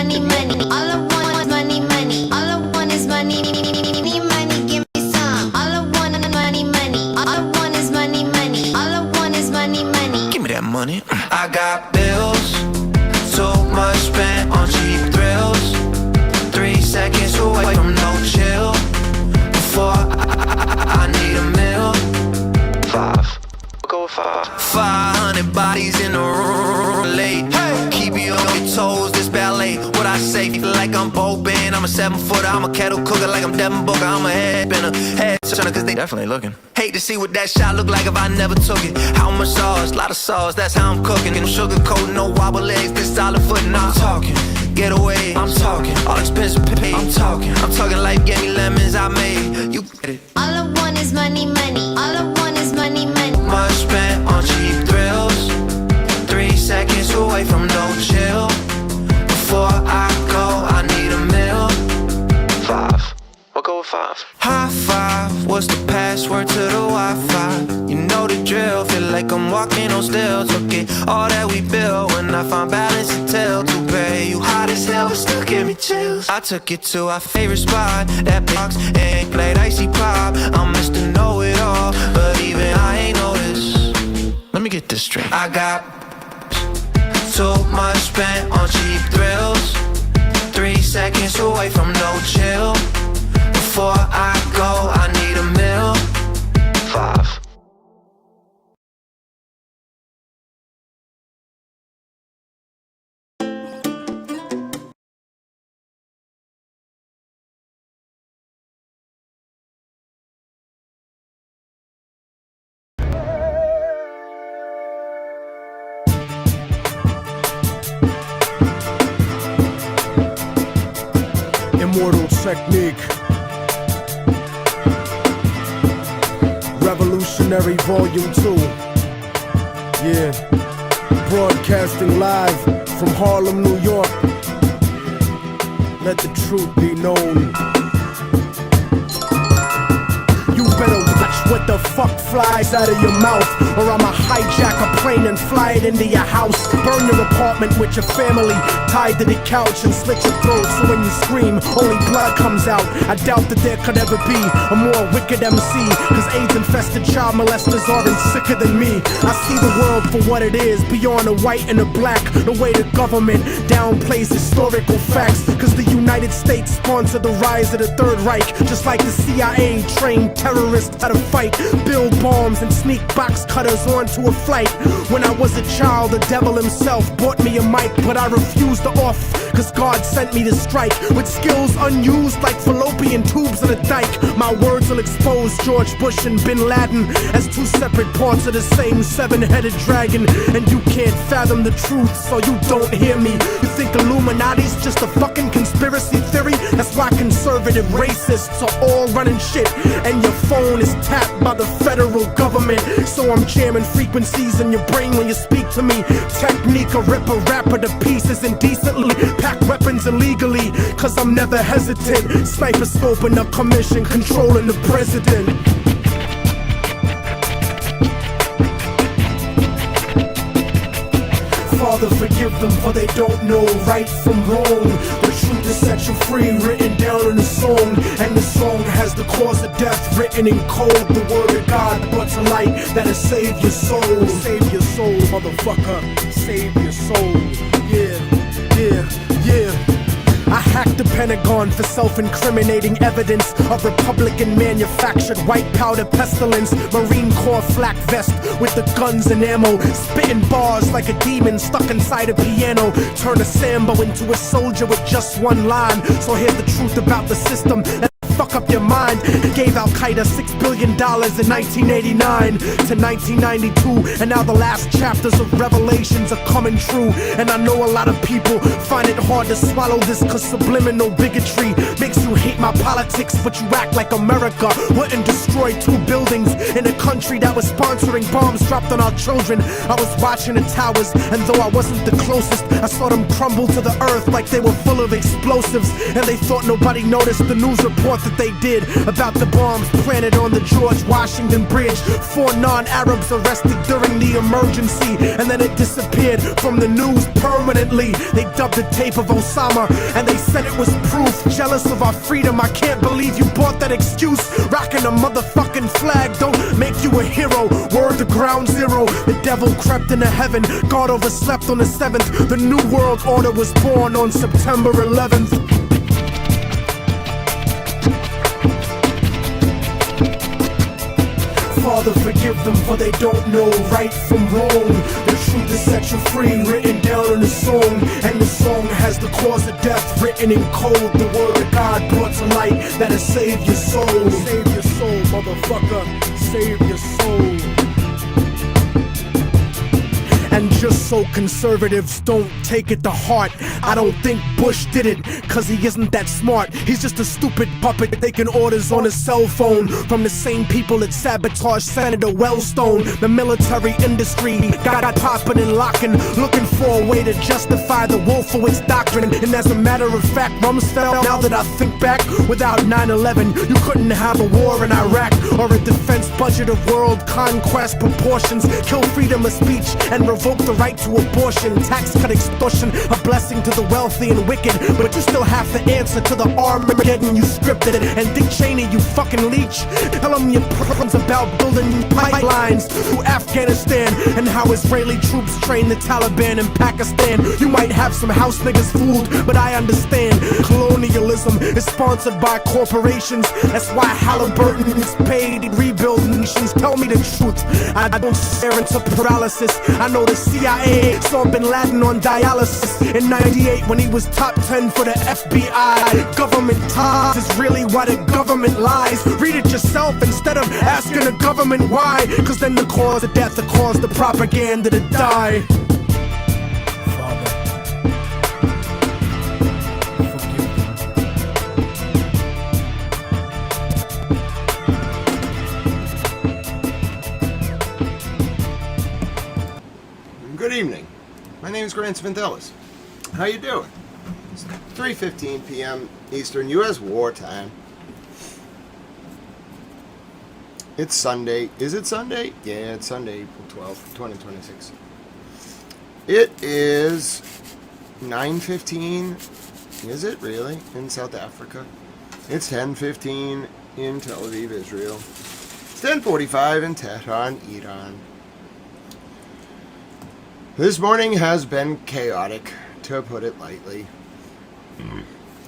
money, money. All I want is money, money. All I want is money, money. Give me some. All I want is money, money. All I want is money, money. All I want is money, money. Give me that money. I got bills, too much spent on cheap thrills. 3 seconds away from no chill. Before I need a meal. 5, go with 5. 500 bodies in the room late. Hey. Keep you on your toes, this ballet. What I say, like I'm Orban. I'm a 7-footer, I'm a kettle cooker, like I'm Devin Booker. I'm a head spinner, head turner, cause they definitely looking. Hate to see what that shot look like if I never took it. How much sauce, lot of sauce, that's how I'm cooking. And sugar coat, no wobble legs, this solid foot. And I'm talking, get away, I'm talking. All expensive pay, I'm talking life gave me lemons, I made, you get it. All I want is money, money. All I want is money, money. Much spent on cheap thrills. 3 seconds away from no chill. Before I go, I need a meal. 5, we'll go with 5. High five, what's the password to the Wi-Fi? You know the drill, feel like I'm walking on stilts. Okay, all that we built, when I find balance and tell to pay. You hot as hell, but still give me chills. I took it to our favorite spot, that box, and played icy pop. I'm Mr. Know-It-All, but even I ain't noticed. Let me get this straight. I got too much spent on cheap thrills. 3 seconds away from no chill. Before I go, I need a meal. 5. Immortal technique. Revolutionary Volume 2. Yeah. Broadcasting live from Harlem, New York. Let the truth be known. You better watch what the fuck flies out of your mouth, or I'ma hijack a plane and fly it into your house. Burn your apartment with your family tied to the couch and slit your throat so when you scream, only blood comes out. I doubt that there could ever be a more wicked MC, cause AIDS-infested child molesters aren't sicker than me. I see the world for what it is, beyond the white and the black. The way the government downplays historical facts, cause the United States sponsored the rise of the Third Reich, just like the CIA trained terrorists how to fight, build bombs and sneak box cutters onto a flight. When I was a child, the devil himself bought me a mic, but I refused to off, cause God sent me to strike with skills unused like fallopian tubes in a dike. My words will expose George Bush and Bin Laden as 2 separate parts of the same 7-headed dragon. And you can't fathom the truth, so you don't hear me. You think Illuminati's just a fucking conspiracy theory? That's why conservative racists are all running shit, and your phone is tapped by the federal government. So I'm jamming frequencies in your brain when you speak to me. Technique, a rip a rapper to pieces indecently. Pack weapons illegally, cause I'm never hesitant. Sniper scoping the commission, controlling the president. Father, forgive them, for they don't know right from wrong. The truth is set you free, written down in a song. And the song has the cause of death written in code. The word of God brought to light that'll save your soul. Save your soul, motherfucker, save your soul. Yeah, yeah, yeah. I hacked the Pentagon for self-incriminating evidence of Republican-manufactured white powder pestilence. Marine Corps flak vest with the guns and ammo, spitting bars like a demon stuck inside a piano. Turn a Sambo into a soldier with just one line. So here's the truth about the system that fuck up your mind. Gave Al-Qaeda $6 billion in 1989 to 1992, and now the last chapters of Revelations are coming true. And I know a lot of people find it hard to swallow this, cause subliminal bigotry makes you hate my politics, but you act like America wouldn't destroy 2 buildings in a country that was sponsoring bombs dropped on our children. I was watching the towers, and though I wasn't the closest, I saw them crumble to the earth like they were full of explosives. And they thought nobody noticed the news report that they did about the bombs planted on the George Washington Bridge. 4 non-Arabs arrested during the emergency, and then it disappeared from the news permanently. They dubbed the tape of Osama, and they said it was proof. Jealous of our freedom, I can't believe you bought that excuse. Rocking a motherfucking flag don't make you a hero. Word to ground zero. The devil crept into heaven. God overslept on the 7th. The new world order was born on September 11th. Father, forgive them, for they don't know right from wrong. The truth is set you free, written down in a song. And the song has the cause of death written in code. The word of God brought to light that'll save your soul. Save your soul, motherfucker. Save your soul. And just so conservatives don't take it to heart, I don't think Bush did it, cause he isn't that smart. He's just a stupid puppet taking orders on his cell phone from the same people that sabotaged Senator Wellstone. The military industry got popping and locking, looking for a way to justify the Wolfowitz doctrine. And as a matter of fact, Rumsfeld, now that I think back, without 9/11, you couldn't have a war in Iraq or a defense budget of world conquest proportions. Kill freedom of speech and revoke the right to abortion, tax cut, extortion, a blessing to the wealthy and wicked. But you still have to answer to the Armageddon you scripted it. And Dick Cheney, you fucking leech, tell him your problems about building pipelines through Afghanistan and how Israeli troops train the Taliban in Pakistan. You might have some house niggas fooled, but I understand colonialism is sponsored by corporations. That's why Halliburton is paid to rebuild nations. Tell me the truth, I don't stare into paralysis. I know the CIA saw Bin Laden on dialysis in 98 when he was top 10 for the FBI. Government ties is really why the government lies. Read it yourself instead of asking the government why, cause then the cause of death, the cause the propaganda to die. Good evening. My name is Grant Sventellis. How you doing? It's 3:15 p.m. Eastern U.S. wartime. It's Sunday. Is it Sunday? Yeah, it's Sunday, April 12th, 2026. It is 9:15. Is it really? In South Africa? It's 10:15 in Tel Aviv, Israel. It's 10:45 in Tehran, Iran. This morning has been chaotic, to put it lightly.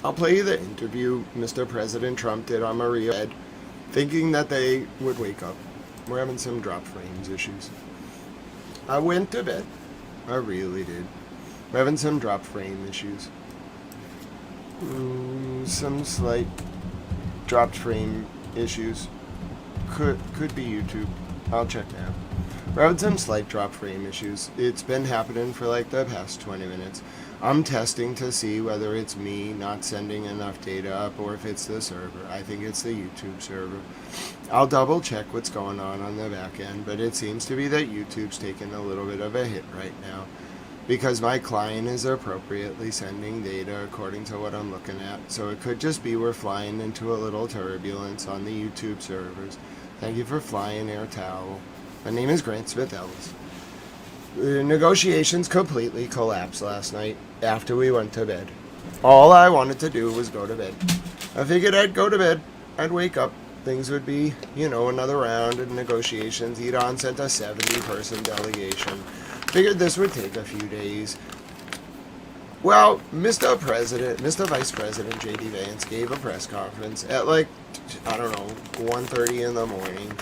I'll play you the interview Mr. President Trump did on Maria bed, thinking that they would wake up. We're having some drop frames issues. I went to bed. I really did. We're having some drop frame issues. Some slight dropped frame issues. Could be YouTube. I'll check now. We're having some slight drop frame issues. It's been happening for like the past 20 minutes. I'm testing to see whether it's me not sending enough data up or if it's the server. I think it's the YouTube server. I'll double check what's going on the back end, but it seems to be that YouTube's taking a little bit of a hit right now because my client is appropriately sending data according to what I'm looking at. So it could just be we're flying into a little turbulence on the YouTube servers. Thank you for flying Air Towel. My name is Grant Smith-Ellis. The negotiations completely collapsed last night after we went to bed. All I wanted to do was go to bed. I figured I'd go to bed, I'd wake up, things would be, another round of negotiations. Iran sent a 70-person delegation. Figured this would take a few days. Well, Mr. Vice President J.D. Vance gave a press conference at 1:30 in the morning.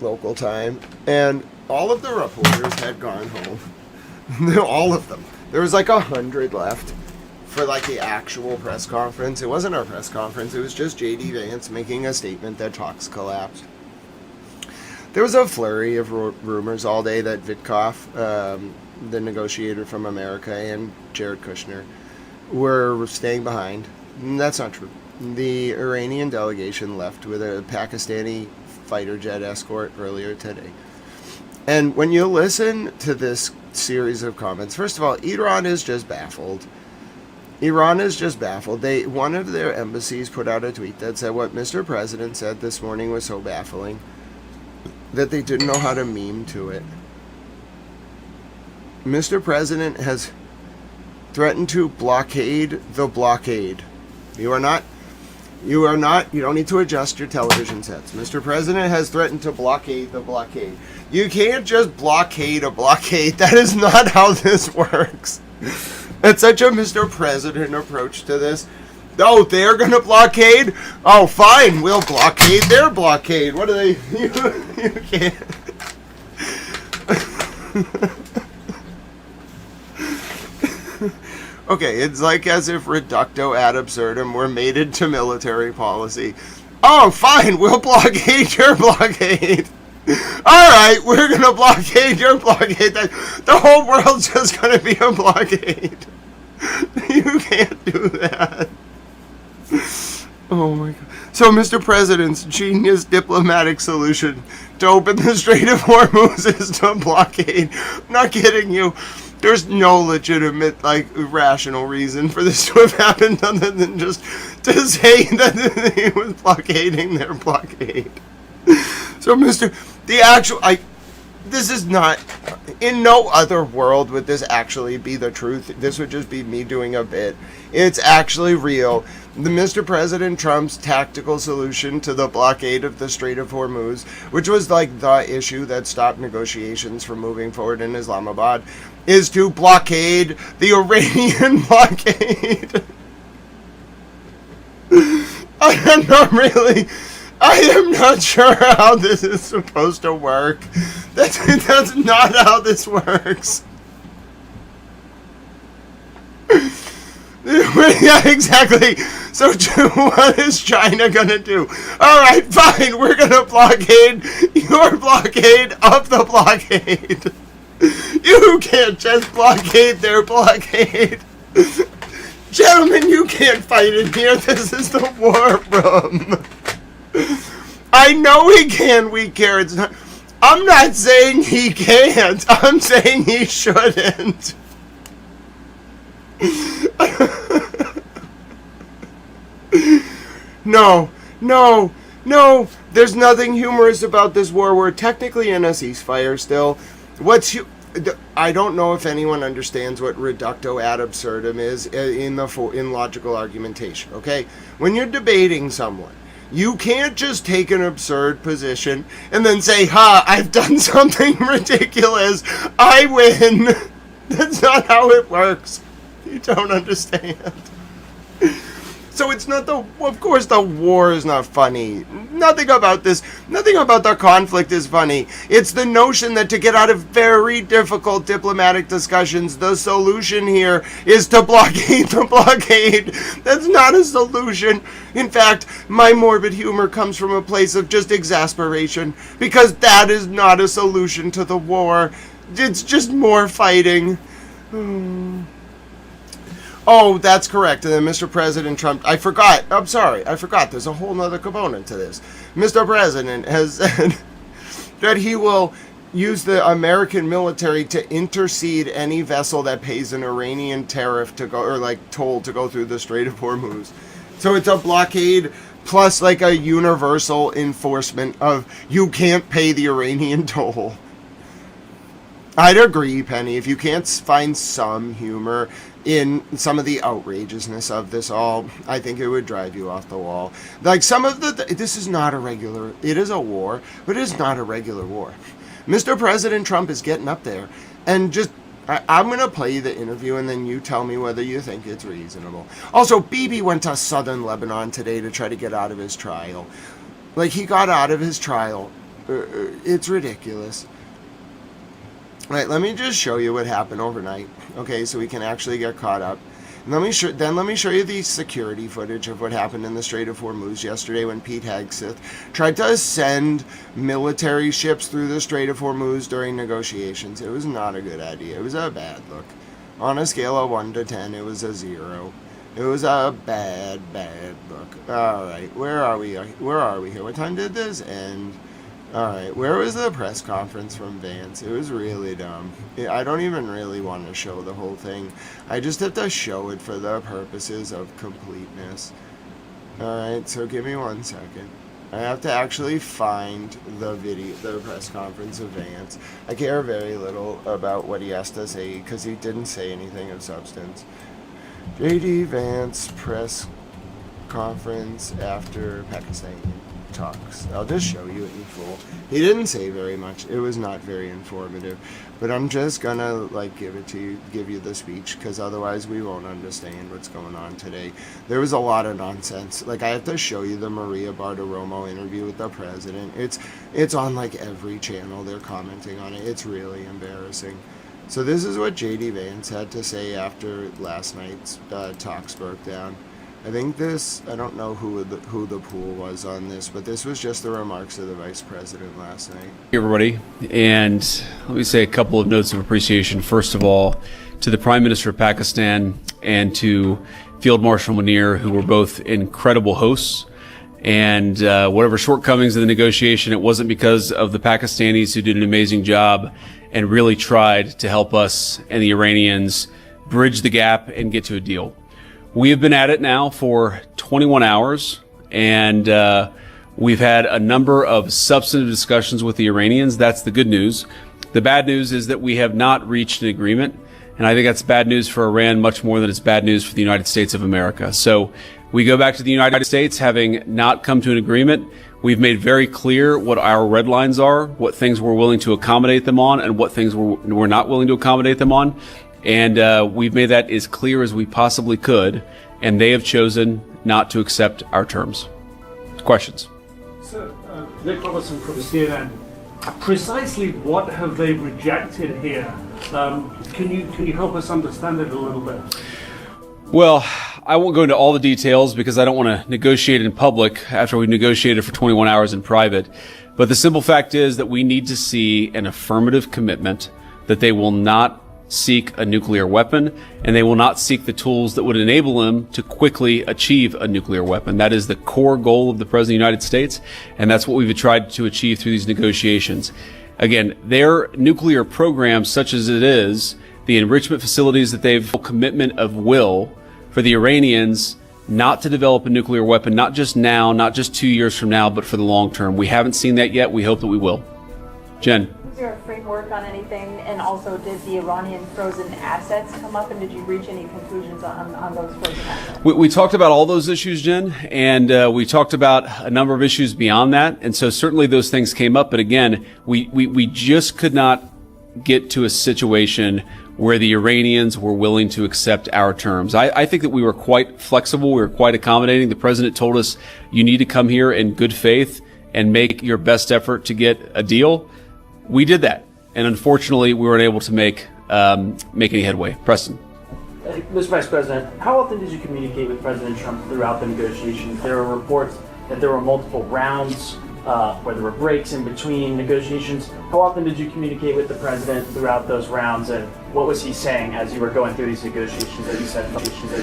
Local time, and all of the reporters had gone home. All of them. There was 100 left for the actual press conference. It wasn't our press conference, it was just J.D. Vance making a statement that talks collapsed. There was a flurry of rumors all day that Witkoff, the negotiator from America, and Jared Kushner were staying behind. That's not true. The Iranian delegation left with a Pakistani fighter jet escort earlier today. And when you listen to this series of comments, first of all, Iran is just baffled. Iran is just baffled. One of their embassies put out a tweet that said what Mr. President said this morning was so baffling that they didn't know how to meme to it. Mr. President has threatened to blockade the blockade. You don't need to adjust your television sets. Mr. President has threatened to blockade the blockade. You can't just blockade a blockade. That is not how this works. It's such a Mr. President approach to this. Oh, they're going to blockade? Oh, fine. We'll blockade their blockade. What are they? You can't. Okay, it's like as if reducto ad absurdum were made into military policy. Oh, fine, we'll blockade your blockade. Alright, we're going to blockade your blockade. The whole world's just going to be a blockade. You can't do that. Oh my God. So Mr. President's genius diplomatic solution to open the Strait of Hormuz is to blockade. I'm not kidding you. There's no legitimate, rational reason for this to have happened other than just to say that he was blockading their blockade. So, this is not, in no other world would this actually be the truth. This would just be me doing a bit. It's actually real. The Mr. President Trump's tactical solution to the blockade of the Strait of Hormuz, which was the issue that stopped negotiations from moving forward in Islamabad, is to blockade the Iranian blockade. I am not sure how this is supposed to work. That's not how this works. Yeah, exactly. So what is China gonna do? Alright, fine, we're gonna blockade your blockade of the blockade. You can't just blockade their blockade. Gentlemen, you can't fight in here. This is the war room. I know he can, we care. I'm not saying he can't. I'm saying he shouldn't. No. There's nothing humorous about this war. We're technically in a ceasefire still. I don't know if anyone understands what reducto ad absurdum is in logical argumentation, okay? When you're debating someone, you can't just take an absurd position and then say, I've done something ridiculous. I win. That's not how it works. You don't understand. So it's not of course the war is not funny. Nothing about the conflict is funny. It's the notion that to get out of very difficult diplomatic discussions, the solution here is to blockade the blockade. That's not a solution. In fact, my morbid humor comes from a place of just exasperation, because that is not a solution to the war. It's just more fighting. Oh, that's correct. And then Mr. President Trump, I forgot. There's a whole nother component to this. Mr. President has said that he will use the American military to intercede any vessel that pays an Iranian tariff to go, or toll to go through the Strait of Hormuz. So it's a blockade plus a universal enforcement of you can't pay the Iranian toll. I'd agree, Penny, if you can't find some humor in some of the outrageousness of this all, I think it would drive you off the wall. This is not it is a war, but it is not a regular war. Mr. President Trump is getting up there and I'm going to play you the interview and then you tell me whether you think it's reasonable. Also, Bibi went to southern Lebanon today to try to get out of his trial. He got out of his trial. It's ridiculous. Right, let me just show you what happened overnight, okay, so we can actually get caught up. And let me show you the security footage of what happened in the Strait of Hormuz yesterday when Pete Hegseth tried to send military ships through the Strait of Hormuz during negotiations. It was not a good idea. It was a bad look. On a scale of 1 to 10, it was a 0. It was a bad look. All right, where are we here? What time did this end? Alright, where was the press conference from Vance? It was really dumb. I don't even really want to show the whole thing. I just have to show it for the purposes of completeness. Alright, so give me 1 second. I have to actually find the press conference of Vance. I care very little about what he has to say because he didn't say anything of substance. JD Vance press conference after Pakistani talks. I'll just show you it in full. He didn't say very much. It was not very informative, but I'm just gonna like give you the speech because otherwise we won't understand what's going on today. There was a lot of nonsense. Like I have to show you the Maria Bartiromo interview with the president. It's on like every channel. They're commenting on it. It's really embarrassing. So this is what JD Vance had to say after last night's talks broke down. I think I don't know who the pool was on this, but this was just the remarks of the vice president last night. Hey everybody, and let me say a couple of notes of appreciation. First of all, to the Prime Minister of Pakistan and to Field Marshal Munir, who were both incredible hosts. And whatever shortcomings in the negotiation, it wasn't because of the Pakistanis who did an amazing job and really tried to help us and the Iranians bridge the gap and get to a deal. We have been at it now for 21 hours, and we've had a number of substantive discussions with the Iranians. That's the good news. The bad news is that we have not reached an agreement, and I think that's bad news for Iran much more than it's bad news for the United States of America. So we go back to the United States having not come to an agreement. We've made very clear what our red lines are, what things we're willing to accommodate them on, and what things we're not willing to accommodate them on. And we've made that as clear as we possibly could, and they have chosen not to accept our terms. Questions? So, Nick Robertson from CNN. Precisely what have they rejected here? Can you help us understand it a little bit? Well, I won't go into all the details because I don't want to negotiate in public after we've negotiated for 21 hours in private. But the simple fact is that we need to see an affirmative commitment that they will not seek a nuclear weapon, and they will not seek the tools that would enable them to quickly achieve a nuclear weapon. That is the core goal of the President of the United States, and that's what we've tried to achieve through these negotiations. Again, their nuclear program, such as it is, the enrichment facilities that they've commitment of will for the Iranians not to develop a nuclear weapon, not just now, not just 2 years from now, but for the long term. We haven't seen that yet. We hope that we will. Jen. Was there a framework on anything? And also, did the Iranian frozen assets come up, and did you reach any conclusions on those frozen assets? We talked about all those issues, Jen, and we talked about a number of issues beyond that. And so certainly those things came up. But again, we just could not get to a situation where the Iranians were willing to accept our terms. I think that we were quite flexible. We were quite accommodating. The president told us, you need to come here in good faith and make your best effort to get a deal. We did that. And unfortunately, we weren't able to make any headway. Preston. Mr. Vice President, how often did you communicate with President Trump throughout the negotiations? There are reports that there were multiple rounds, where there were breaks in between negotiations. How often did you communicate with the president throughout those rounds, and what was he saying as you were going through these negotiations that you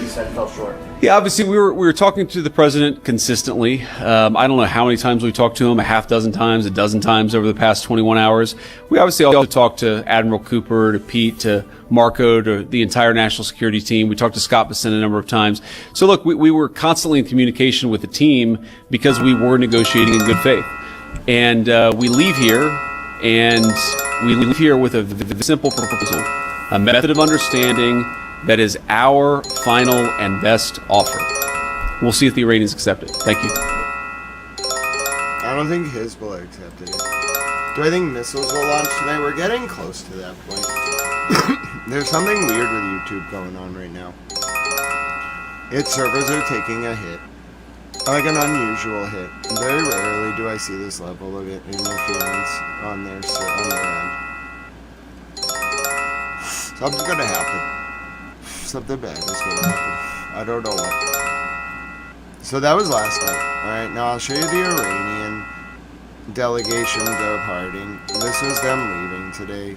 said fell short? Yeah, obviously we were talking to the president consistently. I don't know how many times we talked to him, a half dozen times, a dozen times over the past 21 hours. We obviously also talked to Admiral Cooper, to Pete, to Marco, to the entire national security team. We talked to Scott Bessent a number of times. So look, we were constantly in communication with the team because we were negotiating in good faith. And we leave here with a simple proposal, a method of understanding that is our final and best offer. We'll see if the Iranians accept it. Thank you. I don't think Hezbollah accepted it. Do I think missiles will launch tonight? We're getting close to that point. There's something weird with YouTube going on right now. Its servers are taking a hit. Like an unusual hit. Very rarely do I see this level of interference on their end. Something's gonna happen. Something bad is gonna happen. I don't know what. So that was last night. Alright, now I'll show you the Iranian delegation departing. This was them leaving today.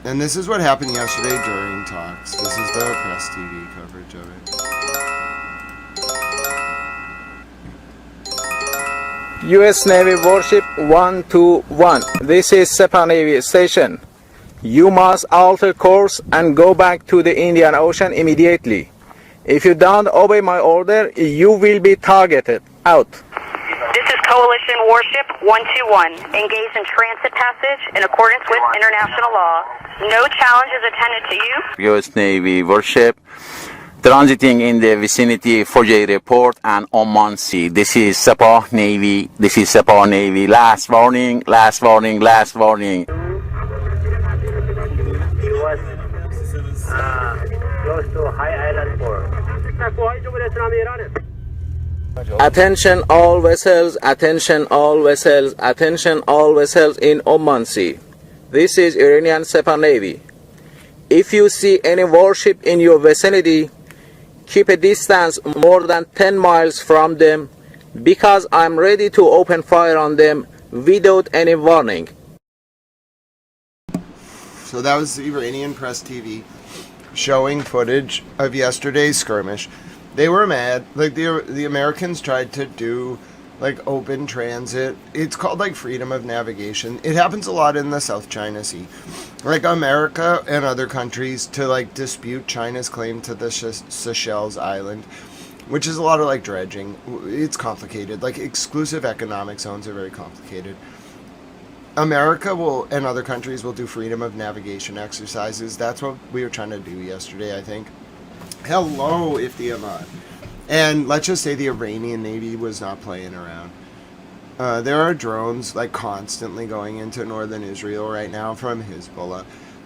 And this is what happened yesterday during talks. This is the press TV coverage of it. U.S. Navy warship 121. This is Sepa Navy station. You must alter course and go back to the Indian Ocean immediately. If you don't obey my order, you will be targeted. Out. This is Coalition Warship 121, engaged in transit passage in accordance with international law. No challenge is attended to you. U.S. Navy warship transiting in the vicinity Fujay Port and Oman Sea. This is Sepa Navy. This is Sepa Navy. Last warning, last warning, last warning. Close to High Island Port. Attention all vessels, attention all vessels, attention all vessels in Oman Sea. This is Iranian Sepa Navy. If you see any warship in your vicinity, keep a distance more than 10 miles from them, because I'm ready to open fire on them without any warning. So that was Iranian press TV showing footage of yesterday's skirmish. They were mad. Like the Americans tried to do like open transit. It's called like freedom of navigation. It happens a lot in the South China Sea. Like America and other countries to like dispute China's claim to the Seychelles Island, which is a lot of like dredging. It's complicated. Like exclusive economic zones are very complicated. America will and other countries will do freedom of navigation exercises. That's what we were trying to do yesterday, I think. Hello, Iftiamat. And let's just say the Iranian Navy was not playing around. There are drones like constantly going into northern Israel right now from Hezbollah.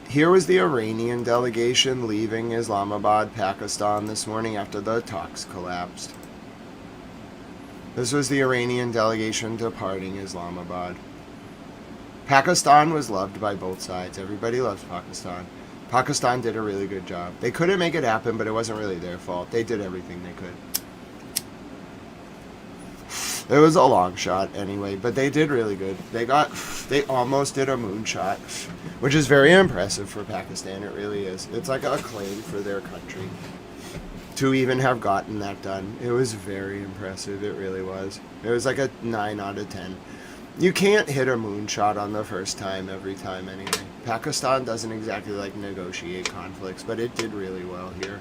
Here was the Iranian delegation leaving Islamabad, Pakistan this morning after the talks collapsed. This was the Iranian delegation departing Islamabad. Pakistan was loved by both sides. Everybody loves Pakistan. Pakistan did a really good job. They couldn't make it happen, but it wasn't really their fault. They did everything they could. It was a long shot anyway, but they did really good. They almost did a moonshot, which is very impressive for Pakistan. It really is. It's like a claim for their country to even have gotten that done. It was very impressive. It really was. It was like a 9 out of 10. You can't hit a moonshot on the first time every time anyway. Pakistan doesn't exactly like negotiate conflicts, but it did really well here.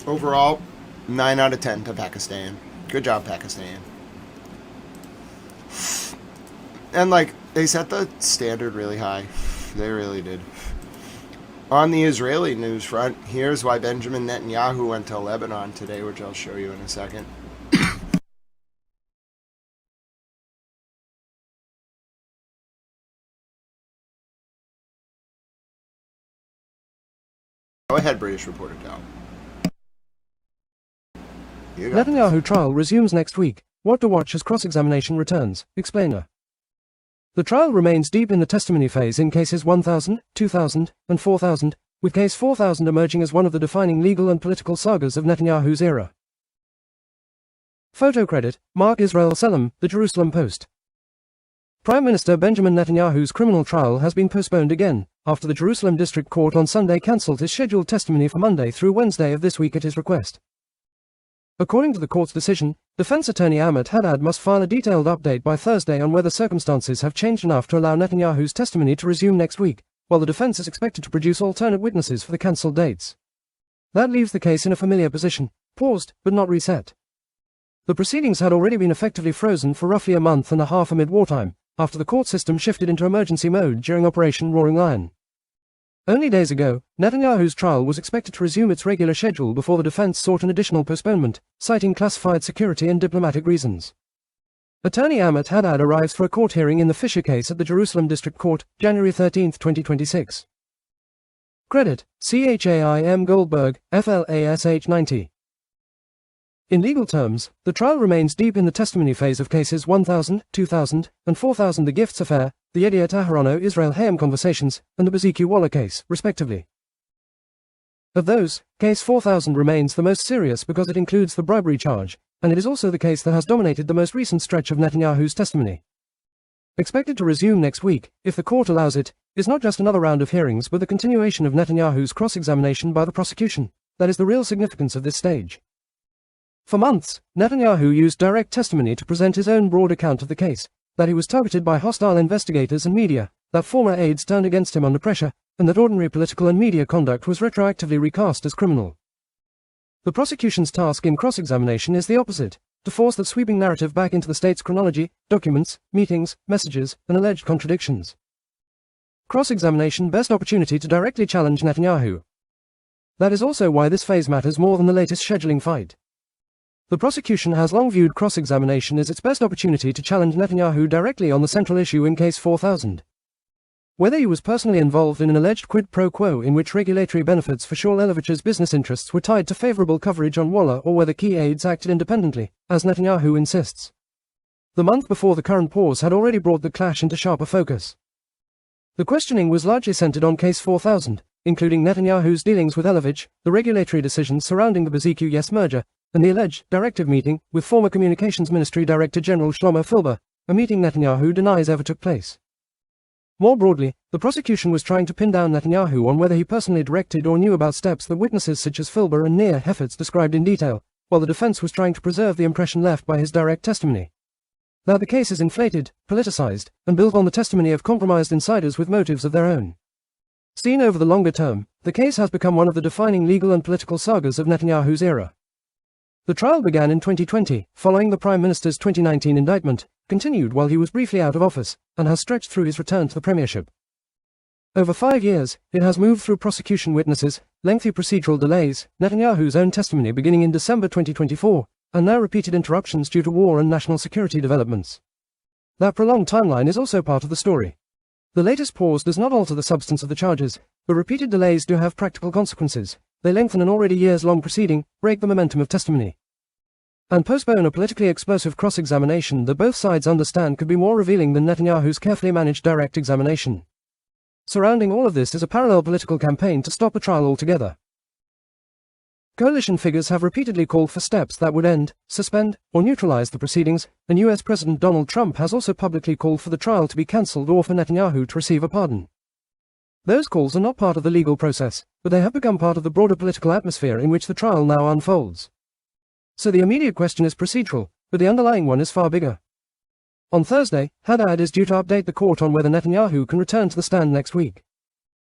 Overall, 9 out of 10 to Pakistan. Good job, Pakistan. And like, they set the standard really high. They really did. On the Israeli news front, here's why Benjamin Netanyahu went to Lebanon today, which I'll show you in a second. Go ahead, British reporter Cal. Netanyahu trial resumes next week. What to watch as cross-examination returns. Explainer. The trial remains deep in the testimony phase in cases 1000, 2000, and 4000, with case 4000 emerging as one of the defining legal and political sagas of Netanyahu's era. Photo credit, Mark Israel Selim, The Jerusalem Post. Prime Minister Benjamin Netanyahu's criminal trial has been postponed again, after the Jerusalem District Court on Sunday cancelled his scheduled testimony for Monday through Wednesday of this week at his request. According to the court's decision, defense attorney Ahmet Haddad must file a detailed update by Thursday on whether circumstances have changed enough to allow Netanyahu's testimony to resume next week, while the defense is expected to produce alternate witnesses for the cancelled dates. That leaves the case in a familiar position, paused but not reset. The proceedings had already been effectively frozen for roughly a month and a half amid wartime, after the court system shifted into emergency mode during Operation Roaring Lion. Only days ago, Netanyahu's trial was expected to resume its regular schedule before the defense sought an additional postponement, citing classified security and diplomatic reasons. Attorney Ahmet Haddad arrives for a court hearing in the Fisher case at the Jerusalem District Court, January 13, 2026. Credit, CHAIM Goldberg, FLASH 90. In legal terms, the trial remains deep in the testimony phase of cases 1000, 2000, and 4000, the Gifts Affair, the Yediot Aharono Israel Hayam conversations, and the Baziki Wallah case, respectively. Of those, case 4000 remains the most serious because it includes the bribery charge, and it is also the case that has dominated the most recent stretch of Netanyahu's testimony. expected to resume next week, if the court allows it, is not just another round of hearings but the continuation of Netanyahu's cross-examination by the prosecution. That is the real significance of this stage. For months, Netanyahu used direct testimony to present his own broad account of the case, that he was targeted by hostile investigators and media, that former aides turned against him under pressure, and that ordinary political and media conduct was retroactively recast as criminal. The prosecution's task in cross-examination is the opposite, to force that sweeping narrative back into the state's chronology, documents, meetings, messages, and alleged contradictions. Cross-examination best opportunity to directly challenge Netanyahu. That is also why this phase matters more than the latest scheduling fight. The prosecution has long viewed cross-examination as its best opportunity to challenge Netanyahu directly on the central issue in Case 4000. Whether he was personally involved in an alleged quid pro quo in which regulatory benefits for Shaul Elevich's business interests were tied to favorable coverage on Walla, or whether key aides acted independently, as Netanyahu insists. The month before the current pause had already brought the clash into sharper focus. The questioning was largely centered on Case 4000, including Netanyahu's dealings with Elevich, the regulatory decisions surrounding the Beziku-Yes merger, and the alleged directive meeting with former Communications Ministry Director General Shlomo Filber, a meeting Netanyahu denies ever took place. More broadly, the prosecution was trying to pin down Netanyahu on whether he personally directed or knew about steps that witnesses such as Filber and Nir Hefetz described in detail, while the defense was trying to preserve the impression left by his direct testimony. Now the case is inflated, politicized, and built on the testimony of compromised insiders with motives of their own. Seen over the longer term, the case has become one of the defining legal and political sagas of Netanyahu's era. The trial began in 2020, following the Prime Minister's 2019 indictment, continued while he was briefly out of office, and has stretched through his return to the premiership. Over 5 years, it has moved through prosecution witnesses, lengthy procedural delays, Netanyahu's own testimony beginning in December 2024, and now repeated interruptions due to war and national security developments. That prolonged timeline is also part of the story. The latest pause does not alter the substance of the charges, but repeated delays do have practical consequences. They lengthen an already years-long proceeding, break the momentum of testimony, and postpone a politically explosive cross-examination that both sides understand could be more revealing than Netanyahu's carefully managed direct examination. Surrounding all of this is a parallel political campaign to stop the trial altogether. Coalition figures have repeatedly called for steps that would end, suspend, or neutralize the proceedings, and US President Donald Trump has also publicly called for the trial to be cancelled or for Netanyahu to receive a pardon. Those calls are not part of the legal process, but they have become part of the broader political atmosphere in which the trial now unfolds. So the immediate question is procedural, but the underlying one is far bigger. On Thursday, Haddad is due to update the court on whether Netanyahu can return to the stand next week.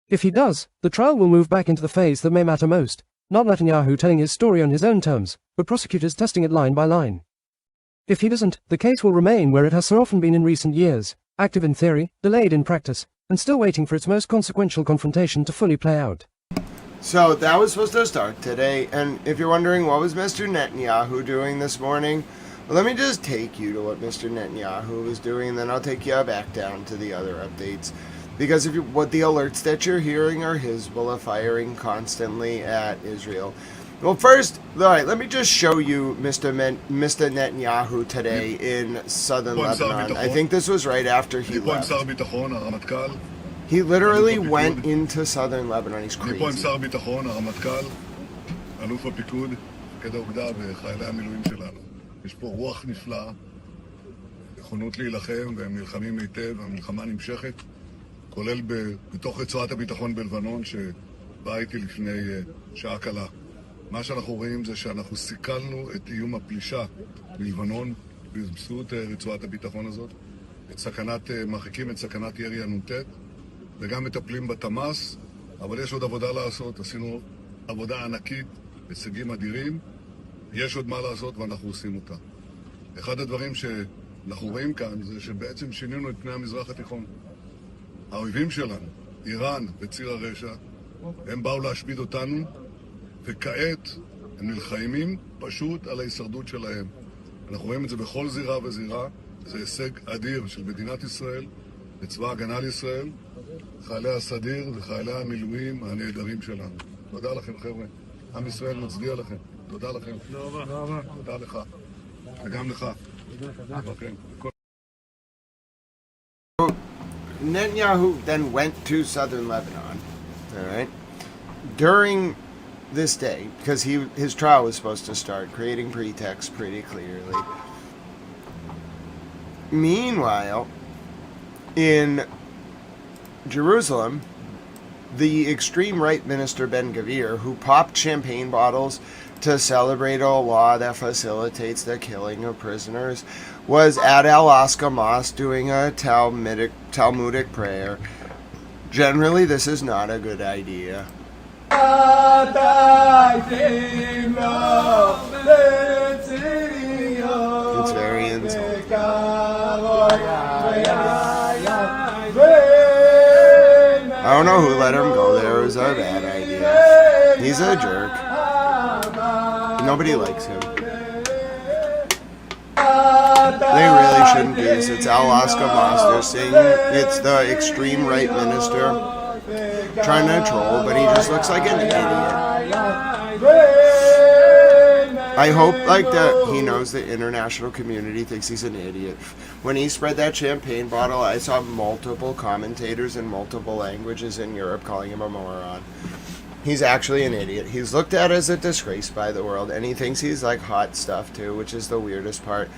If he does, the trial will move back into the phase that may matter most, not Netanyahu telling his story on his own terms, but prosecutors testing it line by line. If he doesn't, the case will remain where it has so often been in recent years, active in theory, delayed in practice, and still waiting for its most consequential confrontation to fully play out. So that was supposed to start today, and if you're wondering what was Mr. Netanyahu doing this morning, well, let me just take you to what Mr. Netanyahu was doing, and then I'll take you back down to the other updates. Because what the alerts that you're hearing are Hezbollah firing constantly at Israel. Well, first, all right, let me just show you Mr. Netanyahu today in southern Lebanon. I think this was right after he left. He literally went into southern Lebanon. He's crazy. יש פה רוח נפלאה, נכונות להילחם, והם נלחמים היטב, המלחמה נמשכת, כולל בתוך רצועת הביטחון בלבנון, שבא איתי לפני שעה קלה. מה שאנחנו רואים זה שאנחנו סיכלנו את איום הפלישה בלבנון, באמצעות רצועת הביטחון הזאת, מרחיקים את סכנת ירי הנ"ט, וגם מטפלים בתמ"ס, אבל יש עוד עבודה לעשות, עשינו עבודה ענקית, הישגים אדירים, יש עוד מה לעשות ואנחנו עושים אותה. אחד הדברים שאנחנו רואים כאן זה שבעצם שינינו את פני המזרח התיכון. האויבים שלנו, איראן וציר הרשע, הם באו להשמיד אותנו, וכעת הם נלחמים פשוט על ההישרדות שלהם. אנחנו רואים את זה בכל זירה וזירה, זה הישג אדיר של מדינת ישראל, לצבא הגנה לישראל, חיילי הסדיר וחיילי המילואים הנהדרים שלנו. תודה לכם חבר'ה, עם ישראל מצדיע לכם. תודה לכם. תודה לך. וגם לך. Netanyahu then went to southern Lebanon, all right, during this day, because his trial was supposed to start, creating pretext pretty clearly. Meanwhile, in Jerusalem, the extreme right minister Ben-Gvir, who popped champagne bottles to celebrate a law that facilitates the killing of prisoners, was at Al-Aqsa Mosque doing a Talmudic prayer. Generally, this is not a good idea. It's very insulting. I don't know who let him go there. It was a bad idea. He's a jerk. Nobody likes him. They really shouldn't do this. It's Al-Aqsa Mosque. They're saying it's the extreme right minister trying to troll, but he just looks like an idiot. I hope that he knows the international community thinks he's an idiot. When he spread that champagne bottle, I saw multiple commentators in multiple languages in Europe calling him a moron. He's actually an idiot. He's looked at as a disgrace by the world, and he thinks he's like hot stuff too, which is the weirdest part.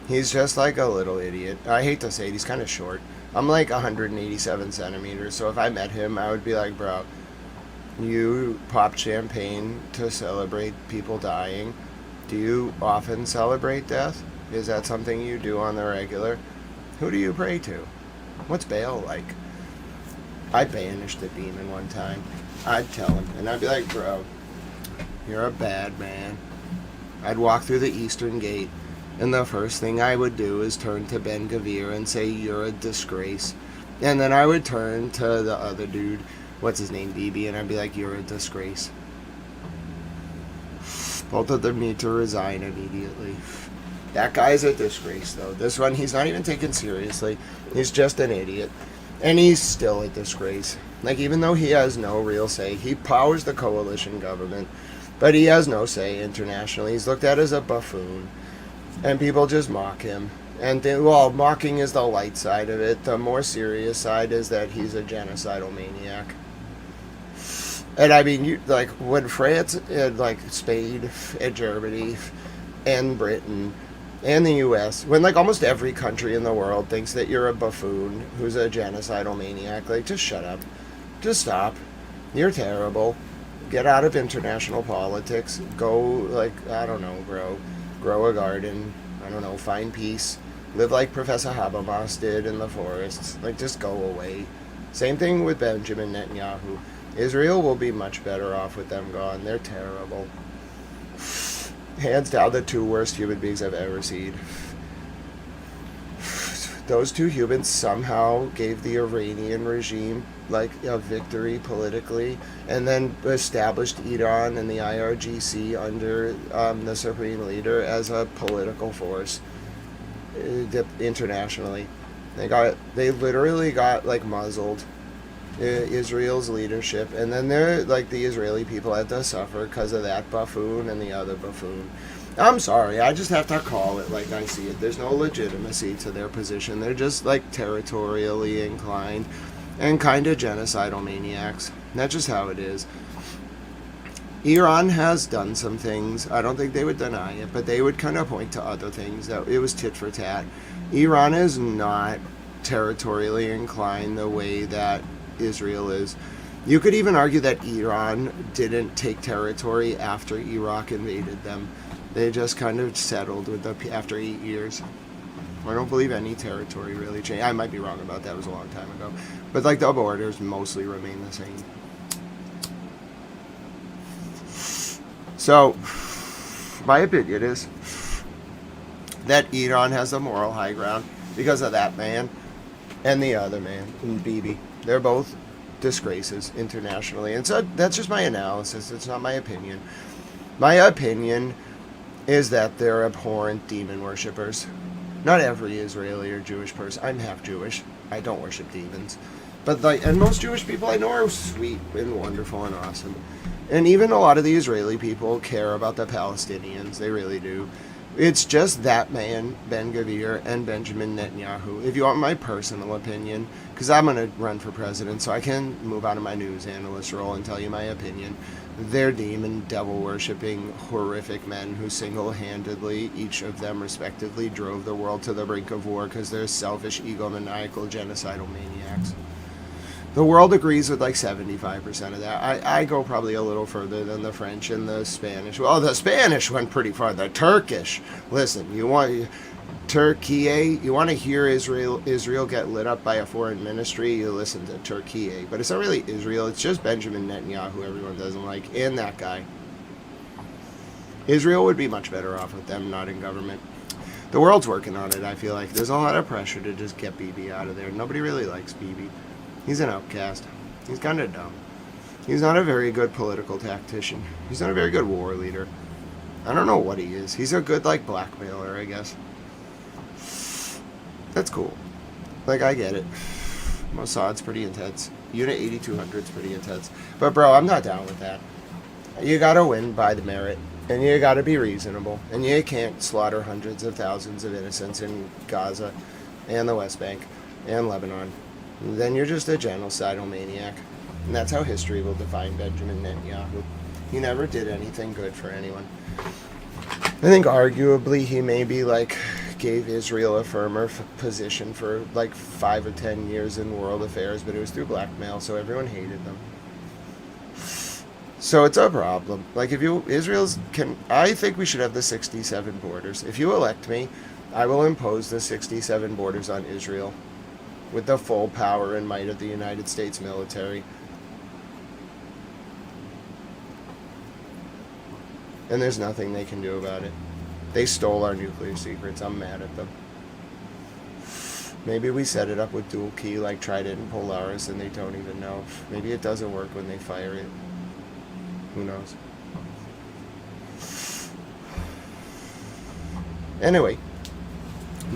He's just like a little idiot. I hate to say it, he's kind of short. I'm like 187 centimeters, so if I met him, I would be like, bro, you pop champagne to celebrate people dying. Do you often celebrate death? Is that something you do on the regular? Who do you pray to? What's Baal like? I banished the demon one time. I'd tell him, and I'd be like, bro, you're a bad man. I'd walk through the eastern gate, and the first thing I would do is turn to Ben-Gvir and say, you're a disgrace. And then I would turn to the other dude, what's his name, Bibi, and I'd be like, you're a disgrace. Both of them need to resign immediately. That guy's a disgrace, though. This one, he's not even taken seriously. He's just an idiot. And he's still a disgrace. Like, even though he has no real say, he powers the coalition government, but he has no say internationally. He's looked at as a buffoon, and people just mock him. And, mocking is the light side of it. The more serious side is that he's a genocidal maniac. And I mean, when France and Spain and Germany and Britain and the U.S., when almost every country in the world thinks that you're a buffoon who's a genocidal maniac, just shut up. Just stop. You're terrible. Get out of international politics. Go, I don't know, grow a garden. I don't know, find peace. Live like Professor Habermas did in the forests. Just go away. Same thing with Benjamin Netanyahu. Israel will be much better off with them gone. They're terrible. Hands down the two worst human beings I've ever seen. Those two humans somehow gave the Iranian regime a victory politically, and then established Iran and the IRGC under the supreme leader as a political force internationally. They literally got muzzled. Israel's leadership, and then the Israeli people had to suffer because of that buffoon and the other buffoon. I'm sorry, I just have to call it like I see it. There's no legitimacy to their position. They're just territorially inclined and kind of genocidal maniacs. That's just how it is. Iran has done some things. I don't think they would deny it, but they would kind of point to other things that it was tit for tat. Iran is not territorially inclined the way that Israel is. You could even argue that Iran didn't take territory after Iraq invaded them. They just kind of settled after 8 years. I don't believe any territory really changed. I might be wrong about that. It was a long time ago. But the borders mostly remain the same. So, my opinion is that Iran has the moral high ground because of that man and the other man, Bibi. They're both disgraces internationally. And so that's just my analysis. It's not my opinion. My opinion is that they're abhorrent demon worshippers. Not every Israeli or Jewish person. I'm half Jewish. I don't worship demons. But and most Jewish people I know are sweet and wonderful and awesome. And even a lot of the Israeli people care about the Palestinians. They really do. It's just that man, Ben-Gvir, and Benjamin Netanyahu. If you want my personal opinion, because I'm going to run for president, so I can move out of my news analyst role and tell you my opinion. They're demon, devil-worshipping, horrific men who single-handedly, each of them respectively, drove the world to the brink of war because they're selfish, egomaniacal, genocidal maniacs. The world agrees with like 75% of that. I go probably a little further than the French and the Spanish. Well, the Spanish went pretty far. The Turkish. Listen, you want Turkey? You want to hear Israel get lit up by a foreign ministry? You listen to Turkey. But it's not really Israel. It's just Benjamin Netanyahu, who everyone doesn't like, and that guy. Israel would be much better off with them not in government. The world's working on it, I feel like. There's a lot of pressure to just get Bibi out of there. Nobody really likes Bibi. He's an outcast. He's kind of dumb. He's not a very good political tactician. He's not a very good war leader. I don't know what he is. He's a good, like, blackmailer, I guess. That's cool. Like, I get it. Mossad's pretty intense. Unit 8200's pretty intense. But, bro, I'm not down with that. You gotta win by the merit. And you gotta be reasonable. And you can't slaughter hundreds of thousands of innocents in Gaza and the West Bank and Lebanon. Then you're just a genocidal maniac. And that's how history will define Benjamin Netanyahu. He never did anything good for anyone. I think arguably he maybe like gave Israel a firmer position for like 5 or 10 years in world affairs, but it was through blackmail, so everyone hated them. So it's a problem. Like I think we should have the 67 borders. If you elect me, I will impose the 67 borders on Israel with the full power and might of the United States military. And there's nothing they can do about it. They stole our nuclear secrets. I'm mad at them. Maybe we set it up with dual key like Trident and Polaris and they don't even know. Maybe it doesn't work when they fire it. Who knows? Anyway,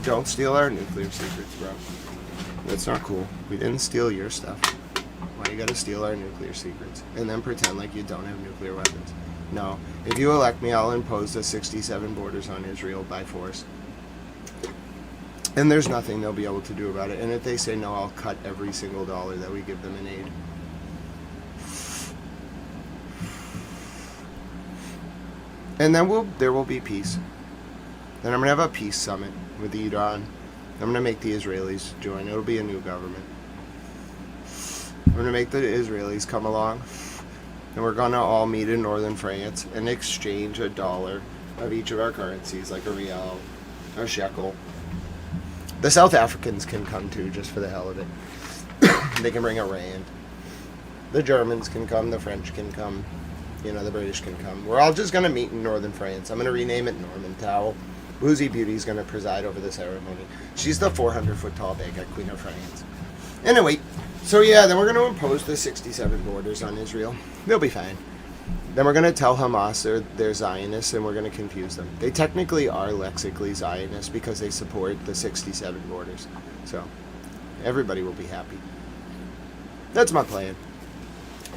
don't steal our nuclear secrets, bro. That's not cool. We didn't steal your stuff. Why you gotta steal our nuclear secrets? And then pretend like you don't have nuclear weapons. No. If you elect me, I'll impose the 67 borders on Israel by force. And there's nothing they'll be able to do about it. And if they say no, I'll cut every single dollar that we give them in aid. And then there will be peace. Then I'm going to have a peace summit with Iran. I'm going to make the Israelis join. It'll be a new government. I'm going to make the Israelis come along. And we're going to all meet in northern France and exchange a dollar of each of our currencies, like a rial, a shekel. The South Africans can come too, just for the hell of it. They can bring a rand. The Germans can come, the French can come, the British can come. We're all just going to meet in northern France. I'm going to rename it Normantown. Boozy Beauty's going to preside over the ceremony. She's the 400-foot tall baguette queen of France. Anyway, so yeah, then we're going to impose the 67 borders on Israel. They'll be fine. Then we're going to tell Hamas they're Zionists and we're going to confuse them. They technically are lexically Zionists because they support the 67 borders. So everybody will be happy. That's my plan.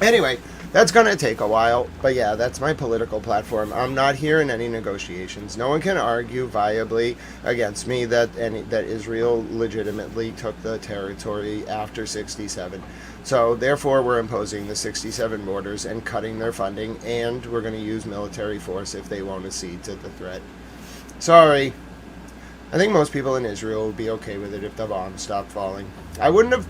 Anyway, that's going to take a while, but yeah, that's my political platform. I'm not here in any negotiations. No one can argue viably against me that Israel legitimately took the territory after 67. So therefore, we're imposing the 67 borders and cutting their funding, and we're going to use military force if they won't accede to the threat. Sorry. I think most people in Israel would be okay with it if the bombs stopped falling. I wouldn't have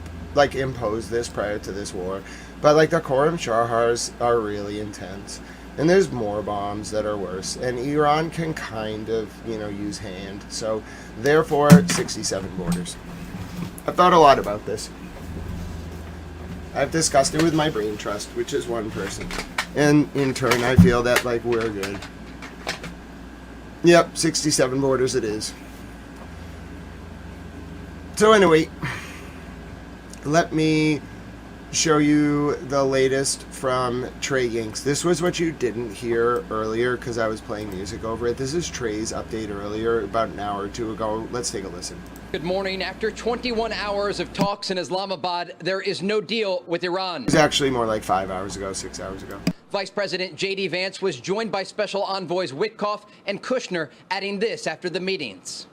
imposed this prior to this war. But the Khorram Shahars are really intense. And there's more bombs that are worse. And Iran can kind of, use hand. So, therefore, 67 borders. I've thought a lot about this. I've discussed it with my brain trust, which is one person. And in turn, I feel that, we're good. Yep, 67 borders it is. So anyway, let me show you the latest from Trey Yingst. This was what you didn't hear earlier because I was playing music over it. This is Trey's update earlier, about an hour or two ago. Let's take a listen. Good morning. After 21 hours of talks in Islamabad, there is no deal with Iran. It was actually more like 5 hours ago, 6 hours ago. Vice President J.D. Vance was joined by Special Envoys Witkoff and Kushner, adding this after the meetings.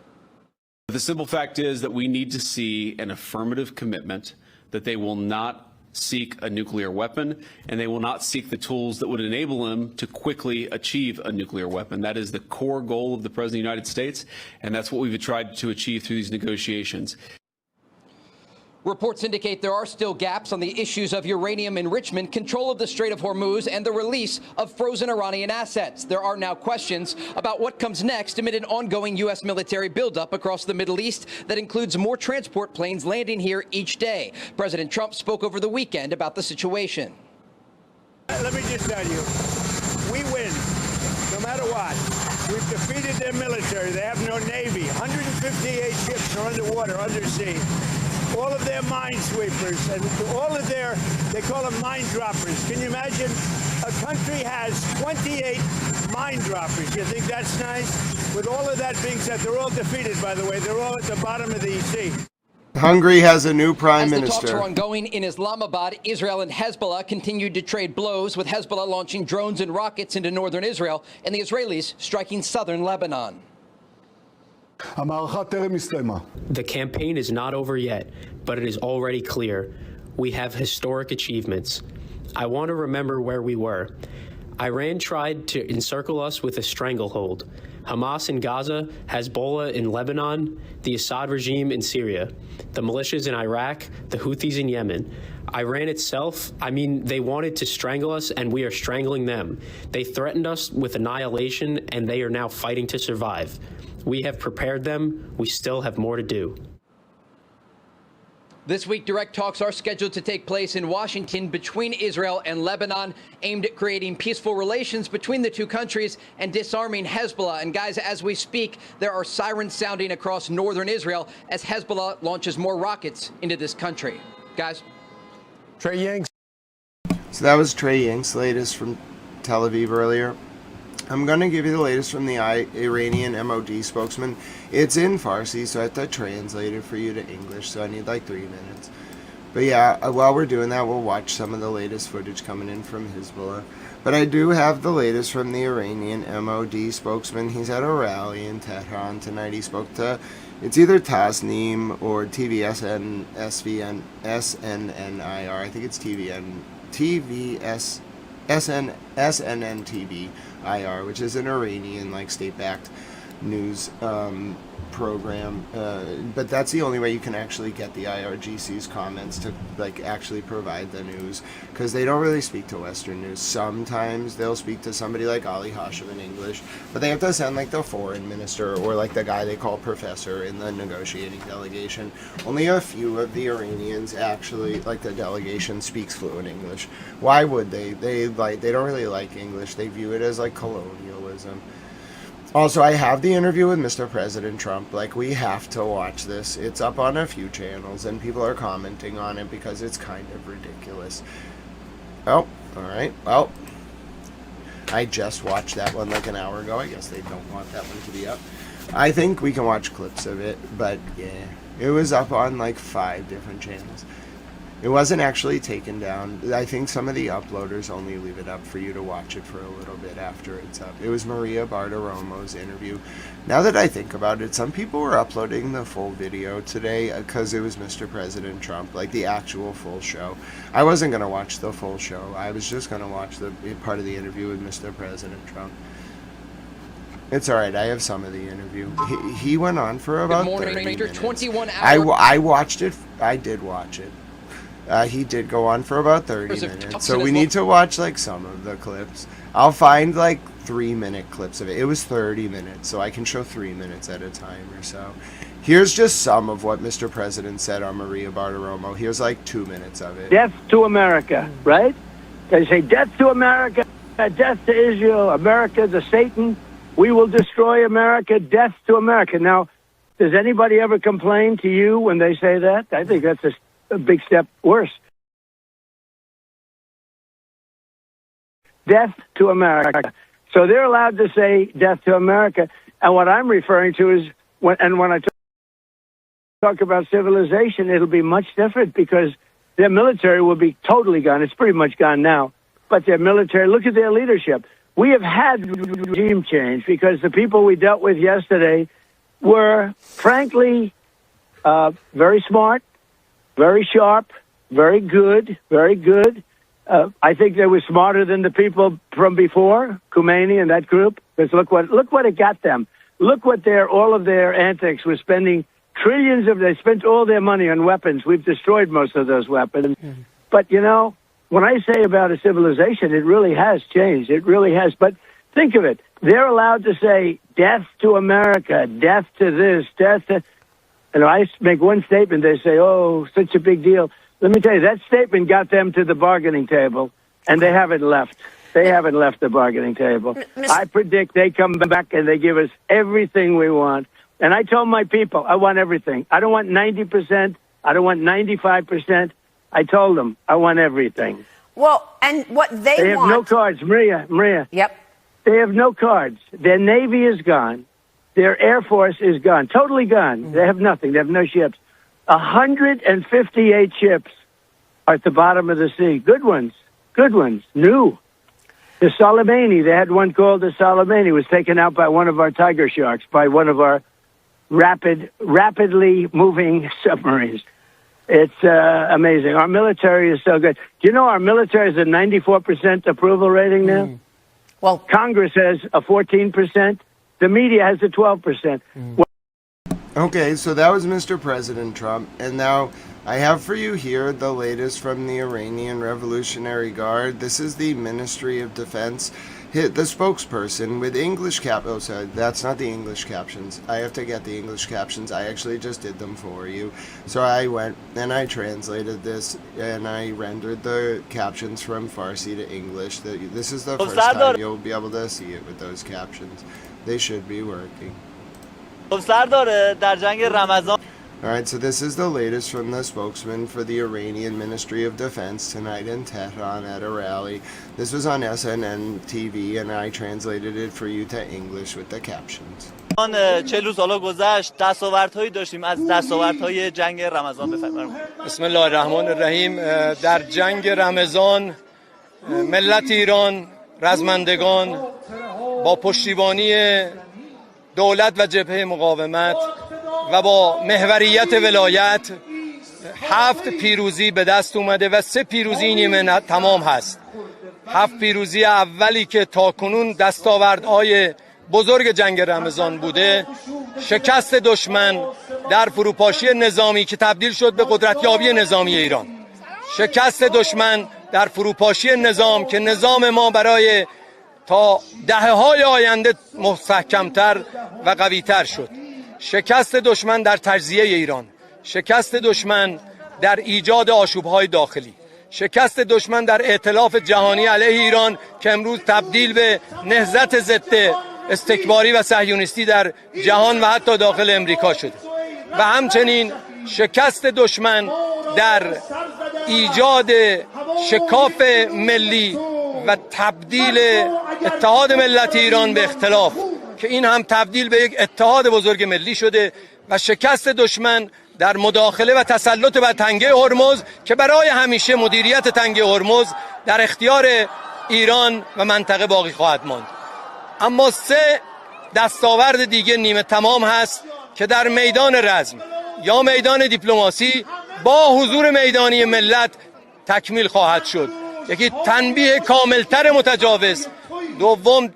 The simple fact is that we need to see an affirmative commitment that they will not seek a nuclear weapon, and they will not seek the tools that would enable them to quickly achieve a nuclear weapon. That is the core goal of the President of the United States, and that's what we've tried to achieve through these negotiations. Reports indicate there are still gaps on the issues of uranium enrichment, control of the Strait of Hormuz, and the release of frozen Iranian assets. There are now questions about what comes next amid an ongoing U.S. military buildup across the Middle East that includes more transport planes landing here each day. President Trump spoke over the weekend about the situation. Let me just tell you, we win, no matter what. We've defeated their military. They have no navy. 158 ships are underwater, undersea. All of their minesweepers and all of their, they call them mine droppers. Can you imagine? A country has 28 mine droppers. You think that's nice? With all of that being said, they're all defeated, by the way. They're all at the bottom of the sea. Hungary has a new prime As minister. The talks are ongoing in Islamabad, Israel and Hezbollah continued to trade blows, with Hezbollah launching drones and rockets into northern Israel and the Israelis striking southern Lebanon. The campaign is not over yet, but it is already clear. We have historic achievements. I want to remember where we were. Iran tried to encircle us with a stranglehold. Hamas in Gaza, Hezbollah in Lebanon, the Assad regime in Syria, the militias in Iraq, the Houthis in Yemen. Iran itself, they wanted to strangle us, and we are strangling them. They threatened us with annihilation, and they are now fighting to survive. We have prepared them. We still have more to do. This week, direct talks are scheduled to take place in Washington between Israel and Lebanon, aimed at creating peaceful relations between the two countries and disarming Hezbollah. And guys, as we speak, there are sirens sounding across northern Israel as Hezbollah launches more rockets into this country. Guys. Trey Yingst. So that was Trey Yingst, latest from Tel Aviv earlier. I'm going to give you the latest from the Iranian MOD spokesman. It's in Farsi, so I have to translate it for you to English, so I need like 3 minutes. But yeah, while we're doing that, we'll watch some of the latest footage coming in from Hezbollah. But I do have the latest from the Iranian MOD spokesman. He's at a rally in Tehran tonight. He spoke to, it's either Tasnim or TVSN, SVN, SNNIR. I think it's SNNTV IR, which is an Iranian state-backed news program, but that's the only way you can actually get the IRGC's comments to actually provide the news, because they don't really speak to Western news. Sometimes they'll speak to somebody like Ali Hashim in English, but they have to send the foreign minister or the guy they call professor in the negotiating delegation. Only a few of the Iranians actually, the delegation, speaks fluent English. Why would they? They don't really like English. They view it as colonialism. Also, I have the interview with Mr. President Trump. We have to watch this. It's up on a few channels, and people are commenting on it because it's kind of ridiculous. Oh, all right. Well, I just watched that one an hour ago. I guess they don't want that one to be up. I think we can watch clips of it, but yeah, it was up on 5 different channels. It wasn't actually taken down. I think some of the uploaders only leave it up for you to watch it for a little bit after it's up. It was Maria Bartiromo's interview. Now that I think about it, some people were uploading the full video today because it was Mr. President Trump, the actual full show. I wasn't going to watch the full show. I was just going to watch the part of the interview with Mr. President Trump. It's all right. I have some of the interview. He went on for about 30 minutes. 21 hours. I watched it. I did watch it. He did go on for about 30 minutes, so we need to watch some of the clips. I'll find 3-minute clips of it. It was 30 minutes, so I can show 3 minutes at a time or so. Here's just some of what Mr. President said on Maria Bartiromo. Here's 2 minutes of it. Death to America, right? They say death to America, death to Israel, America to Satan. We will destroy America, death to America. Now, does anybody ever complain to you when they say that? I think that's a big step worse. Death to America. So they're allowed to say death to America. And what I'm referring to is, when I talk about civilization, it'll be much different because their military will be totally gone. It's pretty much gone now. but their military, look at their leadership. We have had regime change because the people we dealt with yesterday were, frankly, very smart, very sharp, very good, very good. I think they were smarter than the people from before, Khomeini and that group. Because look what it got them. Look what all of their antics were spending trillions of. They spent all their money on weapons. We've destroyed most of those weapons. Mm-hmm. But you know, when I say about a civilization, it really has changed. It really has. But think of it. They're allowed to say death to America, death to this, death to. And I make one statement. They say, "Oh, such a big deal." Let me tell you, that statement got them to the bargaining table, and they haven't left. They haven't left the bargaining table. I predict they come back and they give us everything we want. And I told my people, I want everything. I don't want 90%. I don't want 95%. I told them, I want everything. Well, and what they have no cards. Maria. Yep. They have no cards. Their Navy is gone. Their Air Force is gone. Totally gone. Mm-hmm. They have nothing. They have no ships. 158 ships are at the bottom of the sea. Good ones, new. The Soleimani, they had one called the Soleimani, was taken out by one of our Tiger Sharks, by one of our rapidly moving submarines. It's amazing. Our military is so good. Do you know our military is a 94% approval rating now? Mm. Well, Congress has a 14%. The media has a 12%. Mm. Okay, so that was Mr. President Trump, and now I have for you here the latest from the Iranian Revolutionary Guard. This is the Ministry of Defense. The spokesperson with English oh, sorry, that's not the English captions. I have to get the English captions. I actually just did them for you. So I went and I translated this, and I rendered the captions from Farsi to English. This is the first time you'll be able to see it with those captions. They should be working. Alright, so this is the latest from the spokesman for the Iranian Ministry of Defense tonight in Tehran at a rally. This was on SNN TV, and I translated it for you to English with the captions. 40 روز حالا گذشت دستاوردهایی داشتیم از دستاوردهای جنگ رمضان بفرمایید. بسم الله الرحمن الرحیم. در جنگ رمضان ملت ایران رزمندگان با پشتیبانی دولت و جبهه مقاومت و با محوریت ولایت 7 پیروزی به دست اومده و 3 پیروزی نیمه تمام هست. 7 پیروزی اولی که تاکنون دستاوردهای بزرگ جنگ رمضان بوده، شکست دشمن در فروپاشی نظامی که تبدیل شد به قدرتیابی نظامی ایران، شکست دشمن در فروپاشی نظام که نظام ما برای تا دهه‌های آینده محکم‌تر و قوی‌تر شد، شکست دشمن در تجزیه ایران، شکست دشمن در ایجاد آشوب‌های داخلی، شکست دشمن در ائتلاف جهانی علیه ایران که امروز تبدیل به نهضت ضد استکباری و صهیونیستی در جهان و حتی داخل امریکا شده، و همچنین شکست دشمن در ایجاد شکاف ملی و تبدیل اتحاد ملت ایران به اختلاف که این هم تبدیل به یک اتحاد بزرگ ملی شده، و شکست دشمن در مداخله و تسلط بر تنگه هرمز که برای همیشه مدیریت تنگه هرمز در اختیار ایران و منطقه باقی خواهد ماند. اما 3 دستاورد دیگه نیمه تمام هست که در میدان رزم یا میدان دیپلماسی با حضور میدانی ملت تکمیل خواهد شد. یکی تنبیه کاملتر متجاوز، دوم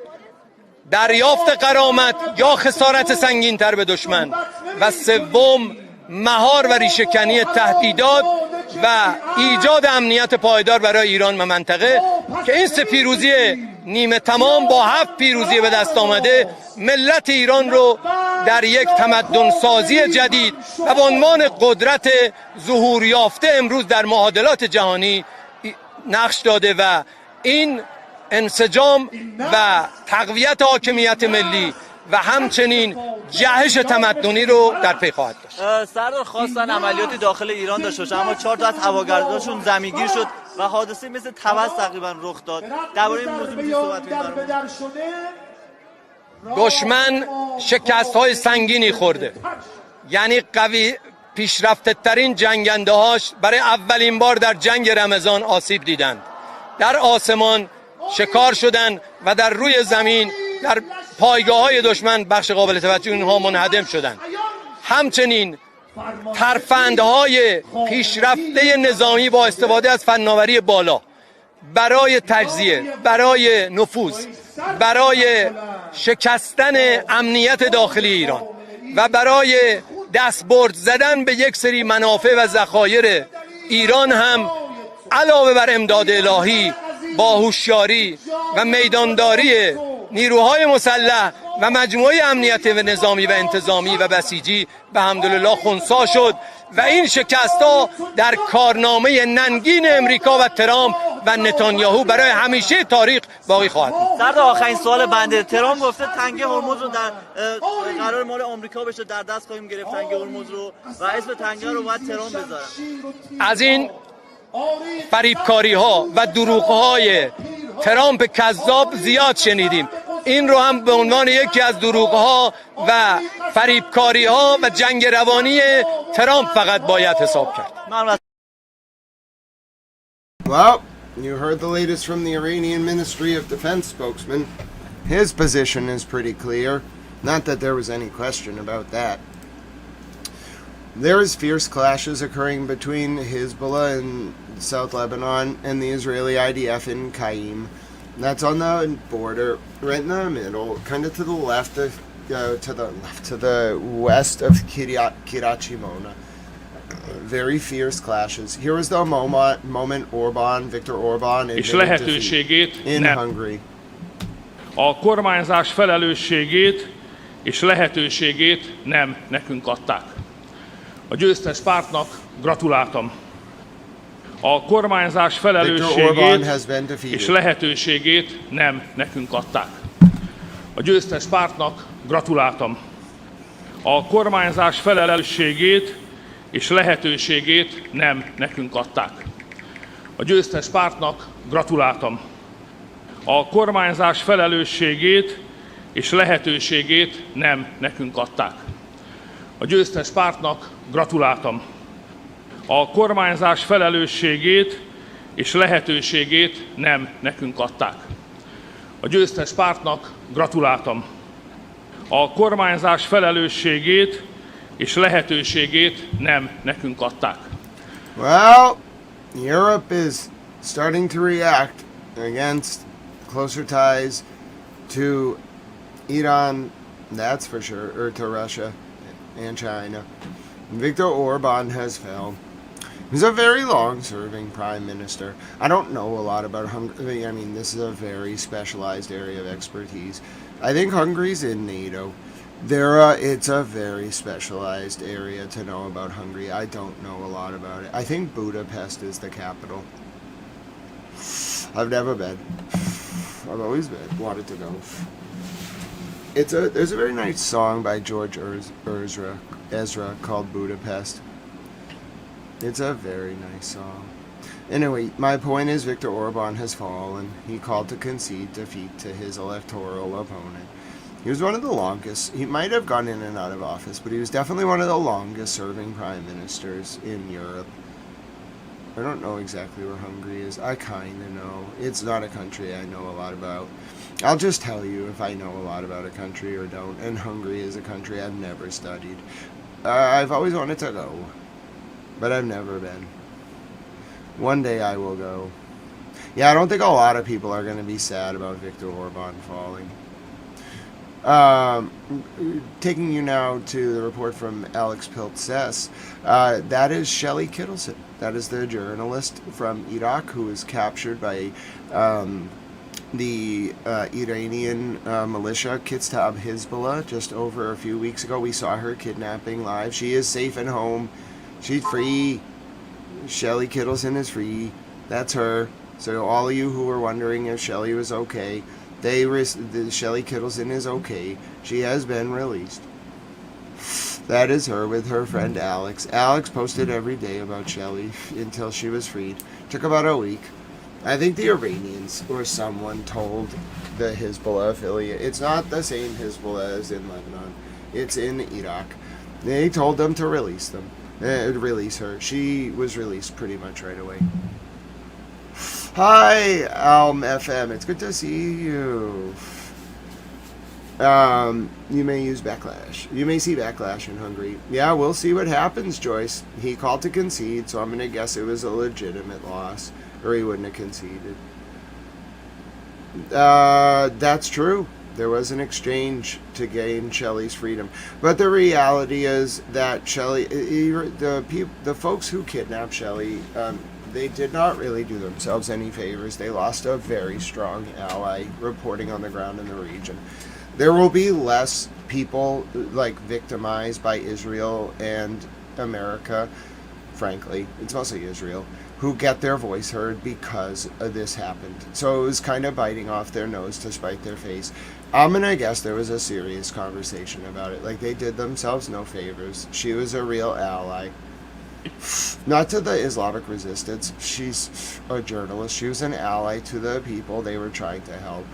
دریافت غرامت یا خسارت سنگینتر به دشمن، و سوم مهار و ریشه‌کنی تهدیدات و ایجاد امنیت پایدار برای ایران و منطقه که این 3 پیروزی نیمه تمام با 7 پیروزی به دست آمده ملت ایران رو در یک تمدن سازی جدید و به عنوان قدرت ظهور یافته امروز در معادلات جهانی نقش داده، و این انسجام و تقویت حاکمیت ملی و همچنین جهش تمدنی رو در پی خواهد داشت. سردار خواستن عملیاتی داخل ایران داشته باشه، اما 4 تا از هواگرداشون زمینگیر شد و حادثه مثل طبس تقریبا رخ داد. درباره این موضوع می‌تونید صحبت کنید؟ دشمن شکست‌های سنگینی خورده، یعنی قوی پیشرفته ترین جنگنده هاش برای اولین بار در جنگ رمضان آسیب دیدند. در آسمان شکار شدن و در روی زمین در پایگاه‌های دشمن بخش قابل توجه اونها منهدم شدند. همچنین ترفندهای پیشرفته نظامی با استفاده از فناوری بالا برای تجزیه، برای نفوذ، برای شکستن امنیت داخلی ایران و برای دستبرد زدن به یک سری منافع و ذخایر ایران هم علاوه بر امداد الهی با هوشیاری و میدانداری نیروهای مسلح و مجموعه امنیت و نظامی و انتظامی و بسیجی به حمدالله خنثی شد و این شکست‌ها در کارنامه ننگین امریکا و ترامپ و نتانیاهو برای همیشه تاریخ باقی خواهد بود. در آخرین سوال بنده، ترامپ گفته تنگه هرمز رو در قرار مال آمریکا بشه، در دست خواهیم گرفت تنگه هرمز رو و اسم تنگه رو باید ترامپ بذارن. از این فریبکاری ها و دروغ های ترامپ کذاب زیاد شنیدیم. این رو هم به عنوان یکی از دروغ ها و فریبکاری ها و جنگ روانی ترامپ فقط باید حساب کرد. Well, you heard the latest from the Iranian Ministry of Defense spokesman. His position is pretty clear. Not that there was any question about that. There is fierce clashes occurring between Hezbollah in South Lebanon and the Israeli IDF in Qaim. That's on the border, right in the middle, kind of to the left of, to the west of Kiryat Shimona. Very fierce clashes. Here was the moment Orban, Viktor Orban, admitted defeat in Hungary. A kormányzás felelősségét és lehetőségét nem nekünk adták. A győztes pártnak gratuláltam. A kormányzás felelősségét és lehetőségét nem nekünk adták. A győztes pártnak gratuláltam. A kormányzás felelősségét és lehetőségét nem nekünk adták. A győztes pártnak gratuláltam. A kormányzás felelősségét és lehetőségét nem nekünk adták. A győztes pártnak gratuláltam. A kormányzás felelősségét és lehetőségét nem nekünk adták. A győztes pártnak gratuláltam. A kormányzás felelősségét és lehetőségét nem nekünk adták. Well, Europe is starting to react against closer ties to Iran, that's for sure, or to Russia and China. Viktor Orban has fell. He's a very long-serving prime minister. I don't know a lot about Hungary. I mean, this is a very specialized area of expertise. I think Hungary's in NATO. It's a very specialized area to know about Hungary. I don't know a lot about it. I think Budapest is the capital. I've never been. I've always wanted to go. There's a very nice song by George Ezra called Budapest. It's a very nice song. Anyway, my point is Viktor Orban has fallen. He called to concede defeat to his electoral opponent. He was one of the longest. He might have gone in and out of office, but he was definitely one of the longest serving prime ministers in Europe. I don't know exactly where Hungary is. I kind of know. It's not a country I know a lot about. I'll just tell you if I know a lot about a country or don't. And Hungary is a country I've never studied. I've always wanted to go, but I've never been. One day I will go. Yeah, I don't think a lot of people are going to be sad about Viktor Orban falling. Taking you now to the report from Alex Piltzess, that is Shelley Kittleson. That is the journalist from Iraq who was captured by the Iranian militia Kitztab Hezbollah just over a few weeks ago. We saw her kidnapping live. She is safe and home. She's free. Shelley Kittleson is free. That's her. So all of you who were wondering if Shelley was okay, Shelley Kittleson is okay. She has been released. That is her with her friend Alex. Alex posted every day about Shelley until she was freed. Took about a week. I think the Iranians or someone told the Hezbollah affiliate. It's not the same Hezbollah as in Lebanon. It's in Iraq. They told them to release her. She was released pretty much right away. Hi, Alm FM. It's good to see you. You may use backlash. You may see backlash in Hungary. Yeah, we'll see what happens, Joyce. He called to concede, so I'm going to guess it was a legitimate loss, or he wouldn't have conceded. That's true. There was an exchange to gain Shelley's freedom. But the reality is that Shelley, the folks who kidnapped Shelley, they did not really do themselves any favors. They lost a very strong ally reporting on the ground in the region. There will be less people victimized by Israel and America, frankly. It's mostly Israel, who get their voice heard because this happened. So it was kind of biting off their nose to spite their face. I'm going to guess there was a serious conversation about it. They did themselves no favors. She was a real ally. Not to the Islamic resistance. She's a journalist. She was an ally to the people they were trying to help.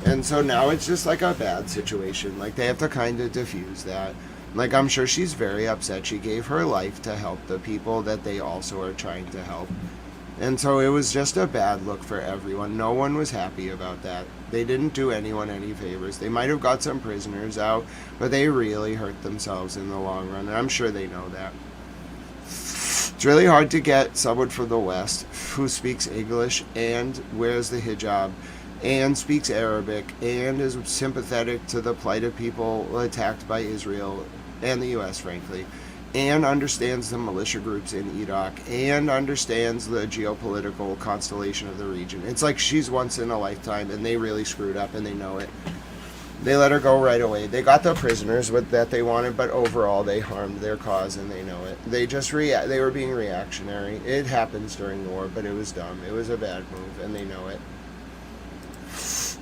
And so now it's just a bad situation. They have to kind of diffuse that. I'm sure she's very upset. She gave her life to help the people that they also are trying to help. And so it was just a bad look for everyone. No one was happy about that. They didn't do anyone any favors. They might have got some prisoners out, but they really hurt themselves in the long run. And I'm sure they know that. It's really hard to get someone from the West who speaks English and wears the hijab and speaks Arabic and is sympathetic to the plight of people attacked by Israel and the U.S., frankly, and understands the militia groups in Iraq and understands the geopolitical constellation of the region. It's she's once in a lifetime, and they really screwed up, and they know it. They let her go right away. They got the prisoners that they wanted, but overall they harmed their cause, and they know it. They just they were being reactionary. It happens during the war, but it was dumb. It was a bad move, and they know it.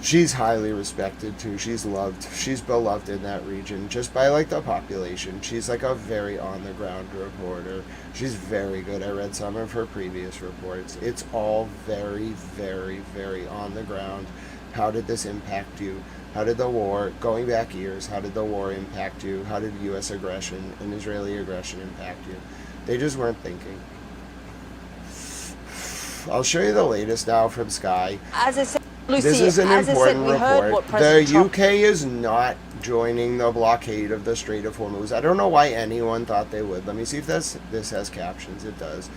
She's highly respected too. She's loved. She's beloved in that region just by the population. She's a very on the ground reporter. She's very good. I read some of her previous reports. It's all very, very, very on the ground. How did this impact you? How did the war, going back years, how did the war impact you? How did U.S. aggression and Israeli aggression impact you? They just weren't thinking. I'll show you the latest now from Sky. As I said, Lucy, this is an important report. The Trump... UK is not joining the blockade of the Strait of Hormuz. I don't know why anyone thought they would. Let me see if this has captions. It does.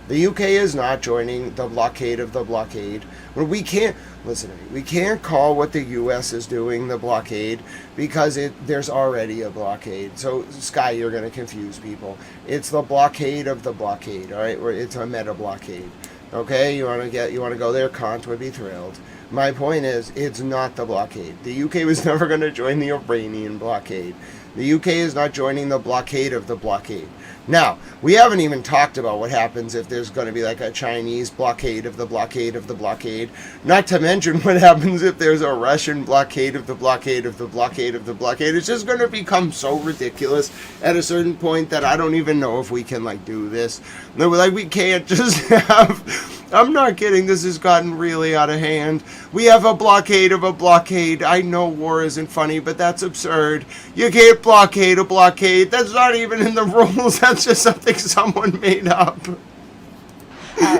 The UK is not joining the blockade of the blockade. Well, we can't, listen to me, we can't call what the US is doing the blockade because there's already a blockade. So, Sky, you're going to confuse people. It's the blockade of the blockade, all right? It's a meta blockade. Okay, you want to go there? Kant would be thrilled. My point is, it's not the blockade. The UK was never going to join the Iranian blockade. The UK is not joining the blockade of the blockade. Now, we haven't even talked about what happens if there's going to be a Chinese blockade of the blockade of the blockade. Not to mention what happens if there's a Russian blockade of the blockade of the blockade of the blockade. It's just going to become so ridiculous at a certain point that I don't even know if we can do this. We can't just have... I'm not kidding, this has gotten really out of hand. We have a blockade of a blockade. I know war isn't funny, but that's absurd. You can't blockade a blockade. That's not even in the rules. That's just something someone made up.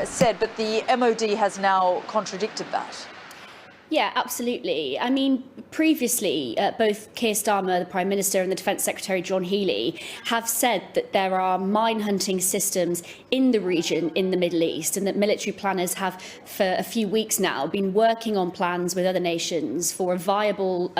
Said, but the MOD has now contradicted that. Yeah, absolutely. I mean, previously, both Keir Starmer, the Prime Minister, and the Defence Secretary, John Healey, have said that there are mine-hunting systems in the region in the Middle East, and that military planners have, for a few weeks now, been working on plans with other nations for viable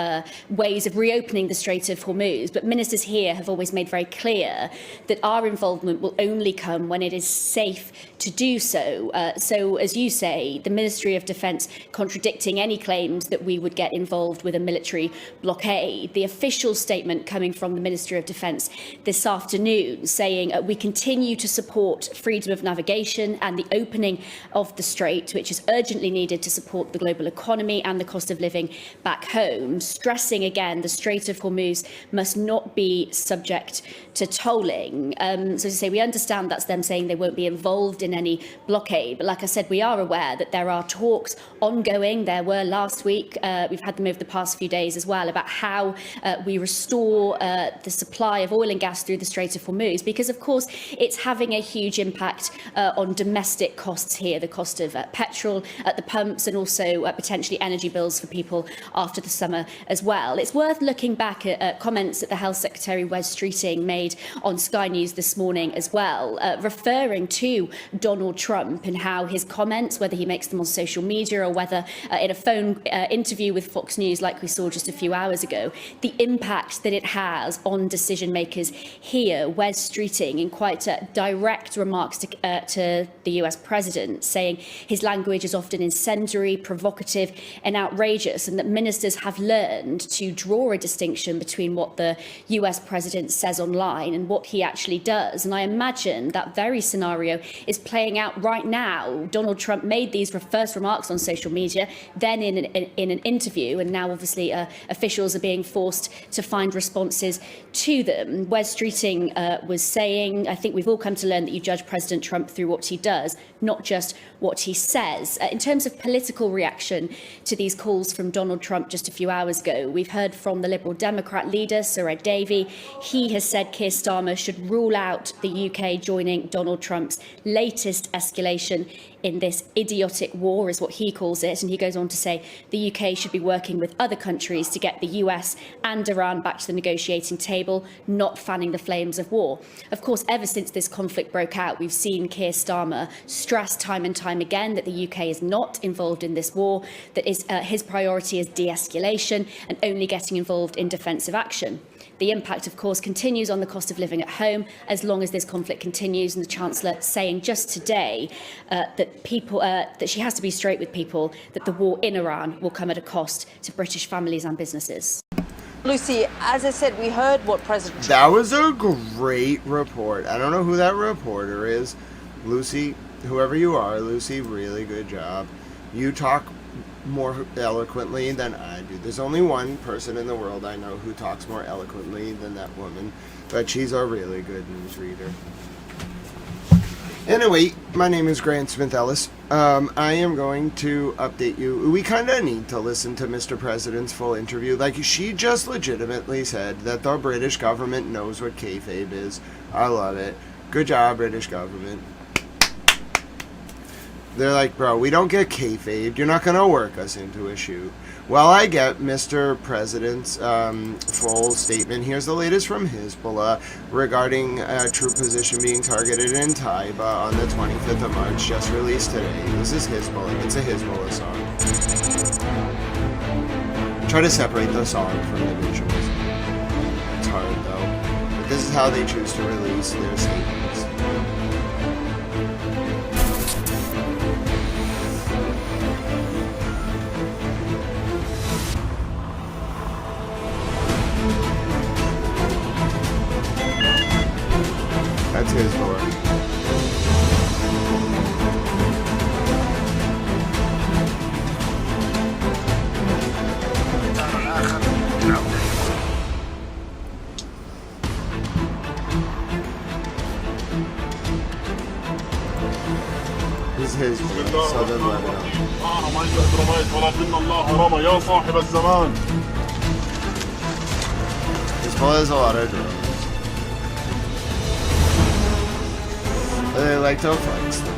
ways of reopening the Strait of Hormuz. But ministers here have always made very clear that our involvement will only come when it is safe to do so. So, as you say, the Ministry of Defence contradicting any claims that we would get involved with a military blockade. The official statement coming from the Ministry of Defence this afternoon saying we continue to support freedom of navigation and the opening of the strait, which is urgently needed to support the global economy and the cost of living back home, stressing again the Strait of Hormuz must not be subject to tolling. So as I say, we understand that's them saying they won't be involved in any blockade, but like I said, we are aware that there are talks ongoing. There were last week. We've had them over the past few days as well, about how we restore the supply of oil and gas through the Strait of Hormuz, because, of course, it's having a huge impact on domestic costs here, the cost of petrol at the pumps and also potentially energy bills for people after the summer as well. It's worth looking back at comments that the Health Secretary Wes Streeting made on Sky News this morning as well, referring to Donald Trump and how his comments, whether he makes them on social media or whether in a phone interview with Fox News like we saw just a few hours ago, the impact that it has on decision makers here. Wes Streeting, in quite direct remarks to the US president, saying his language is often incendiary, provocative and outrageous, and that ministers have learned to draw a distinction between what the US president says online and what he actually does. And I imagine that very scenario is playing out right now. Donald Trump made these first remarks on social media, then in an interview, and now obviously officials are being forced to find responses to them. Wes Streeting was saying, I think we've all come to learn that you judge President Trump through what he does, not just what he says. In terms of political reaction to these calls from Donald Trump just a few hours ago, we've heard from the Liberal Democrat leader, Sir Ed Davey. He has said Keir Starmer should rule out the UK joining Donald Trump's latest escalation in this idiotic war, is what he calls it. And he goes on to say the UK should be working with other countries to get the US and Iran back to the negotiating table, not fanning the flames of war. Of course, ever since this conflict broke out, we've seen Keir Starmer stress time and time again that the UK is not involved in this war, that his priority is de-escalation and only getting involved in defensive action. The impact, of course, continues on the cost of living at home as long as this conflict continues, and the Chancellor saying just today that she has to be straight with people, that the war in Iran will come at a cost to British families and businesses. Lucy, as I said, we heard what President... That was a great report. I don't know who that reporter is. Lucy, whoever you are, Lucy, really good job. You talk more eloquently than I do. There's only one person in the world I know who talks more eloquently than that woman, but she's a really good newsreader. Anyway, my name is Grant Smith Ellis. I am going to update you. We kind of need to listen to Mr. President's full interview. Like, she just legitimately said that the British government knows what kayfabe is. I love it. Good job, British government. They're like, bro, we don't get kayfabe. You're not going to work us into a shoot. Well, I get Mr. President's full statement. Here's the latest from Hezbollah regarding a troop position being targeted in Taiba on the 25th of March, just released today. This is Hezbollah. It's a Hezbollah song. Try to separate the song from the visuals. It's hard, though. But this is how they choose to release their statements. That's his Lord. This is his Southern Lebanon. Hezbollah has a lot of drones. They like to fight stuff.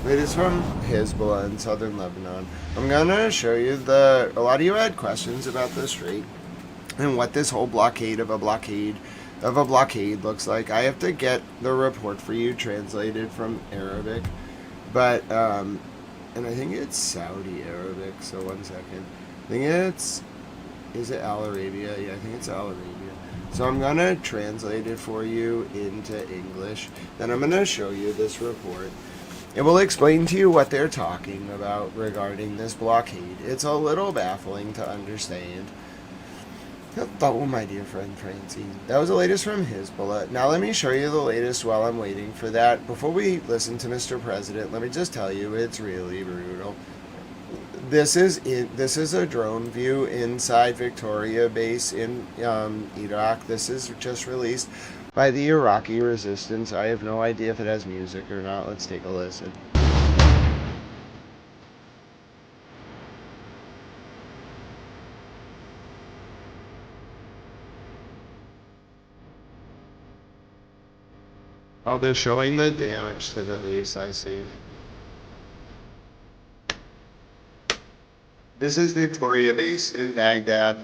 It is from Hezbollah in southern Lebanon. I'm gonna show you a lot of you had questions about the strait and what this whole blockade of a blockade looks like. I have to get the report for you translated from Arabic, but and I think it's Saudi Arabic. So 1 second. I think is it Al Arabia? Yeah, I think it's Al Arabia. So I'm going to translate it for you into English. Then I'm going to show you this report. It will explain to you what they're talking about regarding this blockade. It's a little baffling to understand. Oh, my dear friend Francine. That was the latest from Hezbollah. Now let me show you the latest while I'm waiting for that. Before we listen to Mr. President, let me just tell you it's really brutal. This is a drone view inside Victoria base in Iraq. This is just released by the Iraqi resistance. I have no idea if it has music or not. Let's take a listen. Oh, they're showing the damage to the base, I see. This is Victoria base in Baghdad.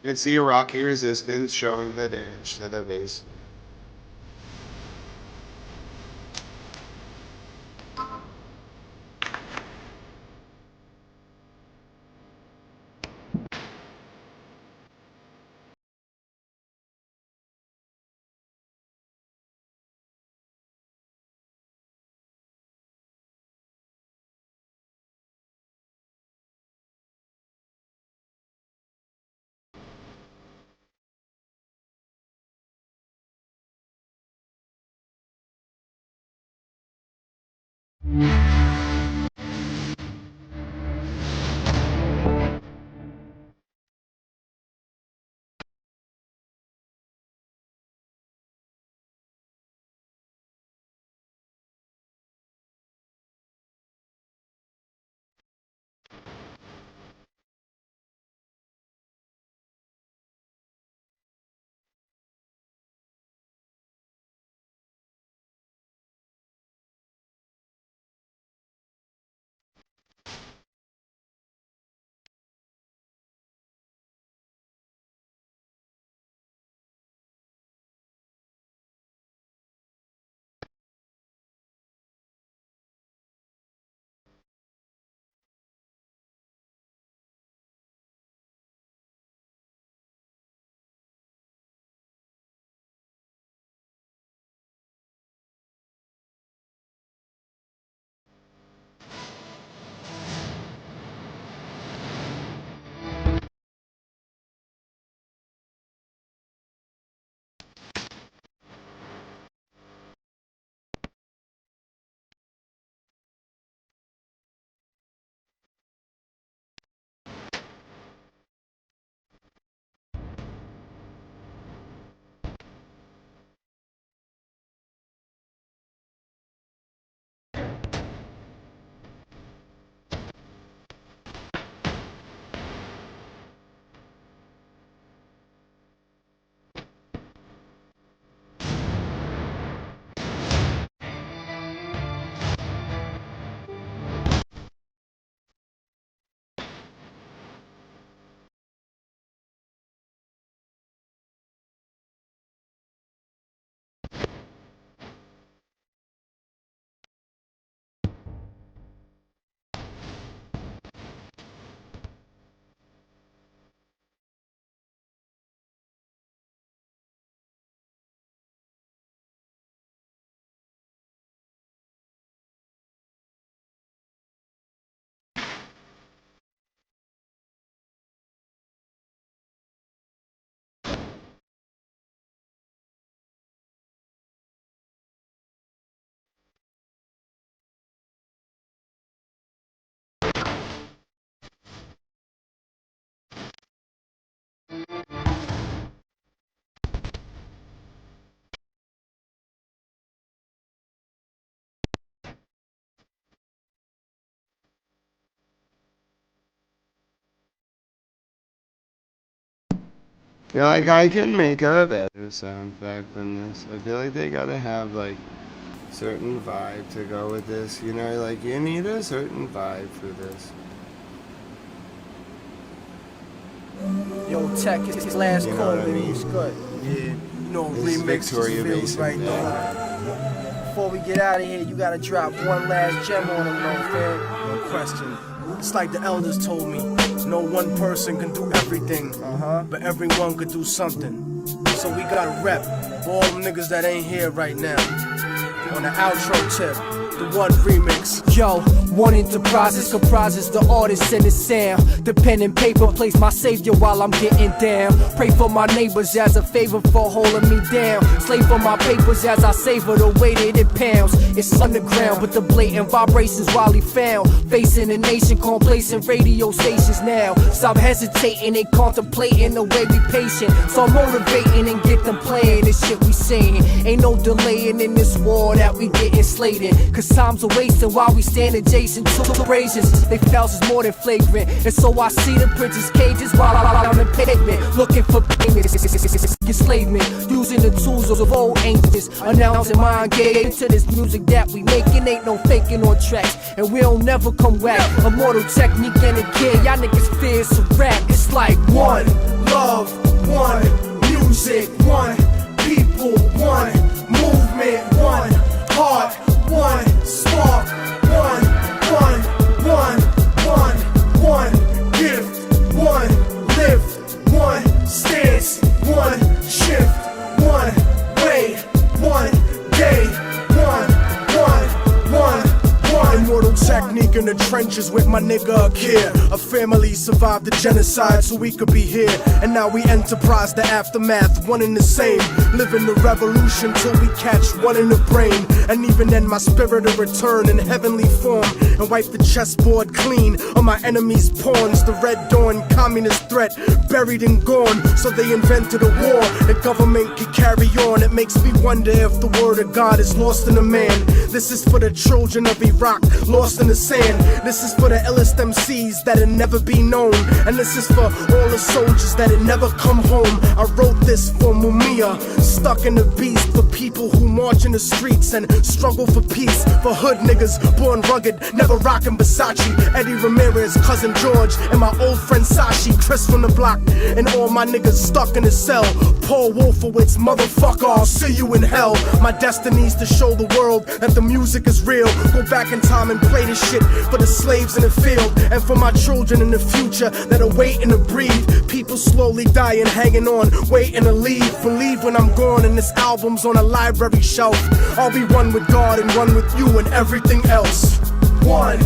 You can see Iraqi resistance showing the damage to the base. Yeah, like I can make a better sound effect than this. I feel like they gotta have like certain vibe to go with this, you know, like you need a certain vibe for this. Yo, Tech, it's his last You know call, what I baby. mean? It's good. Yeah. You know, This is remix Victoria just feels Basin right Day. though. Before we get out of here, you gotta drop one last gem on them, though, fam. No question. It's like the elders told me. No one person can do everything, but everyone could do something. So we gotta rep for all them niggas that ain't here right now. On the outro tip, the one remix. Yo, one enterprises comprises the artist and the sound. The pen and paper plays my savior while I'm getting down. Pray for my neighbors as a favor for holding me down. Slave for my papers as I savor the weight that it pounds. It's underground, but the blatant vibrations wildly found. Facing a nation, complacent radio stations now. Stop hesitating and contemplating the way we patient. So motivating and get them playing this shit we saying. Ain't no delaying in this war that we getting slated. Cause time's a wasting while we stand adjacent to abrasions. They fouls is more than flagrant. And so I see the prince's cages while I'm on the pavement. Looking for payment, enslavement. Using the tools of old ancients. Announcing my engagement to this music that we making. Ain't no faking on tracks. And we don't never come whack. Immortal technique and a kid. Y'all niggas fear it's a rap. It's like one love, one music, one people, one movement, one heart, one spark, one gift, one lift, one stance, one shift, one way, one day, one. Immortal technique in the trenches with my nigga Akir. A family survived the genocide so we could be here. And now we enterprise the aftermath, one and the same. Living the revolution till we catch one in the brain. And even then my spirit will return in heavenly form and wipe the chessboard clean on my enemies' pawns. The Red Dawn communist threat buried and gone. So they invented a war the government could carry on. It makes me wonder if the word of God is lost in a man. This is for the children of Iraq, lost in the sand. This is for the illest MCs that'll never be known. And this is for all the soldiers that'll never come home. I wrote this for Mumia, stuck in the beast. For people who march in the streets and struggle for peace. For hood niggas born rugged, never rockin' Versace. Eddie Ramirez, cousin George, and my old friend Sashi. Chris from the block, and all my niggas stuck in a cell. Paul Wolfowitz, motherfucker, I'll see you in hell. My destiny's to show the world that the music is real. Go back in time and play this shit for the slaves in the field. And for my children in the future that are waiting to breathe. People slowly dying, hanging on, waiting to leave. Believe when I'm gone and this album's on a library shelf, I'll be one with God and one with you and everything else. One.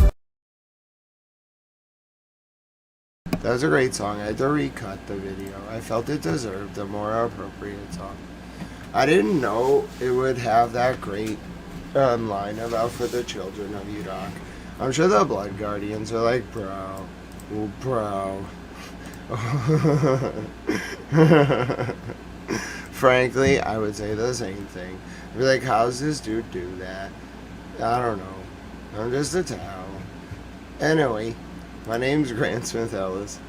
That was a great song. I had to recut the video. I felt it deserved a more appropriate song. I didn't know it would have that great line about for the children of Iraq. I'm sure the Blood Guardians are like, bro, Frankly, I would say the same thing. I'd be like, how's this dude do that? I don't know. I'm just a towel. Anyway, my name's Grant Smith Ellis.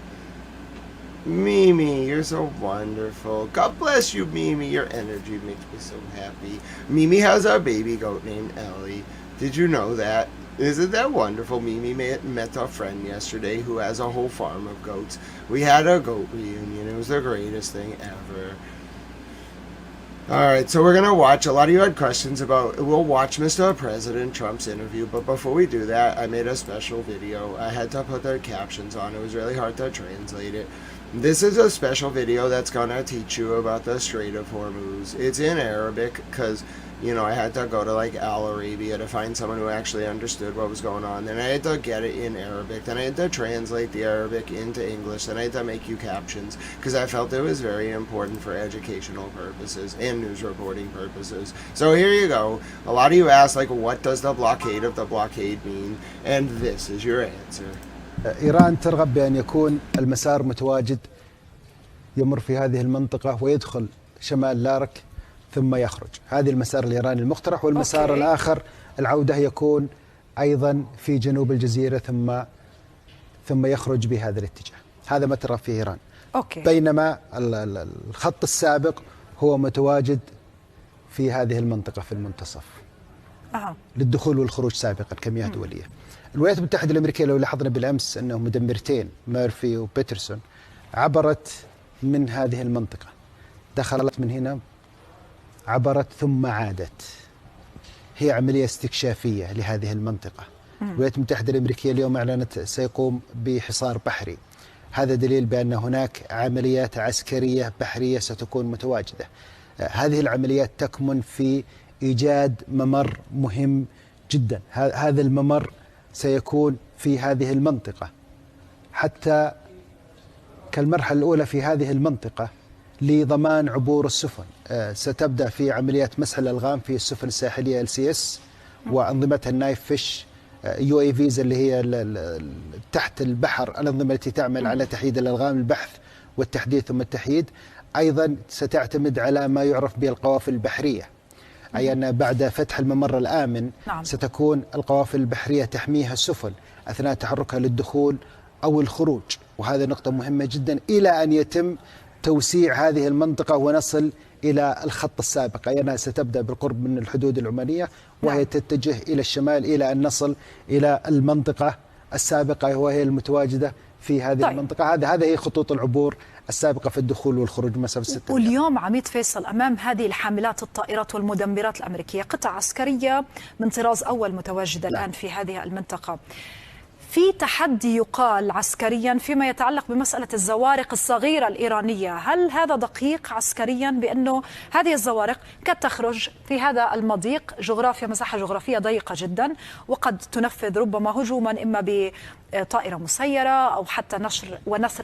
Mimi, you're so wonderful. God bless you, Mimi. Your energy makes me so happy. Mimi has a baby goat named Ellie. Did you know that? Isn't that wonderful? Mimi met a friend yesterday who has a whole farm of goats. We had a goat reunion. It was the greatest thing ever. Alright, so we're going to watch. A lot of you had questions about, we'll watch Mr. President Trump's interview, but before we do that, I made a special video. I had to put the captions on. It was really hard to translate it. This is a special video that's going to teach you about the Strait of Hormuz. It's in Arabic because, you know, I had to go to like Al Arabia to find someone who actually understood what was going on. Then I had to get it in Arabic. Then I had to translate the Arabic into English. Then I had to make you captions because I felt it was very important for educational purposes and news reporting purposes. So here you go. A lot of you asked, like, what does the blockade of the blockade mean? And this is your answer. إيران ترغب بأن يكون المسار متواجد يمر في هذه المنطقة ويدخل شمال لارك ثم يخرج. هذه المسار الإيراني المقترح، والمسار الآخر العودة يكون أيضا في جنوب الجزيرة ثم يخرج بهذا الاتجاه. هذا ما ترى فيه إيران. بينما الخط السابق هو متواجد في هذه المنطقة في المنتصف للدخول والخروج سابقا كمياه دولية. الولايات المتحدة الأمريكية لو لاحظنا بالأمس أنه مدمرتين ميرفي وبيترسون عبرت من هذه المنطقة، دخلت من هنا، عبرت ثم عادت. هي عملية استكشافية لهذه المنطقة. الولايات المتحدة الأمريكية اليوم أعلنت سيقوم بحصار بحري هذا دليل بأن هناك عمليات عسكرية بحرية ستكون متواجدة. هذه العمليات تكمن في إيجاد ممر مهم جدا. هذا الممر سيكون في هذه المنطقة حتى كالمرحلة الأولى في هذه المنطقة لضمان عبور السفن. ستبدأ في عمليات مسح الألغام في السفن الساحلية LCS وأنظمة النايف فيش UAVs اللي هي تحت البحر، الأنظمة التي تعمل على تحييد الألغام، البحث والتحديث ثم التحييد. أيضا ستعتمد على ما يعرف بالقوافل البحرية، أي أن بعد فتح الممر الآمن ستكون القوافل البحرية تحميها السفن أثناء تحركها للدخول أو الخروج، وهذه نقطة مهمة جدا إلى أن يتم توسيع هذه المنطقة ونصل إلى الخط السابق، أي أنها ستبدأ بالقرب من الحدود العمانية وهي تتجه إلى الشمال إلى أن نصل إلى المنطقة السابقة وهي المتواجدة في هذه المنطقة. هذه هي خطوط العبور السابقة في الدخول والخروج مسافة 6. واليوم عميد فيصل، أمام هذه الحاملات الطائرات والمدمرات الأمريكية قطع عسكرية من طراز أول متواجدة الآن في هذه المنطقة. في تحدي يقال عسكريا فيما يتعلق بمسألة الزوارق الصغيرة الإيرانية، هل هذا دقيق عسكريا بأنه هذه الزوارق قد تخرج في هذا المضيق، مساحة جغرافية ضيقة جدا، وقد تنفذ ربما هجوما إما بطائرة مسيرة أو حتى نشر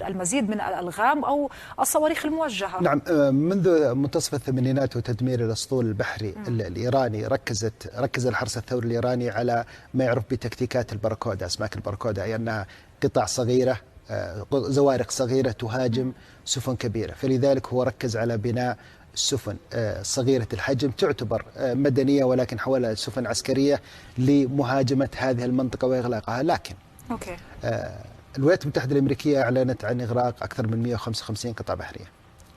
المزيد من الألغام أو الصواريخ الموجهة؟ نعم، منذ منتصف الثمانينات وتدمير الأسطول البحري الإيراني ركز الحرس الثوري الإيراني على ما يعرف بتكتيكات البراكودا، أسماك البراكودا، أي أنها قطع صغيرة، زوارق صغيرة تهاجم سفن كبيرة. فلذلك هو ركز على بناء السفن صغيرة الحجم تعتبر مدنية ولكن حولها سفن عسكرية لمهاجمة هذه المنطقة وإغلاقها. لكن الولايات المتحدة الأمريكية أعلنت عن إغراق أكثر من 155 قطعة بحرية.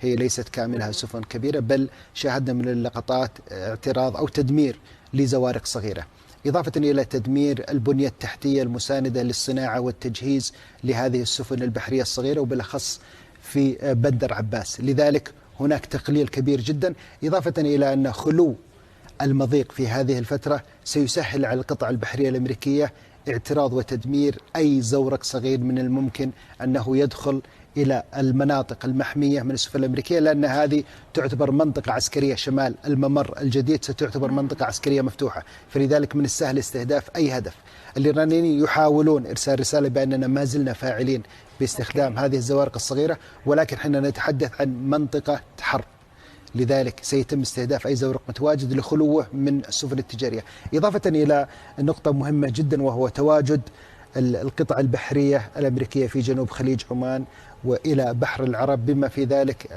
هي ليست كاملها سفن كبيرة، بل شاهدنا من اللقطات اعتراض أو تدمير لزوارق صغيرة، إضافة إلى تدمير البنية التحتية المساندة للصناعة والتجهيز لهذه السفن البحرية الصغيرة وبالأخص في بندر عباس. لذلك هناك تقليل كبير جدا، إضافة إلى أن خلو المضيق في هذه الفترة سيسهل على القطع البحرية الأمريكية اعتراض وتدمير أي زورق صغير من الممكن أنه يدخل إلى المناطق المحمية من السفن الأمريكية، لأن هذه تعتبر منطقة عسكرية. شمال الممر الجديد ستعتبر منطقة عسكرية مفتوحة، فلذلك من السهل استهداف أي هدف. الإيرانيين يحاولون إرسال رسالة بأننا ما زلنا فاعلين باستخدام هذه الزوارق الصغيرة، ولكن حين نتحدث عن منطقة حرب، لذلك سيتم استهداف أي زورق متواجد لخلوه من السفن التجارية. إضافة إلى نقطة مهمة جدا وهو تواجد القطع البحرية الأمريكية في جنوب خليج عمان وإلى بحر العرب، بما في ذلك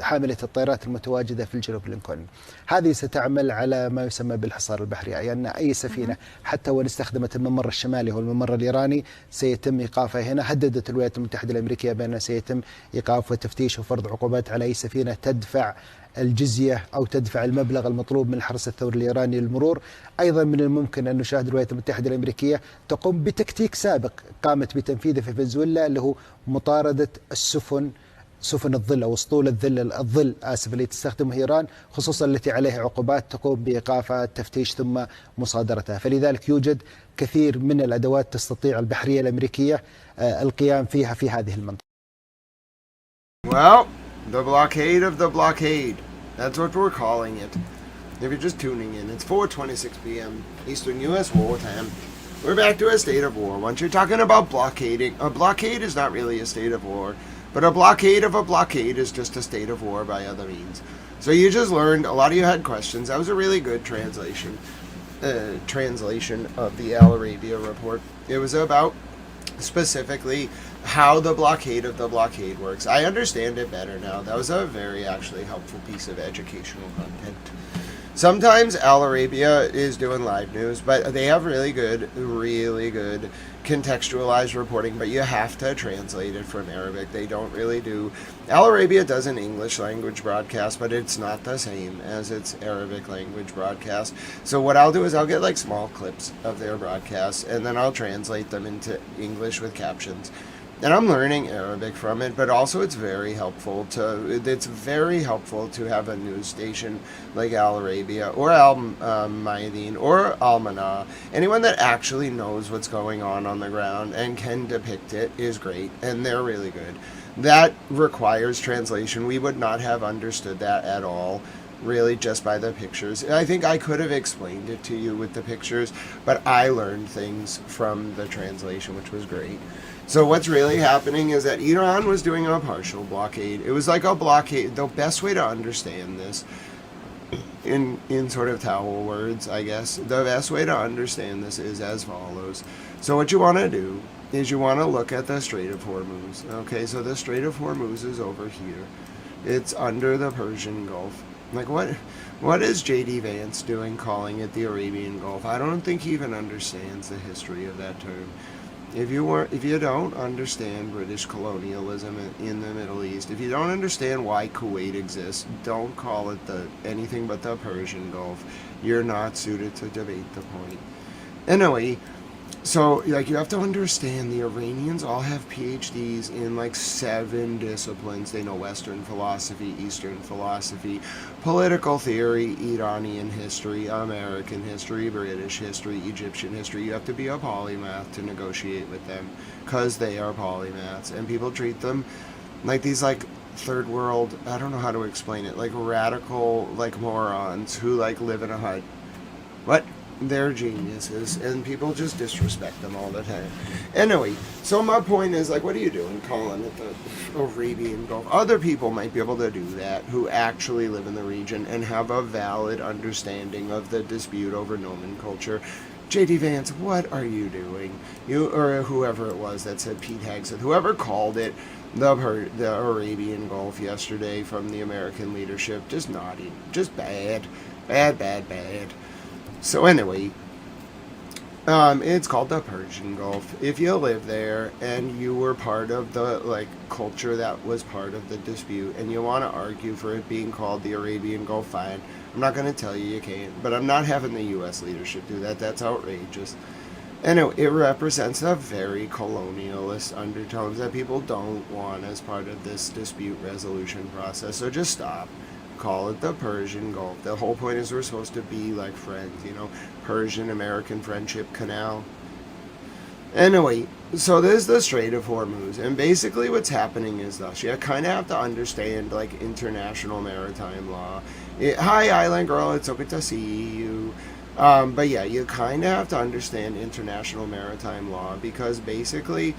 حاملة الطائرات المتواجدة في الجنوب لينكولن. هذه ستعمل على ما يسمى بالحصار البحري، أي أن أي سفينة حتى وإن استخدمت الممر الشمالي هو الممر الإيراني سيتم إيقافها هنا. هددت الولايات المتحدة الأمريكية بأن سيتم إيقاف وتفتيش وفرض عقوبات على أي سفينة تدفع الجزية أو تدفع المبلغ المطلوب من الحرس الثوري الإيراني للمرور. أيضا من الممكن أن نشاهد الولايات المتحدة الأمريكية تقوم بتكتيك سابق قامت بتنفيذه في فنزويلا، اللي هو مطاردة سفن الظل أو أسطول الظل اللي تستخدمه إيران، خصوصا التي عليها عقوبات، تقوم بإيقافها، التفتيش ثم مصادرتها. فلذلك يوجد كثير من الأدوات تستطيع البحرية الأمريكية القيام فيها في هذه المنطقة. Well, the blockade of the blockade. That's what we're calling it. If you're just tuning in, it's 4:26 p.m. Eastern U.S. wartime. We're back to a state of war. Once you're talking about blockading, a blockade is not really a state of war, but a blockade of a blockade is just a state of war by other means. So you just learned, a lot of you had questions. That was a really good translation of the Al Arabia report. It was about specifically how the blockade of the blockade works. I understand it better now. That was a very actually helpful piece of educational content. Sometimes Al Arabia is doing live news, but they have really good contextualized reporting, but you have to translate it from Arabic. They don't really do. Al Arabia does an English language broadcast, but it's not the same as its Arabic language broadcast. So what I'll do is I'll get like small clips of their broadcasts, and then I'll translate them into English with captions. and I'm learning Arabic from it, but also it's very helpful to have a news station like Al Arabia or Al Mayadeen or Al Mana. Anyone that actually knows what's going on the ground and can depict it is great, and they're really good. That requires translation. We would not have understood that at all, really, just by the pictures. I think I could have explained it to you with the pictures, but I learned things from the translation, which was great. So what's really happening is that Iran was doing a partial blockade. It was like a blockade. The best way to understand this, in sort of towel words, I guess, the best way to understand this is as follows. So what you want to do is you want to look at the Strait of Hormuz. Okay, so the Strait of Hormuz is over here. It's under the Persian Gulf. Like, what is J.D. Vance doing calling it the Arabian Gulf? I don't think he even understands the history of that term. If you don't understand British colonialism in the Middle East, if you don't understand why Kuwait exists, don't call it anything but the Persian Gulf. You're not suited to debate the point. Anyway, so like you have to understand the Iranians all have PhDs in like 7 disciplines. They know Western philosophy, Eastern philosophy, political theory, Iranian history, American history, British history, Egyptian history. You have to be a polymath to negotiate with them because they are polymaths, and people treat them like these like third world, I don't know how to explain it, like radical like morons who like live in a hut. What? They're geniuses, and people just disrespect them all the time. Anyway, so my point is, like, what are you doing calling it the Arabian Gulf? Other people might be able to do that who actually live in the region and have a valid understanding of the dispute over nomenclature. J.D. Vance, what are you doing? You, or whoever it was that said, Pete Hagg said, whoever called it the Arabian Gulf yesterday from the American leadership, just naughty, just bad. So anyway, it's called the Persian Gulf. If you live there and you were part of the like culture that was part of the dispute and you want to argue for it being called the Arabian Gulf, fine. I'm not going to tell you can't, but I'm not having the U.S. leadership do that. That's outrageous. Anyway, it represents a very colonialist undertones that people don't want as part of this dispute resolution process. So just stop. Call it the Persian Gulf. The whole point is we're supposed to be like friends, you know, Persian-American Friendship Canal. Anyway, so there's the Strait of Hormuz, and basically what's happening is thus. You kind of have to understand, like, international maritime law. Hi, Island Girl, it's so good to see you. But yeah, you kind of have to understand international maritime law, because basically,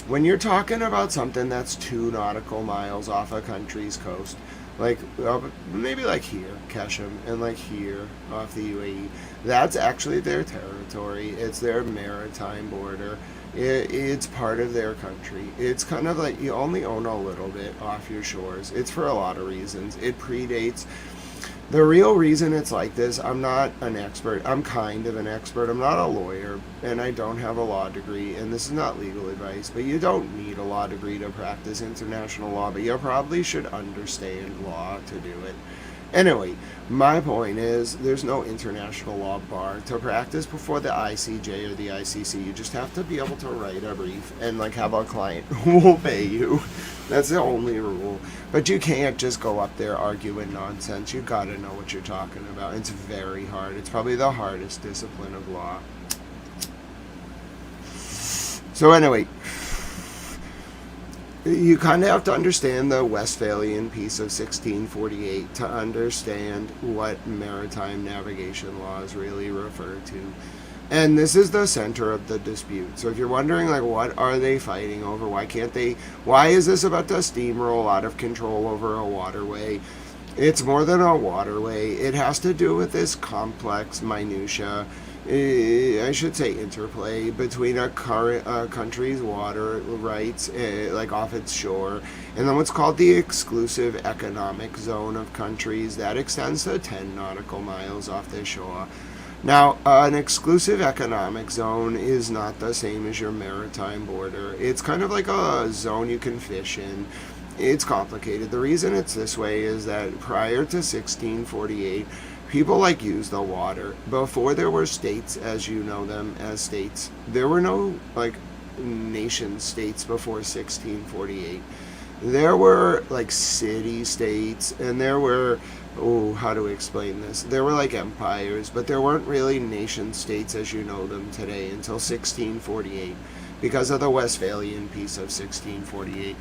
when you're talking about something that's 2 nautical miles off a country's coast, like maybe like here, Keshem, and like here off the UAE, that's actually their territory. It's their maritime border. It's part of their country. It's kind of like you only own a little bit off your shores. It's for a lot of reasons. It predates. The real reason it's like this, I'm not an expert. I'm kind of an expert. I'm not a lawyer, and I don't have a law degree, and this is not legal advice, but you don't need a law degree to practice international law, but you probably should understand law to do it. Anyway, my point is there's no international law bar to practice before the ICJ or the ICC. You just have to be able to write a brief and like have a client who will pay you. That's the only rule. But you can't just go up there arguing nonsense. You gotta know what you're talking about. It's very hard. It's probably the hardest discipline of law. So anyway, you kind of have to understand the Westphalian Peace of 1648 to understand what maritime navigation laws really refer to. And this is the center of the dispute. So if you're wondering, like, what are they fighting over? Why is this about to steamroll out of control over a waterway? It's more than a waterway. It has to do with this complex minutia, I should say interplay between a country's water rights, like off its shore, and then what's called the exclusive economic zone of countries that extends to 10 nautical miles off their shore. Now, an exclusive economic zone is not the same as your maritime border. It's kind of like a zone you can fish in. It's complicated. The reason it's this way is that prior to 1648, people like use the water. Before there were states as you know them as states, there were no like nation states before 1648. There were like city states, and there were, how do we explain this? There were like empires, but there weren't really nation states as you know them today until 1648 because of the Westphalian Peace of 1648.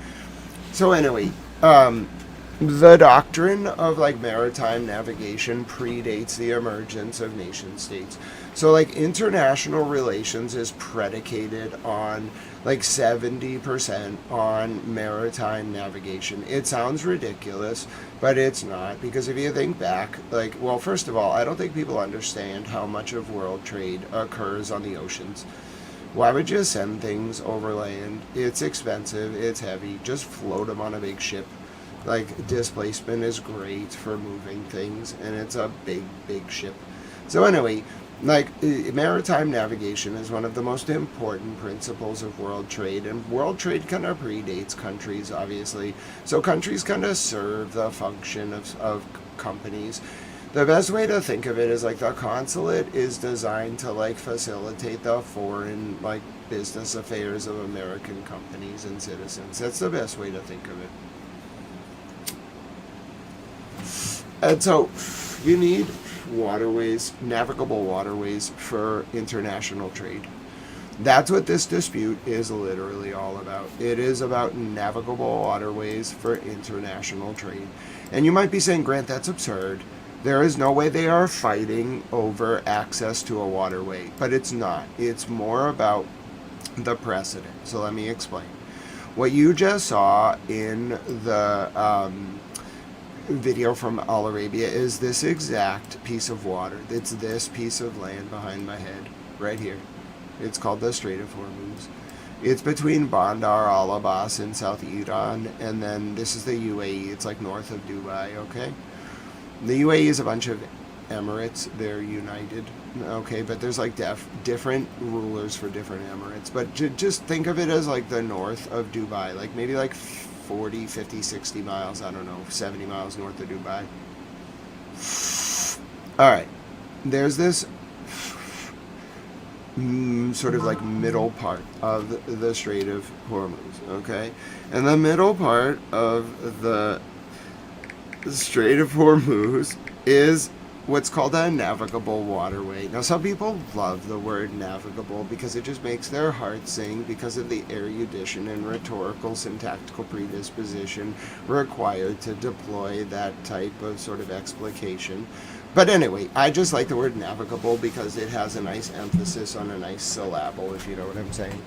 So anyway, the doctrine of like maritime navigation predates the emergence of nation states. So like international relations is predicated on like 70% on maritime navigation. It sounds ridiculous, but it's not, because if you think back, like, well, first of all, I don't think people understand how much of world trade occurs on the oceans. Why would you send things over land? It's expensive, it's heavy, just float them on a big ship. Like, displacement is great for moving things, and it's a big ship. So anyway, like, maritime navigation is one of the most important principles of world trade, and world trade kind of predates countries, obviously. So countries kind of serve the function of companies. The best way to think of it is like the consulate is designed to like facilitate the foreign like business affairs of American companies and citizens. That's the best way to think of it. And so you need waterways, navigable waterways for international trade. That's what this dispute is literally all about. It is about navigable waterways for international trade. And you might be saying, Grant, that's absurd. There is no way they are fighting over access to a waterway, but it's not. It's more about the precedent. So let me explain. What you just saw in the video from Al Arabia is this exact piece of water. It's this piece of land behind my head, right here. It's called the Strait of Hormuz. It's between Bandar Al Abbas in South Iran, and then this is the UAE. It's like north of Dubai, okay? The UAE is a bunch of emirates. They're united, okay? But there's like different rulers for different emirates. But just think of it as like the north of Dubai, like maybe like 40, 50, 60 miles, I don't know, 70 miles north of Dubai. All right, there's this sort of like middle part of the Strait of Hormuz, okay? And the middle part of the Strait of Hormuz is what's called a navigable waterway. Now, some people love the word navigable because it just makes their heart sing because of the erudition and rhetorical syntactical predisposition required to deploy that type of sort of explication. But anyway, I just like the word navigable because it has a nice emphasis on a nice syllable, if you know what I'm saying.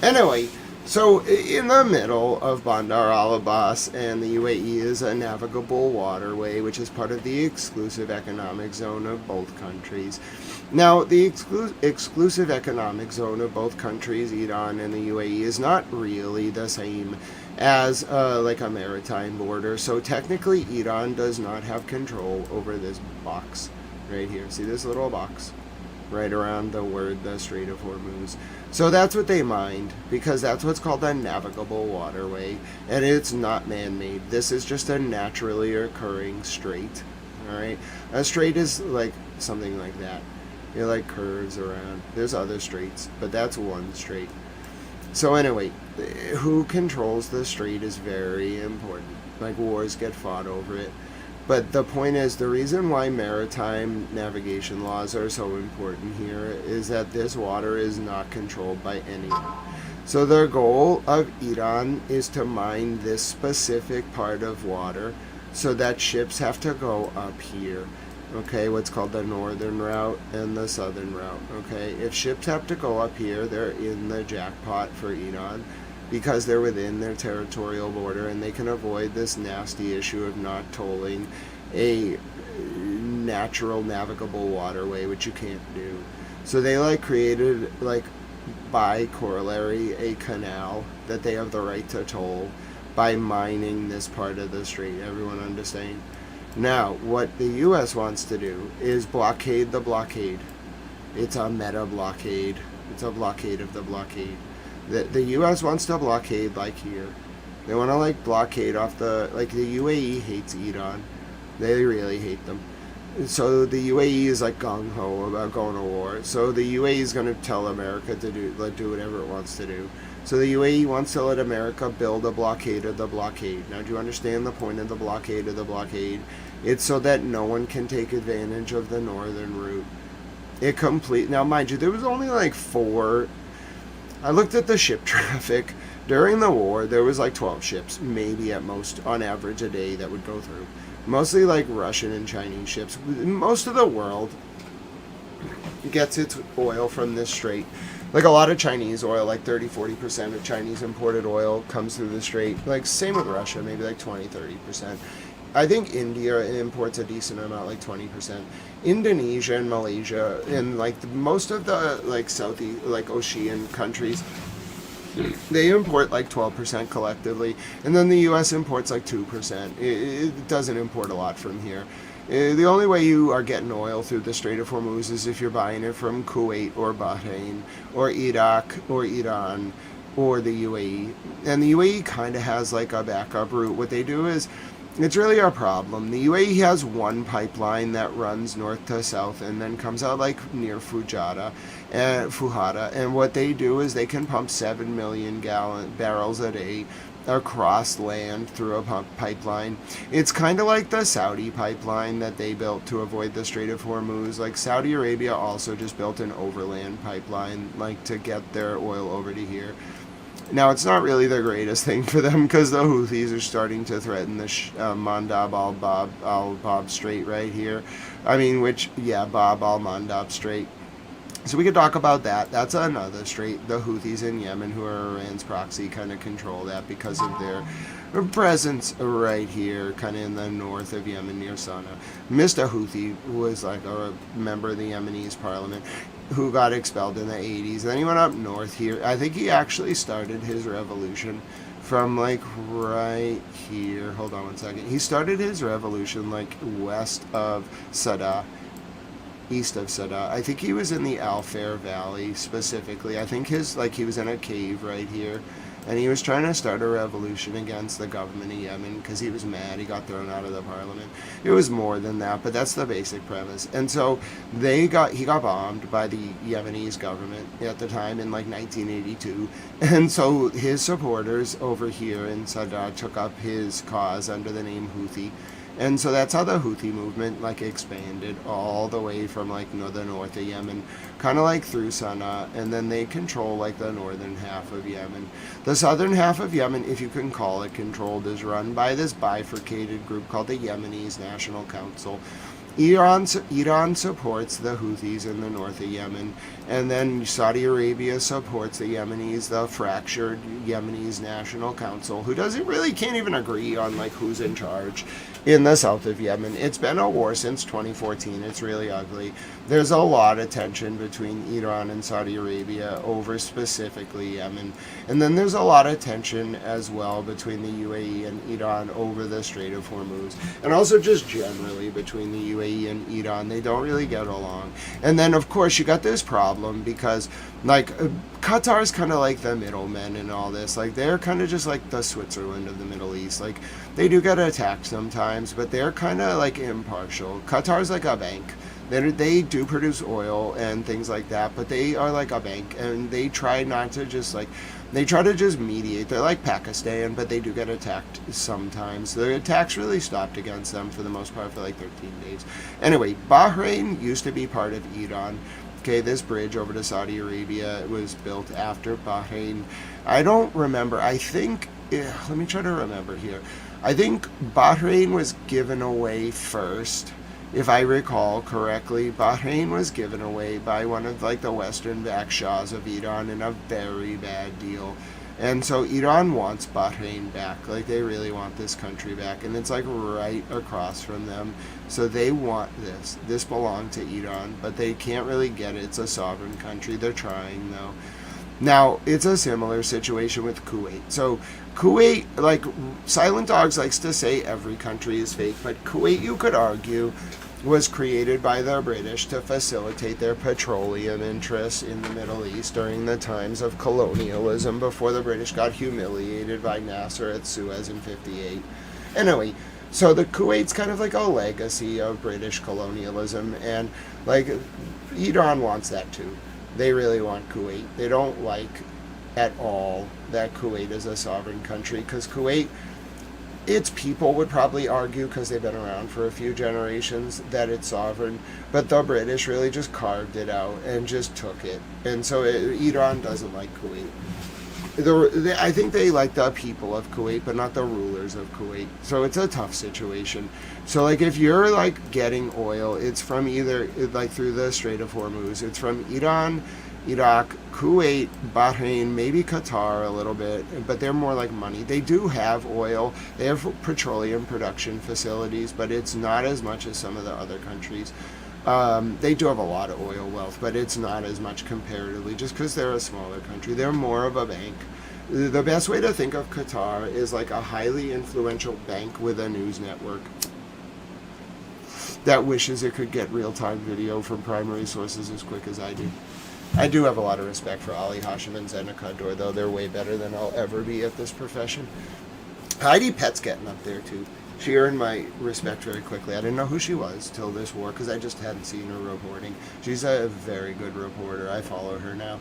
Anyway, so in the middle of Bandar Al Abbas and the UAE is a navigable waterway, which is part of the exclusive economic zone of both countries. Now, the exclusive economic zone of both countries, Iran and the UAE, is not really the same as like a maritime border. So technically, Iran does not have control over this box right here. See this little box right around the word, the Strait of Hormuz. So that's what they mind, because that's what's called a navigable waterway, and it's not man-made. This is just a naturally occurring strait, all right? A strait is like something like that. It like curves around. There's other straits, but that's one strait. So anyway, who controls the strait is very important. Like, wars get fought over it. But the point is, the reason why maritime navigation laws are so important here is that this water is not controlled by anyone. So the goal of Iran is to mine this specific part of water so that ships have to go up here. Okay, what's called the northern route and the southern route. Okay, if ships have to go up here, they're in the jackpot for Iran, because they're within their territorial border and they can avoid this nasty issue of not tolling a natural navigable waterway, which you can't do. So they like created, like, by corollary, a canal that they have the right to toll by mining this part of the strait. Everyone understand? Now, what the U.S. wants to do is blockade the blockade. It's a meta blockade. It's a blockade of the blockade. The U.S. wants to blockade, like here. They want to, like, blockade off the... Like, the UAE hates Iran. They really hate them. So the UAE is like gung-ho about going to war. So the UAE is going to tell America to do whatever it wants to do. So the UAE wants to let America build a blockade of the blockade. Now, do you understand the point of the blockade of the blockade? It's so that no one can take advantage of the northern route. Now, mind you, there was only like 4. I looked at the ship traffic. During the war, there was like 12 ships, maybe at most, on average a day that would go through. Mostly like Russian and Chinese ships. Most of the world gets its oil from this strait. Like a lot of Chinese oil, like 30-40% of Chinese imported oil comes through the strait. Like same with Russia, maybe like 20-30%. I think India imports a decent amount, like 20%. Indonesia and Malaysia and like most of the like Ocean countries, they import like 12% collectively, and then the U.S. imports like 2%. It doesn't import a lot from here. The only way you are getting oil through the Strait of Hormuz is if you're buying it from Kuwait or Bahrain or Iraq or Iran or the UAE. And the UAE kind of has like a backup route. What they do is, it's really a problem. The UAE has one pipeline that runs north to south and then comes out like near Fujairah and Fuhada. And what they do is they can pump 7 million barrels a day across land through a pipeline. It's kind of like the Saudi pipeline that they built to avoid the Strait of Hormuz. Like Saudi Arabia also just built an overland pipeline like to get their oil over to here. Now, it's not really the greatest thing for them because the Houthis are starting to threaten the Mandab al-Bab Strait right here. Bab al-Mandab Strait. So we could talk about that. That's another strait. The Houthis in Yemen, who are Iran's proxy, kind of control that because of their presence right here, kind of in the north of Yemen near Sana'a. Mr. Houthi was like a member of the Yemenese parliament who got expelled in the 80s. And then he went up north here. I think he actually started his revolution from like right here. Hold on one second. He started his revolution like west of Sana'a, east of Sana'a. I think he was in the Al Fair Valley specifically. I think he was in a cave right here. And he was trying to start a revolution against the government of Yemen because he was mad. He got thrown out of the parliament. It was more than that, but that's the basic premise. And so he got bombed by the Yemenese government at the time in like 1982. And so his supporters over here in Sana'a took up his cause under the name Houthi. And so that's how the Houthi movement like expanded all the way from like the north of Yemen, kind of like through Sana'a, and then they control like the northern half of Yemen. The southern half of Yemen, if you can call it controlled, is run by this bifurcated group called the Yemenese National Council. Iran supports the Houthis in the north of Yemen, and then Saudi Arabia supports the fractured Yemenese National Council, who can't even agree on like who's in charge in the south of Yemen. It's been a war since 2014. It's really ugly. There's a lot of tension between Iran and Saudi Arabia over specifically Yemen. And then there's a lot of tension as well between the UAE and Iran over the Strait of Hormuz. And also just generally between the UAE and Iran. They don't really get along. And then, of course, you got this problem because, like, Qatar's kind of like the middlemen in all this. Like, they're kind of just like the Switzerland of the Middle East. Like, they do get attacked sometimes, but they're kind of like impartial. Qatar's like a bank. They do produce oil and things like that, but they are like a bank, and they try not to just like, they try to just mediate. They're like Pakistan, but they do get attacked sometimes. The attacks really stopped against them for the most part for like 13 days. Anyway, Bahrain used to be part of Iran. Okay, this bridge over to Saudi Arabia was built after Bahrain. I don't remember. I think, let me try to remember here. I think Bahrain was given away first. If I recall correctly, Bahrain was given away by one of like the western-backed shahs of Iran in a very bad deal. And so Iran wants Bahrain back. Like, they really want this country back. And it's like right across from them. So they want this. This belonged to Iran, but they can't really get it. It's a sovereign country. They're trying, though. Now, it's a similar situation with Kuwait. So Kuwait, like, Silent Dogs likes to say every country is fake, but Kuwait, you could argue, was created by the British to facilitate their petroleum interests in the Middle East during the times of colonialism before the British got humiliated by Nasser at Suez in '58. Anyway, So the Kuwait's kind of like a legacy of British colonialism, and like Iran wants that too. They really want Kuwait. They don't like at all that Kuwait is a sovereign country, because Kuwait, its people would probably argue, because they've been around for a few generations, that it's sovereign, but the British really just carved it out and just took it. And so Iran doesn't like Kuwait. I think they like the people of Kuwait, but not the rulers of Kuwait. So it's a tough situation. So like if you're like getting oil, it's from either like through the Strait of Hormuz. It's from Iran, Iraq, Kuwait, Bahrain, maybe Qatar a little bit, but they're more like money. They do have oil. They have petroleum production facilities, but it's not as much as some of the other countries. They do have a lot of oil wealth, but it's not as much comparatively, just because they're a smaller country. They're more of a bank. The best way to think of Qatar is like a highly influential bank with a news network that wishes it could get real-time video from primary sources as quick as I do. I do have a lot of respect for Ali Hashim and Zena Kador, though. They're way better than I'll ever be at this profession. Heidi Pett's getting up there, too. She earned my respect very quickly. I didn't know who she was till this war, because I just hadn't seen her reporting. She's a very good reporter. I follow her now.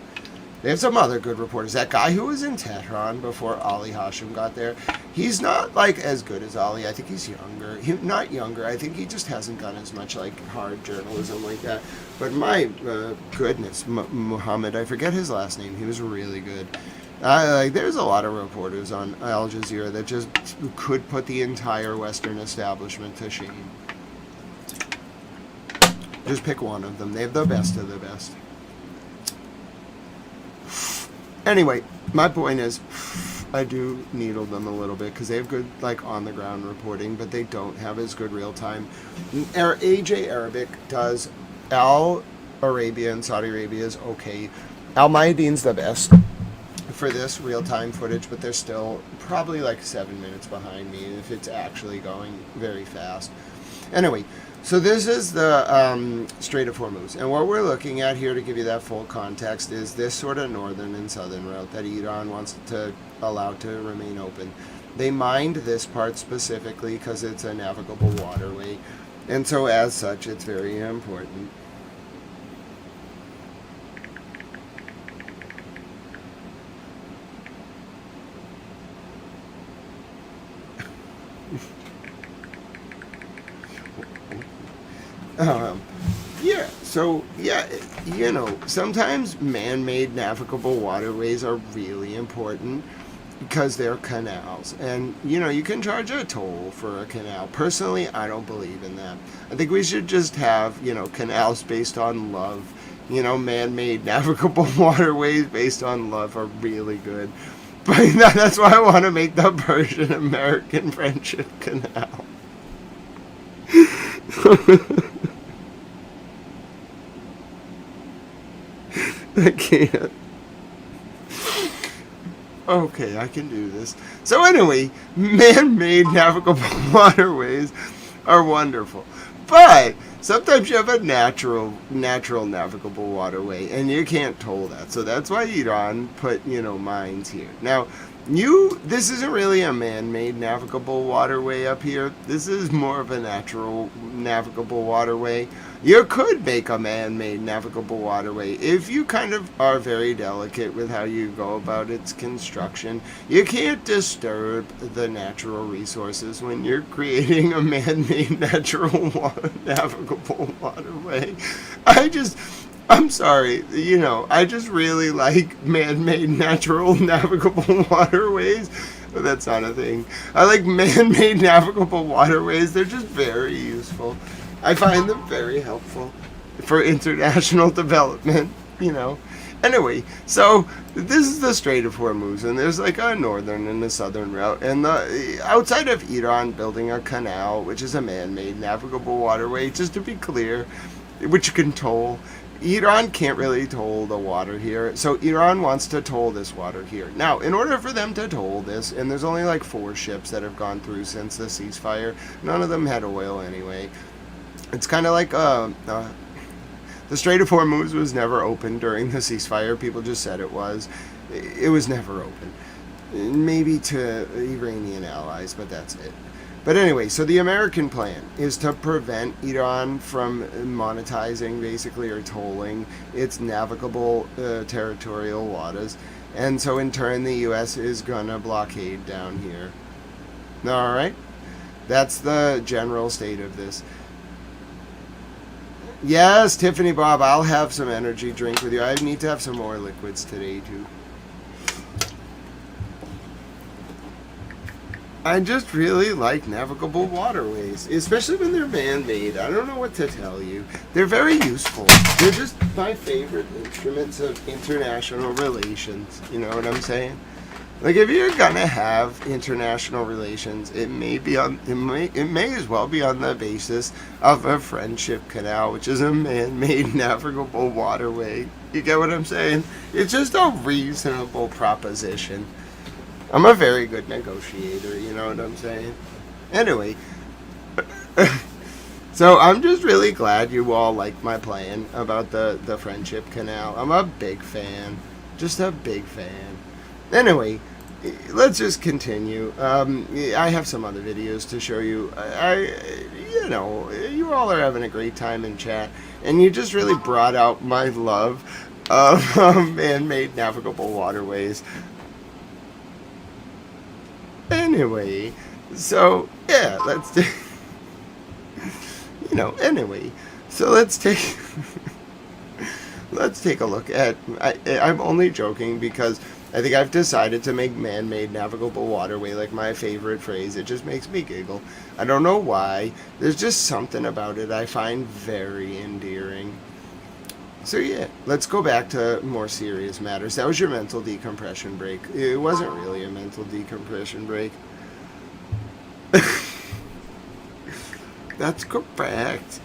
They have some other good reporters. That guy who was in Tehran before Ali Hashim got there, he's not like as good as Ali. I think he's younger. Not younger. I think he just hasn't done as much like hard journalism like that. But my goodness, Muhammad, I forget his last name. He was really good. There's a lot of reporters on Al Jazeera that just could put the entire Western establishment to shame. Just pick one of them. They have the best of the best. Anyway, my point is, I do needle them a little bit because they have good, like, on-the-ground reporting, but they don't have as good real-time. AJ Arabic does. Al Arabia and Saudi Arabia is okay. Al Mayadeen's the best for this real-time footage, but they're still probably like 7 minutes behind me if it's actually going very fast. Anyway, so this is the Strait of Hormuz, and what we're looking at here, to give you that full context, is this sort of northern and southern route that Iran wants to allow to remain open. They mined this part specifically because it's a navigable waterway, and so as such it's very important. Sometimes man-made navigable waterways are really important because they're canals, and you can charge a toll for a canal. Personally, I don't believe in that. I think we should just have canals based on love. Man-made navigable waterways based on love are really good, but that's why I want to make the Persian-American Friendship Canal. I can't. Okay, I can do this. So anyway, man-made navigable waterways are wonderful. But sometimes you have a natural navigable waterway, and you can't toll that. So that's why Iran put, mines here. Now, this isn't really a man-made navigable waterway up here. This is more of a natural navigable waterway. You could make a man-made navigable waterway if you kind of are very delicate with how you go about its construction. You can't disturb the natural resources when you're creating a man-made navigable waterway. I'm sorry, I just really like man-made natural navigable waterways. But that's not a thing. I like man-made navigable waterways. They're just very useful. I find them very helpful for international development, Anyway, so this is the Strait of Hormuz, and there's like a northern and a southern route. And outside of Iran building a canal, which is a man-made navigable waterway, just to be clear, which you can toll, Iran can't really toll the water here, so Iran wants to toll this water here. Now, in order for them to toll this, and there's only like 4 ships that have gone through since the ceasefire, none of them had oil anyway. It's kind of like the Strait of Hormuz was never open during the ceasefire. People just said it was. It was never open. Maybe to Iranian allies, but that's it. But anyway, so the American plan is to prevent Iran from monetizing, basically, or tolling its navigable territorial waters. And so in turn, the U.S. is going to blockade down here. All right? That's the general state of this. Yes, Tiffany Bob, I'll have some energy drink with you. I need to have some more liquids today, too. I just really like navigable waterways, especially when they're man-made. I don't know what to tell you. They're very useful. They're just my favorite instruments of international relations. You know what I'm saying? Like, if you're gonna have international relations, it may as well be on the basis of a friendship canal, which is a man-made navigable waterway. You get what I'm saying? It's just a reasonable proposition. I'm a very good negotiator, you know what I'm saying? Anyway, so I'm just really glad you all like my plan about the friendship canal. I'm a big fan. Just a big fan. Anyway, let's just continue. I have some other videos to show you. You know, you all are having a great time in chat, and you just really brought out my love of man-made navigable waterways. Anyway, so yeah, let's take, you know, anyway, so let's take a look at, I'm only joking because I think I've decided to make man-made navigable waterway like my favorite phrase. It just makes me giggle. I don't know why. There's just something about it I find very endearing. So yeah, let's go back to more serious matters. That was your mental decompression break. It wasn't really a mental decompression break. That's correct.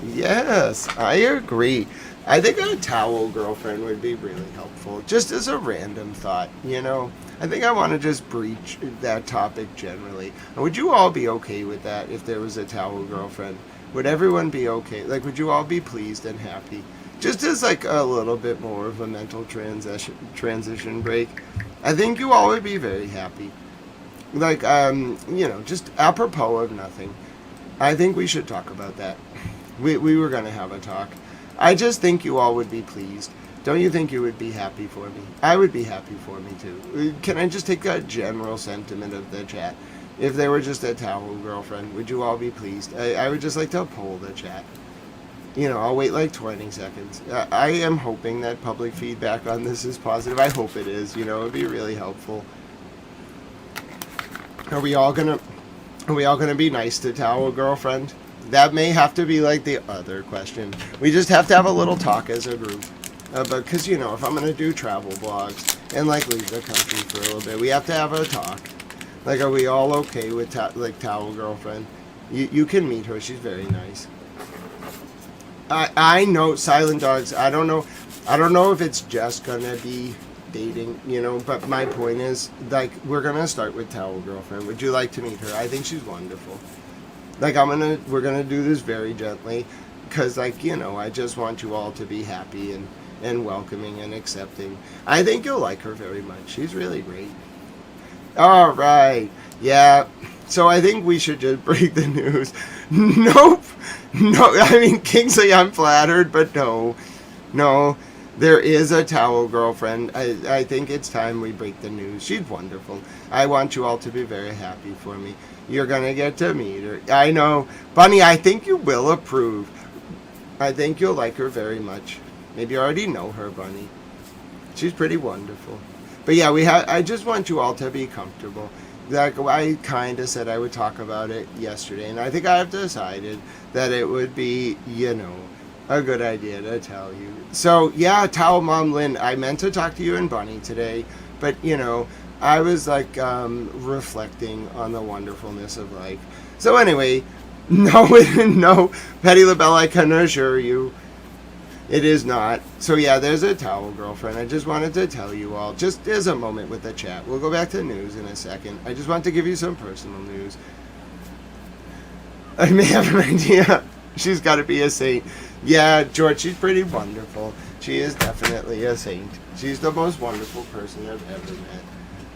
Yes, I agree. I think a towel girlfriend would be really helpful. Just as a random thought, you know. I think I want to just breach that topic generally. Would you all be okay with that if there was a towel girlfriend? Would everyone be okay? Like, would you all be pleased and happy? Just as like a little bit more of a mental transition break. I think you all would be very happy. Like, you know, just apropos of nothing. I think we should talk about that. We were going to have a talk. I just think you all would be pleased. Don't you think you would be happy for me? I would be happy for me too. Can I just take a general sentiment of the chat? If there were just a towel girlfriend, would you all be pleased? I would just like to poll the chat. You know, I'll wait like 20 seconds. I am hoping that public feedback on this is positive. I hope it is. You know, it'd be really helpful. Are we all gonna be nice to towel girlfriend? That may have to be like the other question. We just have to have a little talk as a group. Because, you know, if I'm gonna do travel vlogs and like leave the country for a little bit, we have to have a talk. Like, are we all okay with like towel girlfriend? You can meet her. She's very nice. I know, Silent Dogs. I don't know if it's just gonna be dating, you know. But my point is, like, we're gonna start with towel girlfriend. Would you like to meet her? I think she's wonderful. Like, we're gonna do this very gently, because, like, you know, I just want you all to be happy and welcoming and accepting. I think you'll like her very much. She's really great. All right. Yeah. So I think we should just break the news. Nope. No, I mean, Kingsley, I'm flattered, but no. There is a towel girlfriend. I think it's time we break the news. She's wonderful. I want you all to be very happy for me. You're going to get to meet her. I know. Bunny, I think you will approve. I think you'll like her very much. Maybe you already know her, Bunny. She's pretty wonderful. But yeah, I just want you all to be comfortable. Like, I kind of said I would talk about it yesterday, and I think I've decided that it would be, you know, a good idea to tell you. So, yeah, Towel Mom Lynn, I meant to talk to you and Bunny today, but, you know, I was, like, reflecting on the wonderfulness of life. So, anyway, no, Petty LaBelle, I can assure you, it is not. So, yeah, there's a towel girlfriend. I just wanted to tell you all, just as a moment with the chat. We'll go back to news in a second. I just want to give you some personal news. I may have an idea. She's got to be a saint. Yeah, George, she's pretty wonderful. She is definitely a saint. She's the most wonderful person I've ever met.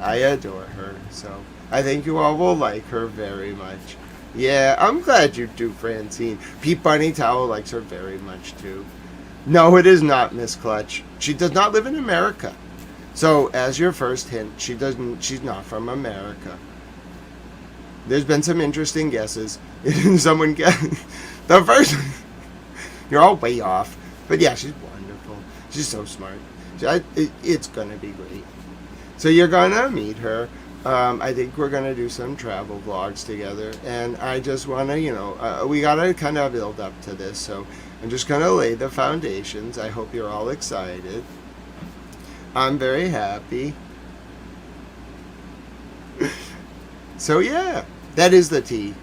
I adore her. So, I think you all will like her very much. Yeah, I'm glad you do, Francine. Pete Bunny Towel likes her very much, too. No, it is not Miss Clutch. She does not live in America. So, as your first hint, she's not from America. There's been some interesting guesses. Someone guessed the first. You're all way off. But yeah, she's wonderful. She's so smart. It's gonna be great. So you're gonna meet her. I think we're gonna do some travel vlogs together, and I just wanna, we gotta kind of build up to this. So I'm just gonna lay the foundations. I hope you're all excited. I'm very happy. So yeah, that is the tea.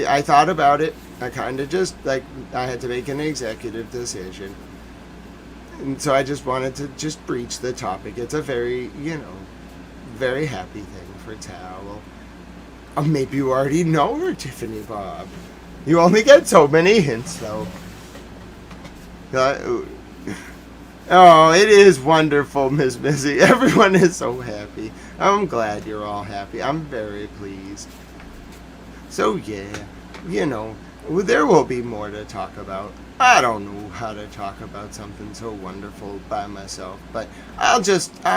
I thought about it. I kind of just, I had to make an executive decision. And so I just wanted to just breach the topic. It's a very, very happy thing for Towel. Maybe you already know her, Tiffany Bob. You only get so many hints, though. Oh, it is wonderful, Miss Missy. Everyone is so happy. I'm glad you're all happy. I'm very pleased. So, yeah, there will be more to talk about. I don't know how to talk about something so wonderful by myself, but I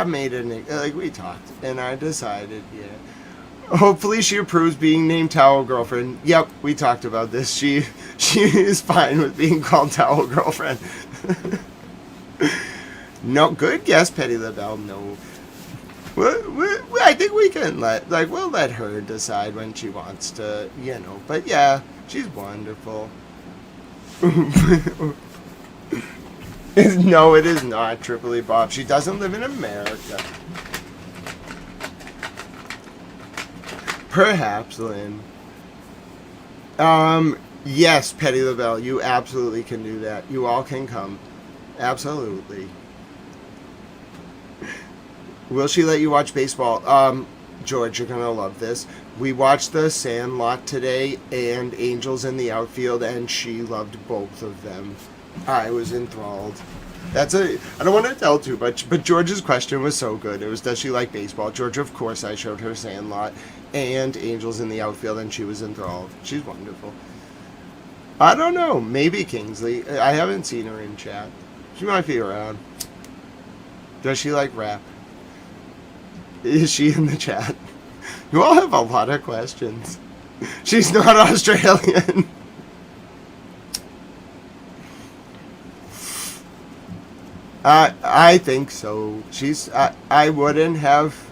made it, we talked, and I decided, yeah. Hopefully she approves being named Towel Girlfriend. Yep, we talked about this. She is fine with being called Towel Girlfriend. No, good guess, Petty LaBelle. No. I think we can we'll let her decide when she wants to, but yeah, she's wonderful. No, it is not Tripoli Bob. She doesn't live in America. Perhaps, Lynn. Yes, Petty LaBelle, you absolutely can do that. You all can come. Absolutely. Will she let you watch baseball? George, you're gonna love this. We watched The Sandlot today and Angels in the Outfield, and she loved both of them. I was enthralled. I don't want to tell too much, but George's question was so good. It was, does she like baseball? George, of course, I showed her Sandlot and Angels in the Outfield, and she was enthralled. She's wonderful. I don't know. Maybe Kingsley. I haven't seen her in chat. She might be around. Does she like rap? Is she in the chat? You all have a lot of questions. She's not Australian. I think so. I wouldn't have,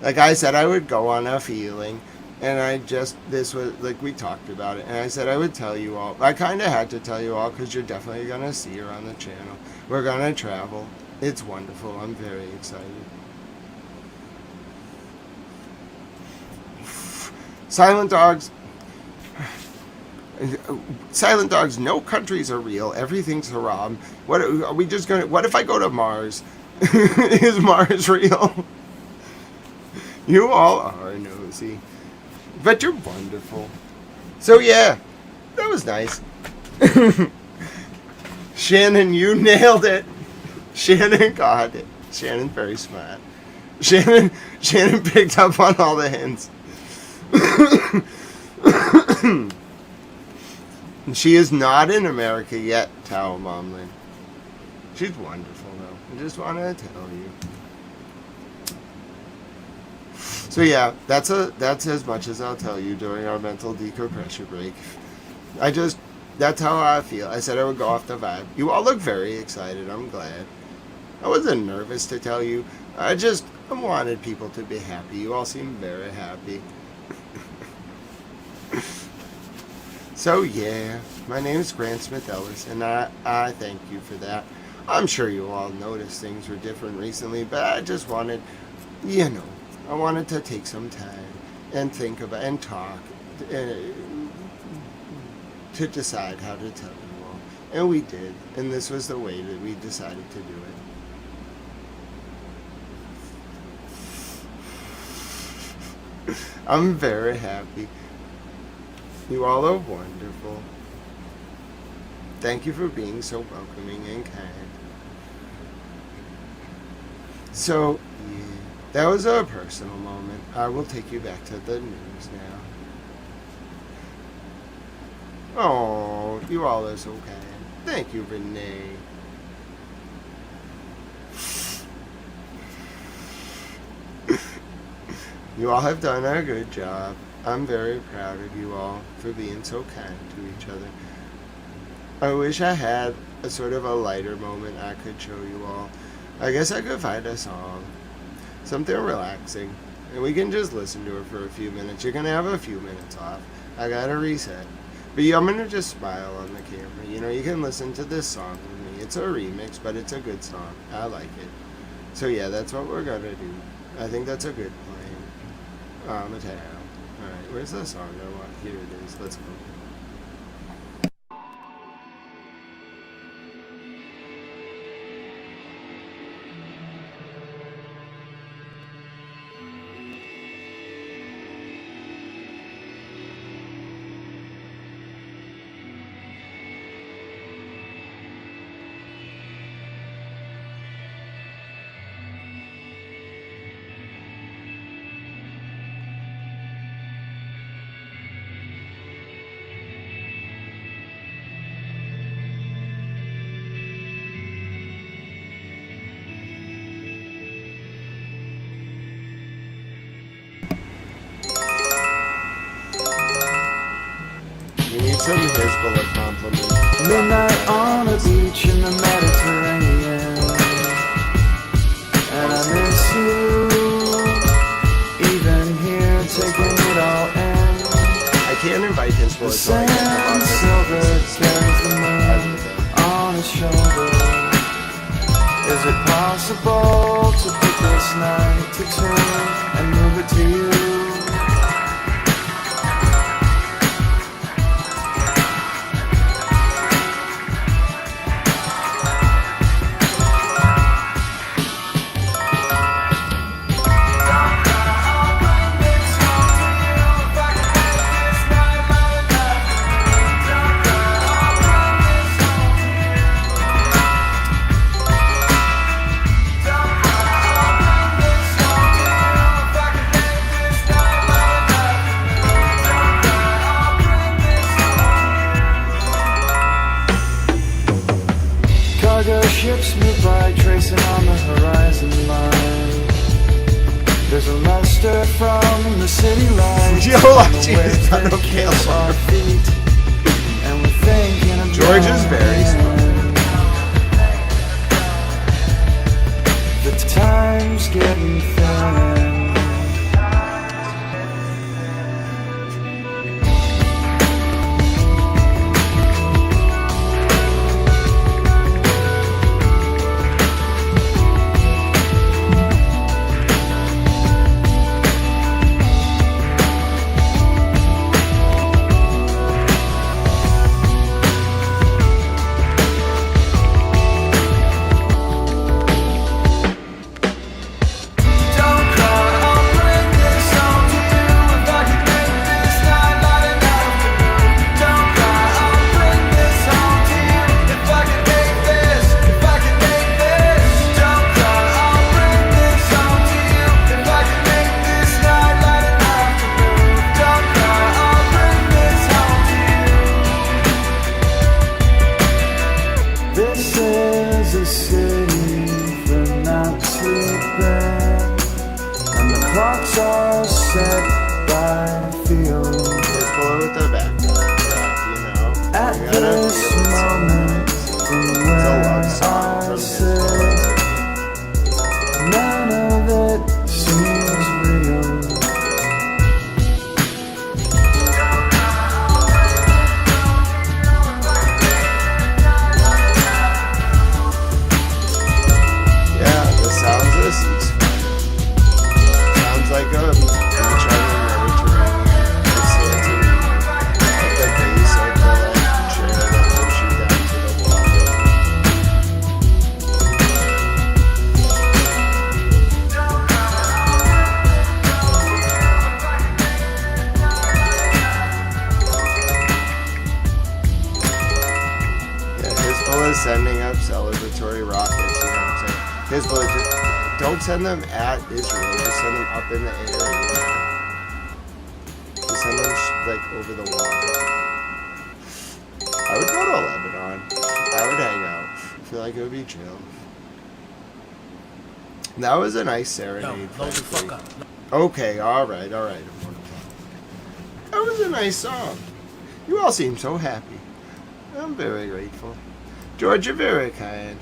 like I said, I would go on a feeling. And this was, we talked about it. And I said I would tell you all. I kind of had to tell you all because you're definitely going to see her on the channel. We're going to travel. It's wonderful. I'm very excited. Silent dogs, no countries are real. Everything's haram. What are we just gonna? What if I go to Mars? Is Mars real? You all are nosy, but you're wonderful. So yeah, that was nice. Shannon, you nailed it. Shannon got it. Shannon's very smart. Shannon picked up on all the hints. She is not in America yet, Towel Momlin. She's wonderful, though. I just wanted to tell you. So yeah, that's as much as I'll tell you during our mental decompression break. That's how I feel. I said I would go off the vibe. You all look very excited. I'm glad. I wasn't nervous to tell you. I wanted people to be happy. You all seem very happy. So yeah, my name is Grant Smith Ellis, and I thank you for that. I'm sure you all noticed things were different recently, but I just wanted, I wanted to take some time and think about and talk to decide how to tell you all. And we did, and this was the way that we decided to do it. I'm very happy. You all are wonderful. Thank you for being so welcoming and kind. So, yeah. That was a personal moment. I will take you back to the news now. Oh, you all are so kind. Thank you, Renee. You all have done a good job. I'm very proud of you all for being so kind to each other. I wish I had a sort of a lighter moment I could show you all. I guess I could find a song. Something relaxing. And we can just listen to it for a few minutes. You're going to have a few minutes off. I got to reset. But yeah, I'm going to just smile on the camera. You know, you can listen to this song with me. It's a remix, but it's a good song. I like it. So yeah, that's what we're going to do. I think that's a good plan. Mateo. Alright, where's the song I want? Here it is. Let's go. Some Hezbollah compliments. Midnight on a beach in the Mediterranean, and I miss you. Even here, taking it all in. I can't invite Hezbollah. Sand silver carries the moon on his shoulder. Is it possible to put this night to tune and move it to you? Ships move by, tracing on the horizon line. There's a luster from the city lights. Our feet, and we're thinking of George is very smart. The time's getting thin. Hezbollah, just don't send them at Israel. Just send them up in the air. Just send them like over the water. I would go to Lebanon. I would hang out. I feel like it would be chill. That was a nice serenade. Okay, alright. That was a nice song. You all seem so happy. I'm very grateful. George, you're very kind.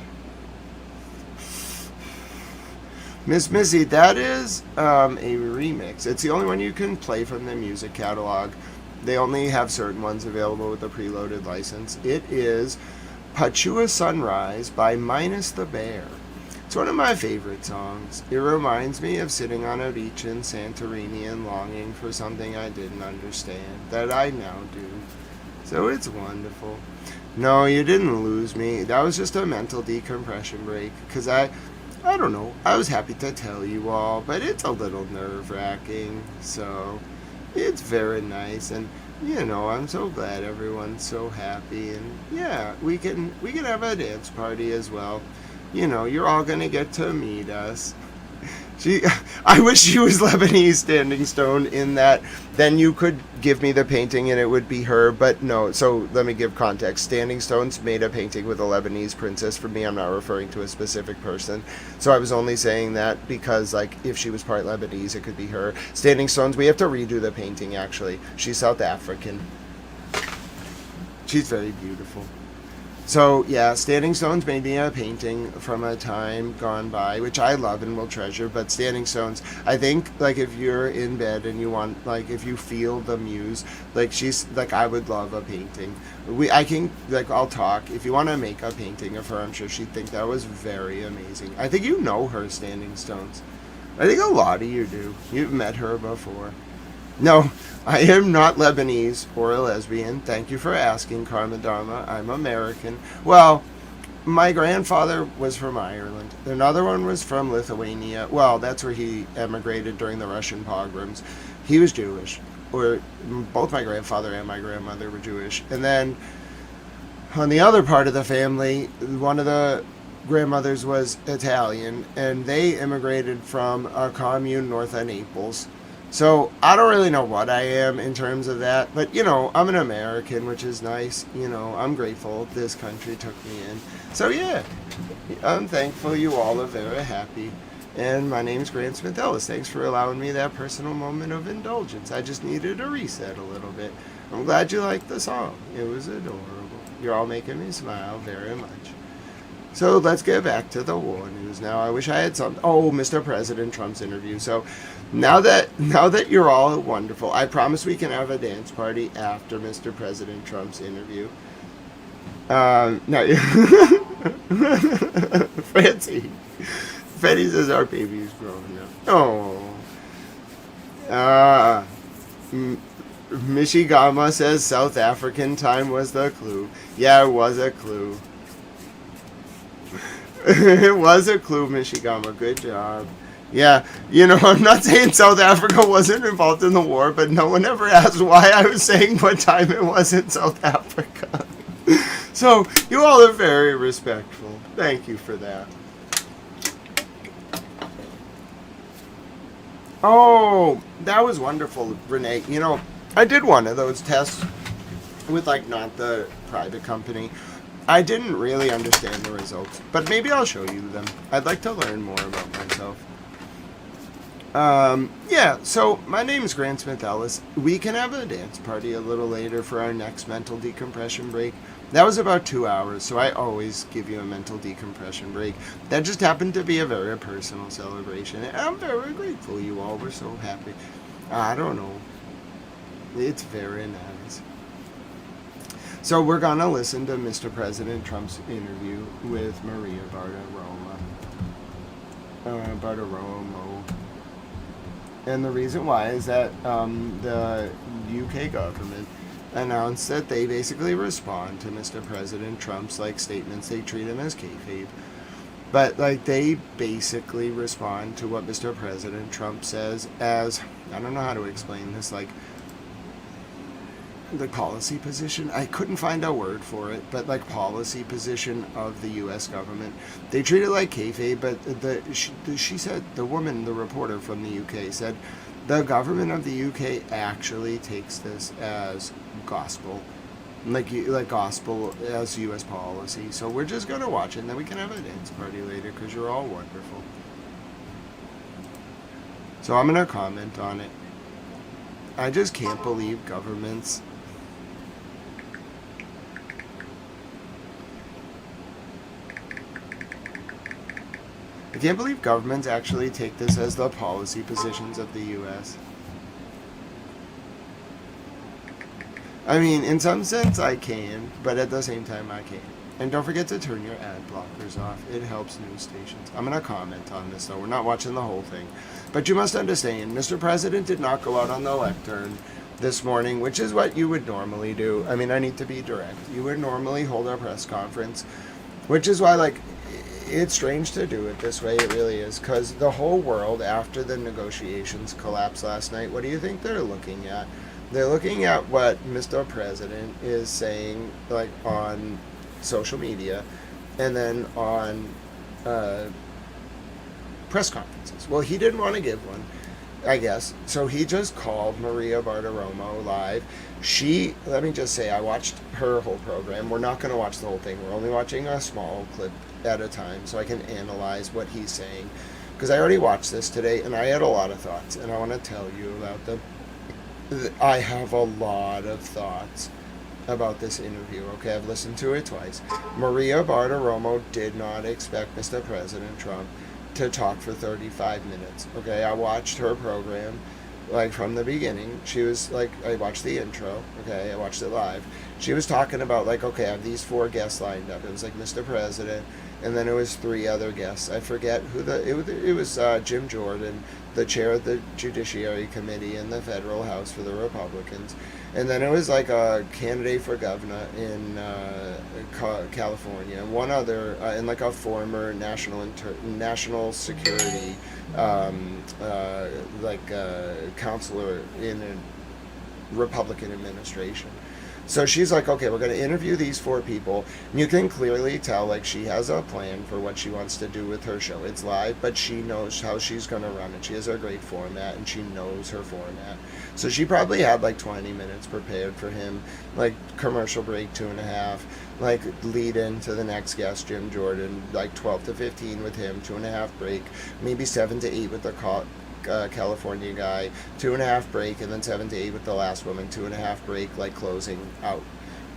Miss Missy, that is a remix. It's the only one you can play from the music catalog. They only have certain ones available with a preloaded license. It is Pachua Sunrise by Minus the Bear. It's one of my favorite songs. It reminds me of sitting on a beach in Santorini and longing for something I didn't understand, that I now do. So it's wonderful. No, you didn't lose me. That was just a mental decompression break, because I don't know, I was happy to tell you all, but it's a little nerve-wracking, so it's very nice, and you know, I'm so glad everyone's so happy, and yeah, we can have a dance party as well. You know, you're all gonna get to meet us. I wish she was Lebanese, Standing Stone, in that then you could give me the painting and it would be her, but no. So let me give context. Standing Stone's made a painting with a Lebanese princess. For me, I'm not referring to a specific person. So I was only saying that because, like, if she was part Lebanese, it could be her. Standing Stone's, we have to redo the painting, actually. She's South African. She's very beautiful. So, yeah, Standing Stones made me a painting from a time gone by, which I love and will treasure, but Standing Stones, I think, like, if you're in bed and you want, like, if you feel the muse, like, she's, like, I would love a painting. I'll talk. If you want to make a painting of her, I'm sure she'd think that was very amazing. I think you know her, Standing Stones. I think a lot of you do. You've met her before. No, I am not Lebanese or a lesbian. Thank you for asking, Karma Dharma. I'm American. Well, my grandfather was from Ireland. Another one was from Lithuania. Well, that's where he emigrated during the Russian pogroms. He was Jewish. Or both my grandfather and my grandmother were Jewish. And then on the other part of the family, one of the grandmothers was Italian, and they immigrated from a commune north of Naples. So I don't really know what I am in terms of that, but you know, I'm an American, which is nice. You know, I'm grateful this country took me in. So yeah, I'm thankful you all are very happy. And my name's Grant Smith Ellis. Thanks for allowing me that personal moment of indulgence. I just needed a reset a little bit. I'm glad you liked the song. It was adorable. You're all making me smile very much. So let's get back to the war news now. I wish I had some. Oh, Mr. President Trump's interview. So now that you're all wonderful, I promise we can have a dance party after Mr. President Trump's interview. No, Fancy says our baby's growing up. Oh. Mishigama says South African time was the clue. Yeah, it was a clue. It was a clue, Mishigama. Good job. Yeah, you know, I'm not saying South Africa wasn't involved in the war, but no one ever asked why I was saying what time it was in South Africa. So, you all are very respectful. Thank you for that. Oh, that was wonderful, Renee. You know, I did one of those tests with, like, not the private company. I didn't really understand the results, but maybe I'll show you them. I'd like to learn more about myself. Yeah, so my name is Grant Smith Ellis. We can have a dance party a little later for our next mental decompression break. That was about 2 hours, so I always give you a mental decompression break. That just happened to be a very personal celebration, and I'm very grateful you all were so happy. I don't know. It's very nice. So we're going to listen to Mr. President Trump's interview with Maria Bartiromo. And the reason why is that the UK government announced that they basically respond to Mr. President Trump's, like, statements. They treat him as kayfabe. But, like, they basically respond to what Mr. President Trump says as, I don't know how to explain this, like, the policy position, I couldn't find a word for it, but like policy position of the U.S. government. They treat it like kayfabe, but she said, the woman, the reporter from the UK said, the government of the UK actually takes this as gospel, like gospel as U.S. policy. So we're just going to watch it, and then we can have a dance party later because you're all wonderful. So I'm going to comment on it. I just can't believe governments actually take this as the policy positions of the U.S. I mean, in some sense I can, but at the same time I can't. And don't forget to turn your ad blockers off. It helps news stations. I'm going to comment on this, though. We're not watching the whole thing. But you must understand, Mr. President did not go out on the lectern this morning, which is what you would normally do. I mean, I need to be direct. You would normally hold a press conference, which is why, like, it's strange to do it this way. It really is. Because the whole world, after the negotiations collapsed last night, what do you think they're looking at? They're looking at what Mr. President is saying, like, on social media, and then on press conferences. Well, he didn't want to give one, I guess, so he just called Maria Bartiromo live. Let me just say, I watched her whole program. We're not going to watch the whole thing. We're only watching a small clip at a time so I can analyze what he's saying, because I already watched this today and I had a lot of thoughts, and I want to tell you about them. I have a lot of thoughts about this interview. Okay, I've listened to it twice. Maria Bartiromo did not expect Mr. President Trump to talk for 35 minutes. Okay, I watched her program, like, from the beginning. She was like, I watched the intro. Okay, I watched it live. She was talking about, like, okay, I have these 4 guests lined up. It was like Mr. President, and then it was 3 other guests. I forget who it was Jim Jordan, the chair of the Judiciary Committee in the federal House for the Republicans. And then it was like a candidate for governor in California, and one other, and like a former national security, counselor in a Republican administration. So she's like, okay, we're going to interview these 4 people. And you can clearly tell, like, she has a plan for what she wants to do with her show. It's live, but she knows how she's going to run it. She has a great format, and she knows her format. So she probably had like 20 minutes prepared for him, like commercial break 2.5, like lead into the next guest, Jim Jordan, like 12 to 15 with him, 2.5 break, maybe 7 to 8 with the California guy, 2.5 break, and then 7 to 8 with the last woman, 2.5 break, like closing out.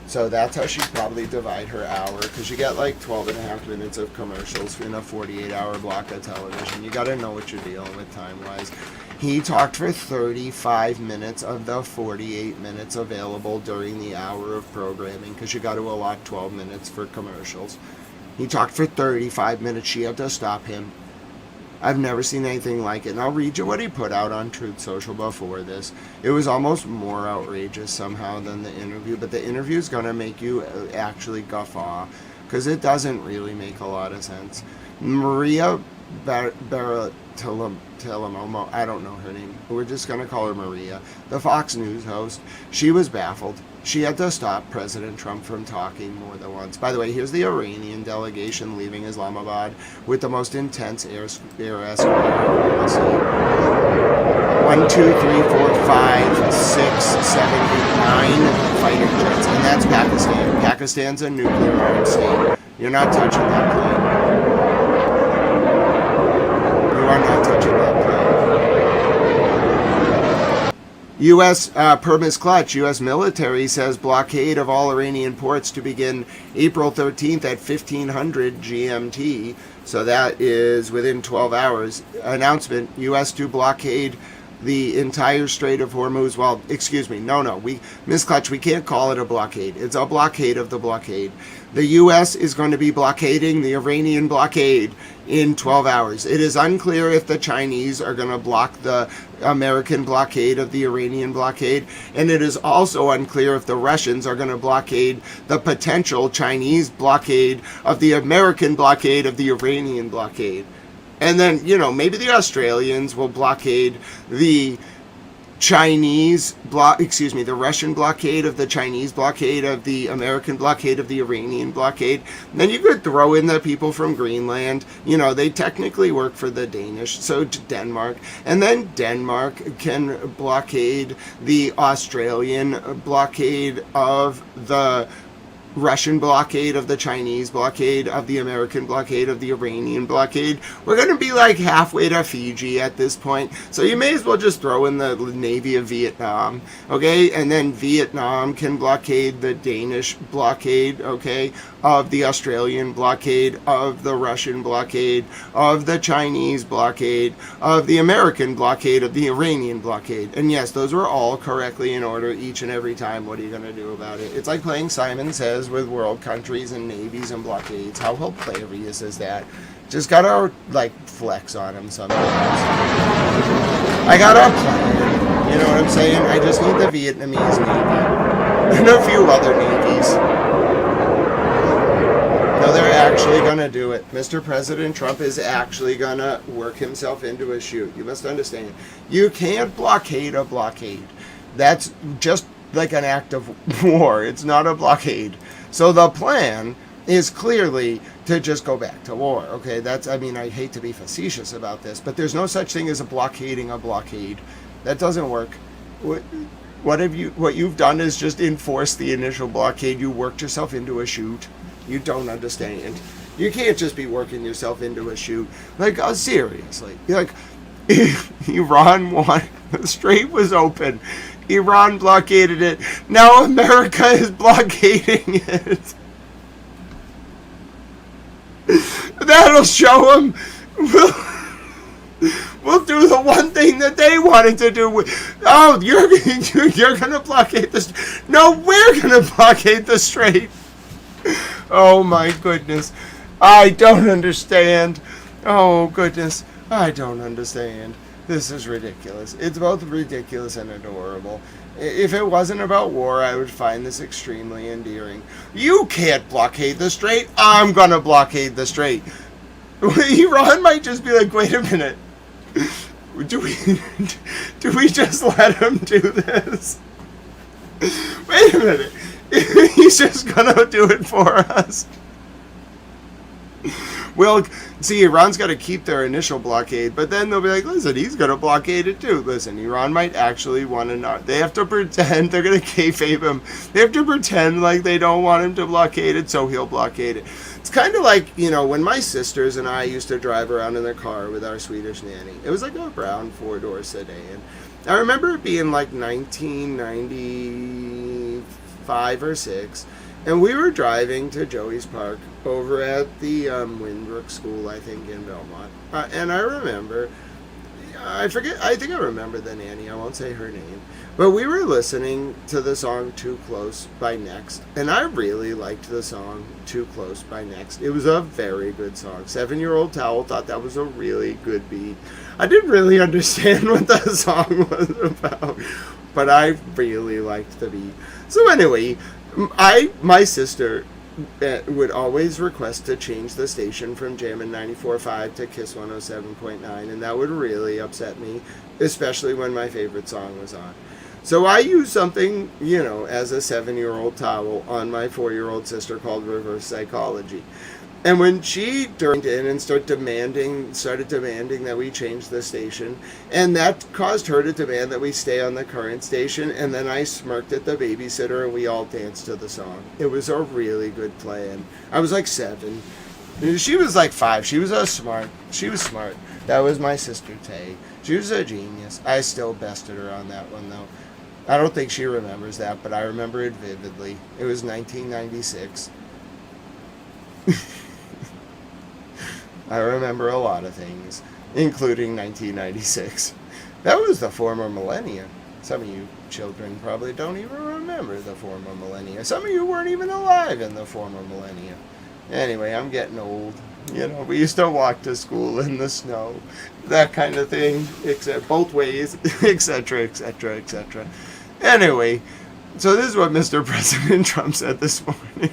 So that's how she'd probably divide her hour, because you get like 12.5 minutes of commercials in a 48-hour block of television. You got to know what you're dealing with time-wise. He talked for 35 minutes of the 48 minutes available during the hour of programming, because you got to allot 12 minutes for commercials. He talked for 35 minutes. She had to stop him. I've never seen anything like it. And I'll read you what he put out on Truth Social before this. It was almost more outrageous somehow than the interview, but the interview is going to make you actually guffaw, because it doesn't really make a lot of sense. Maria Bartiromo, I don't know her name. We're just going to call her Maria, the Fox News host. She was baffled. She had to stop President Trump from talking more than once. By the way, here's the Iranian delegation leaving Islamabad with the most intense air escort I've ever seen. 1, 2, 3, 4, 5, 6, 7, 8, 9 fighter jets, and that's Pakistan. Pakistan's a nuclear armed state. You're not touching that plane. You are not touching that plane. U.S. Permis Clutch, U.S. military says blockade of all Iranian ports to begin April 13th at 1500 GMT. So that is within 12 hours. Announcement, U.S. to blockade the entire Strait of Hormuz. Well, excuse me, no, Ms. Clutch, we can't call it a blockade. It's a blockade of the blockade. The U.S. is going to be blockading the Iranian blockade in 12 hours. It is unclear if the Chinese are going to block the American blockade of the Iranian blockade, and it is also unclear if the Russians are going to blockade the potential Chinese blockade of the American blockade of the Iranian blockade. And then, maybe the Australians will blockade the the Russian blockade, of the Chinese blockade, of the American blockade, of the Iranian blockade. And then you could throw in the people from Greenland. You know, they technically work for the Danish, so to Denmark. And then Denmark can blockade the Australian blockade, of the Russian blockade, of the Chinese blockade, of the American blockade, of the Iranian blockade. We're going to be like halfway to Fiji at this point. So you may as well just throw in the Navy of Vietnam, okay? And then Vietnam can blockade the Danish blockade, okay? Of the Australian blockade, of the Russian blockade, of the Chinese blockade, of the American blockade, of the Iranian blockade. And yes, those were all correctly in order each and every time. What are you going to do about it? It's like playing Simon Says with world countries and navies and blockades. How hilarious is that? Just gotta, like, flex on him sometimes. I got a plan. You know what I'm saying? I just need the Vietnamese Navy. And a few other navies. No, they're actually going to do it. Mr. President Trump is actually going to work himself into a chute. You must understand. You can't blockade a blockade. That's just like an act of war. It's not a blockade. So the plan is clearly to just go back to war. Okay, that's, I mean, I hate to be facetious about this, but there's no such thing as a blockading a blockade. That doesn't work. What you've done is just enforce the initial blockade. You worked yourself into a chute. You don't understand. You can't just be working yourself into a chute. Like, seriously. Like, Iran won. The strait was open. Iran blockaded it. Now America is blockading it. That'll show them. We'll do the one thing that they wanted to do. Oh, you're going to blockade the strait. No, we're going to blockade the strait. Oh my goodness. I don't understand. Oh goodness. I don't understand. This is ridiculous. It's both ridiculous and adorable. If it wasn't about war, I would find this extremely endearing. You can't blockade the strait. I'm gonna blockade the strait. Iran might just be like, wait a minute. Do we just let him do this? Wait a minute. He's just gonna do it for us. Well, see, Iran's got to keep their initial blockade, but then they'll be like, listen, he's going to blockade it too. Listen, Iran might actually want to not. They have to pretend, they're going to kayfabe him. They have to pretend like they don't want him to blockade it, so he'll blockade it. It's kind of like, you know, when my sisters and I used to drive around in their car with our Swedish nanny. It was like a brown four-door sedan. I remember it being like 1995 or 6. And we were driving to Joey's Park over at the Winbrook School, I think, in Belmont. And I remember, I think I remember the nanny, I won't say her name. But we were listening to the song Too Close by Next. And I really liked the song Too Close by Next. It was a very good song. 7-Year-Old Towel thought that was a really good beat. I didn't really understand what the song was about, but I really liked the beat. So anyway, my sister would always request to change the station from Jammin' 94.5 to Kiss 107.9, and that would really upset me, especially when my favorite song was on. So I used something, you know, as a 7-year-old towel on my 4-year-old sister called reverse psychology. And when she turned in and started demanding that we change the station, and that caused her to demand that we stay on the current station, and then I smirked at the babysitter and we all danced to the song. It was a really good plan. I was like 7. She was like 5. She was smart. That was my sister Tay. She was a genius. I still bested her on that one though. I don't think she remembers that, but I remember it vividly. It was 1996. I remember a lot of things, including 1996. That was the former millennia. Some of you children probably don't even remember the former millennia. Some of you weren't even alive in the former millennia. Anyway, I'm getting old. You know, we used to walk to school in the snow, that kind of thing, except both ways, etc., etc., etc. Anyway, so this is what Mr. President Trump said this morning.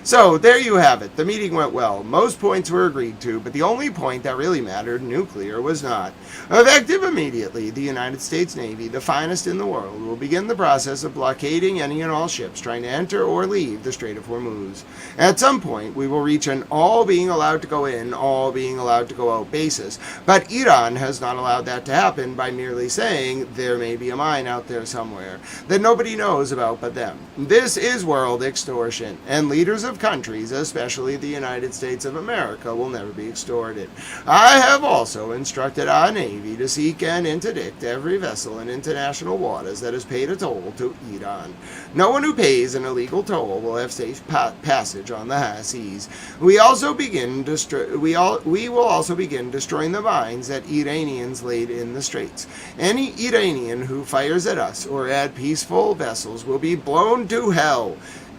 So there you have it. The meeting went well. Most points were agreed to, but the only point that really mattered, nuclear, was not. Effective immediately, the United States Navy, the finest in the world, will begin the process of blockading any and all ships trying to enter or leave the Strait of Hormuz. At some point, we will reach an all being allowed to go in, all being allowed to go out basis. But Iran has not allowed that to happen by merely saying there may be a mine out there somewhere that nobody knows about but them. This is world extortion, and leaders of countries, especially the United States of America, will never be extorted. I have also instructed our Navy to seek and interdict every vessel in international waters that has paid a toll to Iran. No one who pays an illegal toll will have safe passage on the high seas. We will also begin destroying the mines that Iranians laid in the straits. Any Iranian who fires at us or at peaceful vessels will be blown to hell.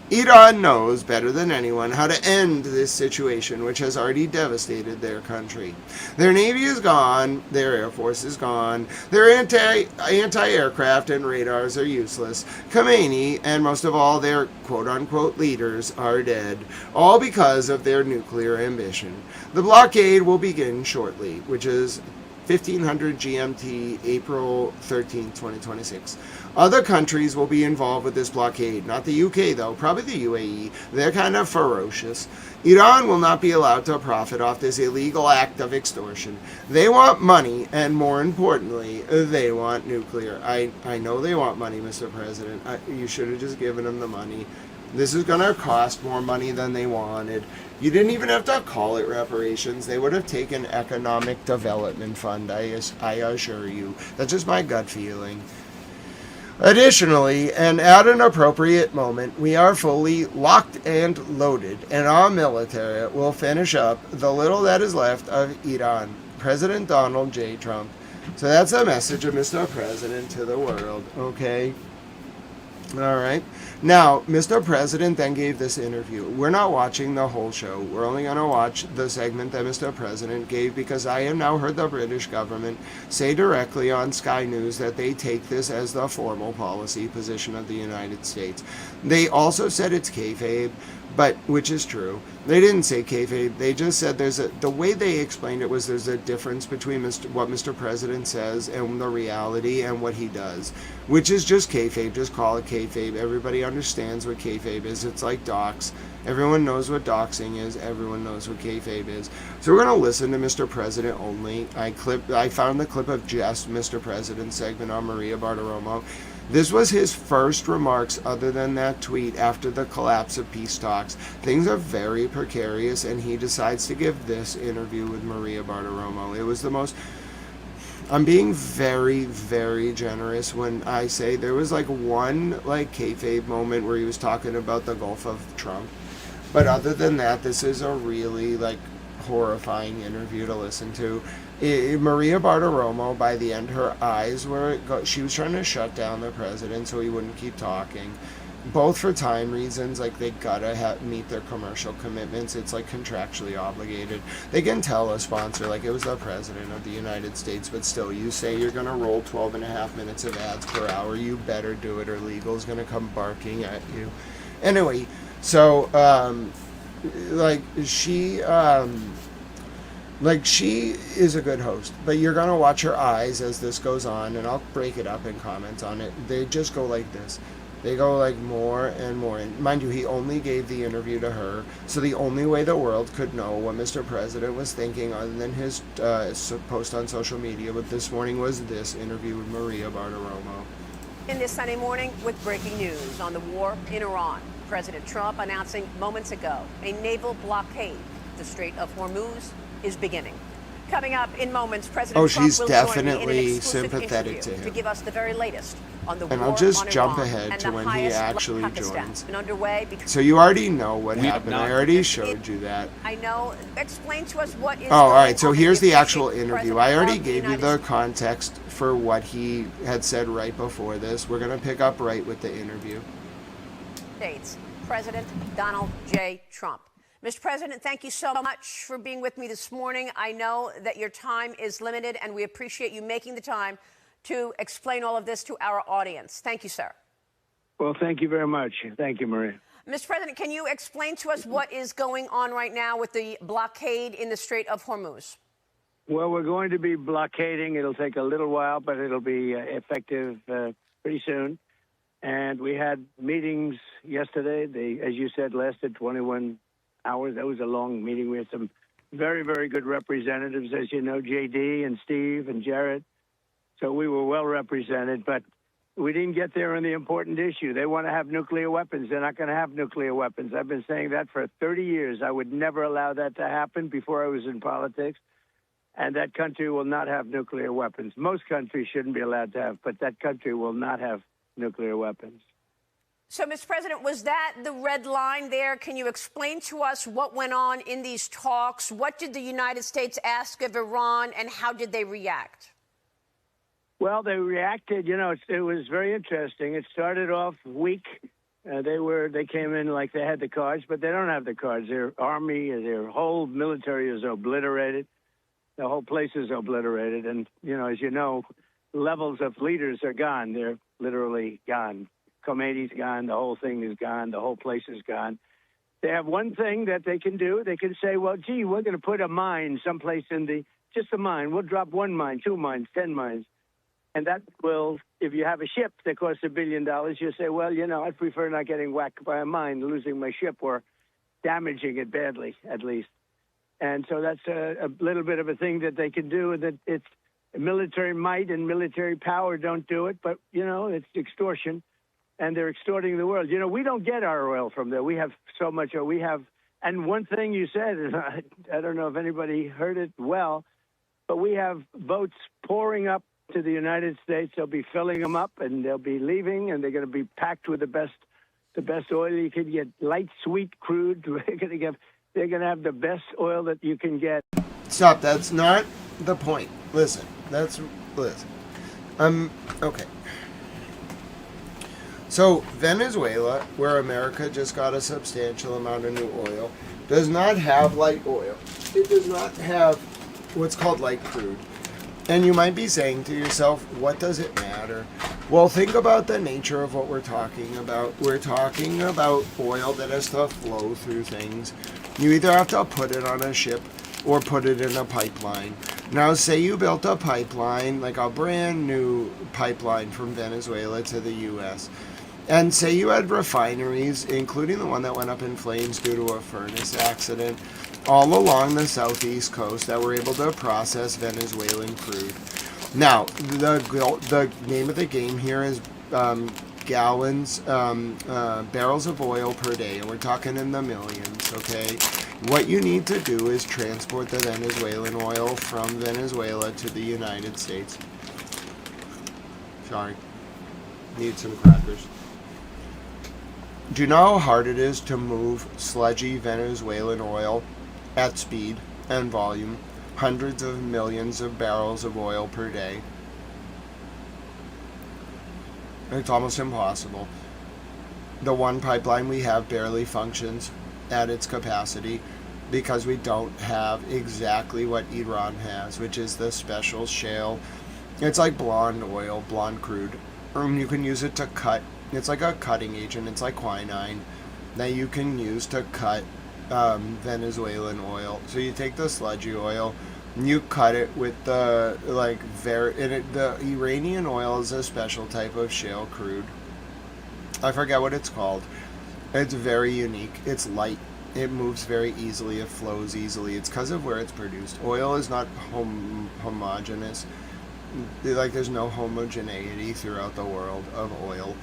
Iran knows better than anyone how to end this situation, which has already devastated their country. Their navy is gone, their air force is gone, their anti-aircraft and radars are useless. Khomeini, and most of all their quote-unquote leaders, are dead, all because of their nuclear ambition. The blockade will begin shortly, which is 1500 GMT, April 13, 2026. Other countries will be involved with this blockade. Not the UK, though. Probably the UAE. They're kind of ferocious. Iran will not be allowed to profit off this illegal act of extortion. They want money, and more importantly, they want nuclear. I know they want money, Mr. President. You should have just given them the money. This is going to cost more money than they wanted. You didn't even have to call it reparations. They would have taken Economic Development Fund, I assure you. That's just my gut feeling. Additionally, and at an appropriate moment, we are fully locked and loaded, and our military will finish up the little that is left of Iran. President Donald J. Trump. So that's a message of Mr. President to the world, okay? All right. Now, Mr. President then gave this interview. We're not watching the whole show. We're only going to watch the segment that Mr. President gave because I have now heard the British government say directly on Sky News that they take this as the formal policy position of the United States. They also said it's kayfabe, which is true. They didn't say kayfabe. They just said the way they explained it was there's a difference between what Mr. President says and the reality and what he does, which is just kayfabe. Just call it kayfabe. Everybody understands what kayfabe is. It's like dox. Everyone knows what doxing is. Everyone knows what kayfabe is. So we're going to listen to Mr. President only. I found the clip of just Mr. President segment on Maria Bartiromo. This was his first remarks other than that tweet after the collapse of peace talks. Things are very precarious, and he decides to give this interview with Maria Bartiromo. It was the most... I'm being very, very generous when I say there was one kayfabe moment where he was talking about the Gulf of Trump. But other than that, this is a really horrifying interview to listen to. Maria Bartiromo, by the end, her eyes she was trying to shut down the president so he wouldn't keep talking. Both for time reasons, they gotta meet their commercial commitments. It's contractually obligated. They can tell a sponsor, it was the president of the United States, but still, you say you're gonna roll 12.5 minutes of ads per hour, you better do it or legal's gonna come barking at you. Anyway, so, she is a good host, but you're going to watch her eyes as this goes on, and I'll break it up and comment on it. They just go like this. They go more and more. And mind you, he only gave the interview to her, so the only way the world could know what Mr. President was thinking other than his post on social media this morning was this interview with Maria Bartiromo. In this Sunday morning with breaking news on the war in Iran. President Trump announcing moments ago a naval blockade. The Strait of Hormuz is beginning. Coming up in moments, President Trump will definitely join me in an exclusive sympathetic to him. to give us the very latest on the and war I'll just on jump Iran ahead and to the when he highest actually Pakistan. joins. Been underway So you already know what happened. I already showed you that. I know. Explain to us what is. All right. So here's the actual President interview. I already of the gave you United the context for what he had said right before this. We're going to pick up right with the interview. States, President Donald J. Trump. Mr. President, thank you so much for being with me this morning. I know that your time is limited, and we appreciate you making the time to explain all of this to our audience. Thank you, sir. Well, thank you very much. Thank you, Maria. Mr. President, can you explain to us what is going on right now with the blockade in the Strait of Hormuz? Well, we're going to be blockading. It'll take a little while, but it'll be effective pretty soon. And we had meetings yesterday. They, as you said, lasted 21 hours. That was a long meeting. We had some very, very good representatives, as you know, JD and Steve and Jared. So we were well represented, but we didn't get there on the important issue. They want to have nuclear weapons. They're not going to have nuclear weapons. I've been saying that for 30 years. I would never allow that to happen before I was in politics. And that country will not have nuclear weapons. Most countries shouldn't be allowed to have, but that country will not have nuclear weapons. So, Mr. President, was that the red line there? Can you explain to us what went on in these talks? What did the United States ask of Iran, and how did they react? Well, they reacted. You know, it was very interesting. It started off weak. They came in like they had the cards, but they don't have the cards. Their army, their whole military is obliterated. The whole place is obliterated. And, you know, as you know, levels of leaders are gone. They're literally gone. Khomeini's gone. The whole thing is gone. The whole place is gone. They have one thing that they can do. They can say, well, gee, we're going to put a mine someplace just a mine. We'll drop 1 mine, 2 mines, 10 mines. And that will, if you have a ship that costs $1 billion, you say, well, you know, I'd prefer not getting whacked by a mine, losing my ship, or damaging it badly, at least. And so that's a little bit of a thing that they can do. That it's military might and military power don't do it, but, you know, it's extortion, and they're extorting the world. You know, we don't get our oil from there. We have so much oil. And one thing you said, and I don't know if anybody heard it well, but we have boats pouring up to the United States. They'll be filling them up, and they'll be leaving, and they're going to be packed with the best oil you can get. Light, sweet crude. They're going to have the best oil that you can get. Stop. That's not the point. Listen. Okay. So Venezuela, where America just got a substantial amount of new oil, does not have light oil. It does not have what's called light crude. And you might be saying to yourself, what does it matter? Well, think about the nature of what we're talking about. We're talking about oil that has to flow through things. You either have to put it on a ship or put it in a pipeline. Now, say you built a pipeline, like a brand new pipeline from Venezuela to the U.S., and say you had refineries, including the one that went up in flames due to a furnace accident, all along the southeast coast that were able to process Venezuelan crude. Now, the name of the game here is gallons, barrels of oil per day, and we're talking in the millions, okay? What you need to do is transport the Venezuelan oil from Venezuela to the United States. Sorry. Need some crackers. Do you know how hard it is to move sludgy Venezuelan oil at speed and volume, hundreds of millions of barrels of oil per day? It's almost impossible. The one pipeline we have barely functions at its capacity because we don't have exactly what Iran has, which is the special shale. It's like blonde oil, blonde crude. You can use it to cut. It's like a cutting agent. It's like quinine that you can use to cut Venezuelan oil. So you take the sludgy oil, and you cut it with the the Iranian oil is a special type of shale crude. I forget what it's called. It's very unique. It's light. It moves very easily. It flows easily. It's because of where it's produced. Oil is not homogeneous. Like, there's no homogeneity throughout the world of oil.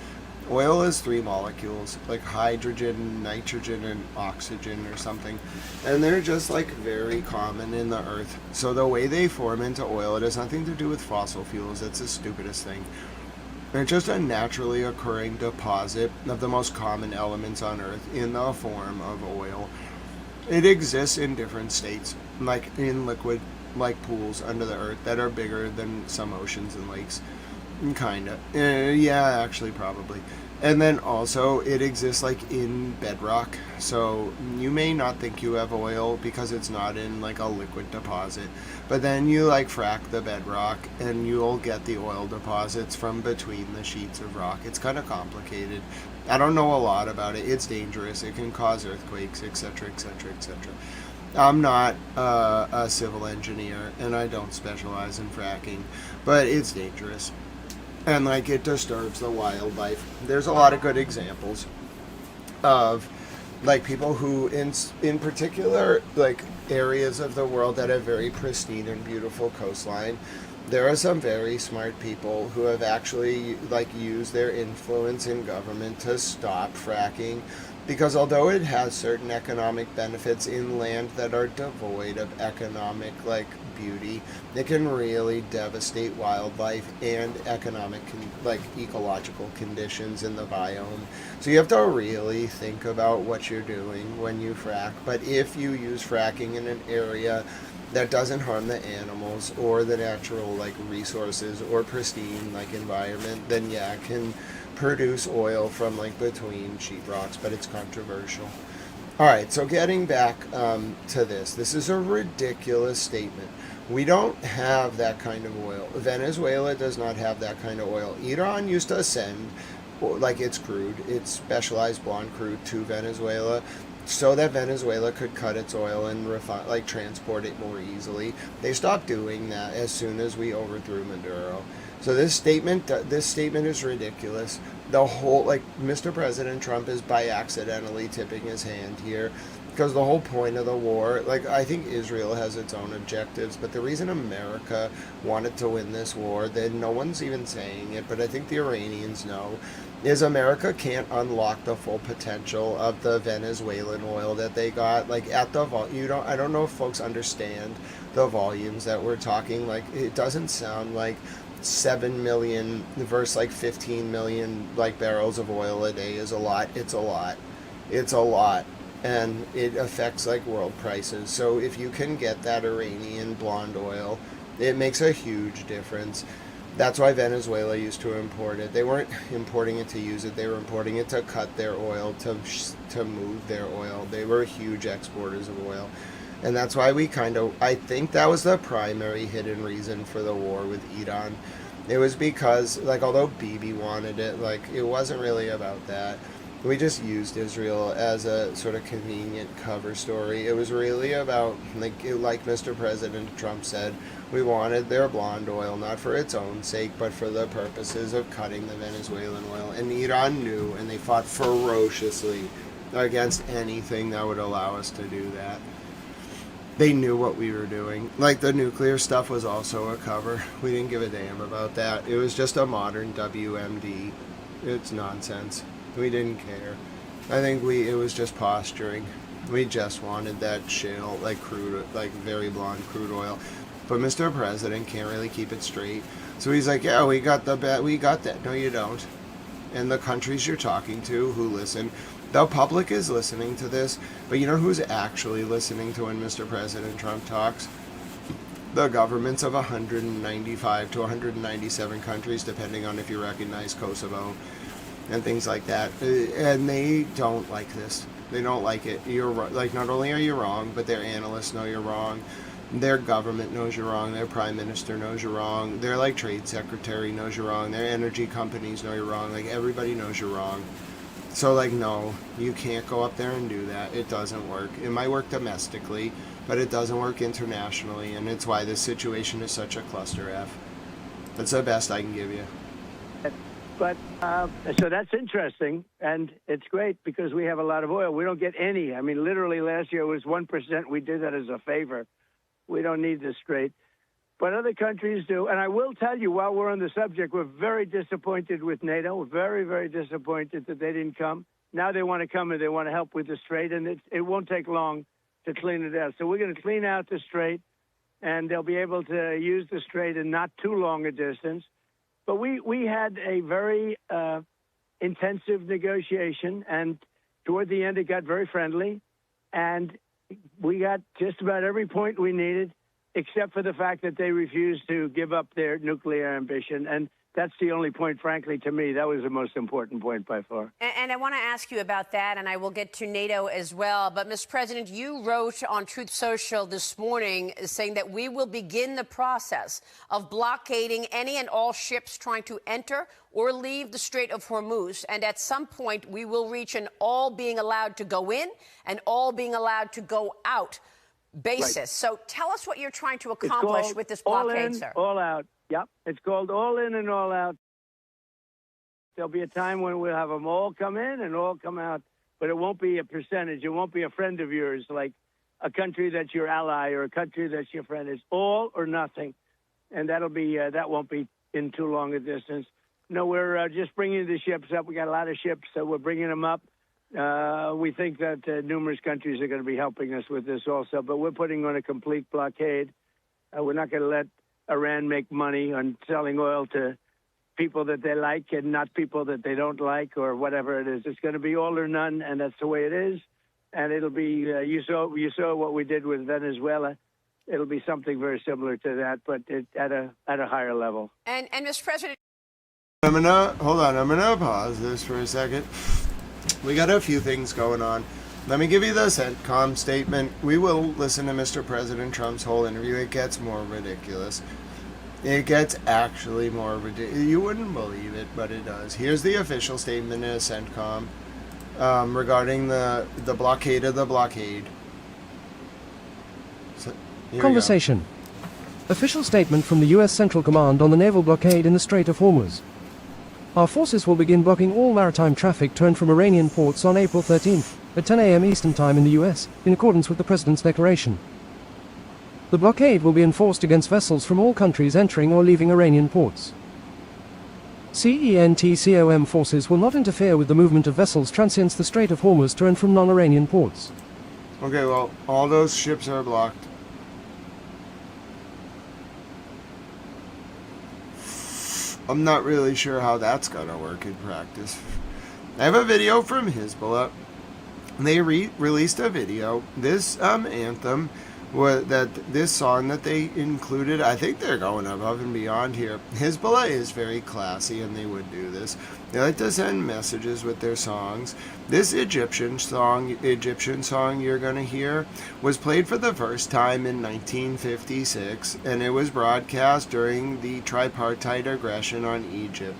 Oil is 3 molecules, like hydrogen, nitrogen, and oxygen or something. And they're just like very common in the earth. So the way they form into oil, it has nothing to do with fossil fuels. That's the stupidest thing. They're just a naturally occurring deposit of the most common elements on earth in the form of oil. It exists in different states, like in liquid, like pools under the earth that are bigger than some oceans and lakes. Kinda. Yeah, actually, probably. And then also, it exists like in bedrock. So you may not think you have oil because it's not in like a liquid deposit. But then you like frack the bedrock and you'll get the oil deposits from between the sheets of rock. It's kind of complicated. I don't know a lot about it. It's dangerous. It can cause earthquakes, etc., etc., etc. I'm not a civil engineer, and I don't specialize in fracking, but it's dangerous. And, like, it disturbs the wildlife. There's a lot of good examples of, like, people who, in particular, like, areas of the world that have very pristine and beautiful coastline, there are some very smart people who have actually, like, used their influence in government to stop fracking, because although it has certain economic benefits in land that are devoid of economic, like, beauty, it can really devastate wildlife and economic, like, ecological conditions in the biome. So you have to really think about what you're doing when you frack. But if you use fracking in an area that doesn't harm the animals or the natural, like, resources or pristine, like, environment, then yeah, it can produce oil from, like, between sheetrocks, but it's controversial. All right, so getting back to this is a ridiculous statement. We don't have that kind of oil. Venezuela does not have that kind of oil. Iran used to send, like, its crude, its specialized blonde crude to Venezuela, so that Venezuela could cut its oil and transport it more easily. They stopped doing that as soon as we overthrew Maduro. So this statement is ridiculous. The whole, like, Mr. President Trump is by accidentally tipping his hand here, because the whole point of the war, like, I think Israel has its own objectives, but the reason America wanted to win this war, then no one's even saying it, but I think the Iranians know, is America can't unlock the full potential of the Venezuelan oil that they got, like, at the I don't know if folks understand the volumes that we're talking. Like, it doesn't sound like 7 million versus, like, 15 million, like, barrels of oil a day is a lot. It's a lot. It's a lot. And it affects, like, world prices. So if you can get that Iranian blonde oil, it makes a huge difference. That's why Venezuela used to import it. They weren't importing it to use it. They were importing it to cut their oil, to move their oil. They were huge exporters of oil. And that's why I think that was the primary hidden reason for the war with Iran. It was because, like, although Bibi wanted it, like, it wasn't really about that. We just used Israel as a sort of convenient cover story. It was really about, like Mr. President Trump said, we wanted their blonde oil, not for its own sake, but for the purposes of cutting the Venezuelan oil. And Iran knew, and they fought ferociously against anything that would allow us to do that. They knew what we were doing. Like, the nuclear stuff was also a cover. We didn't give a damn about that. It was just a modern WMD. It's nonsense. We didn't care. I think it was just posturing. We just wanted that shale, like, crude, like, very blonde crude oil. But Mr. President can't really keep it straight. So he's like, yeah, we got that. No, you don't. And the countries you're talking to who listen, the public is listening to this, but you know who's actually listening to when Mr. President Trump talks? The governments of 195 to 197 countries, depending on if you recognize Kosovo and things like that. And they don't like this. They don't like it. You're like, not only are you wrong, but their analysts know you're wrong. Their government knows you're wrong. Their prime minister knows you're wrong. Their, like, trade secretary knows you're wrong. Their energy companies know you're wrong. Like, everybody knows you're wrong. So, like, no, you can't go up there and do that. It doesn't work. It might work domestically, but it doesn't work internationally, and it's why this situation is such a cluster F. That's the best I can give you. But so that's interesting, and it's great because we have a lot of oil. We don't get any. I mean, literally last year it was 1%. We did that as a favor. We don't need the Strait. But other countries do. And I will tell you, while we're on the subject, we're very disappointed with NATO. We're very, very disappointed that they didn't come. Now they want to come and they want to help with the Strait, and it won't take long to clean it out. So we're going to clean out the Strait, and they'll be able to use the Strait in not too long a distance. But we had a very intensive negotiation, and toward the end it got very friendly, and we got just about every point we needed, except for the fact that they refused to give up their nuclear ambition. And that's the only point, frankly, to me. That was the most important point by far. And I want to ask you about that, and I will get to NATO as well. But, Mr. President, you wrote on Truth Social this morning saying that we will begin the process of blockading any and all ships trying to enter or leave the Strait of Hormuz. And at some point, we will reach an all being allowed to go in and all being allowed to go out basis. Right. So tell us what you're trying to accomplish with this blockade, all in, sir. All out. Yep, it's called all in and all out. There'll be a time when we'll have them all come in and all come out, but it won't be a percentage. It won't be a friend of yours, like a country that's your ally or a country that's your friend. It's all or nothing, and that'll be that won't be in too long a distance. No, we're just bringing the ships up. We got a lot of ships, so we're bringing them up. We think that numerous countries are going to be helping us with this also, but we're putting on a complete blockade. We're not going to let Iran make money on selling oil to people that they like and not people that they don't like or whatever it is. It's going to be all or none, and that's the way it is. And it'll be, you saw what we did with Venezuela. It'll be something very similar to that, but at a higher level. And Mr. President, I'm gonna pause this for a second. We got a few things going on. Let me give you the CENTCOM statement. We will listen to Mr. President Trump's whole interview. It gets more ridiculous. It gets actually more ridiculous. You wouldn't believe it, but it does. Here's the official statement of CENTCOM regarding the blockade of the blockade. So, Conversation. Official statement from the U.S. Central Command on the naval blockade in the Strait of Hormuz. Our forces will begin blocking all maritime traffic to and from Iranian ports on April 13th. At 10 a.m. Eastern Time in the U.S., in accordance with the President's declaration. The blockade will be enforced against vessels from all countries entering or leaving Iranian ports. CENTCOM forces will not interfere with the movement of vessels transients the Strait of Hormuz to and from non-Iranian ports. Okay, well, all those ships are blocked. I'm not really sure how that's gonna work in practice. I have a video from Hezbollah. They released a video. This anthem, this song that they included, I think they're going above and beyond here. Hezbollah is very classy, and they would do this. They like to send messages with their songs. This Egyptian song you're going to hear was played for the first time in 1956, and it was broadcast during the tripartite aggression on Egypt.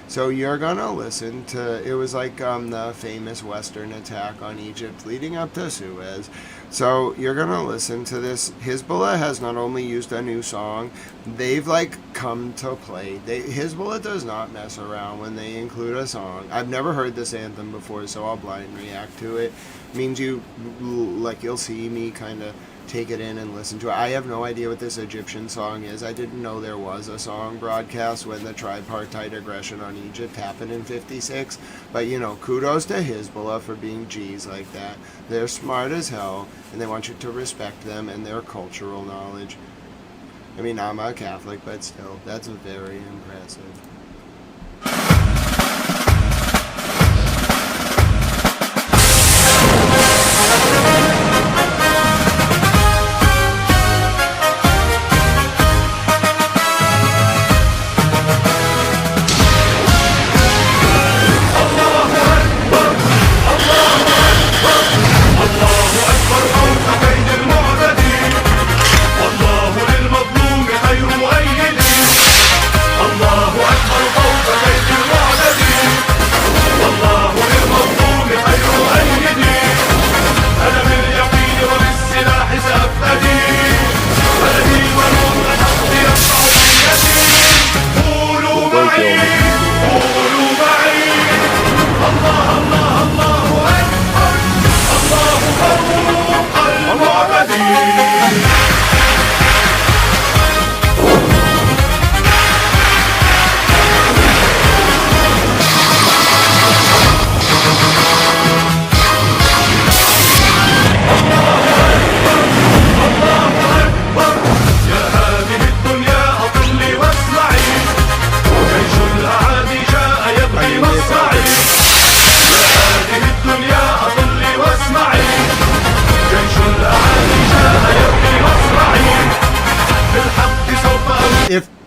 So you're going to listen to, it was like the famous Western attack on Egypt leading up to Suez. So you're going to listen to this. Hezbollah has not only used a new song, they've come to play. Hezbollah does not mess around when they include a song. I've never heard this anthem before, so I'll blind react to it. Means you'll see me kind of take it in and listen to it. I have no idea what this Egyptian song is. I didn't know there was a song broadcast when the tripartite aggression on Egypt happened in 56. But, kudos to Hezbollah for being G's like that. They're smart as hell, and they want you to respect them and their cultural knowledge. I mean, I'm a Catholic, but still, that's very impressive. الله أكبر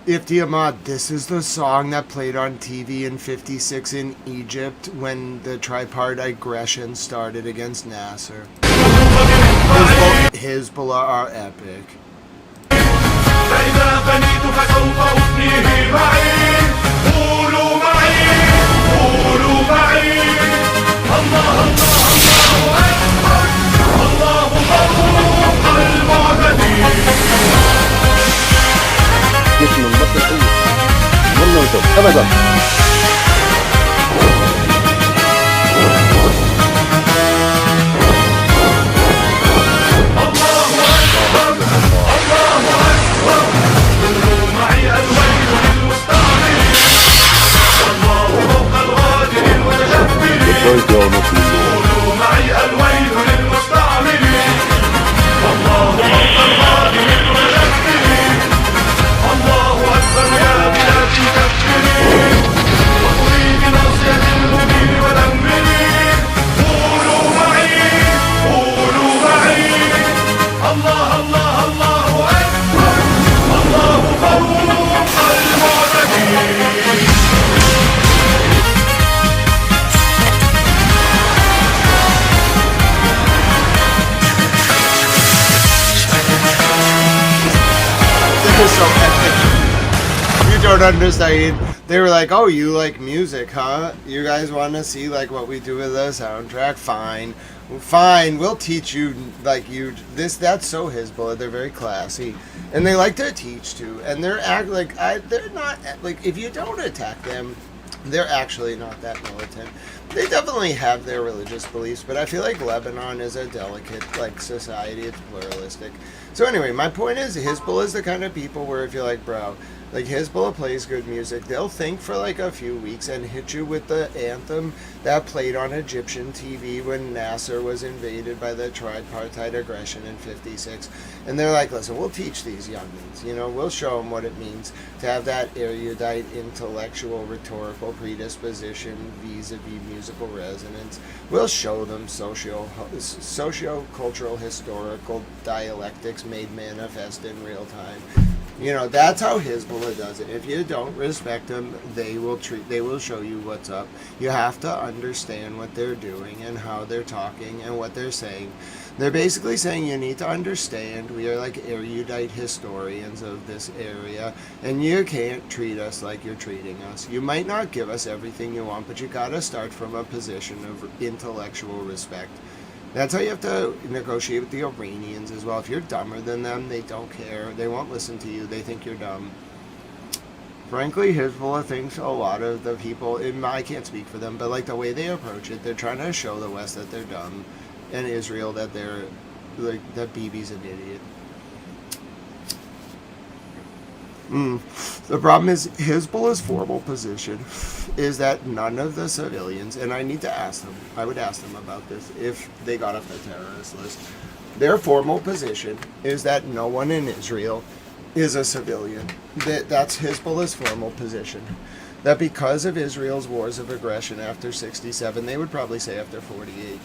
Ifti Ahmad, this is the song that played on TV in 56 in Egypt when the tripartite aggression started against Nasser. Hezbollah are epic. جسم المصري منه ابدا. Understand. They were like, oh, you like music, huh? You guys want to see like what we do with the soundtrack? Fine, we'll teach you like you this. That's so Hezbollah. They're very classy and they like to teach too, and they're they're not like, if you don't attack them, they're actually not that militant. They definitely have their religious beliefs, but I feel like Lebanon is a delicate like society. It's pluralistic. So anyway, my point is Hezbollah is the kind of people where if you're like, bro, like Hezbollah plays good music, they'll think for like a few weeks and hit you with the anthem that played on Egyptian TV when Nasser was invaded by the tripartite aggression in 56. And they're like, listen, we'll teach these youngins, you know, we'll show them what it means to have that erudite, intellectual, rhetorical predisposition vis-a-vis musical resonance. We'll show them socio-cultural, historical dialectics made manifest in real time. You know, that's how Hezbollah does it. If you don't respect them, they will show you what's up. You have to understand what they're doing and how they're talking and what they're saying. They're basically saying you need to understand we are like erudite historians of this area, and you can't treat us like you're treating us. You might not give us everything you want, but you gotta start from a position of intellectual respect. That's how you have to negotiate with the Iranians as well. If you're dumber than them, they don't care. They won't listen to you. They think you're dumb. Frankly, Hezbollah thinks a lot of the people, I can't speak for them, but like the way they approach it, they're trying to show the West that they're dumb, and Israel that they're, like, that Bibi's an idiot. The problem is Hezbollah's formal position is that none of the civilians, and I need to ask them, I would ask them about this if they got off the terrorist list. Their formal position is that no one in Israel is a civilian. That's Hezbollah's formal position. That because of Israel's wars of aggression after 67, they would probably say after 48,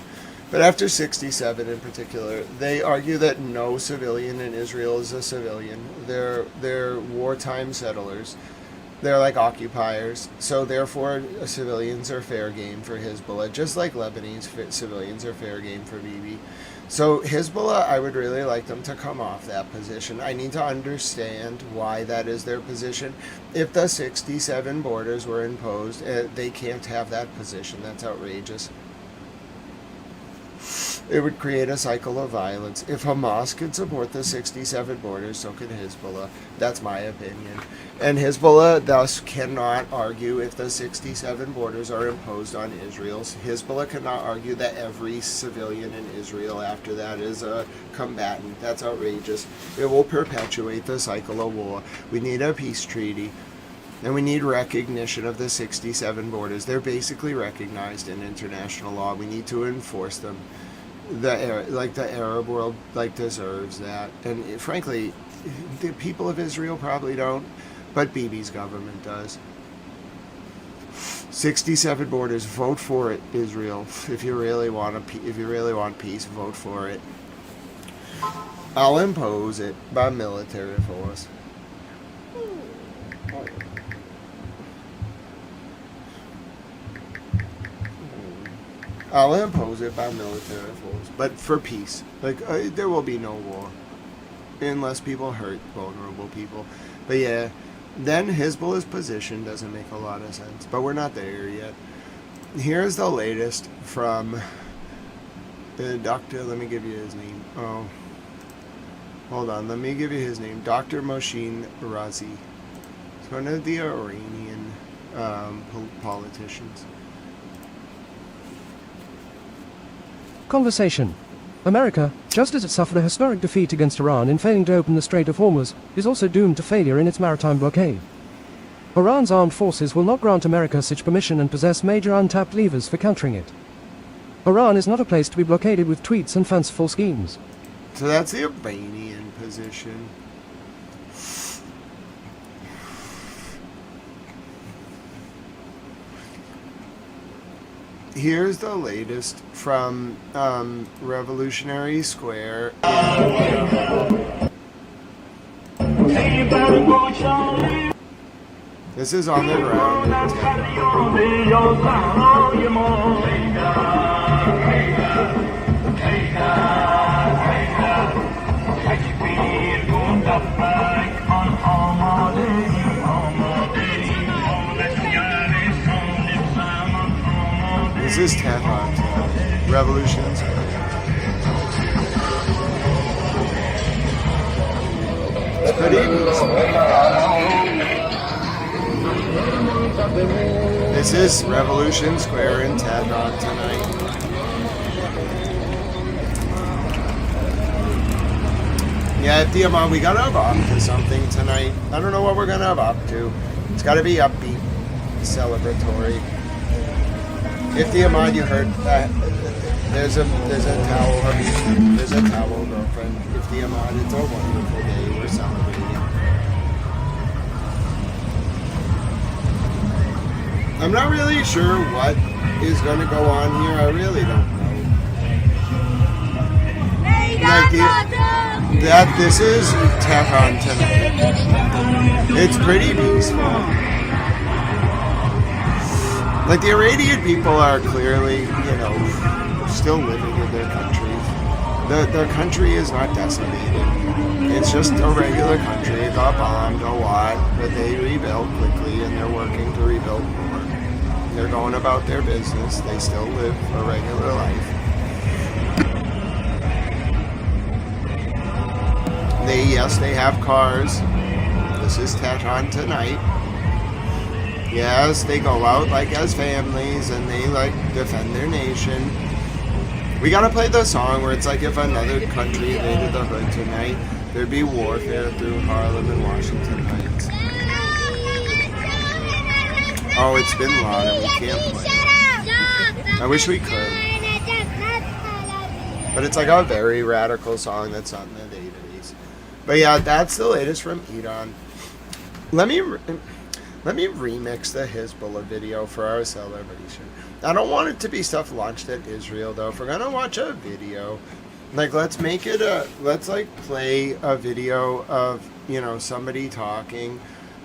but after 67 in particular, they argue that no civilian in Israel is a civilian. They're wartime settlers. They're like occupiers. So therefore, civilians are fair game for Hezbollah, just like Lebanese civilians are fair game for Bibi. So Hezbollah, I would really like them to come off that position. I need to understand why that is their position. If the 67 borders were imposed, they can't have that position. That's outrageous. It would create a cycle of violence. If Hamas could support the 67 borders, so could Hezbollah. That's my opinion. And Hezbollah thus cannot argue if the 67 borders are imposed on Israel. Hezbollah cannot argue that every civilian in Israel after that is a combatant. That's outrageous. It will perpetuate the cycle of war. We need a peace treaty. And we need recognition of the 67 borders. They're basically recognized in international law. We need to enforce them. The Arab world deserves that. And frankly, the people of Israel probably don't, but Bibi's government does. 67 borders. Vote for it, Israel. If you really want peace, vote for it. I'll impose it by military force. I'll impose it by military force, but for peace. Like, there will be no war. Unless people hurt vulnerable people. But yeah, then Hezbollah's position doesn't make a lot of sense. But we're not there yet. Here's the latest from Dr. Let me give you his name. Oh. Hold on, let me give you his name. Dr. Moshin Razi. He's one of the Iranian politicians. Conversation. America, just as it suffered a historic defeat against Iran in failing to open the Strait of Hormuz, is also doomed to failure in its maritime blockade. Iran's armed forces will not grant America such permission and possess major untapped levers for countering it. Iran is not a place to be blockaded with tweets and fanciful schemes. So that's the Iranian position. Here's the latest from Revolutionary Square. This is on the ground. This is Tehran, Revolutions. It's pretty peaceful. This is Revolution Square in Tehran tonight. Yeah, at the Amman, we gotta evoke to something tonight. I don't know what we're gonna evoke to. It's gotta be upbeat, celebratory. If the Amman, you heard that there's a towel, there's a towel, girlfriend. If the Amman, it's a wonderful day. We're celebrating. I'm not really sure what is going to go on here. I really don't know. Like this is Tehran tonight. It's pretty peaceful. Like, the Iranian people are clearly, still living in their country. Their country is not decimated. It's just a regular country. It got bombed a lot, but they rebuilt quickly, and they're working to rebuild more. They're going about their business. They still live a regular life. They have cars. This is Tehran tonight. Yes, they go out like as families and they like defend their nation. We gotta play the song where it's like if another country invaded the hood tonight, there'd be warfare through Harlem and Washington Heights. Oh, it's Bin Laden. We can't play it. I wish we could. But it's like a very radical song that's on the database. But yeah, that's the latest from Iran. Let me remix the Hezbollah video for our celebration. I don't want it to be stuff launched at Israel, though. If we're gonna watch a video, like, let's make it let's like play a video of, somebody talking,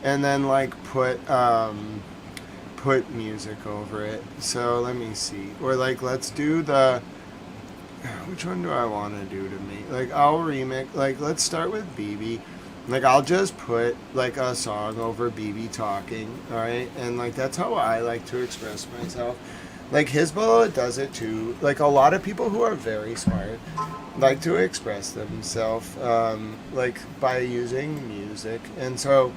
and then like put music over it. So let me see. Or like, let's do which one do I want to do to me? Like, I'll remix, like, let's start with BB. Like, I'll just put, like, a song over BB talking, alright? And, like, that's how I like to express myself. Like, Hezbollah does it, too. Like, a lot of people who are very smart like to express themselves, like, by using music. And so,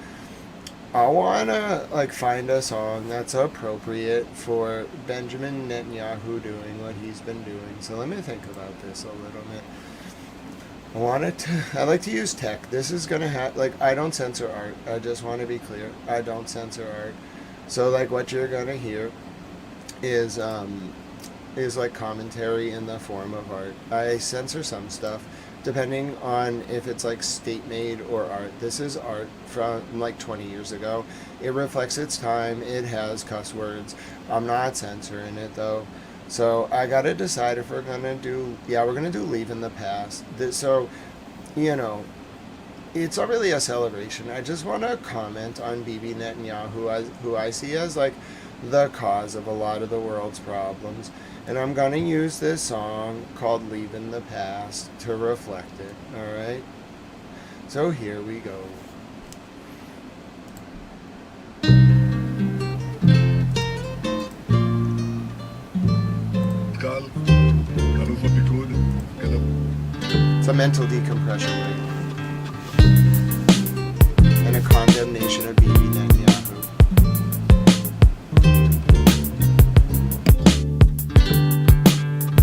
I want to, like, find a song that's appropriate for Benjamin Netanyahu doing what he's been doing. So, let me think about this a little bit. I like to use tech. This is going to have, like, I don't censor art. I just want to be clear. I don't censor art. So, like, what you're going to hear is like commentary in the form of art. I censor some stuff depending on if it's like state made or art. This is art from like 20 years ago. It reflects its time. It has cuss words. I'm not censoring it though. So I gotta decide if we're gonna do, we're gonna do Leave in the Past. So, it's not really a celebration. I just want to comment on Bibi Netanyahu, who I see as like the cause of a lot of the world's problems. And I'm going to use this song called Leaving the Past to reflect it, all right? So here we go. It's a mental decompression rate and a condemnation of Bibi Netanyahu.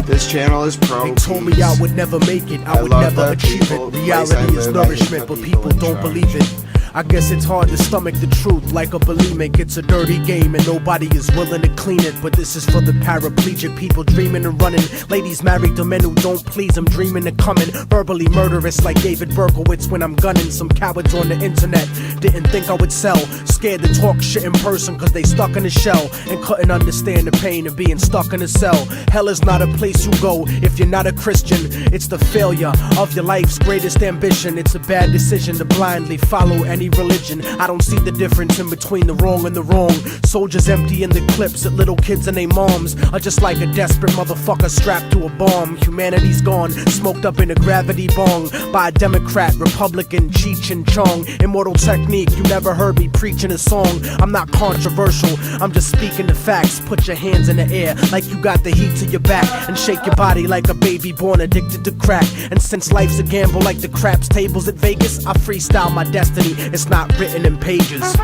This channel is pro. They told me I would never make it, I would never achieve it. Reality is nourishment, but people don't believe it. I guess it's hard to stomach the truth like a bulimic. It's a dirty game and nobody is willing to clean it. But this is for the paraplegic people dreaming and running. Ladies married to men who don't please them, dreaming of coming. Verbally murderous like David Berkowitz when I'm gunning. Some cowards on the internet didn't think I would sell. Scared to talk shit in person cause they stuck in a shell and couldn't understand the pain of being stuck in a cell. Hell is not a place you go if you're not a Christian. It's the failure of your life's greatest ambition. It's a bad decision to blindly follow any religion. I don't see the difference in between the wrong and the wrong. Soldiers emptying the clips at little kids and their moms are just like a desperate motherfucker strapped to a bomb. Humanity's gone, smoked up in a gravity bong by a Democrat, Republican, Cheech and Chong. Immortal technique, you never heard me preaching a song. I'm not controversial, I'm just speaking the facts. Put your hands in the air like you got the heat to your back and shake your body like a baby born addicted to crack. And since life's a gamble like the craps tables at Vegas, I freestyle my destiny. It's not written in pages.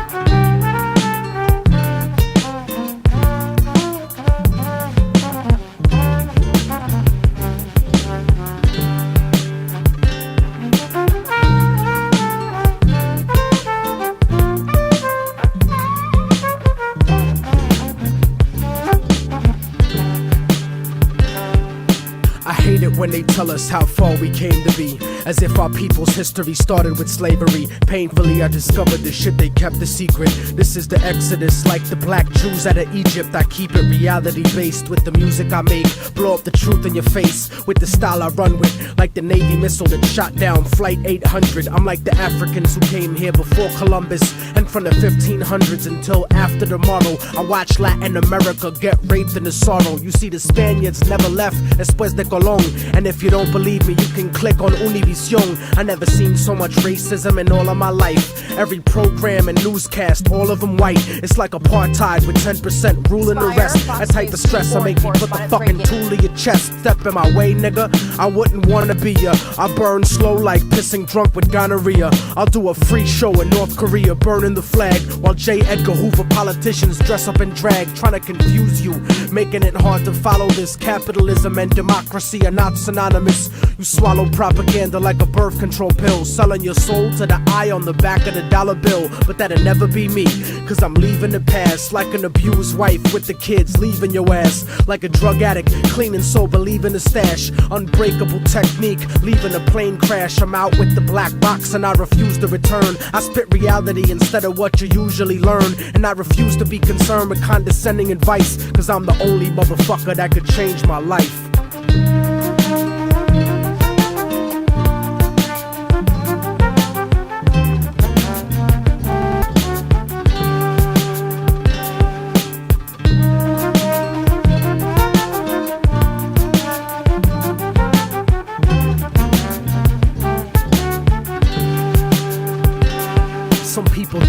When they tell us how far we came to be, as if our people's history started with slavery. Painfully I discovered the shit they kept a secret. This is the exodus, like the black Jews out of Egypt. I keep it reality based with the music I make. Blow up the truth in your face with the style I run with, like the Navy missile that shot down Flight 800. I'm like the Africans who came here before Columbus, and from the 1500s until after tomorrow, I watch Latin America get raped in the sorrow. You see, the Spaniards never left después de Colón. And if you don't believe me, you can click on Univision. I never seen so much racism in all of my life. Every program and newscast, all of them white. It's like apartheid with 10% ruling the rest. That type of stress I make me put the fucking tool to your chest. Step in my way, nigga, I wouldn't wanna be ya. I burn slow like pissing drunk with gonorrhea. I'll do a free show in North Korea, burning the flag, while J. Edgar Hoover politicians dress up in drag, trying to confuse you, making it hard to follow this. Capitalism and democracy are not synonymous. You swallow propaganda like a birth control pill, selling your soul to the eye on the back of the dollar bill. But that'll never be me, cause I'm leaving the past, like an abused wife with the kids, leaving your ass like a drug addict, clean and sober, leaving the stash. Unbreakable technique, leaving a plane crash. I'm out with the black box and I refuse to return. I spit reality instead of what you usually learn, and I refuse to be concerned with condescending advice, cause I'm the only motherfucker that could change my life.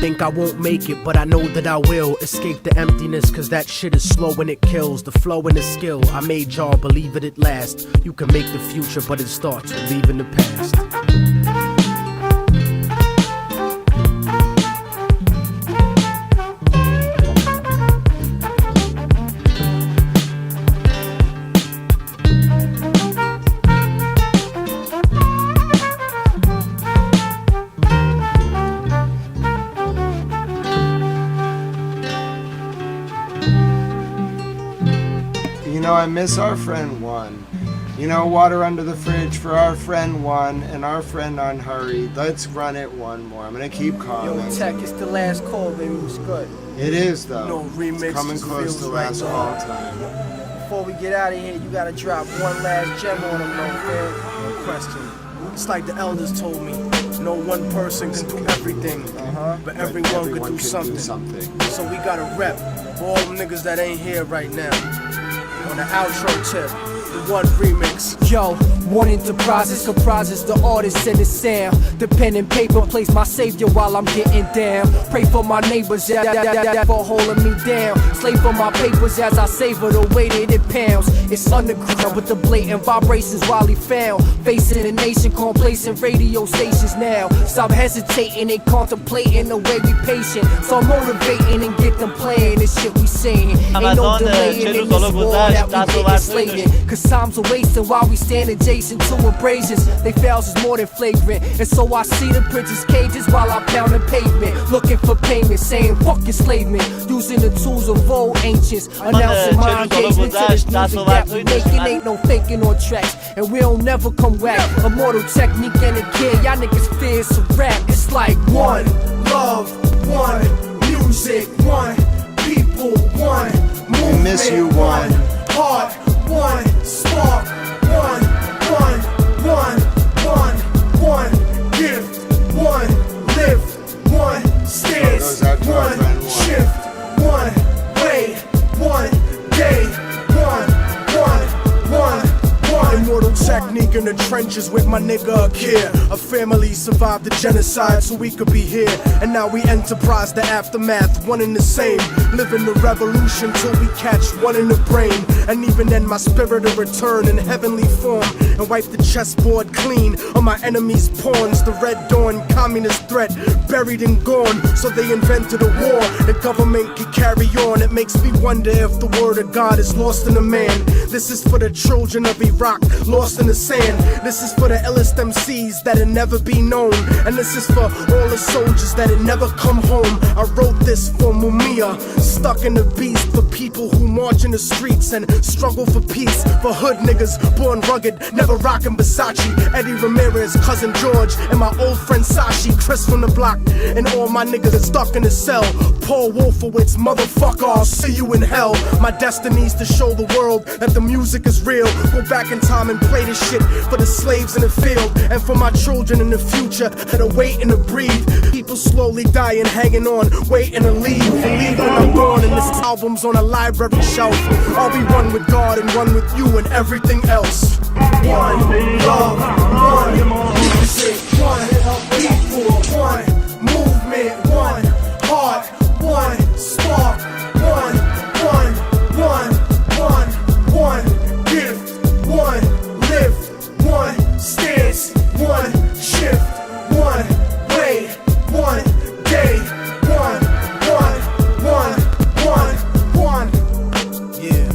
Think I won't make it, but I know that I will escape the emptiness, cause that shit is slow and it kills. The flow and the skill, I made y'all believe it at last. You can make the future, but it starts with leaving the past. I miss our friend one. You know, water under the fridge for our friend one and our friend unhurried. Let's run it one more. I'm gonna keep calling. Yo, Tech, it's the last call, baby. What's good? It is though. No remix. It's coming close to last call time. Before we get out of here, you gotta drop one last gem on them, no fair. No question. It's like the elders told me. No one person can do everything, but everyone can do something. So we gotta rep for all them niggas that ain't here right now. On the outro tip, the one remix. Yo, one enterprises comprises the artist and the sound. The pen and paper plays my savior while I'm getting down. Pray for my neighbors, for holding me down. Slave for my papers as I savor the weight it pounds. It's underground with the blatant vibrations while he found. Facing the nation, complacent radio stations now. Stop hesitating and contemplating the way we patient. So I'm motivating and get them playing this shit we saying. Ain't no delaying in this war that we get slated. Cause time's a wasting while we stand adjacent to abrasions. They fails is more than flagrant. And so I see the prince's cages while I pound the pavement. Looking for payment, saying fuck enslavement. Using the tools of old ancients. Announcing my engagement to this music that we making. Ain't no faking on tracks. And we don't never come whack. Immortal technique and a kid. Y'all niggas fear it's a rap. It's like one love, one music, one people, one movement, miss you, one heart, one spark, one gift, one lift, one stance, one shift, one way, one day, one. Immortal technique in the trenches with my nigga Akir. A family survived the genocide so we could be here. And now we enterprise the aftermath, one and the same. Living the revolution till we catch one in the brain. And even then my spirit will return in heavenly form and wipe the chessboard clean on my enemies' pawns. The Red Dawn communist threat buried and gone. So they invented a war the government could carry on. It makes me wonder if the word of God is lost in a man. This is for the children of Iraq, lost in the sand. This is for the illest MCs that'll never be known. And this is for all the soldiers that'll never come home. I wrote this for Mumia, stuck in the beast. For people who march in the streets and struggle for peace. For hood niggas born rugged, never rockin' Versace. Eddie Ramirez, cousin George, and my old friend Sashi. Chris from the block, and all my niggas are stuck in the cell. Paul Wolfowitz, motherfucker, I'll see you in hell. My destiny's to show the world that the music is real. Go back in time and play this shit for the slaves in the field. And for my children in the future that are waiting to breathe. People slowly dying, hanging on, waiting to leave. And leave when I'm gone and this album's on a library shelf. I'll be one with God and one with you and everything else. One love, one music, one people, one movement, one heart, one spark, one gift, one lift, one stance, one shift, one way, one day, one. Yeah.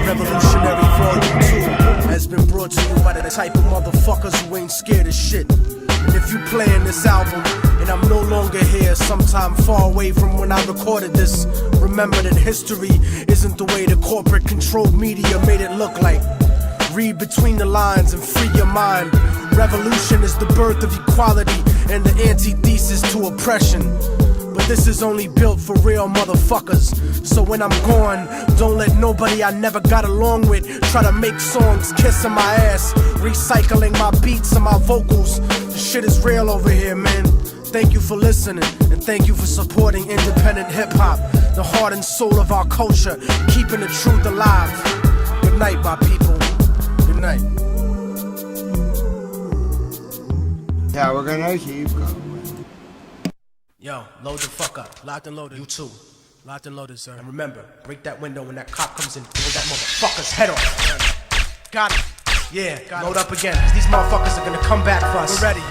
Revolutionary Volume 2 has been brought to you by the type of motherfuckers who ain't scared of shit. And if you playing this album and I'm no longer here, sometime far away from when I recorded this, remember that history isn't the way the corporate controlled media made it look like. Read between the lines and free your mind. Revolution is the birth of equality and the antithesis to oppression. But this is only built for real motherfuckers. So when I'm gone, don't let nobody I never got along with try to make songs kissing my ass, recycling my beats and my vocals. The shit is real over here, man. Thank you for listening, and thank you for supporting independent hip-hop, the heart and soul of our culture, keeping the truth alive. Good night, my people. Good night. Yeah, we're gonna keep going. Yo, load the fuck up. Locked and loaded. You too. Locked and loaded, sir. And remember, break that window when that cop comes in. Blow that motherfucker's head off. Got it. Yeah, load up again. Cause these motherfuckers are gonna come back for us. We're ready.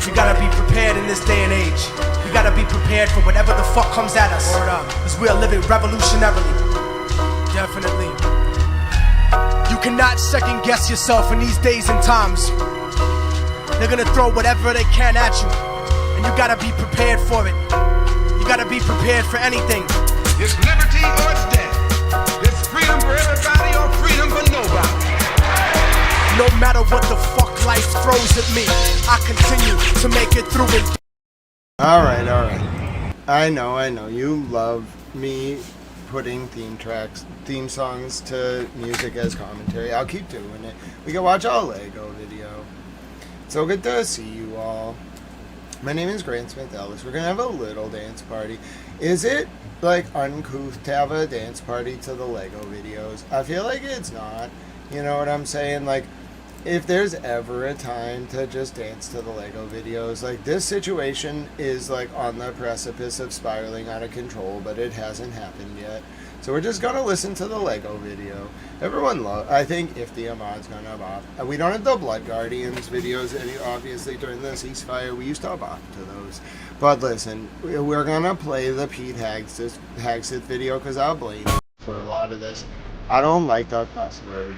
We gotta be prepared in this day and age. We gotta be prepared for whatever the fuck comes at us. Word up. Cause we are living revolutionarily. Definitely. You cannot second guess yourself in these days and times. They're gonna throw whatever they can at you. And you gotta be prepared for it. You gotta be prepared for anything. It's liberty or it's death. It's freedom for everybody or freedom for nobody. No matter what the fuck life throws at me, I continue to make it through it. Alright. I know. You love me putting theme songs to music as commentary. I'll keep doing it. We can watch all Lego video. So good to see you all. My name is Grant Smith Ellis. We're going to have a little dance party. Is it, like, uncouth to have a dance party to the Lego videos? I feel like it's not. You know what I'm saying? Like, if there's ever a time to just dance to the Lego videos, like, this situation is, like, on the precipice of spiraling out of control, but it hasn't happened yet. So we're just gonna listen to the Lego video. Everyone I think if the Ahmad's gonna bop. We don't have the Blood Guardians videos, obviously, during the ceasefire. We used to bop to those. But listen, we're gonna play the Pete Hegseth video, because I'll blame him for a lot of this. I don't like the cuss word.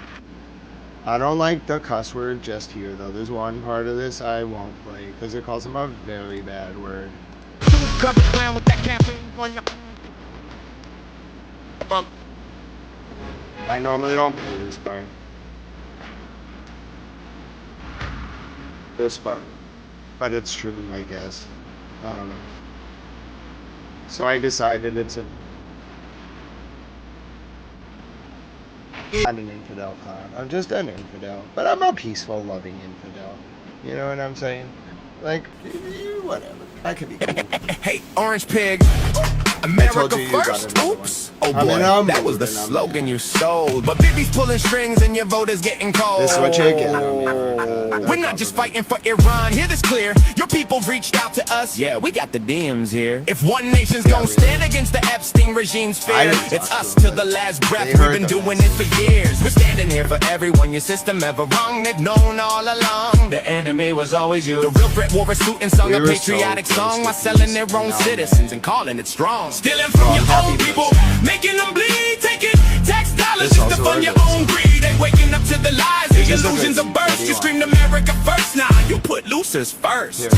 I don't like the cuss word just here, though. There's one part of this I won't play, because it calls him a very bad word. I normally don't play this part. This part. But it's true, I guess. I don't know. So I decided I'm an infidel clown. I'm just an infidel. But I'm a peaceful, loving infidel. You know what I'm saying? Like, whatever. I could be cool. Hey, Orange Pig. America first. Oops. Oh boy, that was the slogan you sold. But Bibi's pulling strings and your vote is getting cold. This is what you get. We're not just fighting for Iran. Hear this clear. Your people reached out to us. Yeah, we got the DMs here. If one nation's gonna stand against the Epstein regime's fear, it's us till the last breath. We've been doing it for years. We're standing here for everyone. Your system ever wrong. They've known all along. The enemy was always you. The real threat wore a suit and sung a patriotic song while selling their own citizens and calling it strong. Stealing from your own people, making them bleed, taking tax dollars just to fund your own greed. They waking up to the lies, the illusions of birth. You screamed America first, nah, you put losers first.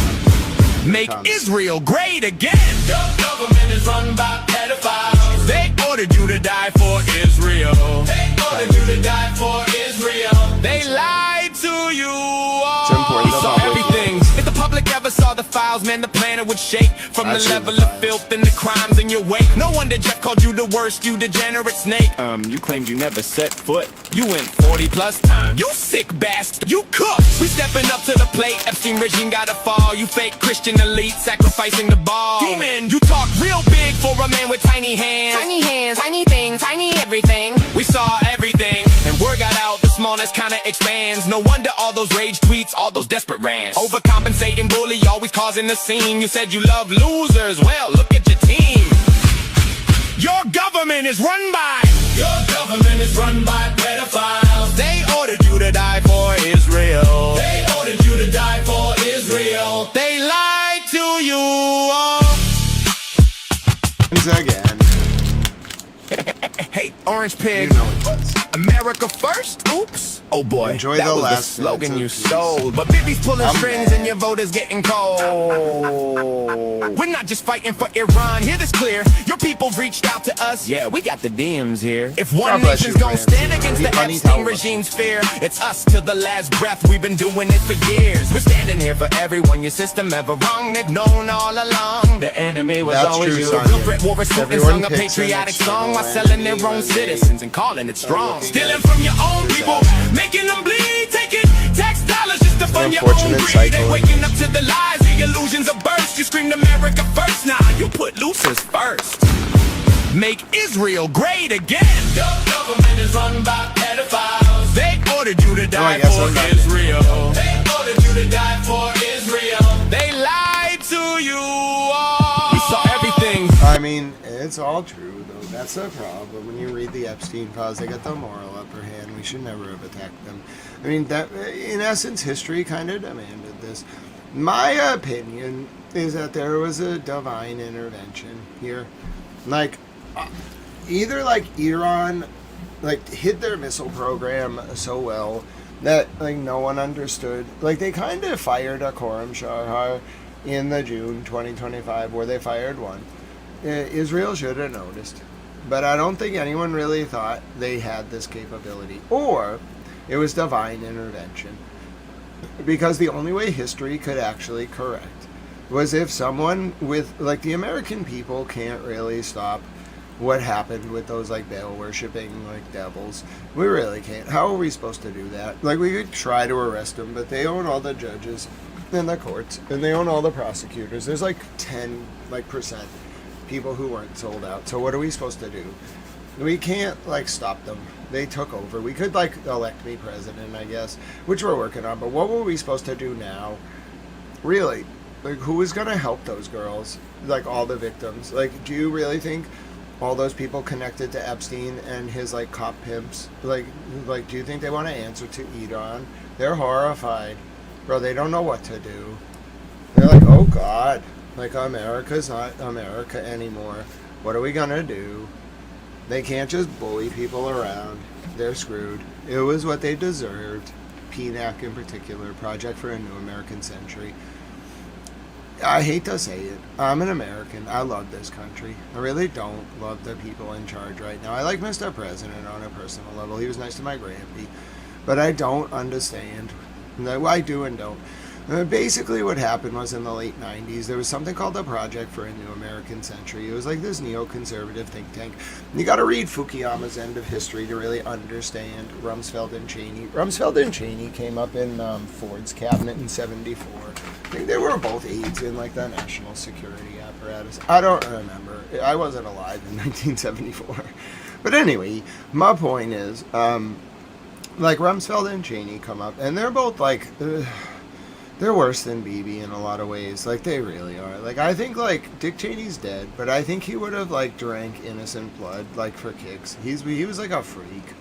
Make Israel great again. Your government is run by pedophiles. They ordered you to die for Israel. They ordered you to die for Israel. They lied to you all. We saw everything. If the public ever saw the files, man, the planet would shake from the level of filth and the crimes in your wake. No wonder Jeff called you the worst, you degenerate snake. You claimed you never set foot. You went 40 plus times. You sick bastard. You cooked. We stepping up to the plate. Epstein regime gotta fall. You fake Christian elite sacrificing the ball. Demon, you talk real big for a man with tiny hands. Tiny hands, tiny things, tiny everything. We saw everything, and word got out. The smallness kinda expands. No wonder all those rage tweets, all those desperate rants. Overcompensating bully, always causing the scene. You said you love losers. Well, look at your team. Your government is run by. Your government is run by pedophiles. They ordered you to die for Israel. They ordered you to die for Israel. They lied to you all. Again. Hey, Orange Pig. You know America first? Oops. Oh boy, enjoy that the was last the slogan you sold. But Bibi's pulling strings and your vote is getting cold. We're not just fighting for Iran. Hear this clear. Your people reached out to us. Yeah, we got the DMs here. If one nation's gonna stand against the Epstein regime's fear, it's us till the last breath. We've been doing it for years. We're standing here for everyone. Your system ever wrong. They've known all along. The enemy was always you. Real threat wore a suit and sung a patriotic song while selling their own citizens and calling it strong. Stealing from your own people, making them bleed, taking tax dollars just to fund your own greed. They waking up to the lies, the illusions of birth. You screamed America first, nah, you put losers first. Make Israel great again. Your government is run by pedophiles. They ordered you to die for Israel. They ordered you to die for Israel. They lied to you all. We saw everything. I mean, it's all true, though. That's the problem. When you read the Epstein files, they got the moral upper hand. We should never have attacked them. I mean, that in essence, history kind of demanded this. My opinion is that there was a divine intervention here. Like, either like Iran, like, hid their missile program so well that like no one understood. Like, they kind of fired a Khorramshahr in the June 2025, where they fired one. Israel should have noticed, but I don't think anyone really thought they had this capability, or it was divine intervention. Because the only way history could actually correct was if someone with, like, the American people can't really stop what happened with those like Baal worshipping like devils. We really can't. How are we supposed to do that? Like, we could try to arrest them, but they own all the judges in the courts, and they own all the prosecutors. There's like 10% people who weren't sold out. So what are we supposed to do? We can't like stop them. They took over. We could like elect me president, I guess, which we're working on. But what were we supposed to do now? Really, like, who is going to help those girls? Like, all the victims. Like, do you really think all those people connected to Epstein and his like cop pimps, like do you think they want to answer to Iran? They're horrified, bro. They don't know what to do. They're like, oh God, like, America's not America anymore. What are we gonna do? They can't just bully people around. They're screwed. It was what they deserved. PNAC in particular, Project for a New American Century. I hate to say it. I'm an American. I love this country. I really don't love the people in charge right now. I like Mr. President on a personal level. He was nice to my grandpa. But I don't understand. I do and don't. Basically what happened was, in the late 90s, there was something called the Project for a New American Century. It was like this neoconservative think tank. You got to read Fukuyama's End of History to really understand Rumsfeld and Cheney. Rumsfeld and Cheney came up in Ford's cabinet in 74. I think they were both aides in like the national security apparatus. I don't remember. I wasn't alive in 1974. But anyway, my point is, like, Rumsfeld and Cheney come up, and they're both like... they're worse than Bibi in a lot of ways. Like, they really are. Like, I think, like, Dick Cheney's dead, but I think he would have, like, drank innocent blood, like, for kicks. He was, like, a freak.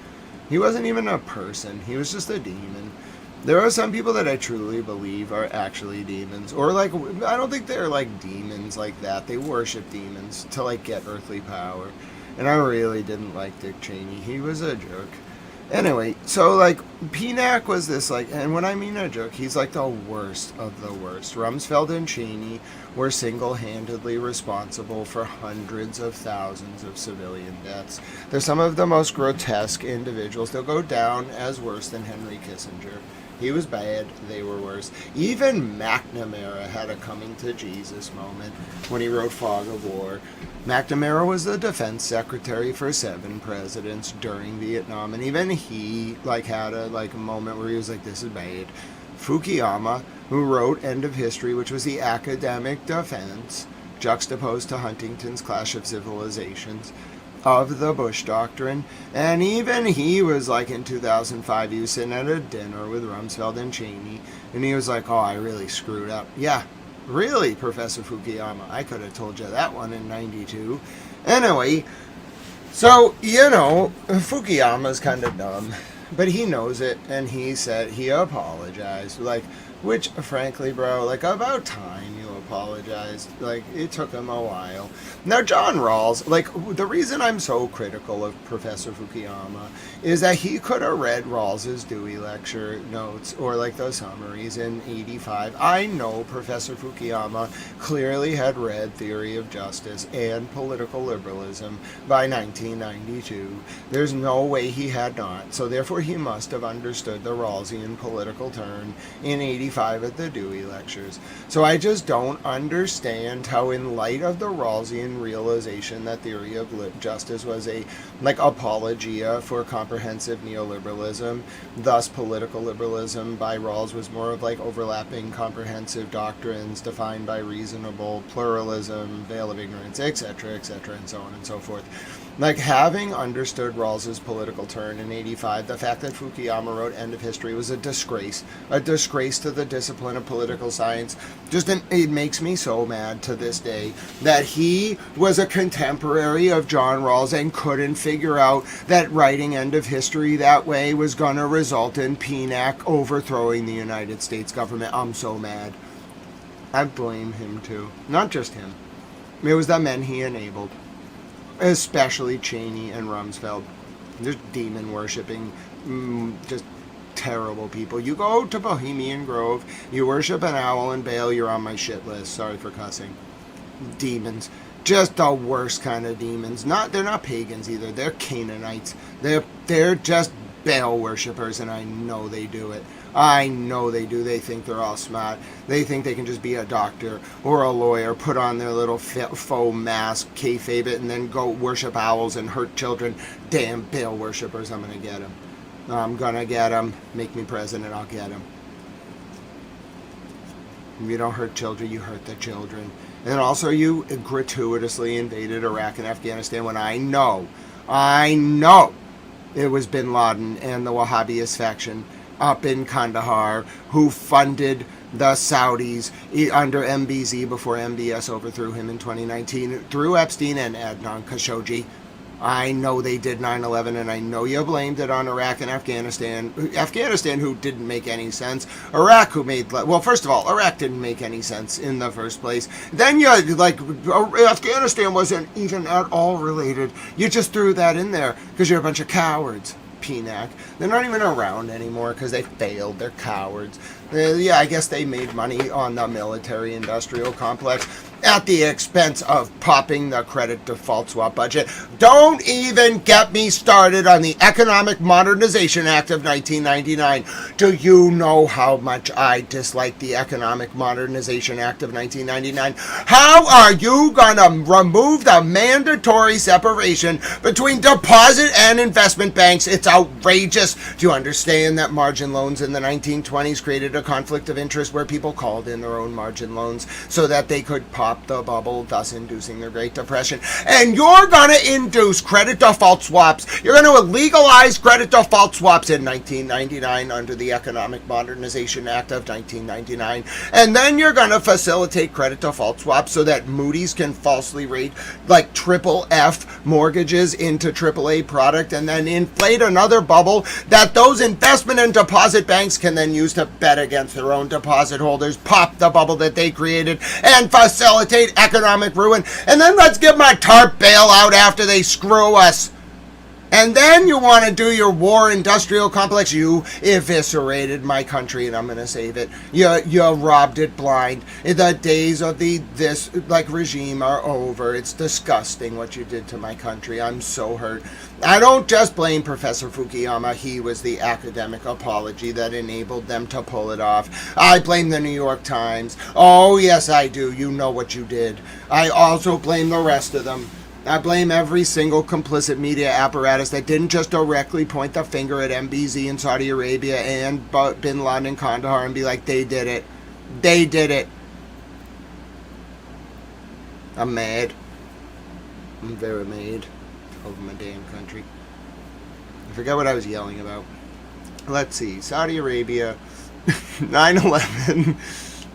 He wasn't even a person. He was just a demon. There are some people that I truly believe are actually demons. Or, like, I don't think they're, like, demons like that. They worship demons to, like, get earthly power. And I really didn't like Dick Cheney. He was a jerk. Anyway, so, like, PNAC was this, like, and when I mean a jerk, he's, like, the worst of the worst. Rumsfeld and Cheney were single-handedly responsible for hundreds of thousands of civilian deaths. They're some of the most grotesque individuals. They'll go down as worse than Henry Kissinger. He was bad, they were worse. Even McNamara had a coming-to-Jesus moment when he wrote Fog of War. McNamara was the defense secretary for 7 presidents during Vietnam, and even he, like, had a, like, moment where he was like, this is bad. Fukuyama, who wrote End of History, which was the academic defense, juxtaposed to Huntington's Clash of Civilizations, of the Bush Doctrine, and even he was like, in 2005, he was sitting at a dinner with Rumsfeld and Cheney, and he was like, oh, I really screwed up. Yeah, really, Professor Fukuyama. I could have told you that one in 92. Anyway, so, you know, Fukuyama's kind of dumb, but he knows it, and he said he apologized, like, which, frankly, bro, like, about time you apologized. Like, it took him a while. Now, John Rawls, like, the reason I'm so critical of Professor Fukuyama is that he could have read Rawls's Dewey Lecture notes, or, like, the summaries in 85. I know Professor Fukuyama clearly had read Theory of Justice and Political Liberalism by 1992. There's no way he had not. So, therefore, he must have understood the Rawlsian political turn in 85 at the Dewey Lectures. So I just don't understand how, in light of the Rawlsian realization that Theory of Justice was a, like, apologia for comprehensive neoliberalism, thus political liberalism by Rawls was more of, like, overlapping comprehensive doctrines defined by reasonable pluralism, veil of ignorance, etc., and so on and so forth. Like, having understood Rawls's political turn in 85, the fact that Fukuyama wrote End of History was a disgrace to the discipline of political science. It makes me so mad to this day that he was a contemporary of John Rawls and couldn't figure out that writing End of History that way was going to result in PNAC overthrowing the United States government. I'm so mad. I blame him too. Not just him. It was the men he enabled. Especially Cheney and Rumsfeld. Just demon-worshipping, just terrible people. You go to Bohemian Grove, you worship an owl and Baal, you're on my shit list. Sorry for cussing. Demons. Just the worst kind of demons. They're not pagans either. They're Canaanites. They're just Baal worshippers, and I know they do it. I know they do. They think they're all smart. They think they can just be a doctor or a lawyer, put on their little faux mask, kayfabe it, and then go worship owls and hurt children. Damn Baal worshippers, I'm going to get them. I'm going to get them. Make me president, I'll get them. You don't hurt children, you hurt the children. And also you gratuitously invaded Iraq and Afghanistan when I know it was bin Laden and the Wahhabist faction up in Kandahar who funded the Saudis under MBZ before MBS overthrew him in 2019 through Epstein and Adnan Khashoggi. I know they did 9/11, and I know you blamed it on Iraq and Afghanistan. Afghanistan, who didn't make any sense. Iraq, who made... Well, first of all, Iraq didn't make any sense in the first place. Then you, Afghanistan wasn't even at all related. You just threw that in there because you're a bunch of cowards. PNAC. They're not even around anymore because they failed. They're cowards. Yeah, I guess they made money on the military-industrial complex at the expense of popping the credit default swap budget. Don't even get me started on the Economic Modernization Act of 1999. Do you know how much I dislike the Economic Modernization Act of 1999? How are you going to remove the mandatory separation between deposit and investment banks? It's outrageous. Do you understand that margin loans in the 1920s created a conflict of interest where people called in their own margin loans so that they could pop the bubble, thus inducing the Great Depression? And you're going to induce credit default swaps. You're going to legalize credit default swaps in 1999 under the Economic Modernization Act of 1999. And then you're going to facilitate credit default swaps so that Moody's can falsely rate like triple F mortgages into AAA product and then inflate another bubble that those investment and deposit banks can then use to bet against their own deposit holders, pop the bubble that they created, and facilitate economic ruin. And then let's give them a TARP bailout after they screw us. And then you want to do your war industrial complex. You eviscerated my country, and I'm going to save it. You robbed it blind. The days of this regime are over. It's disgusting what you did to my country. I'm so hurt. I don't just blame Professor Fukuyama. He was the academic apology that enabled them to pull it off. I blame the New York Times. Oh, yes, I do. You know what you did. I also blame the rest of them. I blame every single complicit media apparatus that didn't just directly point the finger at MBZ in Saudi Arabia and bin Laden in Kandahar and be like, they did it. They did it. I'm mad. I'm very mad over my damn country. I forgot what I was yelling about. Let's see. Saudi Arabia, 9/11,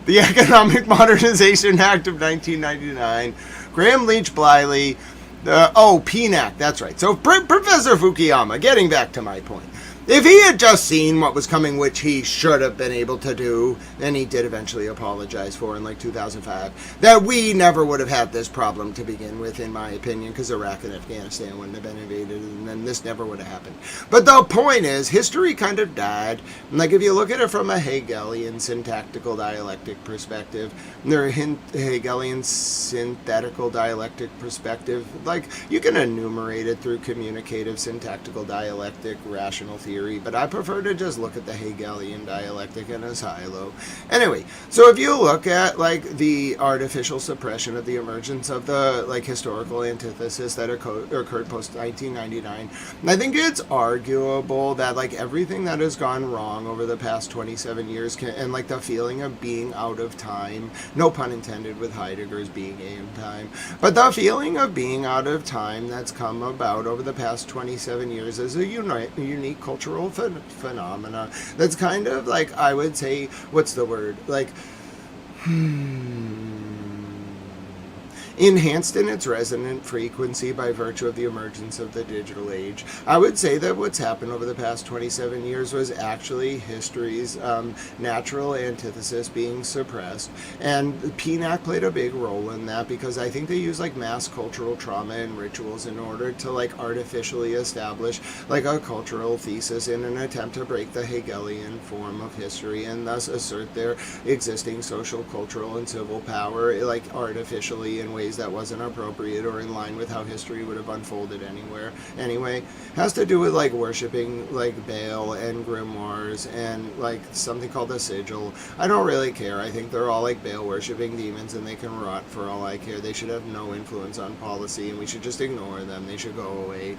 the Economic Modernization Act of 1999, Graham Leach Bliley, PNAC, that's right. So Professor Fukuyama, getting back to my point, if he had just seen what was coming, which he should have been able to do, and he did eventually apologize for in 2005, that we never would have had this problem to begin with, in my opinion, because Iraq and Afghanistan wouldn't have been invaded, and then this never would have happened. But the point is, history kind of died. If you look at it from a Hegelian syntactical dialectic perspective, or a Hegelian synthetical dialectic perspective, you can enumerate it through communicative syntactical dialectic, rational theory, but I prefer to just look at the Hegelian dialectic in a silo. Anyway, so if you look at the artificial suppression of the emergence of the historical antithesis that occurred post 1999, I think it's arguable that everything that has gone wrong over the past 27 years and the feeling of being out of time, no pun intended with Heidegger's being in time, but the feeling of being out of time that's come about over the past 27 years is a unique cultural phenomena that's kind of I would say, what's the word, enhanced in its resonant frequency by virtue of the emergence of the digital age. I would say that what's happened over the past 27 years was actually history's natural antithesis being suppressed, and PNAC played a big role in that because I think they use mass cultural trauma and rituals in order to artificially establish a cultural thesis in an attempt to break the Hegelian form of history and thus assert their existing social, cultural, and civil power artificially in ways ways that wasn't appropriate or in line with how history would have unfolded anyway. Has to do with like worshiping like Baal and grimoires and like something called a sigil. I don't really care. I think they're all like Baal worshipping demons and they can rot for all I care. They should have no influence on policy and we should just ignore them. They should go away.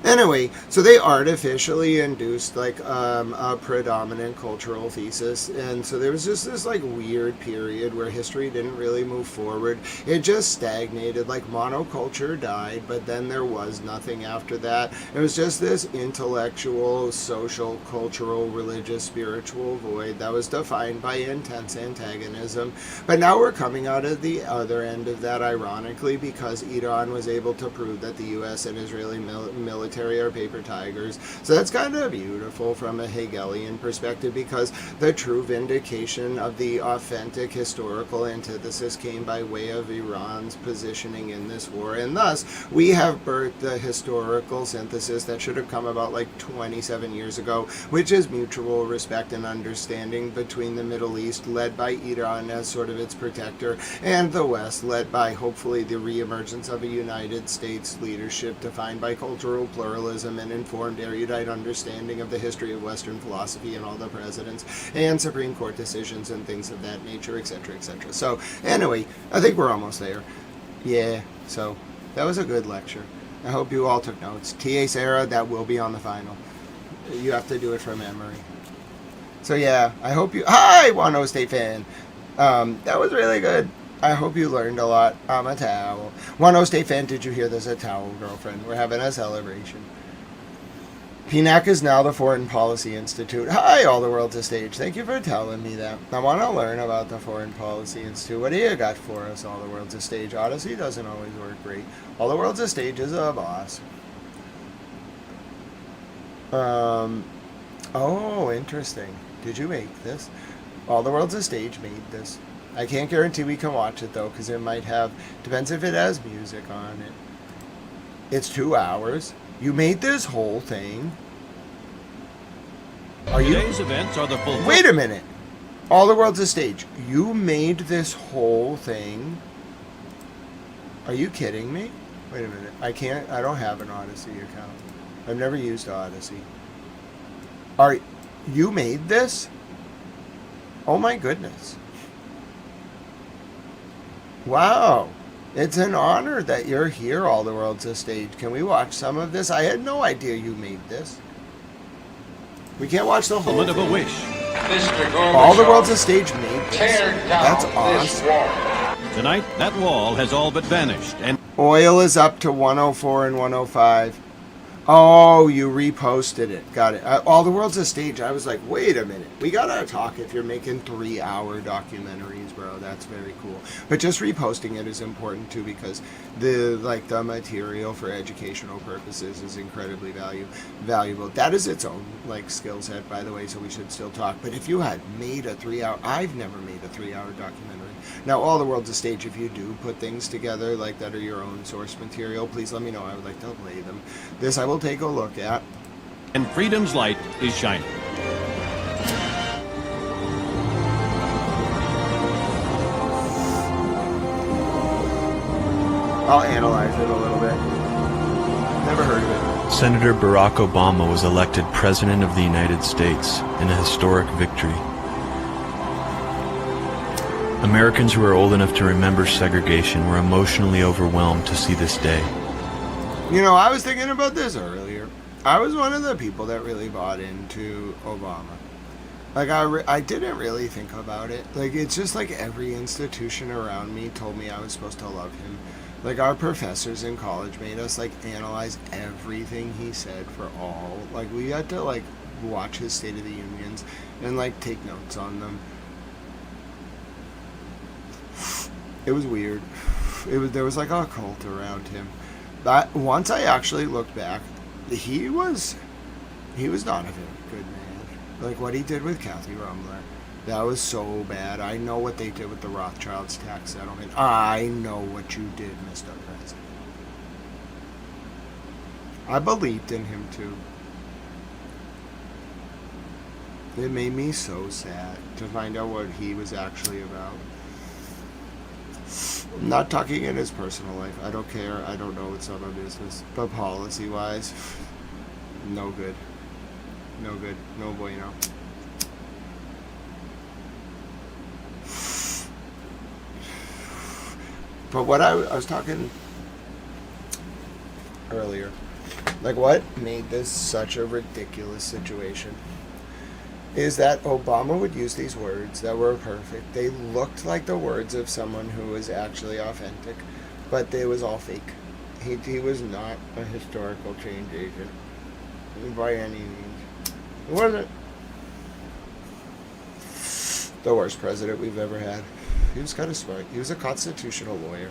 Anyway, so they artificially induced like a predominant cultural thesis, and so there was just this like weird period where history didn't really move forward. It just stagnated, like monoculture died, but then there was nothing after that. It was just this intellectual, social, cultural, religious, spiritual void that was defined by intense antagonism. But now we're coming out of the other end of that, ironically, because Iran was able to prove that the US and Israeli military are paper tigers. So that's kind of beautiful from a Hegelian perspective, because the true vindication of the authentic historical antithesis came by way of Iran's positioning in this war, and thus we have birthed the historical synthesis that should have come about like 27 years ago, which is mutual respect and understanding between the Middle East, led by Iran as sort of its protector, and the West, led by hopefully the reemergence of a United States leadership defined by cultural pluralism and informed erudite understanding of the history of Western philosophy and all the presidents and Supreme Court decisions and things of that nature, etc., etc. So anyway, I think we're almost there. Yeah, so that was a good lecture. I hope you all took notes. T.A. Sarah, that will be on the final. You have to do it from memory. So yeah, I hope you... Hi, Wano State fan! That was really good. I hope you learned a lot. I'm a towel. Wano State fan, did you hear there's a towel, girlfriend? We're having a celebration. PNAC is now the Foreign Policy Institute. Hi, All the World's a Stage. Thank you for telling me that. I want to learn about the Foreign Policy Institute. What do you got for us, All the World's a Stage? Odyssey doesn't always work great. All the World's a Stage is a boss. Oh, interesting. Did you make this? All the World's a Stage made this. I can't guarantee we can watch it though, because it might have, depends if it has music on it. It's 2 hours. You made this whole thing? Are you? Today's events are the full. Wait a minute. All the World's a Stage. You made this whole thing? Are you kidding me? Wait a minute. I don't have an Odyssey account. I've never used Odyssey. You made this? Oh my goodness. Wow. It's an honor that you're here, All the World's a Stage. Can we watch some of this? I had no idea you made this. We can't watch the whole thing. Of a wish. All the World's a Stage made this. That's awesome. Tonight, that wall has all but vanished, and oil is up to 104 and 105. Oh, you reposted it. Got it. All the World's a Stage. I was like, wait a minute. We gotta talk if you're making 3-hour documentaries, bro. That's very cool. But just reposting it is important too, because the material for educational purposes is incredibly valuable. That is its own skill set, by the way. So we should still talk. But if you had made a 3-hour, I've never made a 3-hour documentary. Now, All the World's a Stage. If you do put things together like that are your own source material, please let me know. I would like to play them. This I will take a look at. and freedom's light is shining. I'll analyze it a little bit. Never heard of it. Senator Barack Obama was elected President of the United States in a historic victory. Americans who are old enough to remember segregation were emotionally overwhelmed to see this day. You know, I was thinking about this earlier. I was one of the people that really bought into Obama. Like, I didn't really think about it. Like, it's just like every institution around me told me I was supposed to love him. Like, our professors in college made us, like, analyze everything he said for all. Like, we had to, like, watch his State of the Unions and, like, take notes on them. It was weird. There was, like, a cult around him. But once I actually looked back, he was not a very good man. Like, what he did with Kathy Rumler, that was so bad. I know what they did with the Rothschilds tax settlement. I know what you did, Mr. President. I believed in him, too. It made me so sad to find out what he was actually about. I'm not talking in his personal life. I don't care. I don't know. It's not my business. But policy-wise, no good. No good. No bueno. But what I was talking earlier, like what made this such a ridiculous situation is that Obama would use these words that were perfect. They looked like the words of someone who was actually authentic, but it was all fake. He was not a historical change agent by any means. He wasn't the worst president we've ever had. He was kind of smart. He was a constitutional lawyer,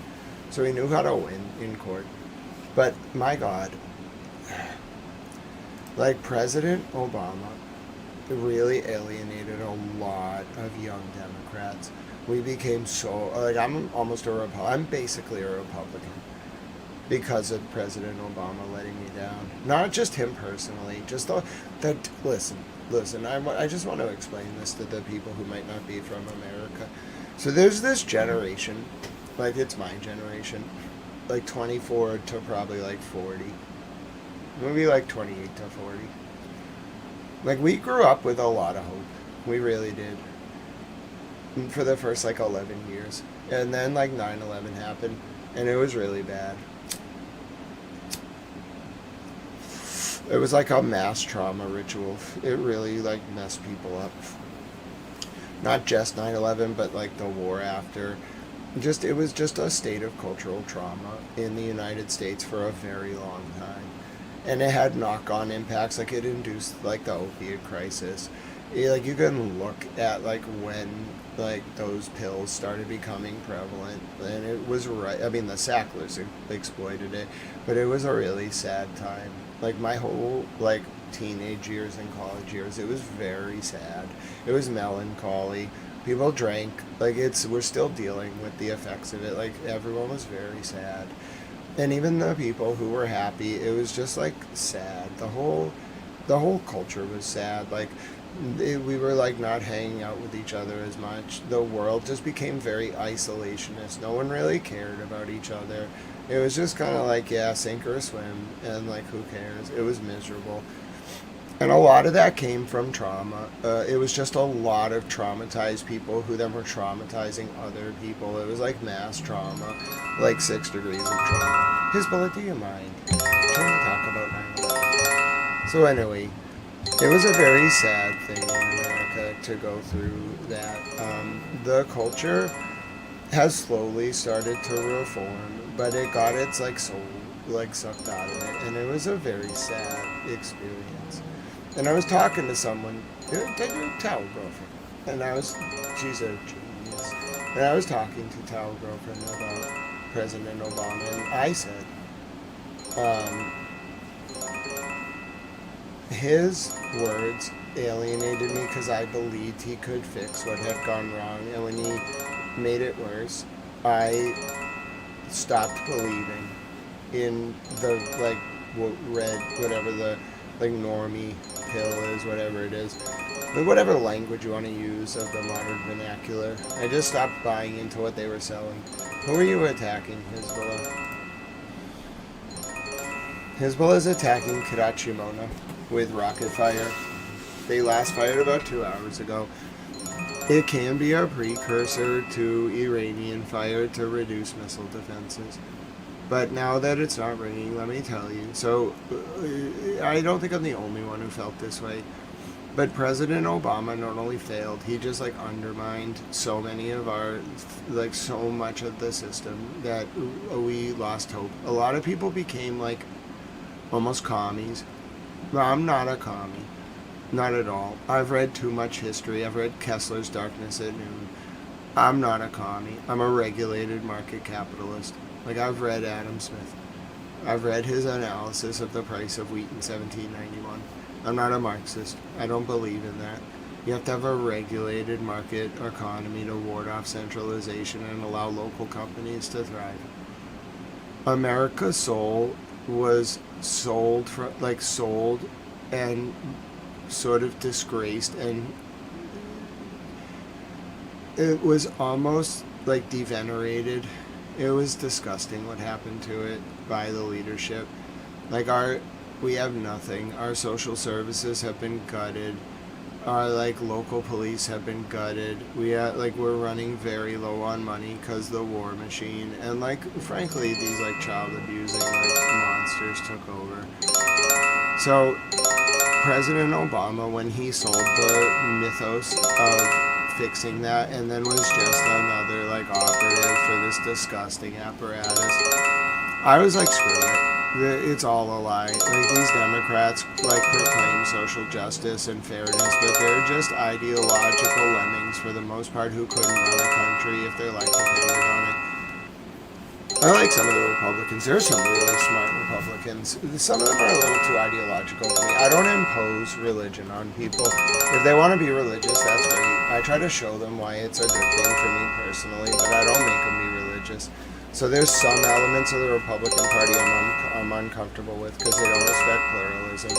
so he knew how to win in court. But my God, like President Obama really alienated a lot of young Democrats. We became so, like, I'm almost a Republican. I'm basically a Republican because of President Obama letting me down. Not just him personally, just listen, I just want to explain this to the people who might not be from America. So there's this generation, like it's my generation, like 24 to probably like 40, maybe like 28 to 40. Like, we grew up with a lot of hope. We really did. For the first, like, 11 years. And then, like, 9/11 happened, and it was really bad. It was like a mass trauma ritual. It really, like, messed people up. Not just 9/11, but, like, the war after. It was just a state of cultural trauma in the United States for a very long time. And it had knock-on impacts, like it induced like the opiate crisis. Like you can look at like when like those pills started becoming prevalent, and it was right. I mean, the Sacklers exploited it, but it was a really sad time. Like my whole like teenage years and college years, it was very sad. It was melancholy. People drank. Like we're still dealing with the effects of it. Like everyone was very sad. And even the people who were happy, it was just like sad. The whole culture was sad. Like we were like not hanging out with each other as much. The world just became very isolationist. No one really cared about each other. It was just kind of like, yeah, sink or swim, and like who cares? It was miserable. And a lot of that came from trauma. It was just a lot of traumatized people who then were traumatizing other people. It was like mass trauma, like 6 degrees of trauma. Hezbollah, do you mind? I'm trying to talk about 9/11. So anyway, it was a very sad thing in America to go through that. The culture has slowly started to reform, but it got its like soul like sucked out of it, and it was a very sad experience. And I was talking to someone, Tao girlfriend, and she's a genius. And I was talking to Tao girlfriend about President Obama, and I said, his words alienated me because I believed he could fix what had gone wrong, and when he made it worse, I stopped believing in the whatever the like normie pill is, whatever it is, like whatever language you want to use of the modern vernacular. I just stopped buying into what they were selling. Who are you attacking, Hezbollah? Hezbollah is attacking Kiryat Shimona with rocket fire. They last fired about 2 hours ago. It can be a precursor to Iranian fire to reduce missile defenses. But now that it's not raining, let me tell you. So, I don't think I'm the only one who felt this way. But President Obama not only failed, he just like undermined so many of our, like so much of the system that we lost hope. A lot of people became like almost commies. Well, I'm not a commie. Not at all. I've read too much history. I've read Kessler's Darkness at Noon. I'm not a commie. I'm a regulated market capitalist. Like, I've read Adam Smith. I've read his analysis of the price of wheat in 1791. I'm not a Marxist. I don't believe in that. You have to have a regulated market economy to ward off centralization and allow local companies to thrive. America's soul was sold and sort of disgraced, and it was almost like devenerated It was disgusting what happened to it by the leadership. Like we have nothing. Our social services have been gutted. Our local police have been gutted. We're running very low on money because the war machine and frankly these child abusing monsters took over. So President Obama, when he sold the mythos of fixing that and then was just another operative for this disgusting apparatus, I was screw it. It's all a lie. These Democrats proclaim social justice and fairness, but they're just ideological lemmings for the most part who couldn't run a country if their life depended on it. I like some of the Republicans. There are some really smart Republicans. Some of them are a little too ideological for me. I don't impose religion on people. If they want to be religious, that's great. I try to show them why it's a good thing for me personally, but I don't make them be religious. So there's some elements of the Republican Party I'm uncomfortable with because they don't respect pluralism.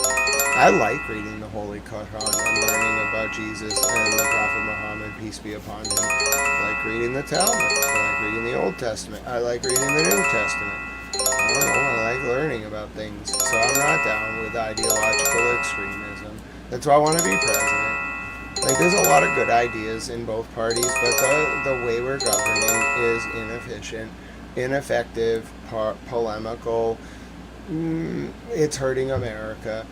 I like reading the Holy Quran and learning about Jesus and the Prophet Muhammad, peace be upon him. I like reading the Talmud. I like reading the Old Testament. I like reading the New Testament. I don't know, I like learning about things. So I'm not down with ideological extremism. That's why I want to be president. There's a lot of good ideas in both parties, but the way we're governing is inefficient, ineffective, polemical. It's hurting America.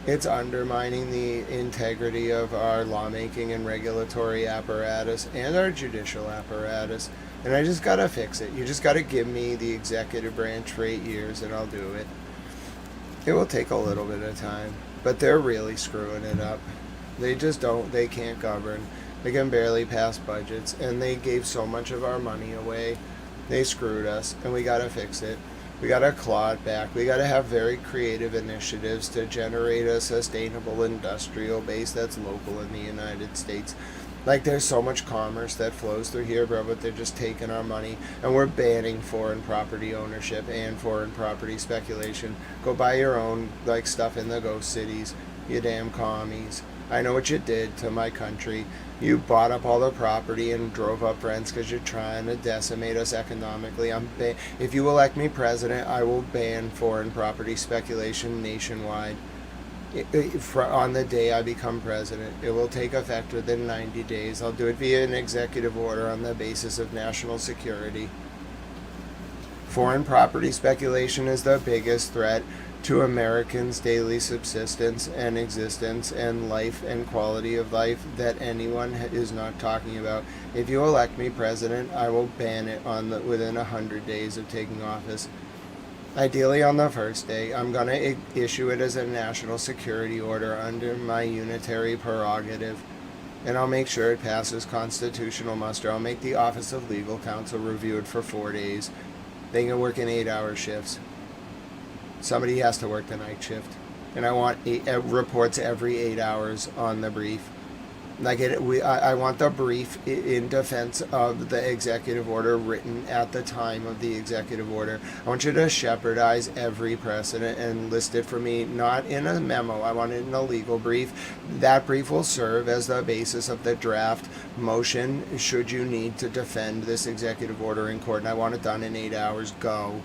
It's undermining the integrity of our lawmaking and regulatory apparatus and our judicial apparatus. And I just gotta fix it. You just gotta give me the executive branch for 8 years and I'll do it. It will take a little bit of time, but they're really screwing it up. They can't govern. They can barely pass budgets, and they gave so much of our money away. They screwed us, and we gotta fix it. We gotta claw it back. We gotta have very creative initiatives to generate a sustainable industrial base that's local in the United States. There's so much commerce that flows through here, bro, but they're just taking our money, and we're banning foreign property ownership and foreign property speculation. Go buy your own, stuff in the ghost cities, you damn commies. I know what you did to my country. You bought up all the property and drove up rents because you're trying to decimate us economically. If you elect me president, I will ban foreign property speculation nationwide. On the day I become president, it will take effect within 90 days. I'll do it via an executive order on the basis of national security. Foreign property speculation is the biggest threat to Americans' daily subsistence and existence and life and quality of life that anyone is not talking about. If you elect me president, I will ban it within 100 days of taking office. Ideally on the first day. I'm going to issue it as a national security order under my unitary prerogative, and I'll make sure it passes constitutional muster. I'll make the Office of Legal Counsel review it for 4 days. They can work in 8-hour shifts. Somebody has to work the night shift, and I want reports every 8 hours on the brief. I want the brief in defense of the executive order written at the time of the executive order. I want you to shepherdize every precedent and list it for me, not in a memo. I want it in a legal brief. That brief will serve as the basis of the draft motion should you need to defend this executive order in court, and I want it done in 8 hours. Go.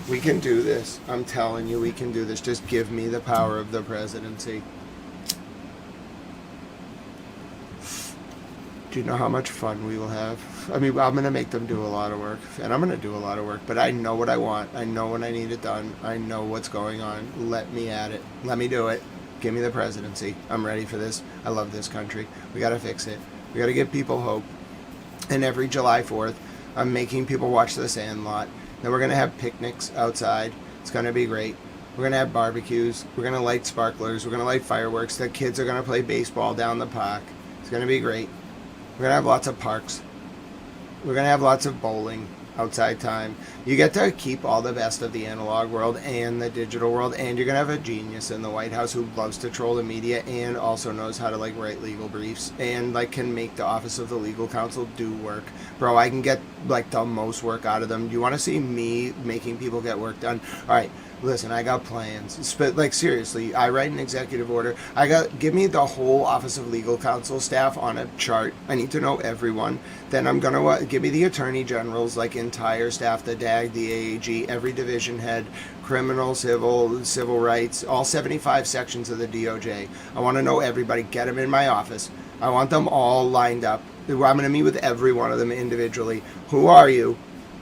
We can do this. I'm telling you, we can do this. Just give me the power of the presidency. Do you know how much fun we will have? I mean, I'm going to make them do a lot of work, and I'm going to do a lot of work, but I know what I want. I know when I need it done. I know what's going on. Let me at it. Let me do it. Give me the presidency. I'm ready for this. I love this country. We got to fix it. We got to give people hope. And every July 4th, I'm making people watch The Sandlot. Then we're going to have picnics outside. It's going to be great. We're going to have barbecues. We're going to light sparklers. We're going to light fireworks. The kids are going to play baseball down the park. It's going to be great. We're going to have lots of parks. We're going to have lots of bowling. outside time. You get to keep all the best of the analog world and the digital world, and you're gonna have a genius in the White House who loves to troll the media and also knows how to like write legal briefs and like can make the office of the legal counsel do work. Bro, I can get like the most work out of them. Do you want to see me making people get work done? All right, listen, I got plans. But like seriously, I write an executive order. Give me the whole office of legal counsel staff on a chart. I need to know everyone. Then I'm gonna give me the attorney general's like entire staff, the DAG, the AAG, every division head, criminal, civil rights, all 75 sections of the DOJ. I want to know everybody. Get them in my office. I want them all lined up. I'm going to meet with every one of them individually. Who are you?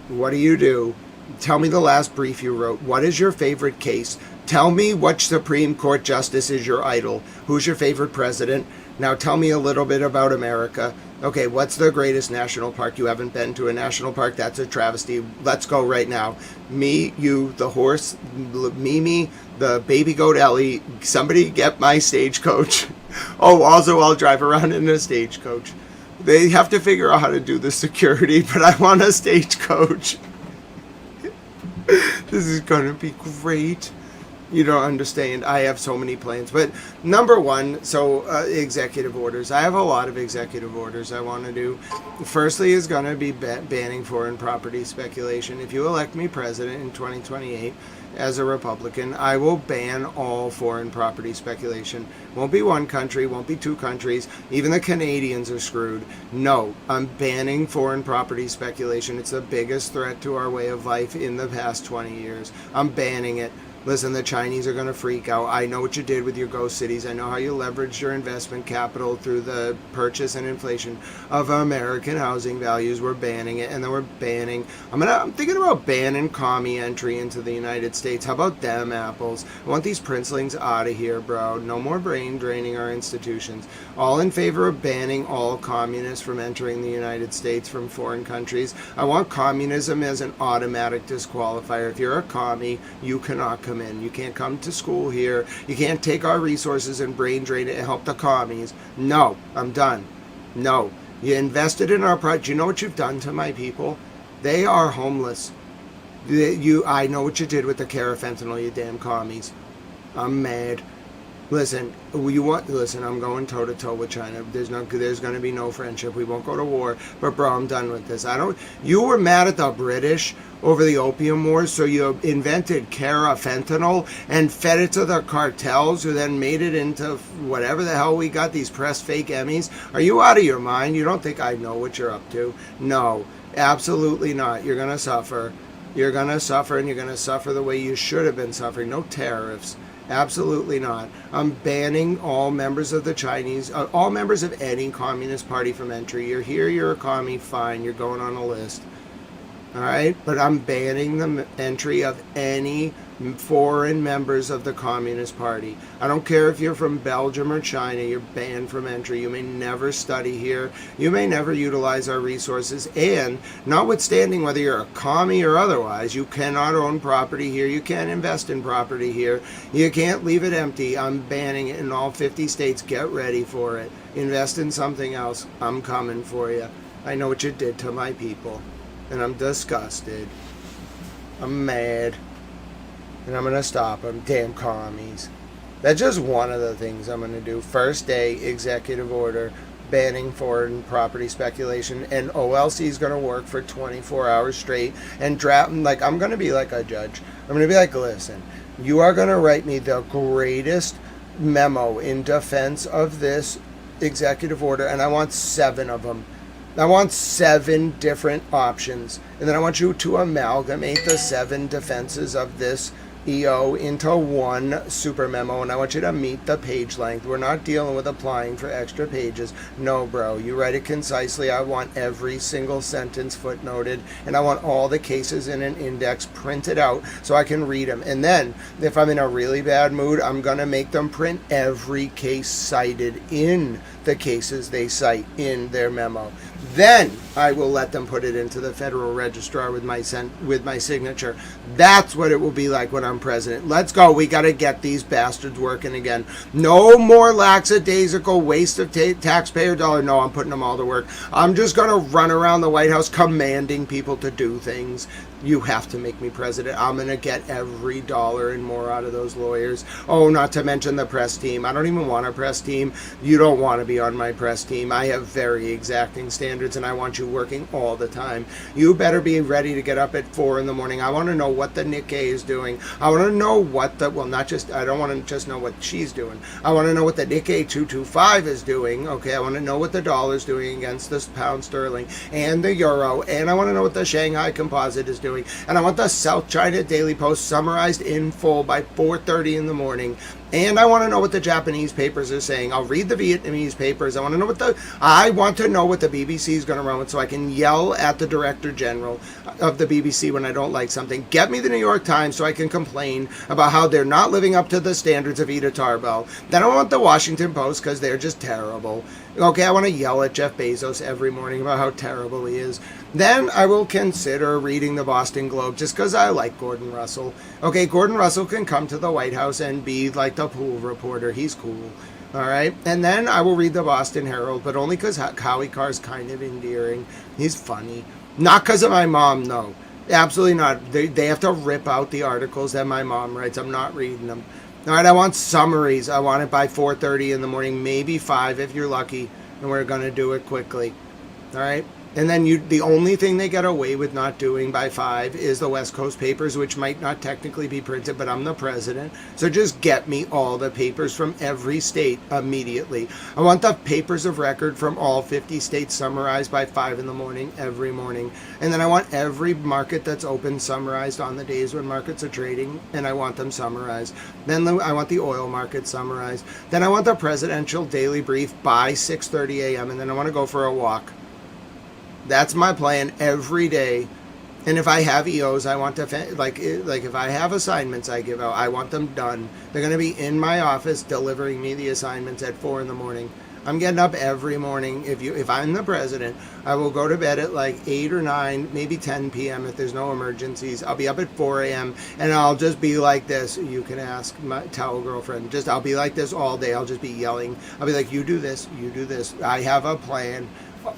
What do you do? Tell me the last brief you wrote. What is your favorite case? Tell me what Supreme Court justice is your idol. Who's your favorite president? Now tell me a little bit about America. Okay, what's the greatest national park? You haven't been to a national park? That's a travesty. Let's go right now. Me, you, the horse, Mimi, the baby goat Ellie. Somebody get my stagecoach. Oh, also I'll drive around in a stagecoach. They have to figure out how to do the security, but I want a stagecoach. This is going to be great. You don't understand. I have so many plans. But number one, so executive orders. I have a lot of executive orders I want to do. Firstly is going to be banning foreign property speculation. If you elect me president in 2028 as a Republican, I will ban all foreign property speculation. Won't be one country, won't be two countries. Even the Canadians are screwed. No, I'm banning foreign property speculation. It's the biggest threat to our way of life in the past 20 years. I'm banning it. Listen, the Chinese are going to freak out. I know what you did with your ghost cities. I know how you leveraged your investment capital through the purchase and inflation of American housing values. We're banning it, and then we're banning. I'm thinking about banning commie entry into the United States. How about them apples? I want these princelings out of here, bro. No more brain draining our institutions. All in favor of banning all communists from entering the United States from foreign countries. I want communism as an automatic disqualifier. If you're a commie, you cannot come in. You can't come to school here. You can't take our resources and brain drain it and help the commies. No, I'm done. No. You invested in our project. You know what you've done to my people? They are homeless. I know what you did with the carafentanil, you damn commies. I'm mad. Listen, I'm going toe to toe with China. There's going to be no friendship. We won't go to war. But bro, I'm done with this. You were mad at the British over the Opium Wars, so you invented carafentanil and fed it to the cartels, who then made it into whatever the hell we got, these press fake Emmys. Are you out of your mind? You don't think I know what you're up to? No, absolutely not. You're going to suffer. You're going to suffer, and you're going to suffer the way you should have been suffering. No tariffs. Absolutely not. I'm banning all members of the Chinese, all members of any communist party from entry. You're here, you're a commie, fine, you're going on a list. All right? But I'm banning the entry of any foreign members of the Communist Party. I don't care if you're from Belgium or China, you're banned from entry. You may never study here. You may never utilize our resources. And notwithstanding whether you're a commie or otherwise, you cannot own property here. You can't invest in property here. You can't leave it empty. I'm banning it in all 50 states. Get ready for it. Invest in something else. I'm coming for you. I know what you did to my people. And I'm disgusted. I'm mad. And I'm going to stop them. Damn commies. That's just one of the things I'm going to do. First day, executive order, banning foreign property speculation. And OLC is going to work for 24 hours straight. And draft, like, I'm going to be like a judge. I'm going to be like, listen, you are going to write me the greatest memo in defense of this executive order. And I want 7 of them. I want 7 different options. And then I want you to amalgamate the 7 defenses of this EO into one super memo, and I want you to meet the page length. We're not dealing with applying for extra pages. No, bro, you write it concisely. I want every single sentence footnoted, and I want all the cases in an index printed out so I can read them. And then, if I'm in a really bad mood, I'm going to make them print every case cited in the cases they cite in their memo. Then I will let them put it into the Federal Registrar with my signature. That's what it will be like when I'm president. Let's go. We got to get these bastards working again. No more lackadaisical waste of taxpayer dollar. No, I'm putting them all to work. I'm just going to run around the White House commanding people to do things. You have to make me president. I'm going to get every dollar and more out of those lawyers. Oh, not to mention the press team. I don't even want a press team. You don't want to be on my press team. I have very exacting standards, and I want you working all the time. You better be ready to get up at 4 in the morning. I want to know what the Nikkei is doing. I want to know what the, well, not just, I don't want to just know what she's doing. I want to know what the Nikkei 225 is doing. Okay, I want to know what the dollar is doing against this pound sterling and the euro, and I want to know what the Shanghai Composite is doing. And I want the South China Daily Post summarized in full by 4:30 in the morning. And I want to know what the Japanese papers are saying. I'll read the Vietnamese papers. I want to know what the BBC is going to run with, so I can yell at the Director General of the BBC when I don't like something. Get me the New York Times so I can complain about how they're not living up to the standards of Ida Tarbell. Then I want the Washington Post because they're just terrible. Okay, I want to yell at Jeff Bezos every morning about how terrible he is. Then I will consider reading the Boston Globe just because I like Gordon Russell. Okay, Gordon Russell can come to the White House and be like the pool reporter. He's cool. All right. And then I will read the Boston Herald, but only because Howie Carr's kind of endearing. He's funny. Not because of my mom, no. Absolutely not. They have to rip out the articles that my mom writes. I'm not reading them. All right, I want summaries. I want it by 4:30 in the morning, maybe 5 if you're lucky, and we're going to do it quickly. All right? And then the only thing they get away with not doing by 5 is the West Coast papers, which might not technically be printed, but I'm the president. So just get me all the papers from every state immediately. I want the papers of record from all 50 states summarized by 5 in the morning, every morning. And then I want every market that's open summarized on the days when markets are trading, and I want them summarized. Then I want the oil market summarized. Then I want the presidential daily brief by 6:30 a.m., and then I want to go for a walk. That's my plan every day. And if I have EOs, I want to, like if I have assignments I give out, I want them done. They're going to be in my office delivering me the assignments at 4 in the morning. I'm getting up every morning. If I'm the president, I will go to bed at like 8 or 9, maybe 10 p.m. if there's no emergencies. I'll be up at 4 a.m. and I'll just be like this. You can ask my towel girlfriend. I'll be like this all day. I'll just be yelling. I'll be like, you do this, you do this. I have a plan.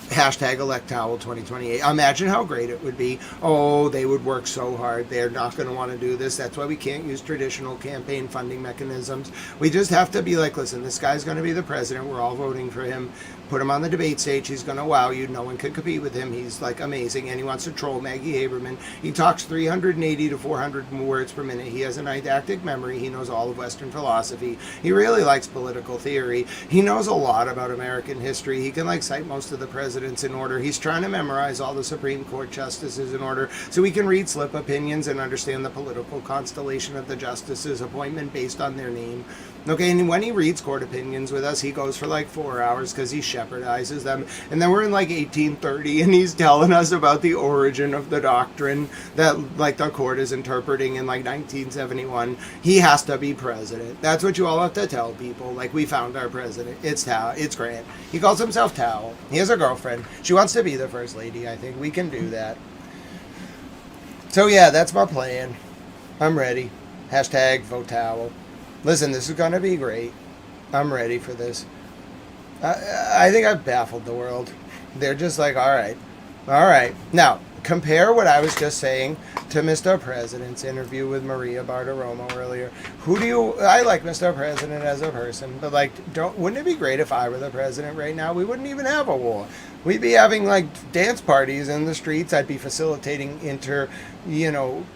Hashtag electoral 2028. Imagine how great it would be. Oh, they would work so hard. They're not going to want to do this. That's why we can't use traditional campaign funding mechanisms. We just have to be like, listen, this guy's going to be the president. We're all voting for him. Put him on the debate stage. He's going to wow you. No one can compete with him. He's like amazing. And he wants to troll Maggie Haberman. He talks 380 to 400 words per minute. He has an eidetic memory. He knows all of Western philosophy. He really likes political theory. He knows a lot about American history. He can like cite most of the presidents in order. He's trying to memorize all the Supreme Court justices in order so he can read slip opinions and understand the political constellation of the justices' appointment based on their name. Okay, and when he reads court opinions with us, he goes for like 4 hours because he shepherdizes them. And then we're in like 1830 and he's telling us about the origin of the doctrine that like the court is interpreting in like 1971. He has to be president. That's what you all have to tell people. Like, we found our president. It's Grant. He calls himself Towel. He has a girlfriend. She wants to be the first lady, I think. We can do that. So yeah, that's my plan. I'm ready. Hashtag vote Towel. Listen, this is going to be great. I'm ready for this. I think I've baffled the world. They're just like, all right. Now, compare what I was just saying to Mr. President's interview with Maria Bartiromo earlier. I like Mr. President as a person, but like, wouldn't it be great if I were the president right now? We wouldn't even have a war. We'd be having like dance parties in the streets. I'd be facilitating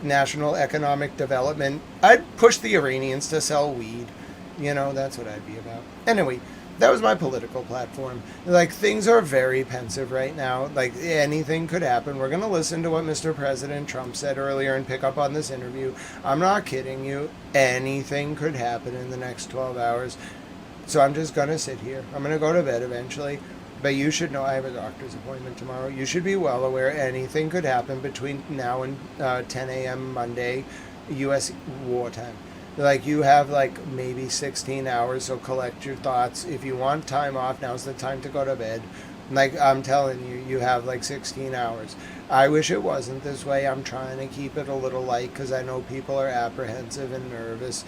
national economic development. I'd push the Iranians to sell weed. That's what I'd be about. Anyway, that was my political platform. Like, things are very pensive right now. Like, anything could happen. We're going to listen to what Mr. President Trump said earlier and pick up on this interview. I'm not kidding you. Anything could happen in the next 12 hours. So I'm just going to sit here. I'm going to go to bed eventually. But you should know I have a doctor's appointment tomorrow. You should be well aware anything could happen between now and 10 a.m. Monday, U.S. wartime. Like, you have like maybe 16 hours, so collect your thoughts. If you want time off, now's the time to go to bed. Like, I'm telling you, you have like 16 hours. I wish it wasn't this way. I'm trying to keep it a little light because I know people are apprehensive and nervous.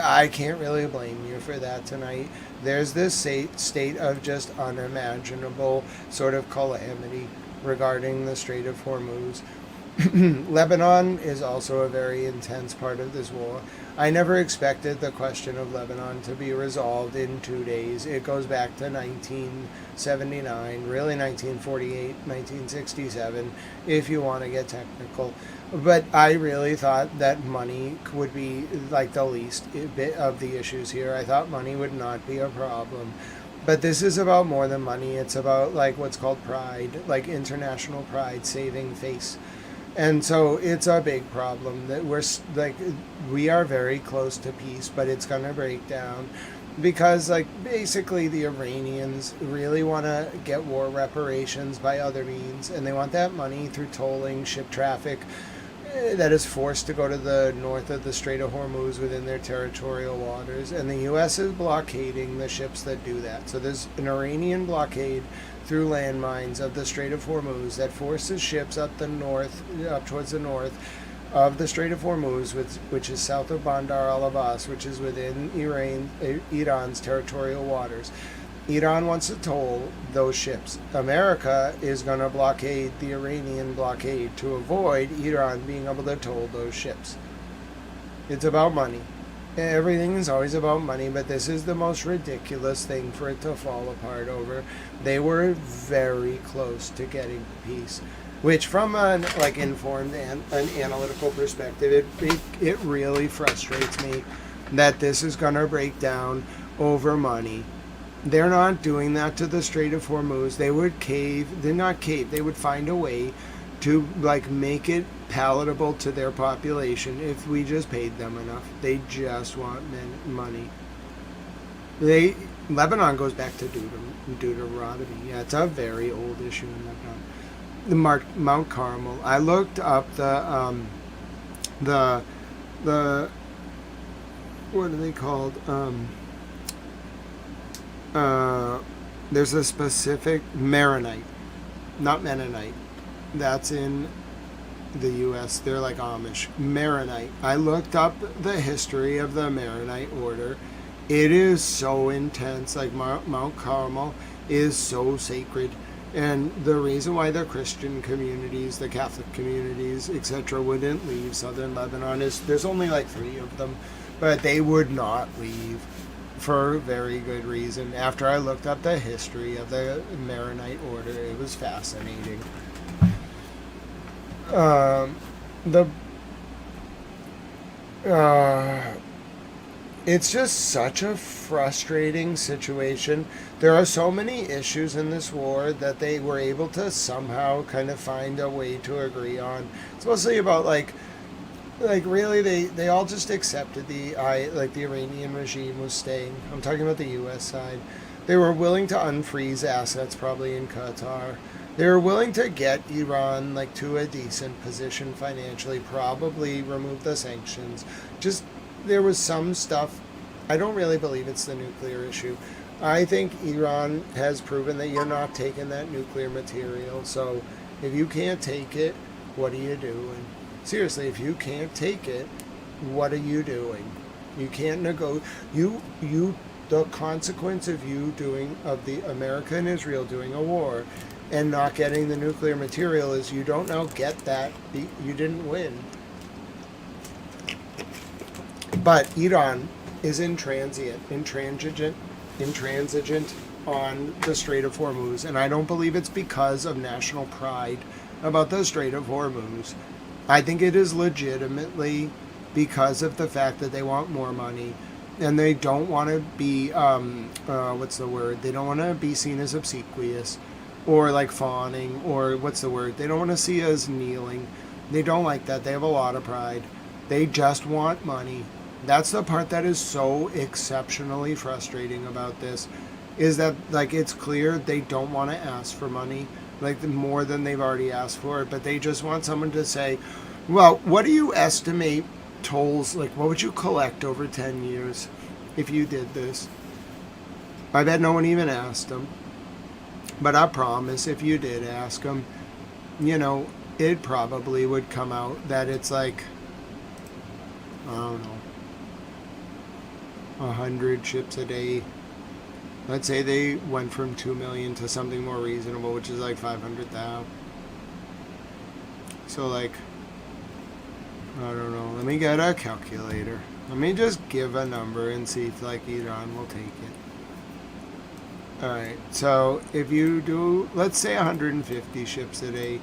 I can't really blame you for that tonight. There's this state of just unimaginable sort of calamity regarding the Strait of Hormuz. Lebanon is also a very intense part of this war. I never expected the question of Lebanon to be resolved in 2 days. It goes back to 1979, really 1948, 1967, if you want to get technical. But I really thought that money would be like the least bit of the issues here. I thought money would not be a problem. But this is about more than money. It's about like what's called pride, like international pride, saving face. And so it's a big problem that we are very close to peace, but it's going to break down because like basically the Iranians really want to get war reparations by other means, and they want that money through tolling ship traffic that is forced to go to the north of the Strait of Hormuz within their territorial waters, and the U.S. is blockading the ships that do that. So there's an Iranian blockade through landmines of the Strait of Hormuz that forces ships up towards the north of the Strait of Hormuz, which is south of Bandar al-Abbas, which is within Iran's territorial waters. Iran wants to toll those ships. America is going to blockade the Iranian blockade to avoid Iran being able to toll those ships. It's about money. Everything is always about money, but this is the most ridiculous thing for it to fall apart over. They were very close to getting peace, which from an informed and an analytical perspective, it really frustrates me that this is going to break down over money. They're not doing that to the Strait of Hormuz. They would cave. They're not cave. They would find a way to make it palatable to their population if we just paid them enough. They just want money. Lebanon goes back to Deuteronomy. Yeah, it's a very old issue in Lebanon. The Mount Carmel. I looked up the what are they called? There's a specific Maronite, not Mennonite. That's in the U.S. They're like Amish. Maronite. I looked up the history of the Maronite order. It is so intense. Like Mount Carmel is so sacred. And the reason why the Christian communities, the Catholic communities, etc., wouldn't leave southern Lebanon is there's only like 3 of them, but they would not leave for very good reason. After I looked up the history of the Maronite order, it was fascinating. It's just such a frustrating situation. There are so many issues in this war that they were able to somehow kind of find a way to agree on. It's mostly about really they all just accepted the Iranian regime was staying. I'm talking about the U.S. side. They were willing to unfreeze assets probably in Qatar. They were willing to get Iran to a decent position financially, probably remove the sanctions. Just there was some stuff. I don't really believe it's the nuclear issue. I think Iran has proven that you're not taking that nuclear material. So if you can't take it, what are you doing? Seriously, if you can't take it, what are you doing? You can't the consequence of the America and Israel doing a war and not getting the nuclear material is you don't now get that. You didn't win. But Iran is intransigent on the Strait of Hormuz, and I don't believe it's because of national pride about the Strait of Hormuz. I think it is legitimately because of the fact that they want more money, and they don't want to be, They don't want to be seen as obsequious, or fawning, or They don't want to see us kneeling. They don't like that. They have a lot of pride. They just want money. That's the part that is so exceptionally frustrating about this, is that it's clear they don't want to ask for money, more than they've already asked for it, but they just want someone to say, well, what do you estimate tolls, what would you collect over 10 years if you did this? I bet no one even asked them. But I promise if you did ask them, you know, it probably would come out that it's like, I don't know, 100 ships a day. Let's say they went from 2 million to something more reasonable, which is like 500,000. So like, I don't know. Let me get a calculator. Let me just give a number and see if like Iran will take it. Alright, so if you do, let's say 150 ships a day,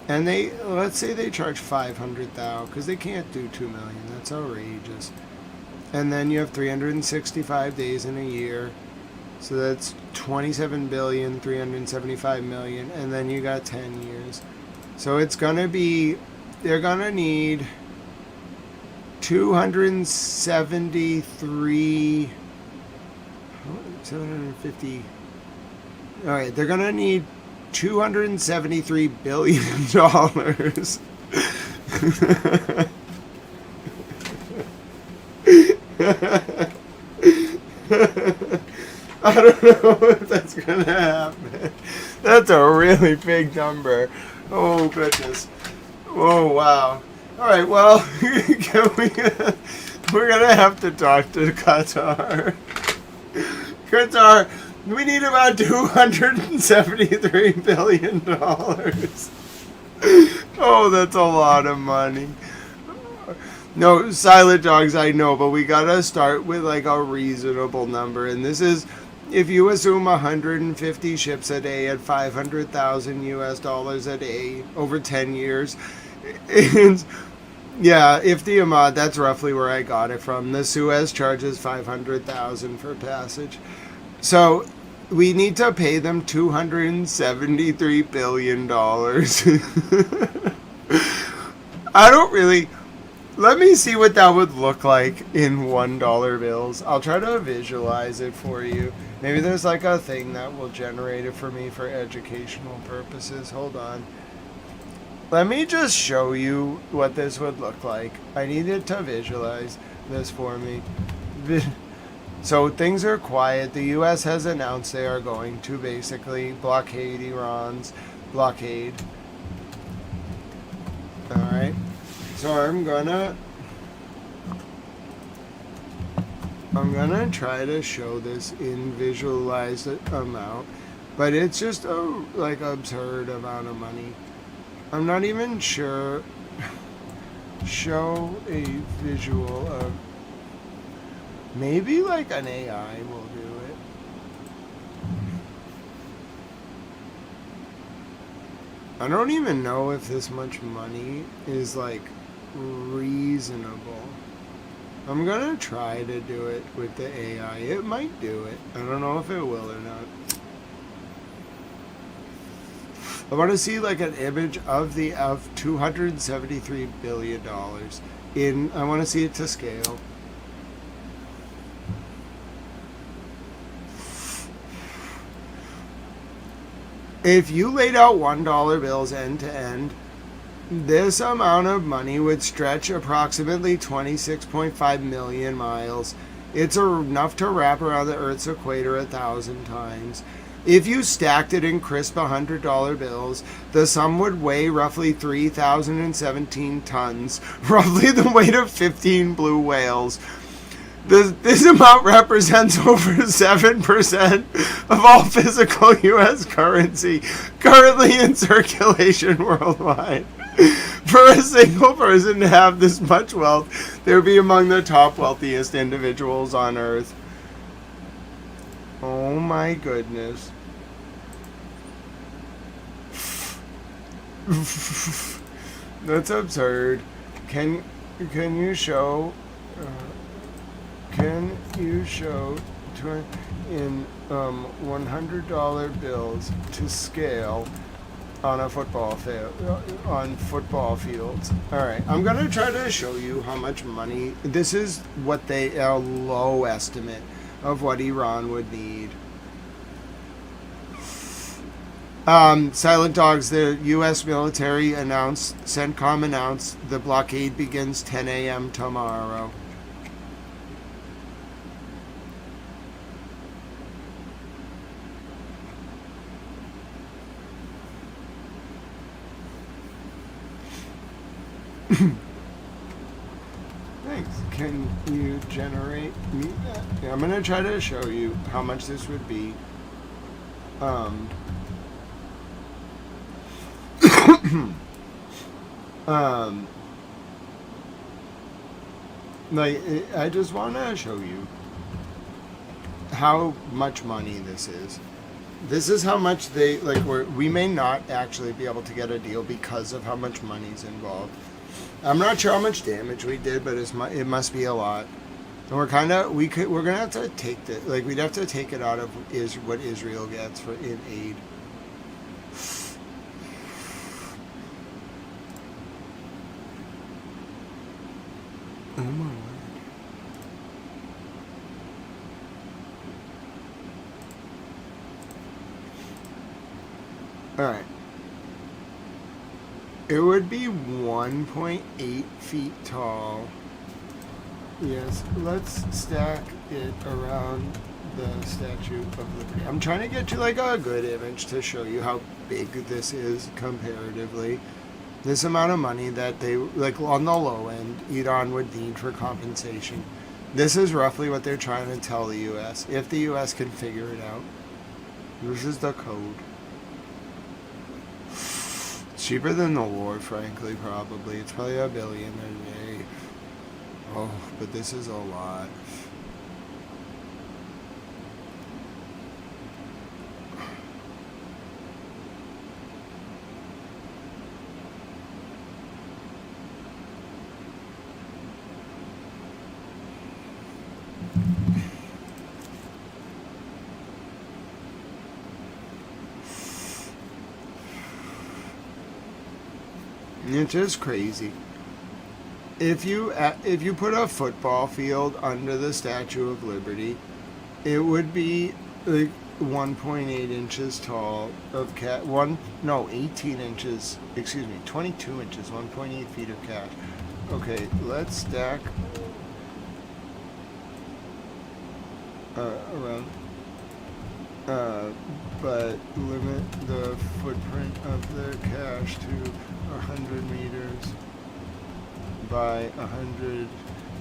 and let's say they charge 500,000, because they can't do 2 million. That's outrageous. And then you have 365 days in a year. So that's 27,375,000,000, and then you got 10 years. So it's gonna be, they're gonna need 273, 750. All right, they're gonna need $273 billion. I don't know if that's gonna happen. That's a really big number. Oh goodness. Oh wow. All right. Well, we're gonna have to talk to Qatar. Qatar, we need about $273 billion. Oh, that's a lot of money. No, silent dogs, I know, but we gotta start with like a reasonable number, and this is, if you assume 150 ships a day at $500,000 a day over 10 years, and yeah, if the Ahmad, that's roughly where I got it from. The Suez charges $500,000 for passage, so we need to pay them $273 billion. I don't really. Let me see what that would look like in $1 bills. I'll try to visualize it for you. Maybe there's like a thing that will generate it for me for educational purposes. Hold on. Let me just show you what this would look like. I needed to visualize this for me. So things are quiet. The U.S. has announced they are going to basically blockade Iran's blockade. Alright. So I'm gonna try to show this in visualized amount, but it's just a like absurd amount of money. I'm not even sure. Show a visual of, maybe like an AI will do it. I don't even know if this much money is like reasonable. I'm gonna try to do it with the AI. It might do it. I don't know if it will or not. I want to see like an image of $273 billion in. I want to see it to scale. If you laid out $1 bills end to end, this amount of money would stretch approximately 26.5 million miles. It's enough to wrap around the Earth's equator 1,000 times. If you stacked it in crisp $100 bills, the sum would weigh roughly 3,017 tons, roughly the weight of 15 blue whales. This amount represents over 7% of all physical U.S. currency currently in circulation worldwide. For a single person to have this much wealth, they would be among the top wealthiest individuals on Earth. Oh my goodness. That's absurd. Can you show... Can you show in $100 bills to scale on a football field, on football fields? All right, I'm gonna try to show you how much money. This is what a low estimate of what Iran would need. Silent Dogs, the U.S. military announced, CENTCOM announced the blockade begins 10 a.m. tomorrow. Thanks. Can you generate me that? Yeah, I'm gonna try to show you how much this would be. Like, I just want to show you how much money this is. This is how much they, like, we may not actually be able to get a deal because of how much money's involved. I'm not sure how much damage we did, but it must be a lot. And we're gonna have to take we'd have to take it out of what Israel gets in aid. Oh my word. Alright. It would be 1.8 feet tall. Yes, let's stack it around the Statue of Liberty. I'm trying to get you like a good image to show you how big this is comparatively. This amount of money that they, like on the low end, Iran would need for compensation. This is roughly what they're trying to tell the U.S. If the U.S. can figure it out. This is the code. It's cheaper than the war, frankly, probably. It's probably $1 billion a day. Oh, but this is a lot. It's just crazy. If you put a football field under the Statue of Liberty, it would be like 1.8 inches tall of 18 inches, 22 inches, 1.8 feet of cash. Okay, let's stack around, but limit the footprint of the cash to 100 meters by 100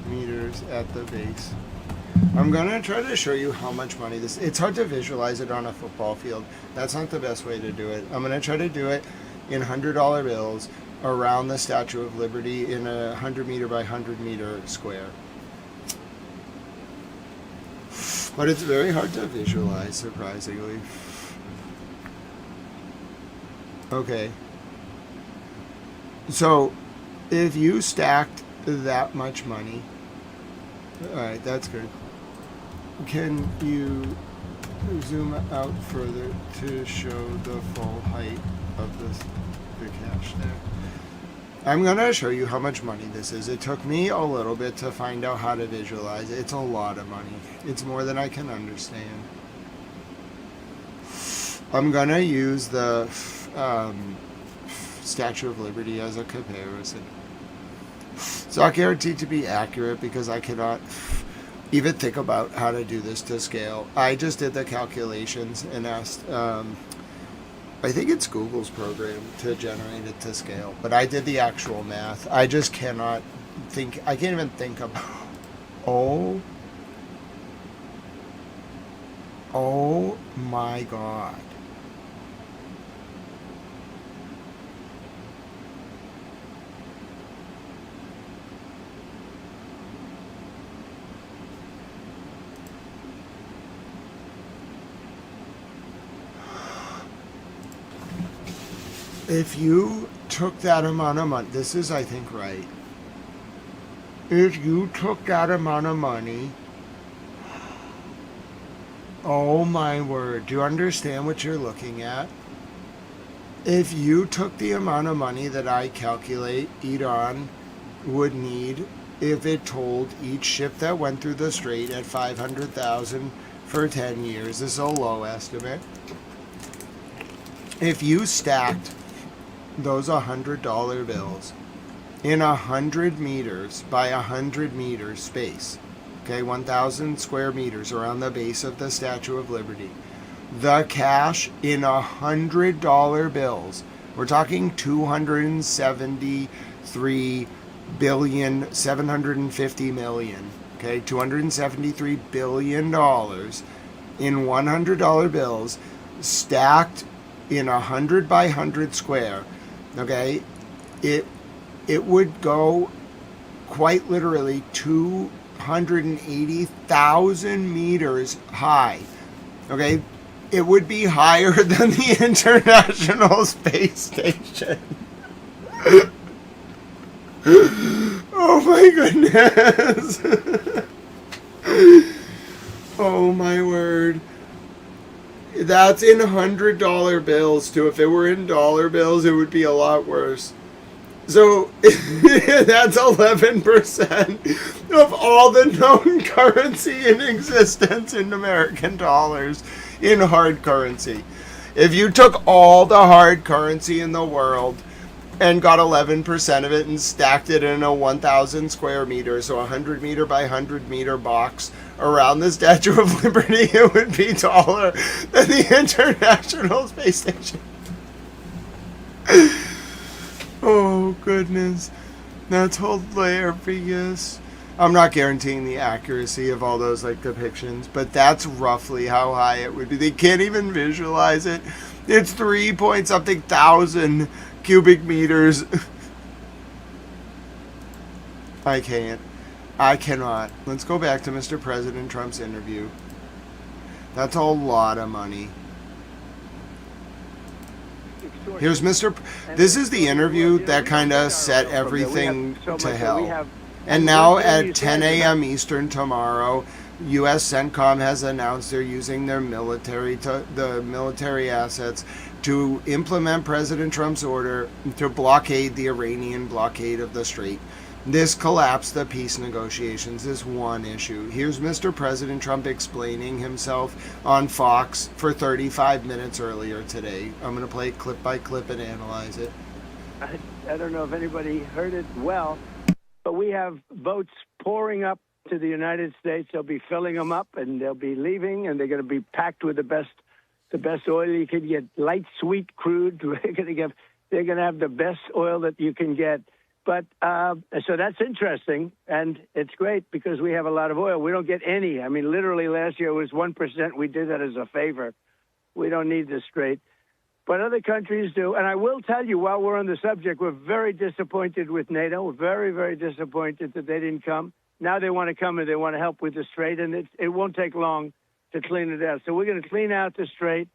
meters at the base. I'm gonna try to show you how much money it's hard to visualize it on a football field. That's not the best way to do it. I'm gonna try to do it in $100 bills around the Statue of Liberty in a 100 meter by 100 meter square. But it's very hard to visualize, surprisingly. Okay. So, if you stacked that much money, alright, that's good. Can you zoom out further to show the full height of the cash there? I'm going to show you how much money this is. It took me a little bit to find out how to visualize it. It's a lot of money. It's more than I can understand. I'm going to use the Statue of Liberty as a comparison. It's not guaranteed to be accurate because I cannot even think about how to do this to scale. I just did the calculations and asked, I think it's Google's program to generate it to scale, but I did the actual math. I just cannot think, I can't even think of, oh my God. If you took that amount of money, this is, I think, right. If you took that amount of money, oh my word, do you understand what you're looking at? If you took the amount of money that I calculate Iran would need if it told each ship that went through the strait at 500,000 for 10 years, this is a low estimate. If you stacked those $100 bills in 100 meters by 100 meters space, okay, 1,000 square meters around the base of the Statue of Liberty, the cash in $100 bills, we're talking 273 $750 million, okay, $273 billion in $100 bills stacked in 100 by 100 square, okay, it would go quite literally 280,000 meters high, okay? It would be higher than the International Space Station. Oh my goodness. Oh my word. That's in $100 bills too. If it were in dollar bills, it would be a lot worse. So that's 11% of all the known currency in existence in American dollars in hard currency. If you took all the hard currency in the world and got 11% of it and stacked it in a 1,000 square meters, so a 100 meter by 100 meter box around the Statue of Liberty, it would be taller than the International Space Station. Oh, goodness. That's hilarious. I'm not guaranteeing the accuracy of all those like depictions, but that's roughly how high it would be. They can't even visualize it. It's 3 point something thousand cubic meters. I can't. I cannot. Let's go back to Mr. President Trump's interview. That's a lot of money. Here's Mr. This is the interview that kind of set everything to hell. And now at 10 a.m. Eastern tomorrow, U.S. CENTCOM has announced they're using their military assets to implement President Trump's order to blockade the Iranian blockade of the Strait. This collapsed the peace negotiations, this one issue. Here's Mr. President Trump explaining himself on Fox for 35 minutes earlier today. I'm going to play it clip by clip and analyze it. I don't know if anybody heard it well, but we have boats pouring up to the United States. They'll be filling them up, and they'll be leaving, and they're going to be packed with the best oil you can get, light, sweet crude. They're going to have the best oil that you can get. But so that's interesting, and it's great because we have a lot of oil. We don't get any. I mean, literally last year it was 1%. We did that as a favor. We don't need the Strait. But other countries do. And I will tell you, while we're on the subject, we're very disappointed with NATO. We're very, very disappointed that they didn't come. Now they want to come and they want to help with the Strait, and it won't take long to clean it out. So we're going to clean out the Strait,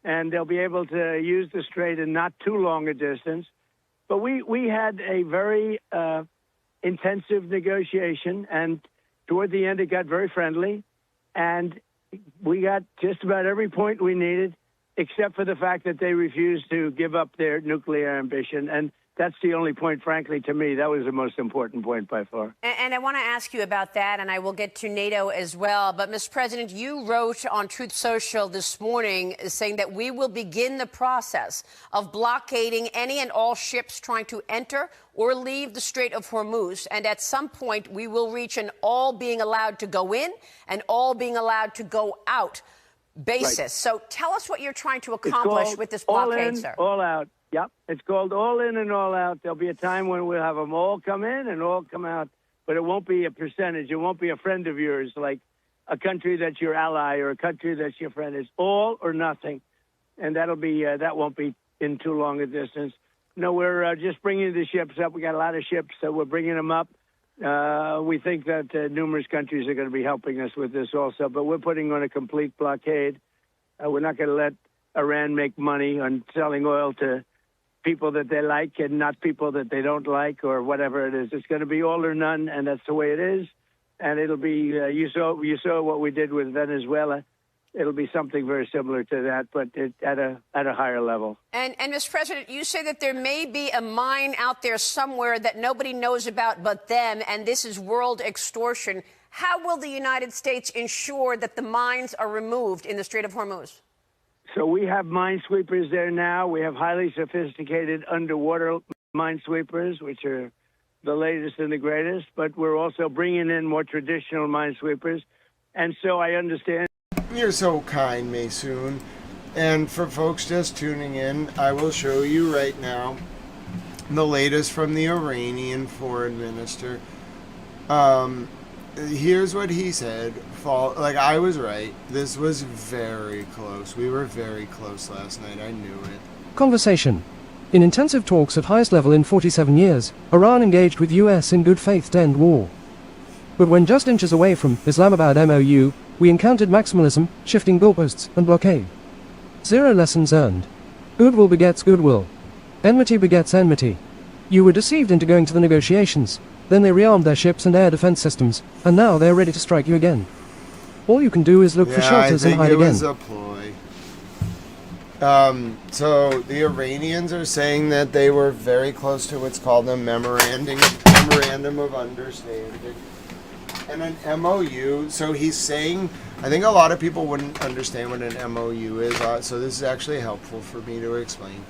and they'll be able to use the Strait in not too long a distance. But we had a very intensive negotiation, and toward the end it got very friendly, and we got just about every point we needed, except for the fact that they refused to give up their nuclear ambition. And that's the only point, frankly, to me. That was the most important point by far. And I want to ask you about that, and I will get to NATO as well. But, Mr. President, you wrote on Truth Social this morning saying that we will begin the process of blockading any and all ships trying to enter or leave the Strait of Hormuz. And at some point, we will reach an all being allowed to go in and all being allowed to go out basis. Right. So tell us what you're trying to accomplish with this blockade, all in, sir. All out. Yep. It's called all in and all out. There'll be a time when we'll have them all come in and all come out, but it won't be a percentage. It won't be a friend of yours, like a country that's your ally or a country that's your friend. It's all or nothing. And that'll be, that won't be in too long a distance. No, we're just bringing the ships up. We got a lot of ships, so we're bringing them up. We think that numerous countries are going to be helping us with this also, but we're putting on a complete blockade. We're not going to let Iran make money on selling oil to people that they like and not people that they don't like or whatever it is. It's going to be all or none, and that's the way it is. And it'll be, you saw what we did with Venezuela. It'll be something very similar to that, but at a higher level. And Mr. President, you say that there may be a mine out there somewhere that nobody knows about but them, and this is world extortion. How will the United States ensure that the mines are removed in the Strait of Hormuz? So we have minesweepers there now. We have highly sophisticated underwater minesweepers, which are the latest and the greatest. But we're also bringing in more traditional minesweepers. And so I understand. You're so kind, Maysoon. And for folks just tuning in, I will show you right now the latest from the Iranian foreign minister. Here's what he said. I was right. This was very close. We were very close last night. I knew it. Conversation. In intensive talks at highest level in 47 years, Iran engaged with US in good faith to end war. But when just inches away from Islamabad MOU, we encountered maximalism, shifting goalposts, and blockade. 0 lessons earned. Goodwill begets goodwill. Enmity begets enmity. You were deceived into going to the negotiations. Then they rearmed their ships and air defense systems, and now they're ready to strike you again. All you can do is look for shelters and hide again. I think it was a ploy. So the Iranians are saying that they were very close to what's called a memorandum of understanding. And an MOU, so he's saying, I think a lot of people wouldn't understand what an MOU is, so this is actually helpful for me to explain.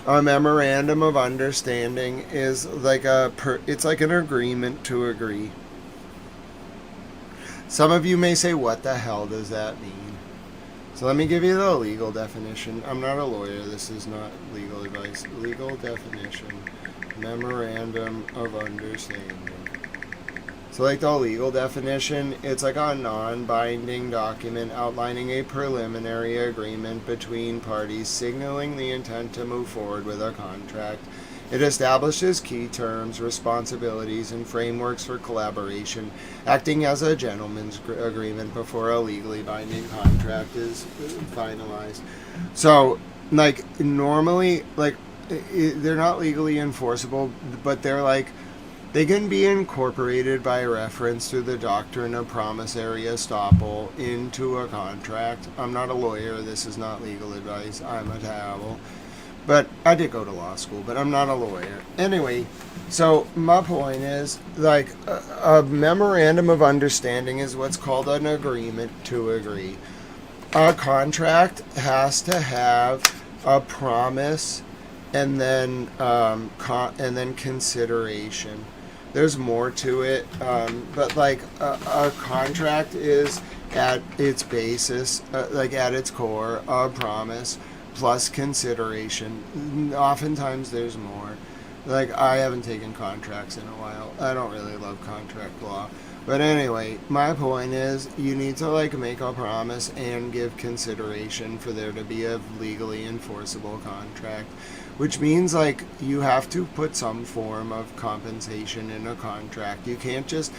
A memorandum of understanding is like it's like an agreement to agree. Some of you may say, what the hell does that mean? So let me give you the legal definition. I'm not a lawyer, this is not legal advice. Legal definition, memorandum of understanding. So like the legal definition, it's like a non-binding document outlining a preliminary agreement between parties signaling the intent to move forward with a contract. It establishes key terms, responsibilities, and frameworks for collaboration, acting as a gentleman's agreement before a legally binding contract is finalized. So, like, normally, like, they're not legally enforceable, but they're like, they can be incorporated by reference to the doctrine of promissory estoppel into a contract. I'm not a lawyer, this is not legal advice, I'm a towel. But I did go to law school, but I'm not a lawyer. Anyway, so my point is, like, a memorandum of understanding is what's called an agreement to agree. A contract has to have a promise and then consideration. There's more to it, but like a contract is at its basis, like at its core, a promise plus consideration. Oftentimes there's more. Like, I haven't taken contracts in a while. I don't really love contract law. But anyway, my point is, you need to like make a promise and give consideration for there to be a legally enforceable contract. Which means, like, you have to put some form of compensation in a contract. You can't just...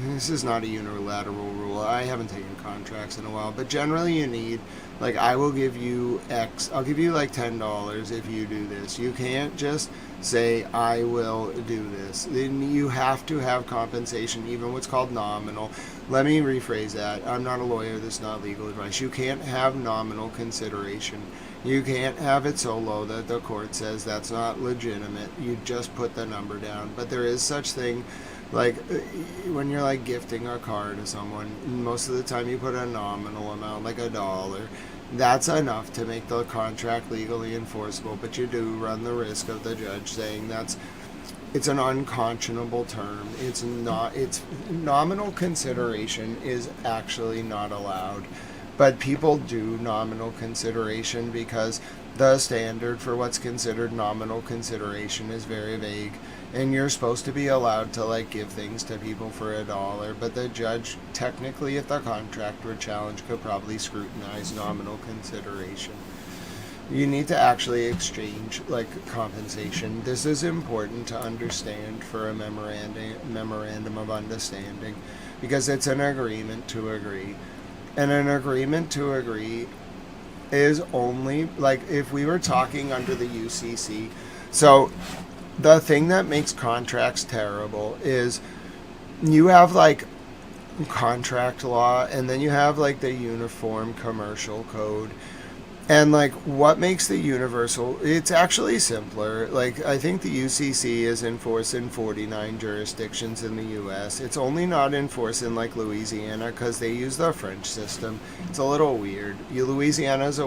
This is not a unilateral rule. I haven't taken contracts in a while. But generally you need... Like, I will give you X. I'll give you, like, $10 if you do this. You can't just say, I will do this. Then you have to have compensation, even what's called nominal. Let me rephrase that. I'm not a lawyer. This is not legal advice. You can't have nominal consideration. You can't have it so low that the court says that's not legitimate. You just put the number down. But there is such thing, like when you're like gifting a car to someone, most of the time you put a nominal amount, like $1. That's enough to make the contract legally enforceable. But you do run the risk of the judge saying it's an unconscionable term. It's not. It's nominal consideration is actually not allowed. But people do nominal consideration because the standard for what's considered nominal consideration is very vague. And you're supposed to be allowed to like give things to people for $1. But the judge, technically, if the contract were challenged, could probably scrutinize nominal consideration. You need to actually exchange like compensation. This is important to understand for a memorandum of understanding because it's an agreement to agree. And an agreement to agree is only, like, if we were talking under the UCC. So the thing that makes contracts terrible is you have, like, contract law, and then you have, like, the Uniform Commercial Code. And, like, what makes the universal... It's actually simpler. Like, I think the UCC is enforced in 49 jurisdictions in the U.S. It's only not enforced in, like, Louisiana because they use the French system. It's a little weird. Louisiana has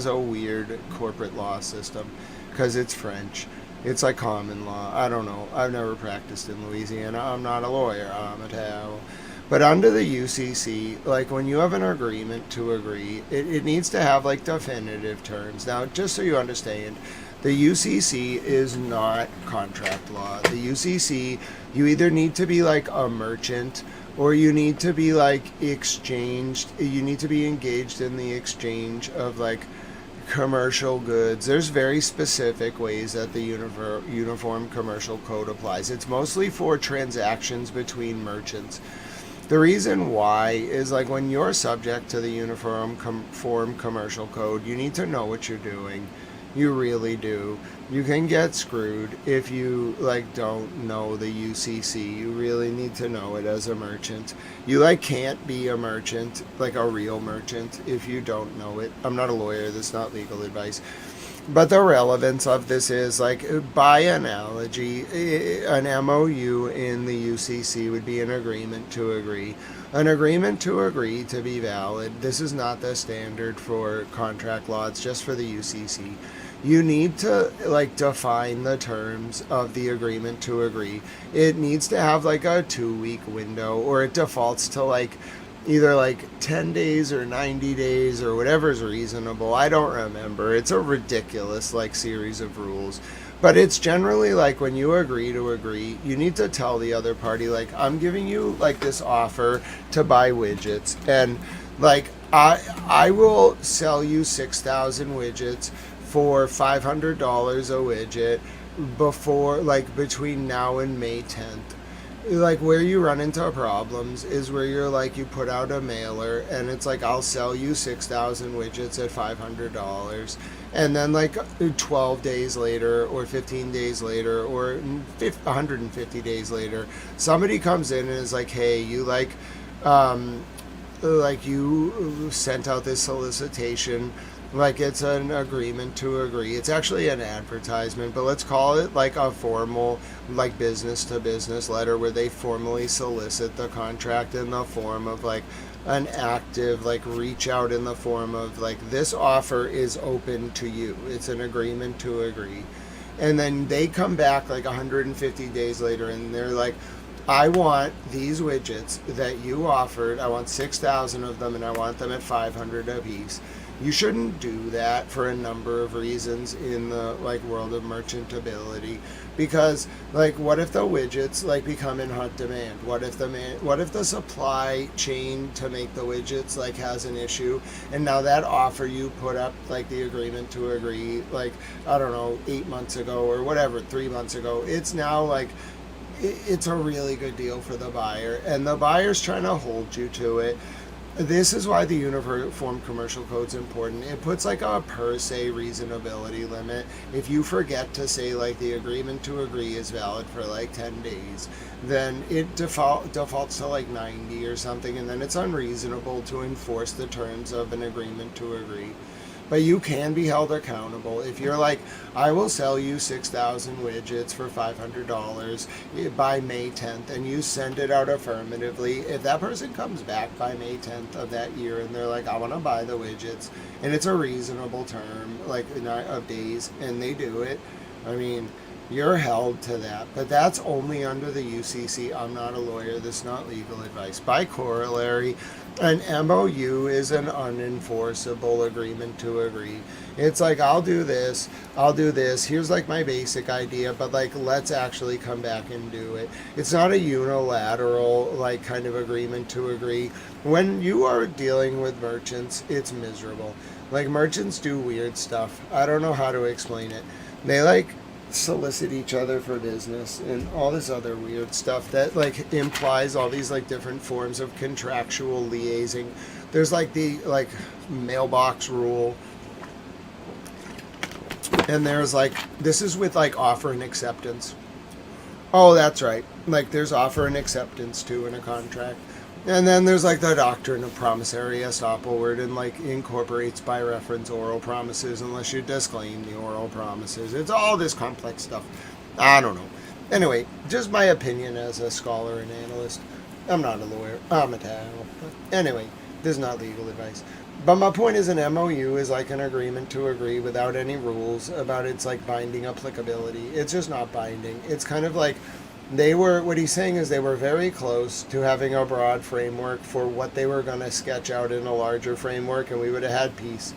a weird corporate law system because it's French. It's like common law. I don't know. I've never practiced in Louisiana. I'm not a lawyer. I'm a towel. But under the UCC, like when you have an agreement to agree, it needs to have like definitive terms. Now, just so you understand, The UCC is not contract law. The UCC, you either need to be like a merchant, or you need to be like exchanged, you need to be engaged in the exchange of like commercial goods. There's very specific ways that the Uniform Commercial Code applies. It's mostly for transactions between merchants. The reason why is like when you're subject to the Uniform Commercial Code, you need to know what you're doing. You really do. You can get screwed if you like don't know the UCC. You really need to know it as a merchant. You like can't be a merchant, like a real merchant, if you don't know it. I'm not a lawyer, this is not legal advice. But the relevance of this is like, by analogy, an MOU in the UCC would be an agreement to agree. An agreement to agree to be valid. This is not the standard for contract law, it's just for the UCC. You need to like define the terms of the agreement to agree. It needs to have like a 2-week window, or it defaults to like either like 10 days or 90 days or whatever's reasonable. I don't remember. It's a ridiculous like series of rules. But it's generally like when you agree to agree, you need to tell the other party like, I'm giving you like this offer to buy widgets, and like I will sell you 6,000 widgets for $500 a widget before like between now and May 10th. Like where you run into problems is where you're like, you put out a mailer and it's like, I'll sell you 6,000 widgets at $500, and then like 12 days later or 15 days later or 150 days later, somebody comes in and is like, hey, you like you sent out this solicitation, like it's an agreement to agree. It's actually an advertisement, but let's call it like a formal like business to business letter where they formally solicit the contract in the form of like an active like reach out in the form of like, this offer is open to you. It's an agreement to agree. And then they come back like 150 days later and they're like, I want these widgets that you offered. I want 6,000 of them, and I want them at $500 a piece. You shouldn't do that for a number of reasons in the like world of merchantability, because like, what if the widgets like become in hot demand? What if the supply chain to make the widgets like has an issue, and now that offer you put up like the agreement to agree like, I don't know, 8 months ago or whatever, 3 months ago, it's now like, it's a really good deal for the buyer, and the buyer's trying to hold you to it. This is why the Uniform Commercial Code is important. It puts like a per se reasonability limit. If you forget to say like the agreement to agree is valid for like 10 days, then it defaults to like 90 or something, and then it's unreasonable to enforce the terms of an agreement to agree. But you can be held accountable. If you're like, I will sell you 6,000 widgets for $500 by May 10th, and you send it out affirmatively, if that person comes back by May 10th of that year and they're like, I want to buy the widgets, and it's a reasonable term, like of days, and they do it, I mean, you're held to that. But that's only under the UCC. I'm not a lawyer. This is not legal advice. By corollary, an MOU is an unenforceable agreement to agree. It's like, I'll do this, here's like my basic idea, but like, let's actually come back and do it. It's not a unilateral like kind of agreement to agree. When you are dealing with merchants, it's miserable. Like, merchants do weird stuff. I don't know how to explain it. They like solicit each other for business and all this other weird stuff that like implies all these like different forms of contractual liaising. There's like the like mailbox rule, and there's like, this is with like offer and acceptance. Oh, that's right, like there's offer and acceptance too in a contract. And then there's like the doctrine of promissory estoppel, where it like incorporates by reference oral promises unless you disclaim the oral promises. It's all this complex stuff. I don't know. Anyway, just my opinion as a scholar and analyst. I'm not a lawyer. I'm a towel. Anyway, this is not legal advice. But my point is, an MOU is like an agreement to agree without any rules about its like binding applicability. It's just not binding. It's kind of like, what he's saying is they were very close to having a broad framework for what they were going to sketch out in a larger framework, and we would have had peace.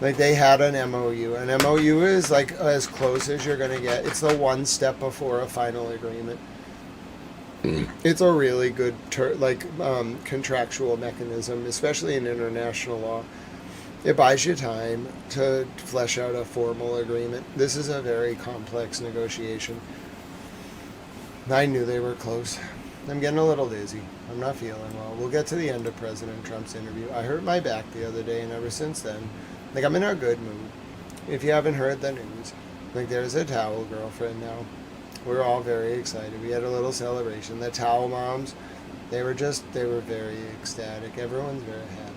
Like, they had an MOU. An MOU is like as close as you're going to get. It's the one step before a final agreement. It's a really good contractual mechanism, especially in international law. It buys you time to flesh out a formal agreement. This is a very complex negotiation. I knew they were close. I'm getting a little dizzy. I'm not feeling well. We'll get to the end of President Trump's interview. I hurt my back the other day, and ever since then, like, I'm in a good mood. If you haven't heard the news, like, there's a towel girlfriend now. We're all very excited. We had a little celebration. The towel moms, they were very ecstatic. Everyone's very happy.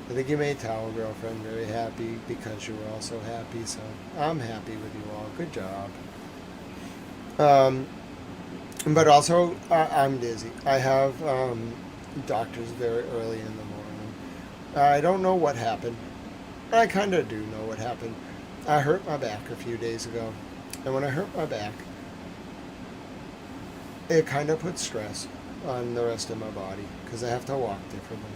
I think you made Towel Girlfriend very happy because you were also happy, so I'm happy with you all. Good job. But also, I'm dizzy. I have doctors very early in the morning. I don't know what happened. I kind of do know what happened. I hurt my back a few days ago, and when I hurt my back, it kind of puts stress on the rest of my body because I have to walk differently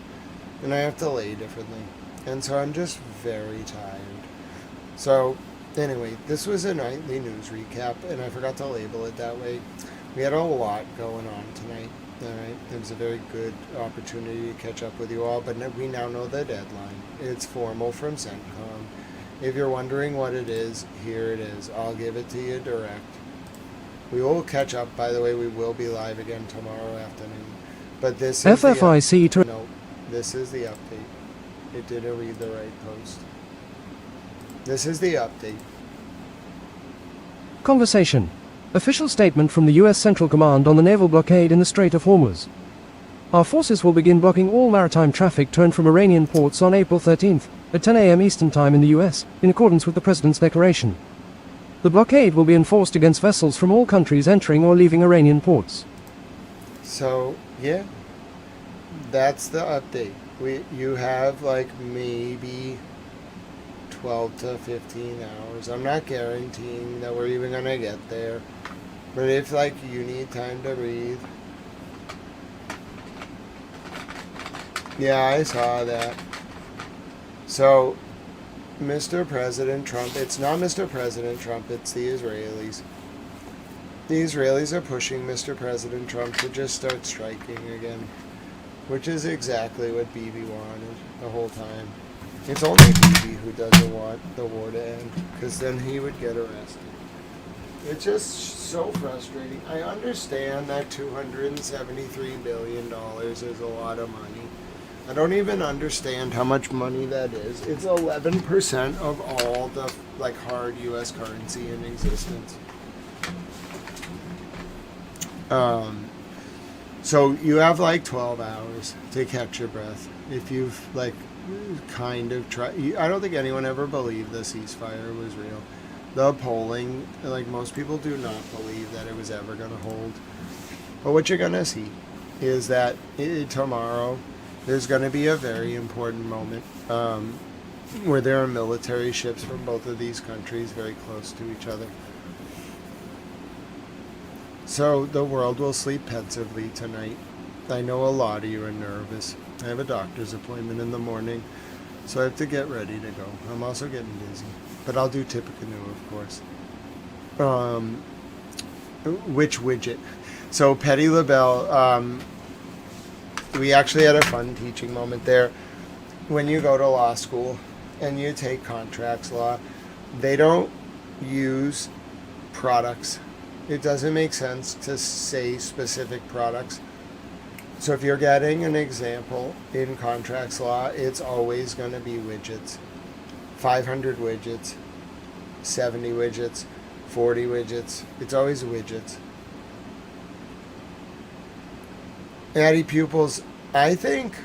and I have to lay differently, and so I'm just very tired. So anyway, this was a nightly news recap, and I forgot to label it that way. We had a lot going on tonight. All right, it was a very good opportunity to catch up with you all, but we now know the deadline. It's formal from CENTCOM. If you're wondering what it is, here it is. I'll give it to you direct. We will catch up. By the way, we will be live again tomorrow afternoon. But this is FFIC no, this is the update. It didn't read the right post. This is the update. Conversation. Official statement from the U.S. Central Command on the naval blockade in the Strait of Hormuz. Our forces will begin blocking all maritime traffic to and from Iranian ports on April 13th, at 10 a.m. Eastern Time in the U.S., in accordance with the President's declaration. The blockade will be enforced against vessels from all countries entering or leaving Iranian ports. So, yeah, that's the update. You have like maybe 12 to 15 hours. I'm not guaranteeing that we're even going to get there. But if like you need time to breathe. Yeah, I saw that. So, Mr. President Trump, it's not Mr. President Trump, it's the Israelis. The Israelis are pushing Mr. President Trump to just start striking again, which is exactly what Bibi wanted the whole time. It's only Bibi who doesn't want the war to end, because then he would get arrested. It's just so frustrating. I understand that $273 billion is a lot of money. I don't even understand how much money that is. It's 11% of all the like hard U.S. currency in existence. So you have like 12 hours to catch your breath. If you've like kind of tried, I don't think anyone ever believed the ceasefire was real. The polling, like most people do not believe that it was ever going to hold. But what you're going to see is that tomorrow, there's going to be a very important moment where there are military ships from both of these countries very close to each other. So the world will sleep pensively tonight. I know a lot of you are nervous. I have a doctor's appointment in the morning, so I have to get ready to go. I'm also getting dizzy, but I'll do Tippecanoe, of course. Which widget? So Petty LaBelle, we actually had a fun teaching moment there. When you go to law school and you take contracts law, they don't use products. It doesn't make sense to say specific products. So if you're getting an example in contracts law, it's always going to be widgets. 500 widgets, 70 widgets, 40 widgets. It's always widgets. Addie pupils, I think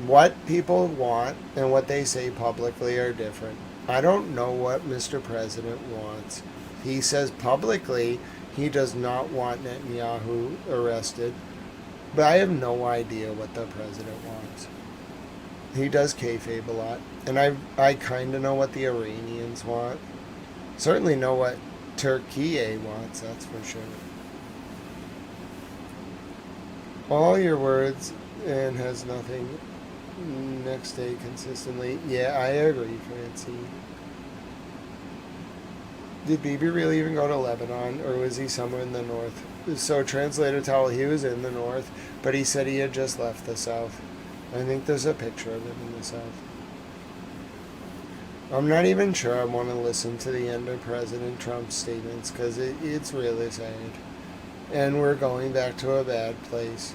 what people want and what they say publicly are different. I don't know what Mr. President wants. He says publicly he does not want Netanyahu arrested, but I have no idea what the president wants. He does kayfabe a lot, and I kind of know what the Iranians want. Certainly know what Turkey wants, that's for sure. All your words and has nothing next day consistently. Yeah, I agree, Francie. Did Bibi really even go to Lebanon, or was he somewhere in the north? So translator tell he was in the north, but he said he had just left the south. I think there's a picture of him in the south. I'm not even sure I want to listen to the end of President Trump's statements, because it's really sad. And we're going back to a bad place.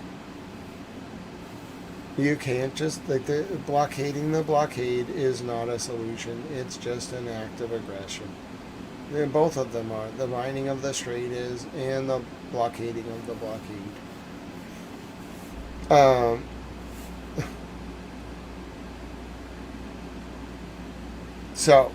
You can't just, like, blockading the blockade is not a solution. It's just an act of aggression. And both of them are. The mining of the strait is, and the blockading of the blockade. So,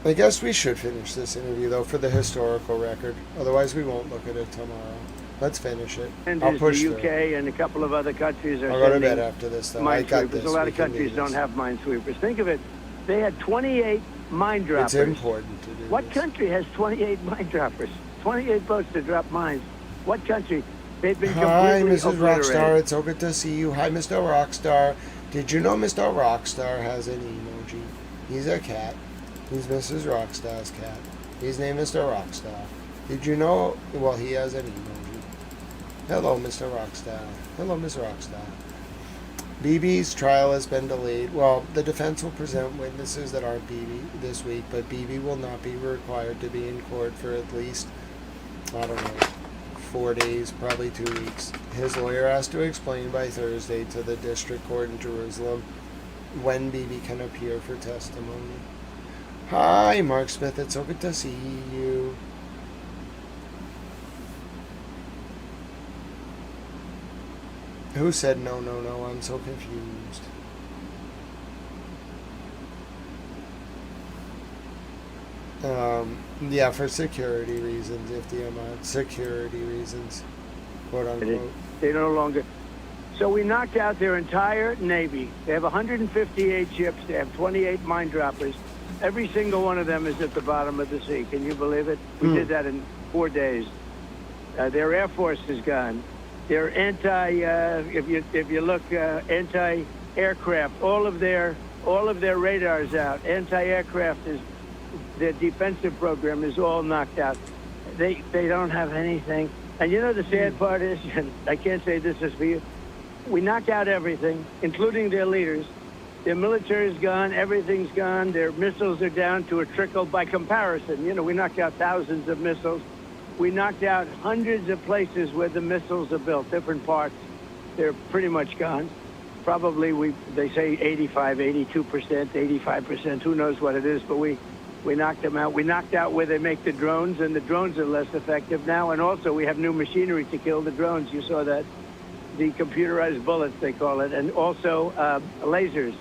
I guess we should finish this interview, though, for the historical record. Otherwise, we won't look at it tomorrow. Let's finish it. And I'll push the UK through. and a couple of other countries are I'll go to sending bed after this, though. I got minesweepers. this. A lot We of can do countries this. don't have minesweepers. Think of it. They had 28 mine droppers. It's important to do What this. country has 28 mine droppers? 28 boats to drop mines. What country? They've been Hi, completely Mrs. obliterated. Rockstar. It's so good to see you. Hi, Mr. Rockstar. Did you know Mr. Rockstar has an emoji? He's a cat. He's Mrs. Rockstar's cat. He's named Mr. Rockstar. Did you know? Well, he has an emoji. Hello, Mr. Rockstar. Hello, Miss Rockstar. BB's trial has been delayed. Well, the defense will present witnesses that aren't BB this week, but BB will not be required to be in court for at least, I don't know, 4 days, probably 2 weeks. His lawyer has to explain by Thursday to the district court in Jerusalem when BB can appear for testimony. Hi, Mark Smith. It's so good to see you. Who said no, no, no? I'm so confused. Yeah, for security reasons, if the security reasons, quote unquote. They no longer. So we knocked out their entire Navy. They have 158 ships. They have 28 mine droppers. Every single one of them is at the bottom of the sea. Can you believe it? We did that in 4 days. Their Air Force is gone. Their if you look, anti-aircraft. All of their radars out. Anti-aircraft is their defensive program is all knocked out. They don't have anything. And you know the sad part is, and I can't say this is for you. We knocked out everything, including their leaders. Their military is gone. Everything's gone. Their missiles are down to a trickle. By comparison, you know, we knocked out thousands of missiles. We knocked out hundreds of places where the missiles are built, different parts. They're pretty much gone. Probably they say 85, 82%, 85%. Who knows what it is? But we knocked them out. We knocked out where they make the drones, and the drones are less effective now. And also, we have new machinery to kill the drones. You saw that. The computerized bullets, they call it, and also lasers.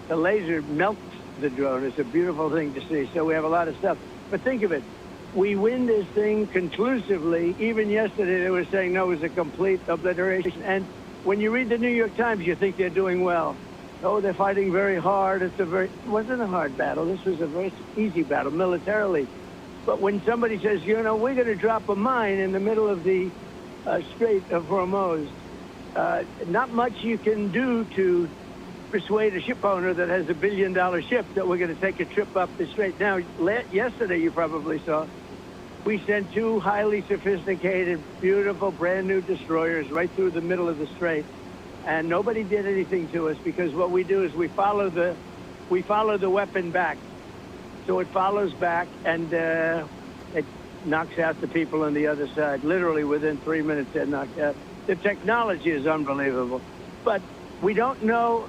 The laser melts the drone. It's a beautiful thing to see. So we have a lot of stuff. But think of it. We win this thing conclusively. Even yesterday, they were saying, no, it was a complete obliteration. And when you read the New York Times, you think they're doing well. Oh, they're fighting very hard. It wasn't a hard battle. This was a very easy battle militarily. But when somebody says, you know, we're going to drop a mine in the middle of the Strait of Hormuz, not much you can do to persuade a ship owner that has $1 billion ship that we're going to take a trip up the strait. Now, yesterday you probably saw, we sent 2 highly sophisticated, beautiful, brand new destroyers right through the middle of the strait, and nobody did anything to us because what we do is we follow the weapon back, so it follows back and it knocks out the people on the other side. Literally within 3 minutes, they're knocked out. The technology is unbelievable, but we don't know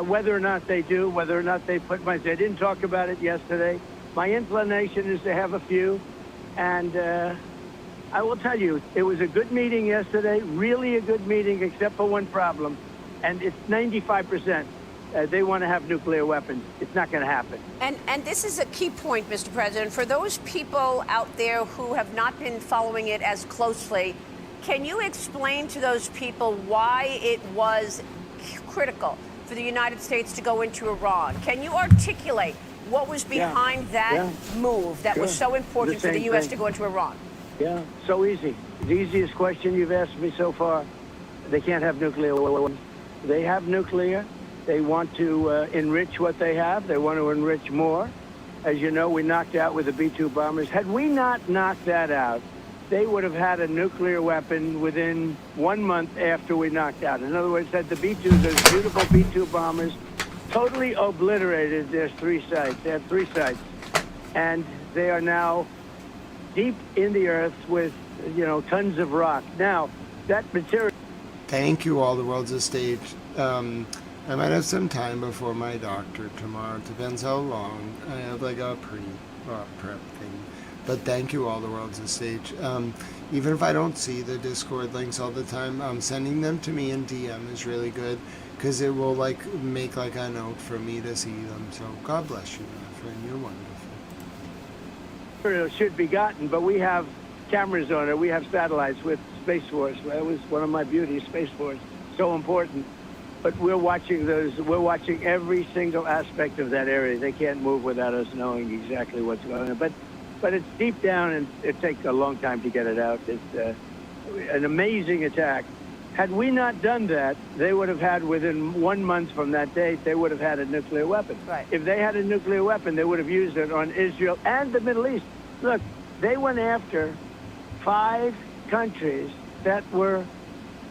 whether or not they do, whether or not they put mines. I didn't talk about it yesterday. My inclination is to have a few, and I will tell you, it was a good meeting yesterday, really a good meeting, except for one problem, and it's 95%. They want to have nuclear weapons. It's not going to happen. And this is a key point, Mr. President. For those people out there who have not been following it as closely, can you explain to those people why it was critical for the United States to go into Iran? Can you articulate what was behind that move that was so important for the U.S. to go into Iran? Yeah, so easy. The easiest question you've asked me so far. They can't have nuclear weapons. They have nuclear. They want to enrich what they have. They want to enrich more. As you know, we knocked out with the B-2 bombers. Had we not knocked that out, they would have had a nuclear weapon within 1 month after we knocked out. In other words, had the B-2s, those beautiful B-2 bombers, totally obliterated their 3 sites. They had 3 sites. And they are now deep in the earth with, tons of rock. Now, that material... Thank you, all the world's a stage. I might have some time before my doctor tomorrow. It depends how long. I have like a prep thing. But thank you, all the world's a stage. Even if I don't see the Discord links all the time, sending them to me in DM is really good because it will make a note for me to see them. So God bless you, my friend. You're wonderful. Material should be gotten, but we have cameras on it. We have satellites with Space Force. That was one of my beauties, Space Force. So important. But we're watching those. We're watching every single aspect of that area. They can't move without us knowing exactly what's going on. But it's deep down, and it takes a long time to get it out. It's an amazing attack. Had we not done that, they would have had, within 1 month from that date, they would have had a nuclear weapon. Right. If they had a nuclear weapon, they would have used it on Israel and the Middle East. Look, they went after 5 countries that were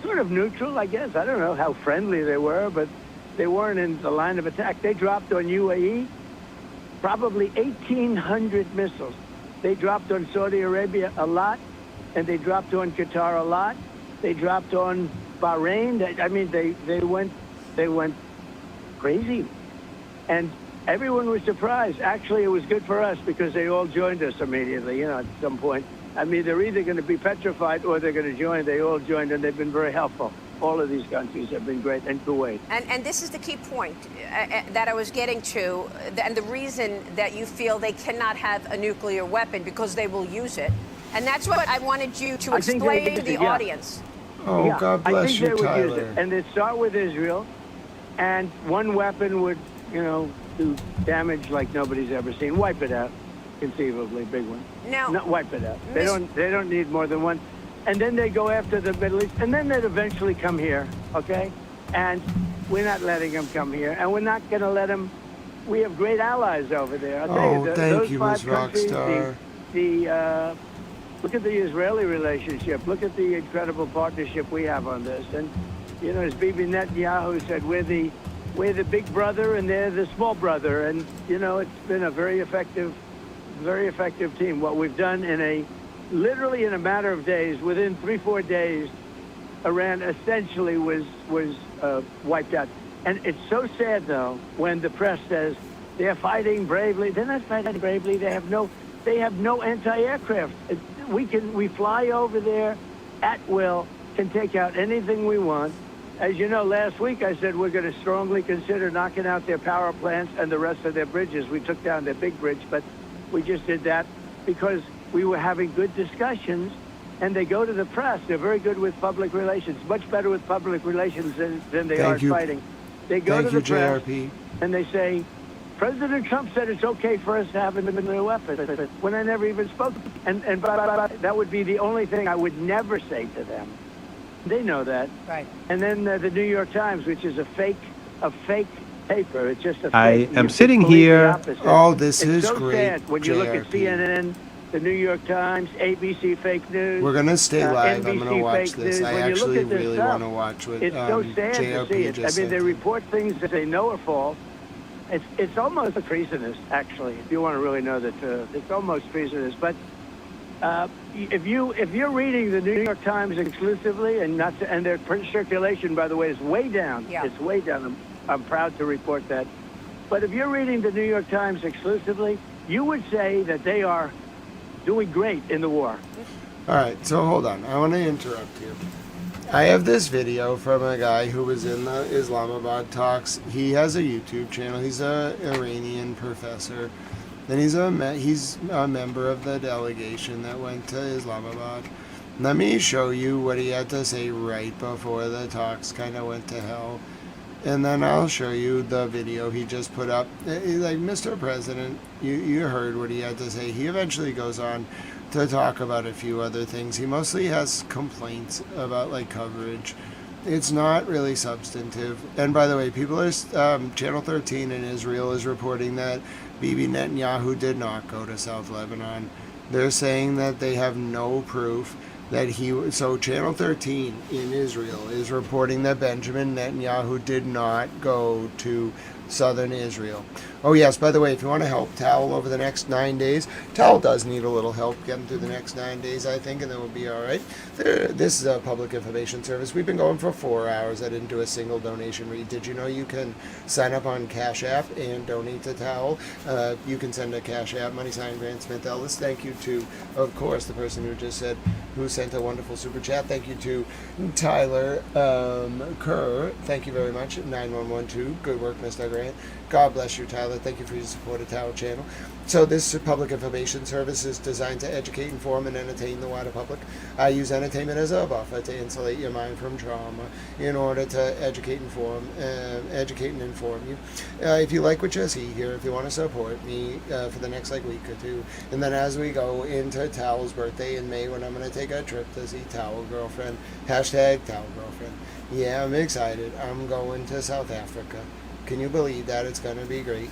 sort of neutral, I guess. I don't know how friendly they were, but they weren't in the line of attack. They dropped on UAE probably 1,800 missiles. They dropped on Saudi Arabia a lot, and they dropped on Qatar a lot. They dropped on Bahrain. They went crazy. And everyone was surprised. Actually, it was good for us because they all joined us immediately, at some point. I mean, they're either going to be petrified or they're going to join. They all joined, and they've been very helpful. All of these countries have been great, and Kuwait. And this is the key point that I was getting to, and the reason that you feel they cannot have a nuclear weapon, because they will use it. And that's what I wanted you to explain to the audience. Oh, yeah. God bless you, Tyler. Tyler. Use it. And they'd start with Israel, and one weapon would, do damage like nobody's ever seen. Wipe it out. Conceivably, big one. Now, not wipe it out. They don't need more than one. And then they go after the Middle East, and then they'd eventually come here, okay? And we're not letting them come here, and we're not going to let them. We have great allies over there. I'll tell you, thank you, those 5 countries. Rockstar. Look at the Israeli relationship. Look at the incredible partnership we have on this. And as Bibi Netanyahu said, we're the big brother, and they're the small brother. And it's been a very effective team. What we've done literally in a matter of days, within 3-4 days, Iran essentially was wiped out. And it's so sad, though, when the press says they're fighting bravely. They're not fighting bravely. They have no anti-aircraft. We fly over there at will, can take out anything we want. As you know, last week I said we're going to strongly consider knocking out their power plants and the rest of their bridges. We took down their big bridge, but we just did that because we were having good discussions, and they go to the press. They're very good with public relations, much better with public relations than they are fighting. They go to the press, and they say, President Trump said it's okay for us to have a nuclear weapon, when I never even spoke. And that would be the only thing I would never say to them. They know that. Right. And then the New York Times, which is a fake paper. It's just a fake. I am sitting here. Oh, this is so great. Sad when you look at CNN, the New York Times, ABC fake news. We're going to stay live. NBC I'm going to watch this. News. I When actually you look at really stuff, want to watch what it's so sad to see it. I mean, they report things that they know are false. It's almost treasonous, actually, if you want to really know the truth. It's almost treasonous. But if you're reading the New York Times exclusively, and their circulation, by the way, is way down. Yeah. It's way down. I'm proud to report that. But if you're reading the New York Times exclusively, you would say that they are doing great in the war. All right, so hold on. I want to interrupt you. I have this video from a guy who was in the Islamabad talks. He has a YouTube channel. He's an Iranian professor. And he's a member of the delegation that went to Islamabad. Let me show you what he had to say right before the talks kind of went to hell. And then I'll show you the video he just put up. He's like, Mr. President, you heard what he had to say. He eventually goes on to talk about a few other things. He mostly has complaints about coverage It's not really substantive. And by the way, people are Channel 13 in Israel is reporting that Bibi Netanyahu did not go to South Lebanon. They're saying that they have no proof that so Channel 13 in Israel is reporting that Benjamin Netanyahu did not go to southern Israel. Oh yes, by the way, if you want to help Tal over the next 9 days, Tal does need a little help getting through the next 9 days, I think, and then we'll be all right. This is a public information service. We've been going for 4 hours. I didn't do a single donation read. Did you know you can sign up on Cash App and donate to Tal? You can send a Cash App, # Grant Smith Ellis. Thank you to, of course, the person who just said, who sent a wonderful super chat. Thank you to Tyler Kerr. Thank you very much. 9112. Good work, Mr. Grant. God bless you, Tyler. Thank you for your support of Tower Channel. So this public information service is designed to educate, inform, and entertain the wider public. I use entertainment as a buffer to insulate your mind from trauma in order to educate and inform you. If you like what you see here, if you want to support me for the next week or two, and then as we go into Towel's birthday in May, when I'm going to take a trip to see Towel Girlfriend, #Towel Girlfriend. Yeah, I'm excited. I'm going to South Africa. Can you believe that? It's going to be great.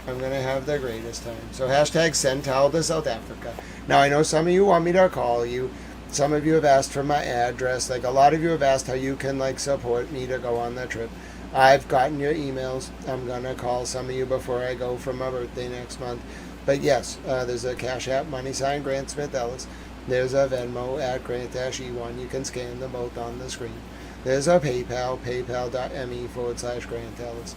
I'm going to have the greatest time. So #send Tal to South Africa. Now, I know some of you want me to call you. Some of you have asked for my address. A lot of you have asked how you can, support me to go on the trip. I've gotten your emails. I'm going to call some of you before I go for my birthday next month. But yes, there's a Cash App, # Grant Smith Ellis. There's a Venmo @ Grant-E1. You can scan them both on the screen. There's a PayPal, paypal.me/Grant Ellis.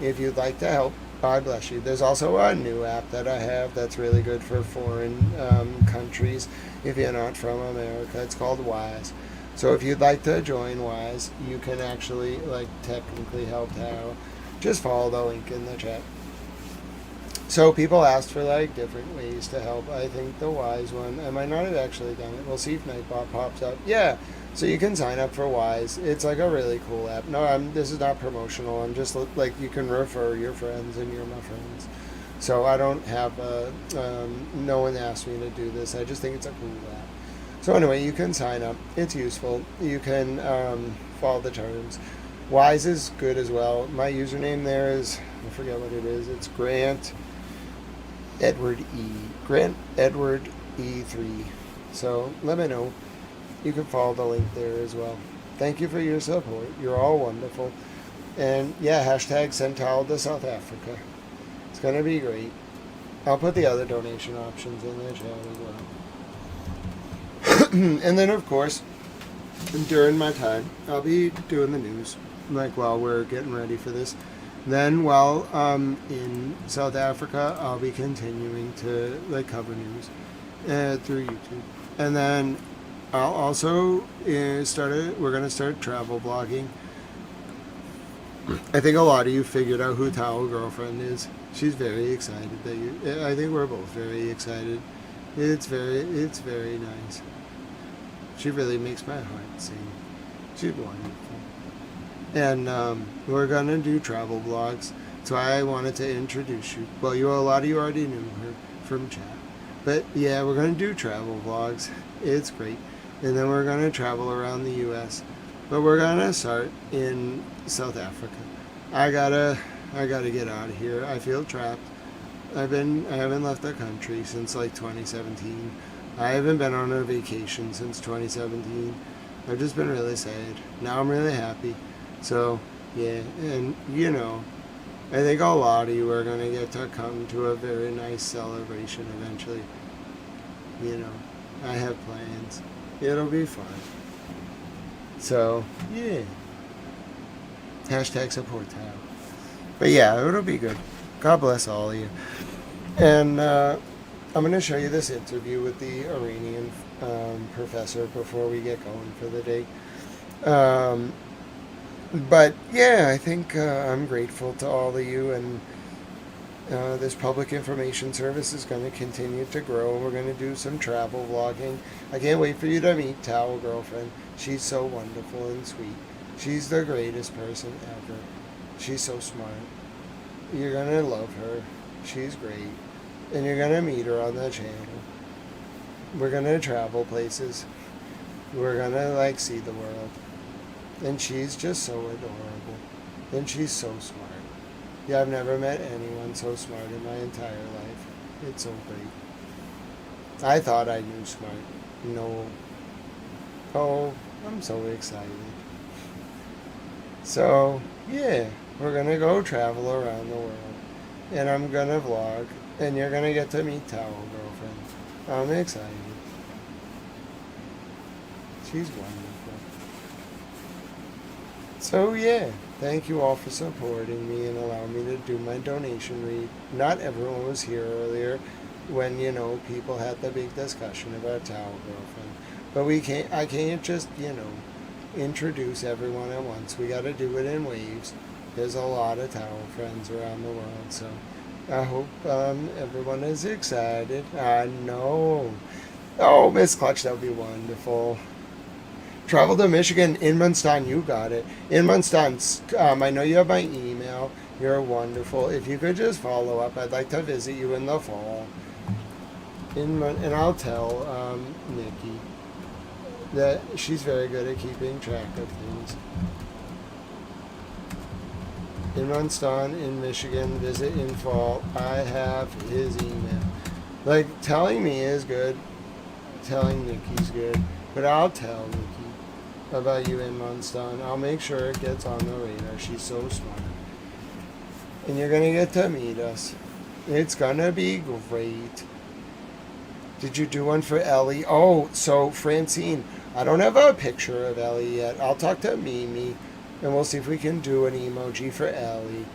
If you'd like to help, God bless you. There's also a new app that I have that's really good for foreign countries if you're not from America. It's called Wise. So if you'd like to join Wise, you can actually technically help out. Just follow the link in the chat. So people asked for different ways to help. I think the Wise one, I might not have actually done it. We'll see if Nightbot pops up. Yeah. So you can sign up for Wise. It's a really cool app. No, this is not promotional. I'm just you can refer your friends and you're my friends. So I don't have no one asked me to do this. I just think it's a cool app. So anyway, you can sign up. It's useful. You can follow the terms. Wise is good as well. My username there is, I forget what it is. It's Grant Edward E3. So let me know. You can follow the link there as well. Thank you for your support. You're all wonderful. And yeah, #send Tal to South Africa. It's going to be great. I'll put the other donation options in the chat as well. And then, of course, during my time, I'll be doing the news, while we're getting ready for this. Then while I'm in South Africa, I'll be continuing to cover news through YouTube. And then I'll also we're going to start travel blogging. I think a lot of you figured out who Towel Girlfriend is. She's very excited I think we're both very excited. It's very nice. She really makes my heart sing. She's wonderful. And we're going to do travel blogs. So I wanted to introduce you. Well, a lot of you already knew her from chat. But yeah, we're going to do travel vlogs. It's great. And then we're going to travel around the U.S. But we're going to start in South Africa. I gotta get out of here. I feel trapped. I haven't left the country since 2017. I haven't been on a vacation since 2017. I've just been really sad. Now I'm really happy. So yeah, and I think a lot of you are going to get to come to a very nice celebration eventually. I have plans. It'll be fun. So, yeah. #support Tal. But yeah, it'll be good. God bless all of you. And I'm going to show you this interview with the Iranian professor before we get going for the day. But yeah, I think I'm grateful to all of you, and this public information service is going to continue to grow. We're going to do some travel vlogging. I can't wait for you to meet Towel Girlfriend. She's so wonderful and sweet. She's the greatest person ever. She's so smart. You're going to love her. She's great. And you're going to meet her on the channel. We're going to travel places. We're going to see the world. And she's just so adorable. And she's so smart. Yeah, I've never met anyone so smart in my entire life. It's so great. I thought I knew smart. No. Oh, I'm so excited. So, yeah, we're gonna go travel around the world. And I'm gonna vlog. And you're gonna get to meet Tao, girlfriend. I'm excited. She's wonderful. So yeah, thank you all for supporting me and allowing me to do my donation read. Not everyone was here earlier when, you know, people had the big discussion about Tao, girlfriend. But I can't just, you know, introduce everyone at once. We gotta do it in waves. There's a lot of Tao friends around the world, so I hope everyone is excited. I know. Oh, Miss Clutch, that would be wonderful. Travel to Michigan. Inmanston, you got it. Inmanston, I know you have my email. You're wonderful. If you could just follow up, I'd like to visit you in the fall. And I'll tell Nikki that she's very good at keeping track of things. Inmanston in Michigan, visit in fall. I have his email. Like, telling me is good. Telling Nikki's good. But I'll tell Nikki about you in Munstone. I'll make sure it gets on the radar. She's so smart. And you're going to get to meet us. It's going to be great. Did you do one for Ellie? Oh, so Francine, I don't have a picture of Ellie yet. I'll talk to Mimi and we'll see if we can do an emoji for Ellie.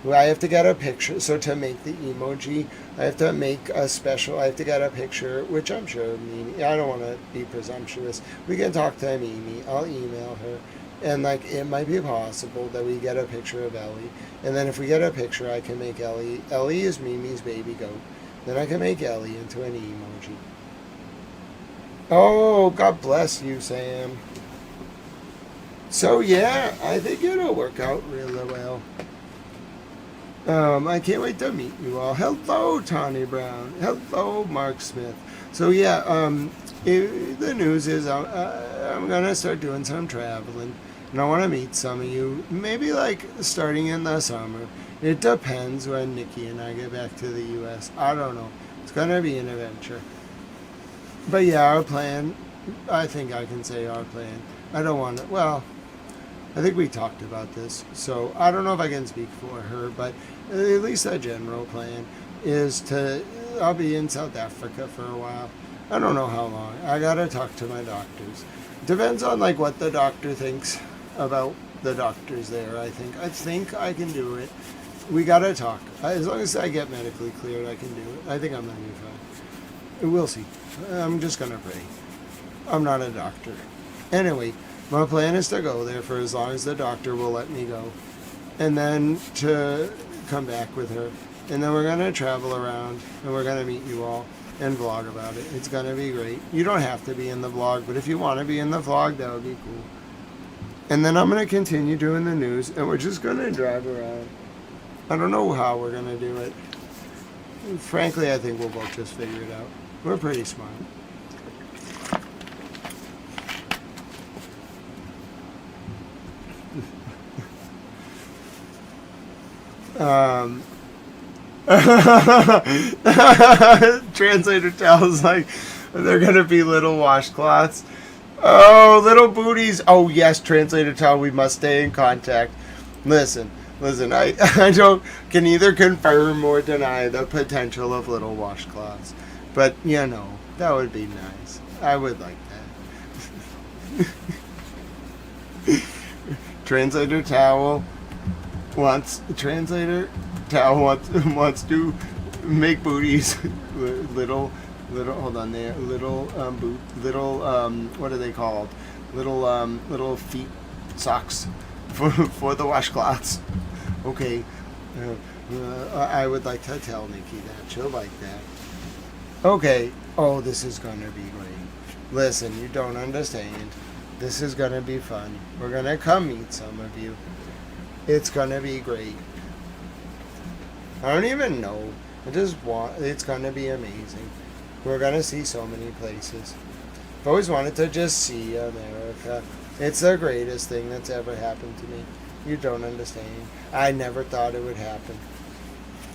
I have to get a picture. So to make the emoji, I have to make a special, I have to get a picture, which I'm sure Mimi, I don't want to be presumptuous. We can talk to Mimi. I'll email her. And like, it might be possible that we get a picture of Ellie. And then if we get a picture, I can make Ellie. Ellie is Mimi's baby goat. Then I can make Ellie into an emoji. Oh, God bless you, Sam. So yeah, I think it'll work out really well. I can't wait to meet you all. Hello, Tawny Brown. Hello, Mark Smith. So yeah, the news is I'm gonna start doing some traveling, and I want to meet some of you. Maybe like starting in the summer. It depends when Nikki and I get back to the U.S. I don't know. It's gonna be an adventure. But yeah, our plan. I think I can say our plan. I don't want to. Well, I think we talked about this, so I don't know if I can speak for her, but at least the general plan is I'll be in South Africa for a while. I don't know how long. I gotta talk to my doctors. Depends on like what the doctor thinks about the doctors there, I think I can do it. We gotta talk. As long as I get medically cleared, I can do it. I think I'm gonna be fine. We'll see. I'm just gonna pray. I'm not a doctor. Anyway, my plan is to go there for as long as the doctor will let me go. And then to come back with her. And then we're going to travel around and we're going to meet you all and vlog about it. It's going to be great. You don't have to be in the vlog, but if you want to be in the vlog, that would be cool. And then I'm going to continue doing the news and we're just going to drive around. I don't know how we're going to do it. Frankly, I think we'll both just figure it out. We're pretty smart. Translator tells like they're gonna be little washcloths. Oh, little booties. Oh yes, translator tell we must stay in contact. Listen, I can neither confirm or deny the potential of little washcloths. But you know, that would be nice. I would like that. Translator towel wants to make booties. little hold on there. What are they called? Little feet socks for the washcloths. Okay. I would like to tell Nikki that. She'll like that. Okay. Oh, this is gonna be great. Listen, you don't understand. This is gonna be fun. We're gonna come meet some of you. It's gonna be great. I don't even know. It's gonna be amazing. We're gonna see so many places. I've always wanted to just see America. It's the greatest thing that's ever happened to me. You don't understand. I never thought it would happen.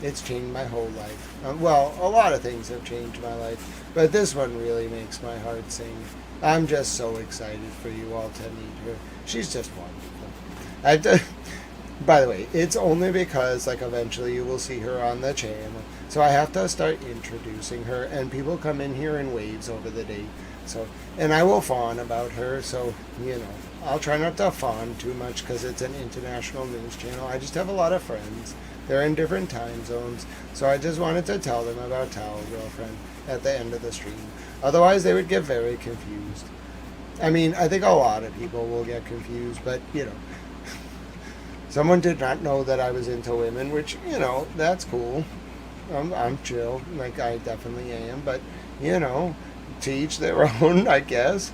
It's changed my whole life. Well, a lot of things have changed my life, but this one really makes my heart sing. I'm just so excited for you all to meet her. She's just wonderful. By the way, it's only because eventually you will see her on the channel. So I have to start introducing her, and people come in here in waves over the day. So, and I will fawn about her, so, I'll try not to fawn too much because it's an international news channel. I just have a lot of friends. They're in different time zones, so I just wanted to tell them about Towel Girlfriend at the end of the stream. Otherwise, they would get very confused. I mean, I think a lot of people will get confused, but, someone did not know that I was into women, which, that's cool. I'm chill, I definitely am, but, to each their own, I guess,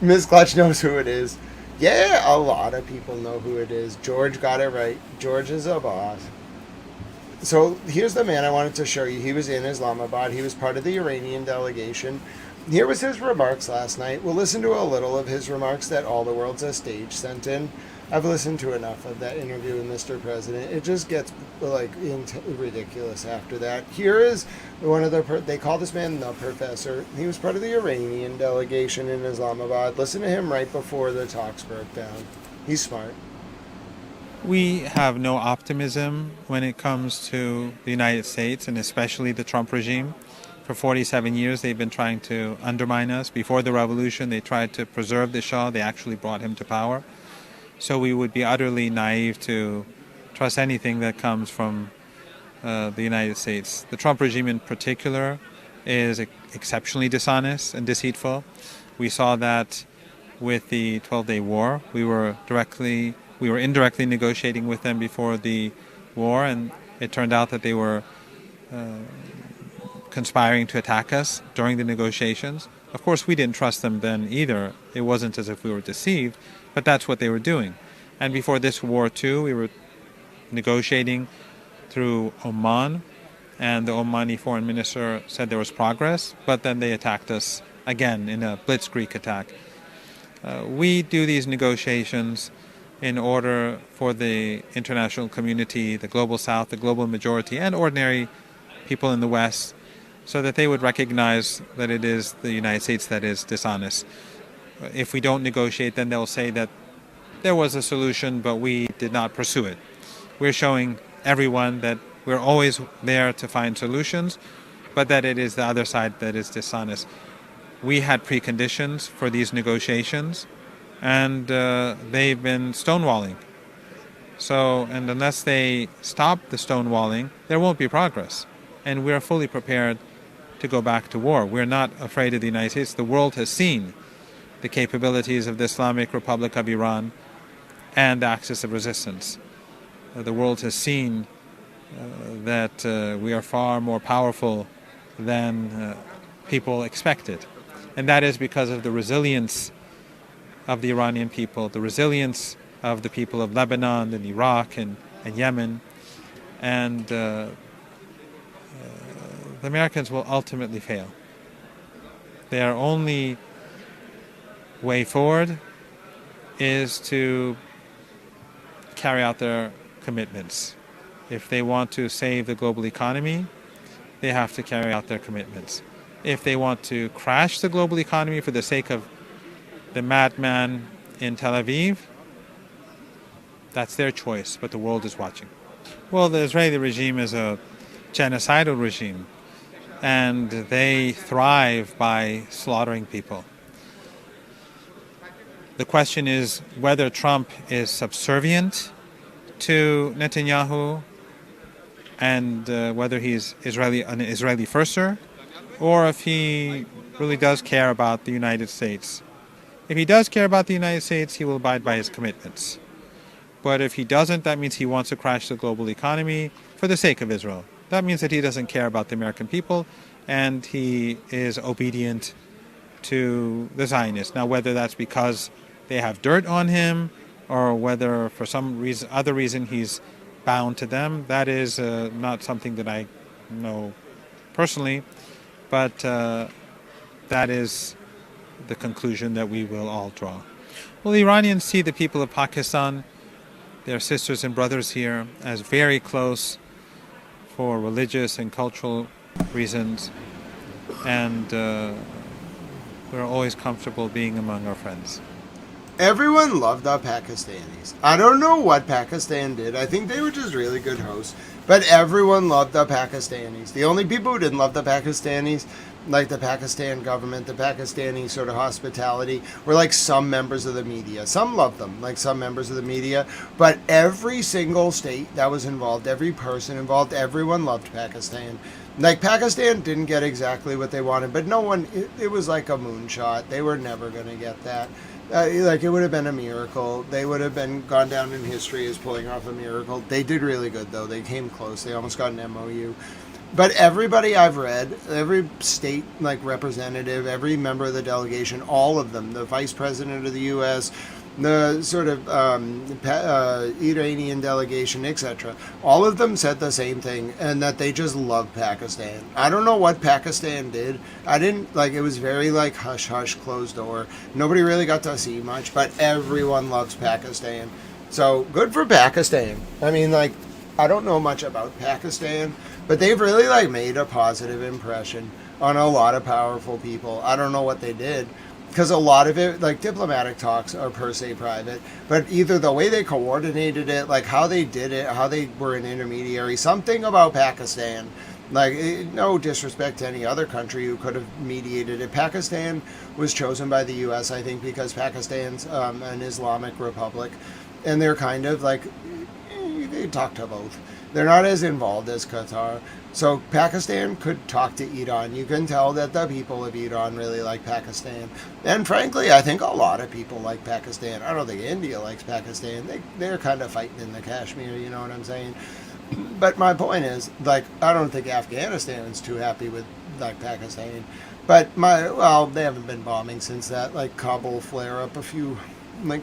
Ms. Clutch knows who it is. Yeah, a lot of people know who it is. George got it right. George is a boss. So here's the man I wanted to show you. He was in Islamabad. He was part of the Iranian delegation. Here was his remarks last night. We'll listen to a little of his remarks that All the World's a Stage sent in. I've listened to enough of that interview with Mr. President. It just gets ridiculous after that. Here is one of they call this man the professor. He was part of the Iranian delegation in Islamabad. Listen to him right before the talks broke down. He's smart. We have no optimism when it comes to the United States and especially the Trump regime. For 47 years, they've been trying to undermine us. Before the revolution, they tried to preserve the Shah. They actually brought him to power. So we would be utterly naive to trust anything that comes from the United States. The Trump regime in particular is exceptionally dishonest and deceitful. We saw that with the 12-day war. We were indirectly negotiating with them before the war, and it turned out that they were conspiring to attack us during the negotiations. Of course, we didn't trust them then either. It wasn't as if we were deceived, but that's what they were doing. And before this war, too, we were negotiating through Oman, and the Omani foreign minister said there was progress, but then they attacked us again in a blitzkrieg attack. We do these negotiations in order for the international community, the global South, the global majority, and ordinary people in the West, so that they would recognize that it is the United States that is dishonest. If we don't negotiate, then they'll say that there was a solution, but we did not pursue it. We're showing everyone that we're always there to find solutions, but that it is the other side that is dishonest. We had preconditions for these negotiations, and they've been stonewalling. So, and unless they stop the stonewalling, there won't be progress. And we're fully prepared to go back to war. We're not afraid of the United States. The world has seen the capabilities of the Islamic Republic of Iran and the axis of resistance. The world has seen that we are far more powerful than people expected. And that is because of the resilience of the Iranian people, the resilience of the people of Lebanon and Iraq and Yemen. And the Americans will ultimately fail. Their only way forward is to carry out their commitments. If they want to save the global economy, they have to carry out their commitments. If they want to crash the global economy for the sake of the madman in Tel Aviv, that's their choice, but the world is watching. Well, the Israeli regime is a genocidal regime, and they thrive by slaughtering people. The question is whether Trump is subservient to Netanyahu and whether he's an Israeli firster, or if he really does care about the United States. If he does care about the United States, he will abide by his commitments. But if he doesn't, that means he wants to crash the global economy for the sake of Israel. That means that he doesn't care about the American people, and he is obedient to the Zionists. Now, whether that's because they have dirt on him, or whether for some reason, other reason he's bound to them, that is not something that I know personally. But that is the conclusion that we will all draw. Well, the Iranians see the people of Pakistan, their sisters and brothers here, as very close for religious and cultural reasons, and we're always comfortable being among our friends. Everyone loved the Pakistanis. I don't know what Pakistan did. I think they were just really good hosts. But everyone loved the Pakistanis. The only people who didn't love the Pakistanis, like the Pakistan government, the Pakistani sort of hospitality, were like some members of the media. Some loved them, like some members of the media. But every single state that was involved, every person involved, everyone loved Pakistan. Like, Pakistan didn't get exactly what they wanted, but no one, it was like a moonshot. They were never going to get that. Like, it would have been a miracle. They would have been gone down in history as pulling off a miracle. They did really good, though. They came close. They almost got an MOU. But everybody I've read, every state, like, representative, every member of the delegation, all of them, the vice president of the U.S., the sort of Iranian delegation, etc., all of them said the same thing, and that they just love Pakistan. I don't know what Pakistan did. I didn't, like, it was very, like, hush-hush, closed door. Nobody really got to see much, but everyone loves Pakistan. So, good for Pakistan. I mean, like, I don't know much about Pakistan, but they've really, like, made a positive impression on a lot of powerful people. I don't know what they did, because a lot of it, like, diplomatic talks are per se private, but either the way they coordinated it, like how they did it, how they were an intermediary, something about Pakistan, like, no disrespect to any other country who could have mediated it. Pakistan was chosen by the U.S., I think, because Pakistan's an Islamic republic, and they're kind of like, they talk to both. They're not as involved as Qatar. So Pakistan could talk to Iran. You can tell that the people of Iran really like Pakistan. And frankly, I think a lot of people like Pakistan. I don't think India likes Pakistan. They're kind of fighting in the Kashmir, you know what I'm saying? But my point is, like, I don't think Afghanistan is too happy with, like, Pakistan. But they haven't been bombing since that, like, Kabul flare-up a few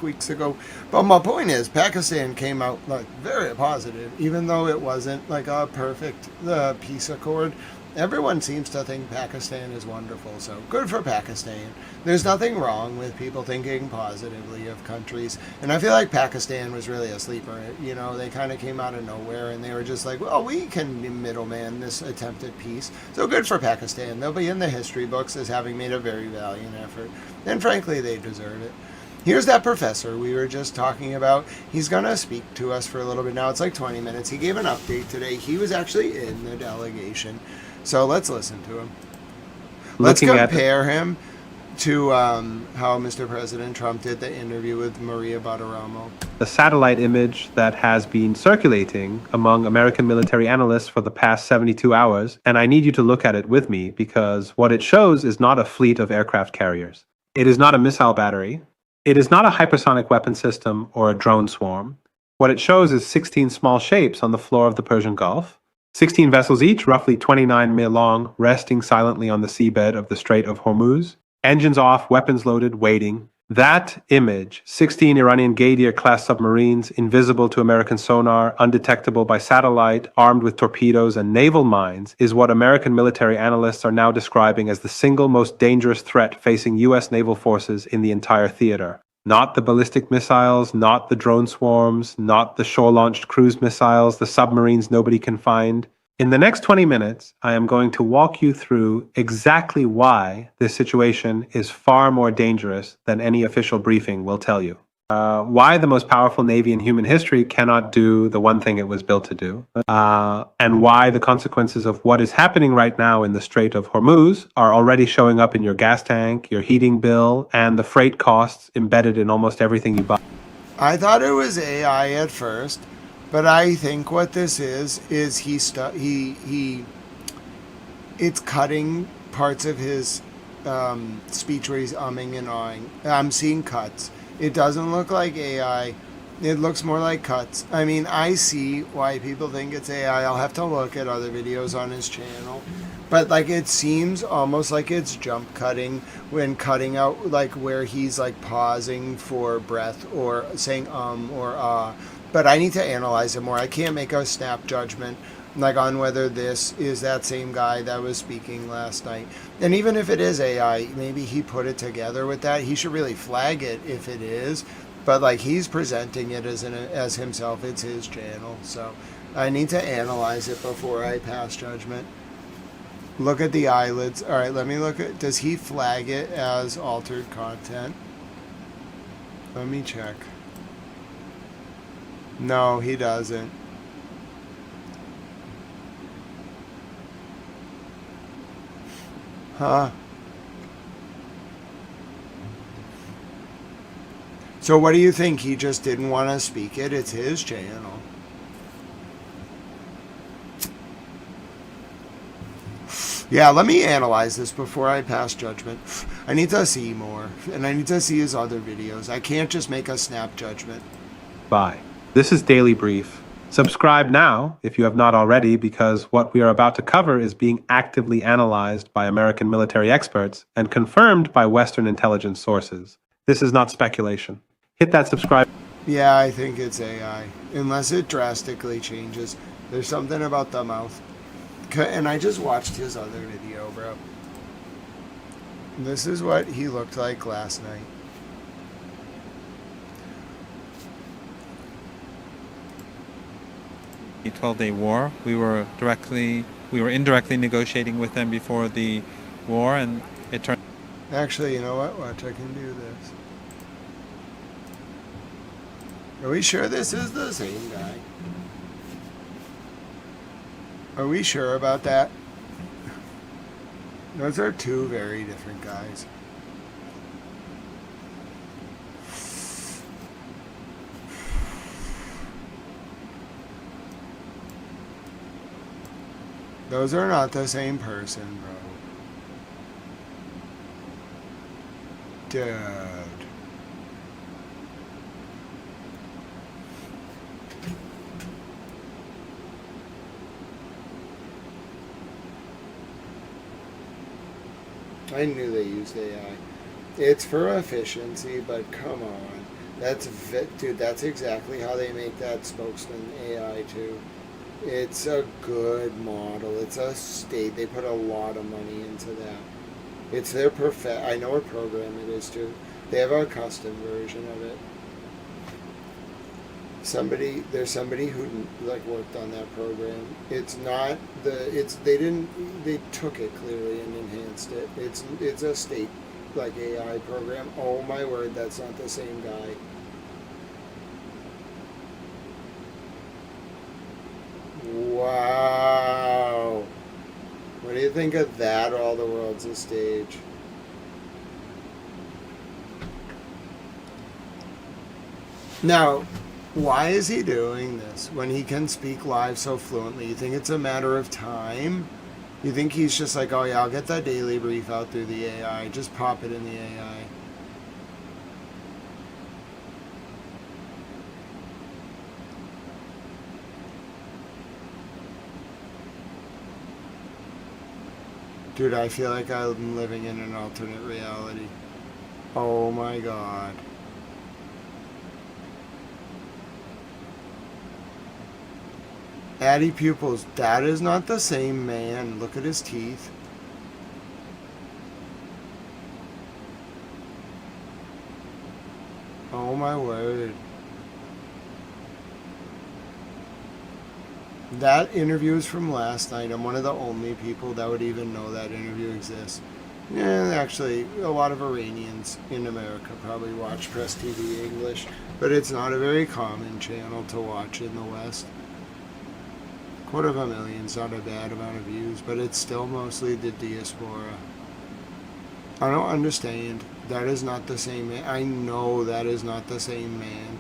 weeks ago. But my point is, Pakistan came out, like, very positive, even though it wasn't like a perfect peace accord. Everyone seems to think Pakistan is wonderful, so good for Pakistan. There's nothing wrong with people thinking positively of countries, and I feel like Pakistan was really a sleeper. You know, they kind of came out of nowhere, and they were just like, well, we can middleman this attempted peace, so good for Pakistan. They'll be in the history books as having made a very valiant effort, and frankly, they deserve it. Here's that professor we were just talking about. He's going to speak to us for a little bit now. It's like 20 minutes. He gave an update today. He was actually in the delegation. So let's listen to him. Let's compare him to how Mr. President Trump did the interview with Maria Bartiromo. The satellite image that has been circulating among American military analysts for the past 72 hours, and I need you to look at it with me because what it shows is not a fleet of aircraft carriers. It is not a missile battery. It is not a hypersonic weapon system or a drone swarm. What it shows is 16 small shapes on the floor of the Persian Gulf. 16 vessels each, roughly 29 miles long, resting silently on the seabed of the Strait of Hormuz. Engines off, weapons loaded, waiting. That image, 16 Iranian Ghadir-class submarines, invisible to American sonar, undetectable by satellite, armed with torpedoes and naval mines, is what American military analysts are now describing as the single most dangerous threat facing U.S. naval forces in the entire theater. Not the ballistic missiles, not the drone swarms, not the shore-launched cruise missiles, the submarines nobody can find. In the next 20 minutes, I am going to walk you through exactly why this situation is far more dangerous than any official briefing will tell you. Why the most powerful navy in human history cannot do the one thing it was built to do, and why the consequences of what is happening right now in the Strait of Hormuz are already showing up in your gas tank, your heating bill, and the freight costs embedded in almost everything you buy. I thought it was AI at first, but I think what this is it's cutting parts of his speech where he's umming and ahhing. I'm seeing cuts. It doesn't look like AI. It looks more like cuts. I mean, I see why people think it's AI. I'll have to look at other videos on his channel. But, like, it seems almost like it's jump cutting when cutting out, like, where he's, like, pausing for breath or saying or ah. But I need to analyze it more. I can't make a snap judgment like on whether this is that same guy that was speaking last night. And even if it is AI, maybe he put it together with that. He should really flag it if it is. But like he's presenting it as himself. It's his channel. So I need to analyze it before I pass judgment. Look at the eyelids. All right, let me look at, does he flag it as altered content? Let me check. No, he doesn't. Huh. So what do you think? He just didn't want to speak it? It's his channel. Yeah, let me analyze this before I pass judgment. I need to see more, and I need to see his other videos. I can't just make a snap judgment. Bye. This is Daily Brief. Subscribe now if you have not already, because what we are about to cover is being actively analyzed by American military experts and confirmed by Western intelligence sources. This is not speculation. Hit that subscribe. Yeah, I think it's AI. Unless it drastically changes. There's something about the mouth. And I just watched his other video, bro. This is what he looked like last night. The 12-day war. We were indirectly negotiating with them before the war, and it turned. Actually, you know what? Watch, I can do this. Are we sure this is the same guy? Are we sure about that? Those are two very different guys. Those are not the same person, bro. Dude. I knew they used AI. It's for efficiency, but come on. Dude, that's exactly how they make that spokesman AI too. It's a good model. It's a state. They put a lot of money into that. It's their I know what program it is too. They have a custom version of it. There's somebody who like worked on that program. It's not they took it clearly and enhanced it. It's a state like AI program. Oh my word, that's not the same guy. Wow. What do you think of that? All the world's a stage. Now, why is he doing this when he can speak live so fluently? You think it's a matter of time? You think he's just like, oh yeah, I'll get that daily brief out through the AI. Just pop it in the AI. Dude, I feel like I'm living in an alternate reality. Oh my god. Addy pupils, that is not the same man. Look at his teeth. Oh my word. That interview is from last night. I'm one of the only people that would even know that interview exists. Yeah, actually, a lot of Iranians in America probably watch Press TV English, but it's not a very common channel to watch in the West. 250,000's not a bad amount of views, but it's still mostly the diaspora. I don't understand. That is not the same man. I know that is not the same man.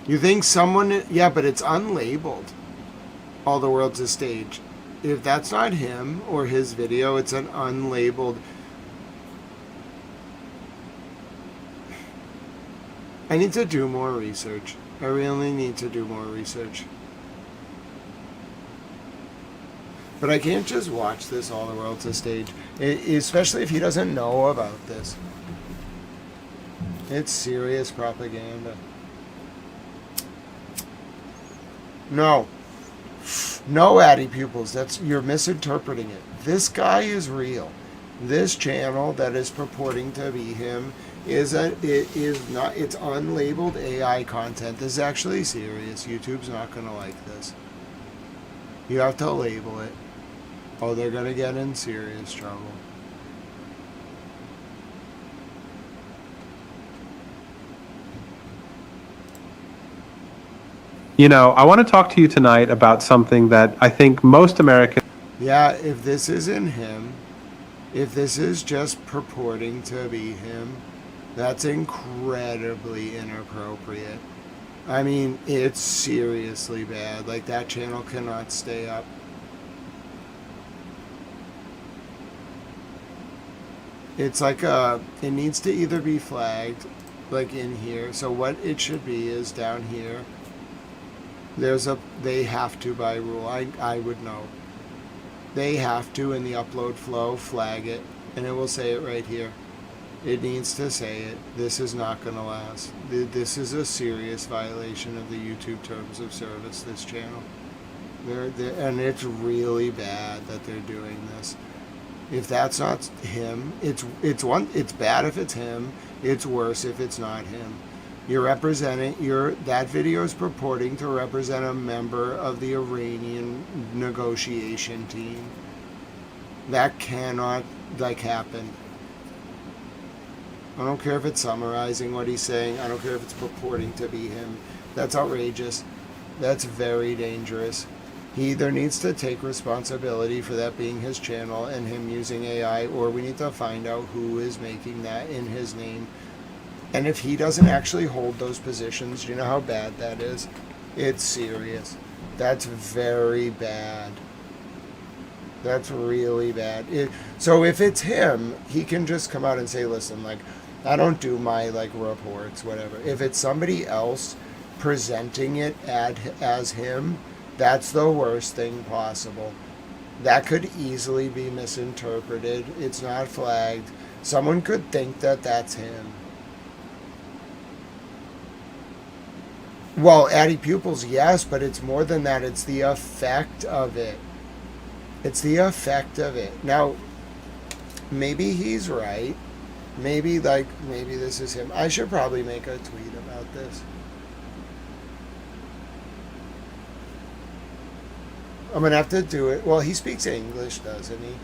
You think someone... Yeah, but it's unlabeled. All the world's a stage. If that's not him or his video, it's an unlabeled... I need to do more research. I really need to do more research. But I can't just watch this all the world's a stage, especially if he doesn't know about this. It's serious propaganda. No. No, Addy Pupils, you're misinterpreting it. This guy is real. This channel that is purporting to be him it's unlabeled AI content. This is actually serious. YouTube's not gonna like this. You have to label it. Oh, they're gonna get in serious trouble. You know, I want to talk to you tonight about something that I think most Americans... Yeah, if this isn't him, if this is just purporting to be him, that's incredibly inappropriate. I mean, it's seriously bad. Like, that channel cannot stay up. It's like it needs to either be flagged, like in here. So what it should be is down here. They have to by rule. I would know. They have to in the upload flow flag it, and it will say it right here. It needs to say it. This is not going to last. This is a serious violation of the YouTube terms of service, this channel. And it's really bad that they're doing this. If that's not him, it's bad if it's him. It's worse if it's not him. You're representing that video is purporting to represent a member of the Iranian negotiation team. That cannot happen. I don't care if it's summarizing what he's saying. I don't care if it's purporting to be him. That's outrageous. That's very dangerous. He either needs to take responsibility for that being his channel and him using AI, or we need to find out who is making that in his name. And if he doesn't actually hold those positions, you know how bad that is? It's serious. That's very bad. That's really bad. So if it's him, he can just come out and say, listen, I don't do my, reports, whatever. If it's somebody else presenting it as him, that's the worst thing possible. That could easily be misinterpreted. It's not flagged. Someone could think that that's him. Well, Addy Pupils, yes, but it's more than that. It's the effect of it. It's the effect of it. Now, maybe he's right. Maybe this is him. I should probably make a tweet about this. I'm going to have to do it. Well, he speaks English, doesn't he?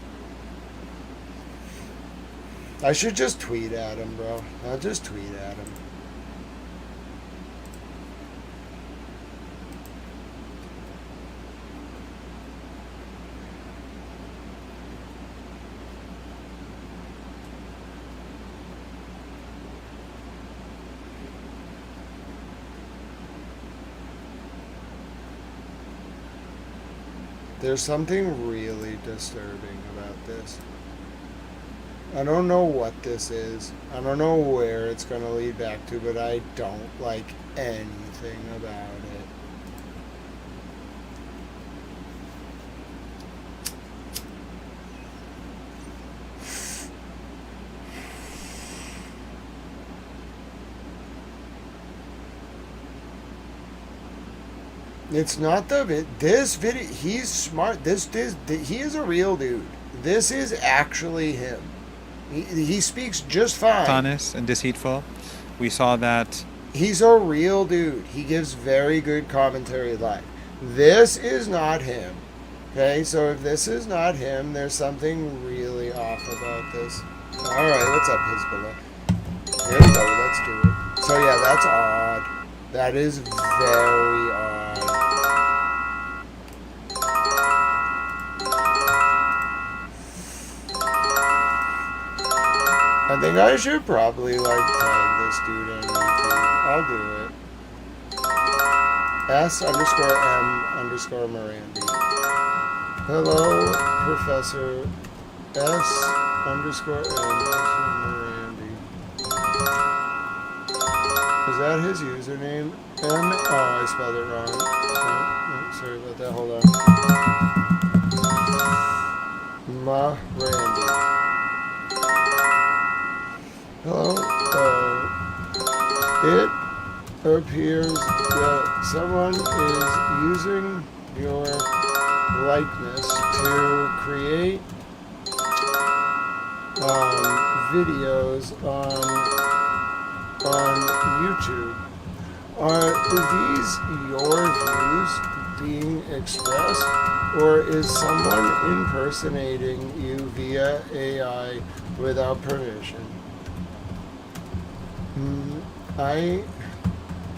I should just tweet at him, bro. I'll just tweet at him. There's something really disturbing about this. I don't know what this is. I don't know where it's going to lead back to, but I don't like anything about it. It's not this video. He's smart. He is a real dude. This is actually him. He speaks just fine. Honest and deceitful. We saw that. He's a real dude. He gives very good commentary live. This is not him. Okay, so if this is not him, there's something really off about this. All right, what's up, Hezbollah? Here we go. Let's do it. So yeah, that's odd. That is very odd. I think I should probably tag this dude on YouTube. I'll do it. S_M_Mirandi. Hello, Professor S_M_Mirandi. Is that his username? Oh, I spelled it wrong. Oh, sorry about that. Hold on. Randy. Hello. It appears that someone is using your likeness to create videos on YouTube. Are these your views being expressed, or is someone impersonating you via AI without permission? I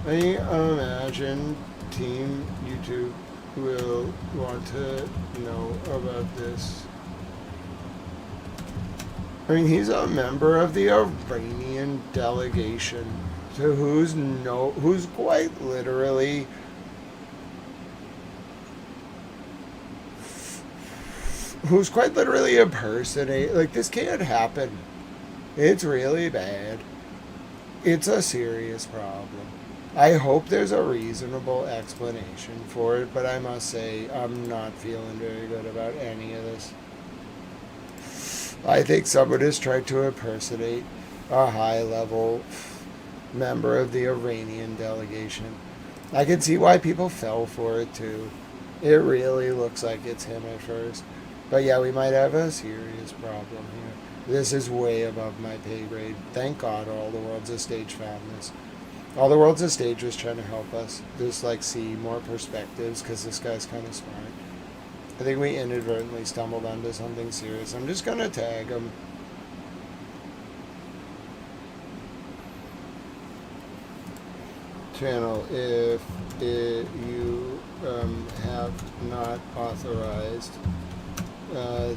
imagine Team YouTube will want to know about this. I mean, he's a member of the Iranian delegation, to who's quite literally impersonating. Like, this can't happen. It's really bad. It's a serious problem. I hope there's a reasonable explanation for it, but I must say I'm not feeling very good about any of this. I think someone has tried to impersonate a high-level member of the Iranian delegation. I can see why people fell for it too. It really looks like it's him at first. But yeah, we might have a serious problem here. This is way above my pay grade. Thank God All the World's a Stage found this. All the World's a Stage was trying to help us just see more perspectives, because this guy's kind of smart. I think we inadvertently stumbled onto something serious. I'm just going to tag him. Channel, if you have not authorized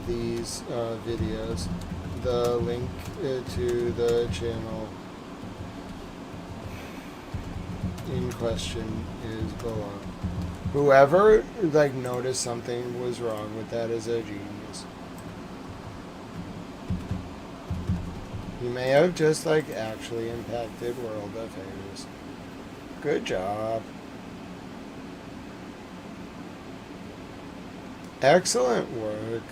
these videos, the link to the channel in question is below. Whoever noticed something was wrong with that is a genius. You may have just actually impacted world affairs. Good job. Excellent work.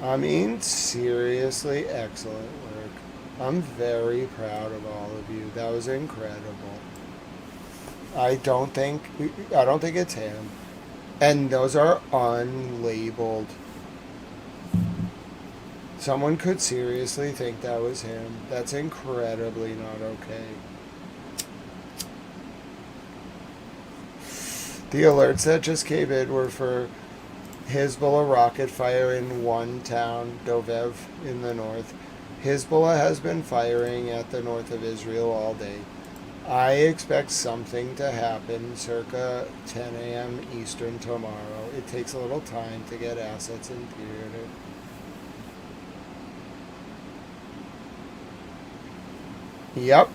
I mean, seriously, excellent work. I'm very proud of all of you. That was incredible. I don't think it's him. And those are unlabeled. Someone could seriously think that was him. That's incredibly not okay. The alerts that just came in were for Hezbollah rocket fire in one town, Dovev, in the north. Hezbollah has been firing at the north of Israel all day. I expect something to happen circa 10 a.m. Eastern tomorrow. It takes a little time to get assets in theater. Yep.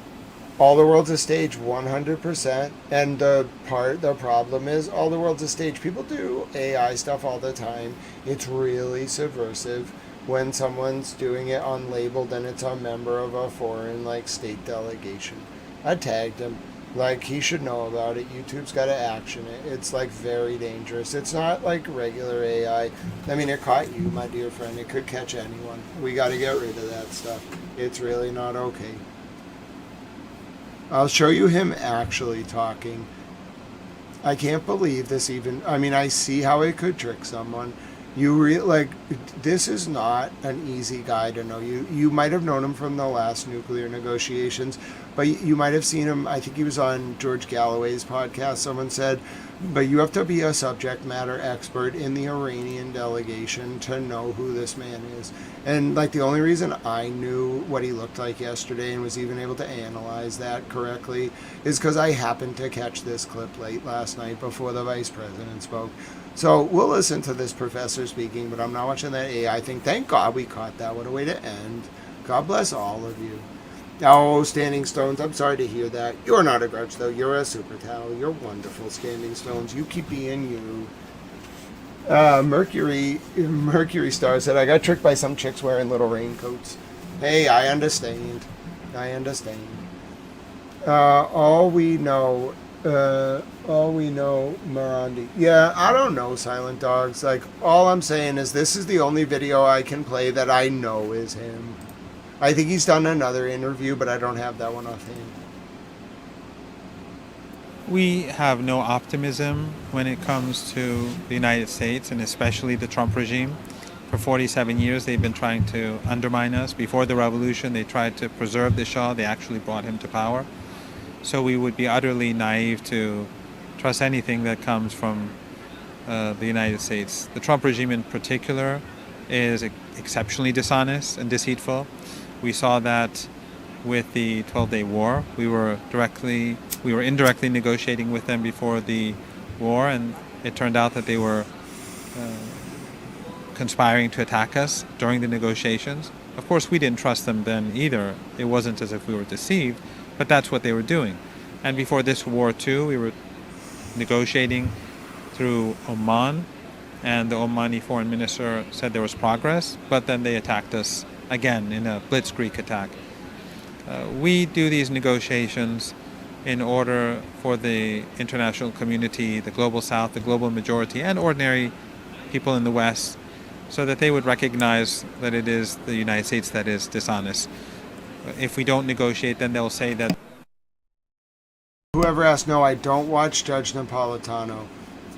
All the World's a Stage, 100%. And the problem is, All the World's a Stage. People do AI stuff all the time. It's really subversive when someone's doing it unlabeled and it's a member of a foreign, state delegation. I tagged him. He should know about it. YouTube's got to action it. It's, very dangerous. It's not regular AI. I mean, it caught you, my dear friend. It could catch anyone. We got to get rid of that stuff. It's really not okay. I'll show you him actually talking. I can't believe this even. I mean, I see how it could trick someone. This is not an easy guy to know. You might have known him from the last nuclear negotiations, but you might have seen him. I think he was on George Galloway's podcast. Someone said, but you have to be a subject matter expert in the Iranian delegation to know who this man is. And the only reason I knew what he looked like yesterday and was even able to analyze that correctly is because I happened to catch this clip late last night before the vice president spoke. So we'll listen to this professor speaking, but I'm not watching that AI thing. Thank God we caught that. What a way to end. God bless all of you. Oh, Standing Stones, I'm sorry to hear that. You're not a grudge, though. You're a super towel. You're wonderful, Standing Stones. You keep being you. Mercury Star said, I got tricked by some chicks wearing little raincoats. Hey, I understand. All we know All we know, Marandi. Yeah, I don't know, Silent Dogs. Like, all I'm saying is this is the only video I can play that I know is him. I think he's done another interview, but I don't have that one offhand. We have no optimism when it comes to the United States, and especially the Trump regime. For 47 years, they've been trying to undermine us. Before the revolution, they tried to preserve the Shah. They actually brought him to power. So we would be utterly naive to trust anything that comes from the United States. The Trump regime in particular is exceptionally dishonest and deceitful. We saw that with the 12-day war. We were indirectly negotiating with them before the war, and it turned out that they were conspiring to attack us during the negotiations. Of course, we didn't trust them then either. It wasn't as if we were deceived, but that's what they were doing. And before this war too, we were negotiating through Oman, and the Omani foreign minister said there was progress, but then they attacked us again in a blitzkrieg attack. We do these negotiations in order for the international community, the global South, the global majority, and ordinary people in the West, so that they would recognize that it is the United States that is dishonest. If we don't negotiate, then they'll say that. Whoever asked, no, I don't watch Judge Napolitano.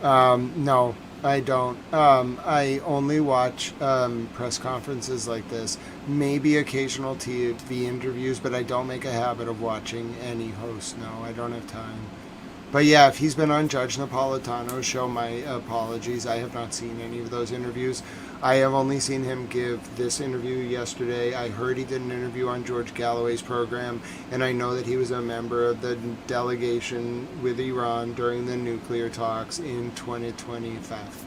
No, I don't. I only watch press conferences like this, maybe occasional TV interviews, but I don't make a habit of watching any host. No, I don't have time. But yeah, if he's been on Judge Napolitano's show, my apologies. I have not seen any of those interviews. I have only seen him give this interview yesterday. I heard he did an interview on George Galloway's program, and I know that he was a member of the delegation with Iran during the nuclear talks in 2025.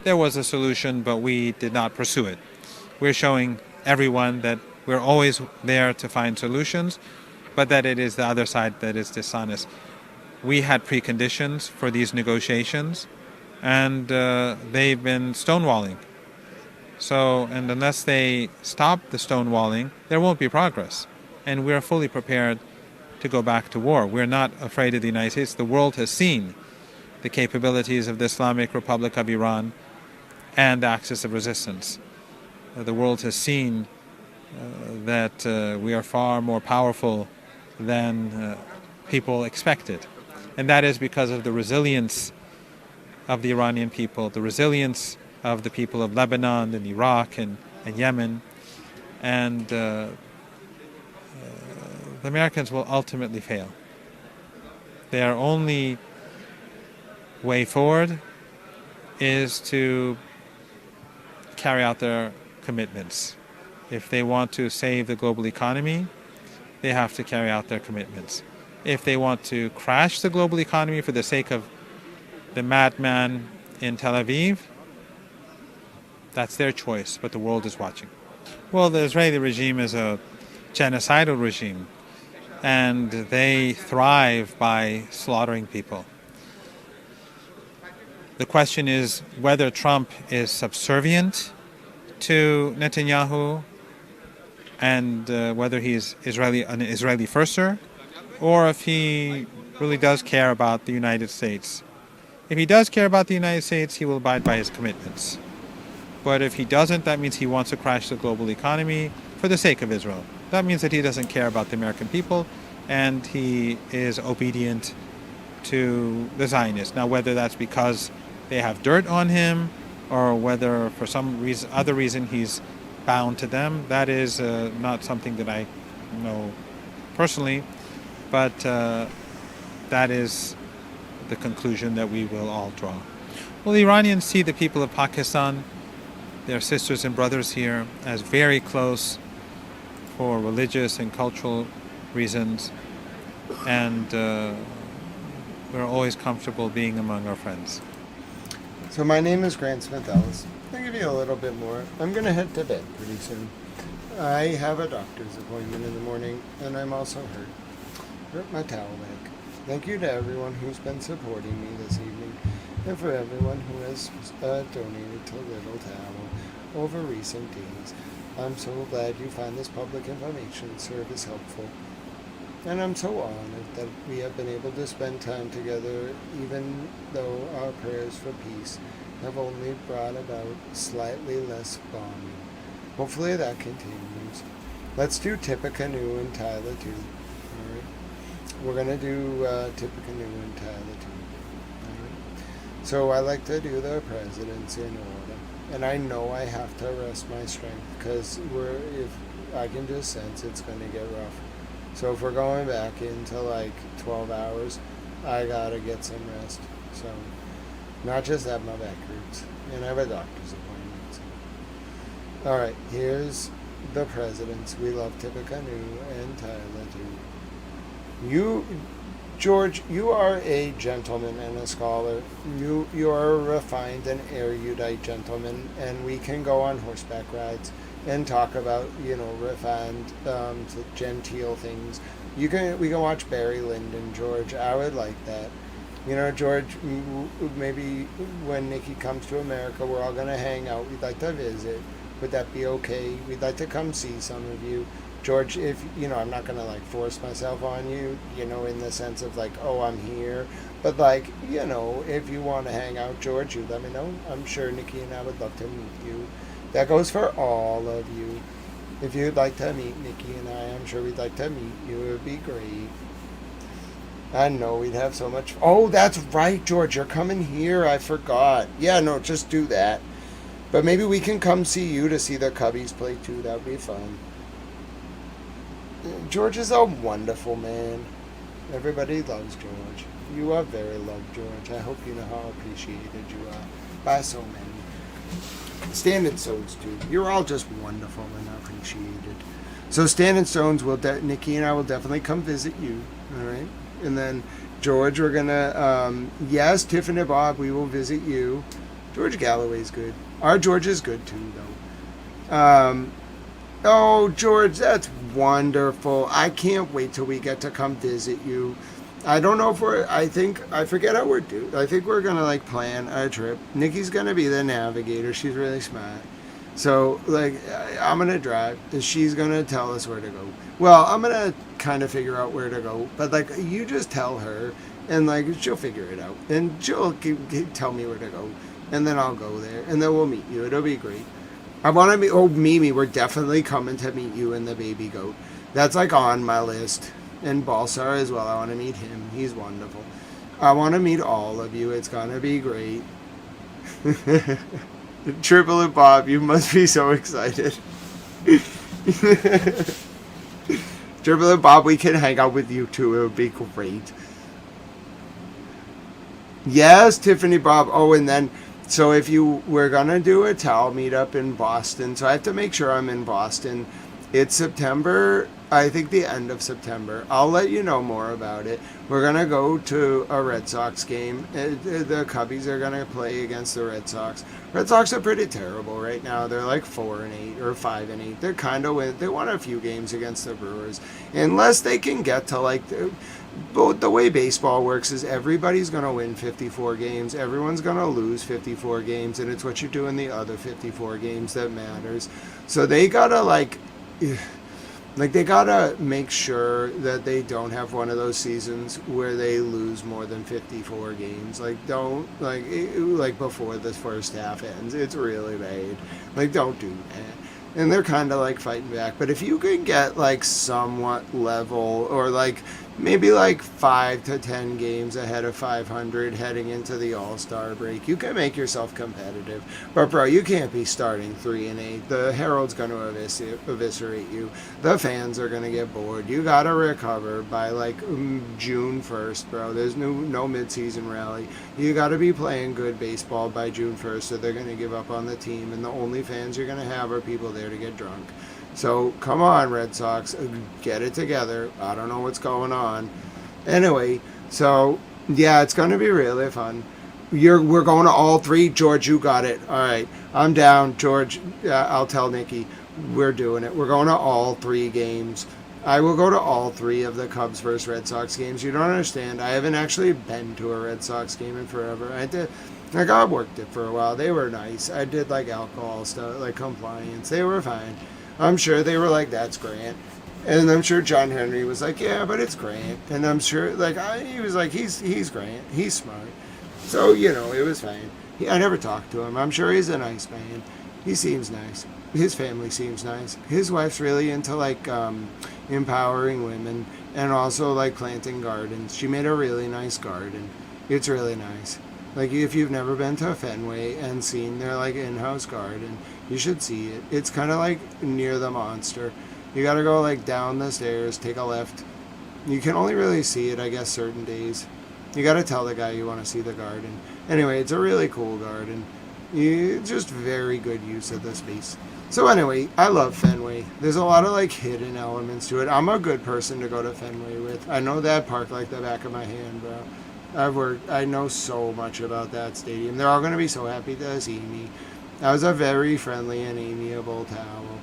There was a solution, but we did not pursue it. We're showing everyone that we're always there to find solutions, but that it is the other side that is dishonest. We had preconditions for these negotiations, and they've been stonewalling. So, and unless they stop the stonewalling, there won't be progress. And we're fully prepared to go back to war. We're not afraid of the United States. The world has seen the capabilities of the Islamic Republic of Iran and the axis of resistance. The world has seen that we are far more powerful than people expected. And that is because of the resilience of the Iranian people, the resilience of the people of Lebanon and Iraq and Yemen. And the Americans will ultimately fail. Their only way forward is to carry out their commitments. If they want to save the global economy, they have to carry out their commitments. If they want to crash the global economy for the sake of the madman in Tel Aviv, that's their choice, but the world is watching. Well, the Israeli regime is a genocidal regime, and they thrive by slaughtering people. The question is whether Trump is subservient to Netanyahu and whether he's an Israeli firster, or if he really does care about the United States. If he does care about the United States, he will abide by his commitments. But if he doesn't, that means he wants to crash the global economy for the sake of Israel. That means that he doesn't care about the American people, and he is obedient to the Zionists. Now, whether that's because they have dirt on him, or whether for some reason, other reason he's bound to them, that is not something that I know personally, but that is the conclusion that we will all draw. Well, the Iranians see the people of Pakistan, their sisters and brothers here, as very close for religious and cultural reasons, and we're always comfortable being among our friends. So my name is Grant Smith Ellis. I'll give you a little bit more. I'm going to head to bed pretty soon. I have a doctor's appointment in the morning, and I'm also hurt. Hurt my towel leg. Thank you to everyone who's been supporting me this evening, and for everyone who has donated to Little Towel over recent days. I'm so glad you find this public information service helpful. And I'm so honored that we have been able to spend time together, even though our prayers for peace have only brought about slightly less bombing. Hopefully that continues. Let's do Tippecanoe and Tyler too. Alright? We're going to do Tippecanoe and Tyler too. Alright? So I like to do the presidents in order. And I know I have to rest my strength because if I can just sense it's going to get rough. So if we're going back into like 12 hours, I gotta get some rest. So, not just that, my back hurts. And I have a doctor's appointment. So. Alright, here's the presidents. We love Tippecanoe and Tyler too. George, you are a gentleman and a scholar. You are a refined and erudite gentleman, and we can go on horseback rides and talk about, refined, genteel things. We can watch Barry Lyndon, George. I would like that. George, maybe when Nikki comes to America, we're all going to hang out. We'd like to visit. Would that be okay? We'd like to come see some of you. George, if, I'm not going to, force myself on you, in the sense of, oh, I'm here. But, if you want to hang out, George, you let me know. I'm sure Nikki and I would love to meet you. That goes for all of you. If you'd like to meet Nikki and I'm sure we'd like to meet you. It would be great. I know we'd have so much. Oh, that's right, George. You're coming here. I forgot. Yeah, no, just do that. But maybe we can come see you to see the Cubbies play too. That would be fun. George is a wonderful man. Everybody loves George. You are very loved, George. I hope you know how appreciated you are by so many. Stand and Stones too. You're all just wonderful and appreciated. So Stand and Stones Nikki and I will definitely come visit you. All right. And then George, we're gonna yes, Tiffany Bob, we will visit you. George Galloway's good. Our George is good too, though. Oh, George, that's wonderful. I can't wait till we get to come visit you. I don't know if I forget how we're due. I think we're going to plan a trip. Nikki's going to be the navigator. She's really smart. So, I'm going to drive. And she's going to tell us where to go. Well, I'm going to kind of figure out where to go. But, you just tell her. And, she'll figure it out. And she'll tell me where to go. And then I'll go there. And then we'll meet you. It'll be great. I want to meet... Oh, Mimi, we're definitely coming to meet you and the baby goat. That's, on my list. And Balsar as well. I want to meet him. He's wonderful. I want to meet all of you. It's going to be great. Triple and Bob, you must be so excited. Triple and Bob, we can hang out with you too. It would be great. Yes, Tiffany Bob. Oh, and then, so we're going to do a towel meetup in Boston. So I have to make sure I'm in Boston. It's September, I think the end of September. I'll let you know more about it. We're going to go to a Red Sox game. The Cubbies are going to play against the Red Sox. Red Sox are pretty terrible right now. They're 4-8 or 5-8. They're kind of they won a few games against the Brewers. Unless they can get to the way baseball works is everybody's going to win 54 games. Everyone's going to lose 54 games. And it's what you do in the other 54 games that matters. So they got to they gotta make sure that they don't have one of those seasons where they lose more than 54 games. Don't before the first half ends. It's really bad. Don't do that. And they're kind of fighting back. But if you can get somewhat level or maybe 5 to 10 games ahead of 500 heading into the All-Star break, you can make yourself competitive. But bro, you can't be starting 3-8. The Herald's going to eviscerate you. The fans are going to get bored. You got to recover by June 1st, bro. There's no mid-season rally. You got to be playing good baseball by June 1st, or they're going to give up on the team. And the only fans you're going to have are people there to get drunk. So, come on, Red Sox, get it together. I don't know what's going on. Anyway, so, yeah, it's going to be really fun. We're going to all three. George, you got it. All right, I'm down. George, I'll tell Nikki. We're doing it. We're going to all 3 games. I will go to all 3 of the Cubs versus Red Sox games. You don't understand. I haven't actually been to a Red Sox game in forever. I worked it for a while. They were nice. I did alcohol stuff, compliance. They were fine. I'm sure they were that's Grant. And I'm sure John Henry was like, yeah, but it's Grant. And I'm sure, like, he was like, he's Grant. He's smart. So, you know, it was fine. I never talked to him. I'm sure he's a nice man. He seems nice. His family seems nice. His wife's really into, like, empowering women and also, like, planting gardens. She made a really nice garden. It's really nice. Like, if you've never been to Fenway and seen their, like, in-house garden, you should see it. It's kind of, like, near the Monster. You gotta go, like, down the stairs, take a left. You can only really see it, I guess, certain days. You gotta tell the guy you want to see the garden. Anyway, it's a really cool garden. Just very good use of the space. So anyway, I love Fenway. There's a lot of, like, hidden elements to it. I'm a good person to go to Fenway with. I know that park like the back of my hand, bro. I know so much about that stadium. They're all going to be so happy to see me. I was a very friendly and amiable towel.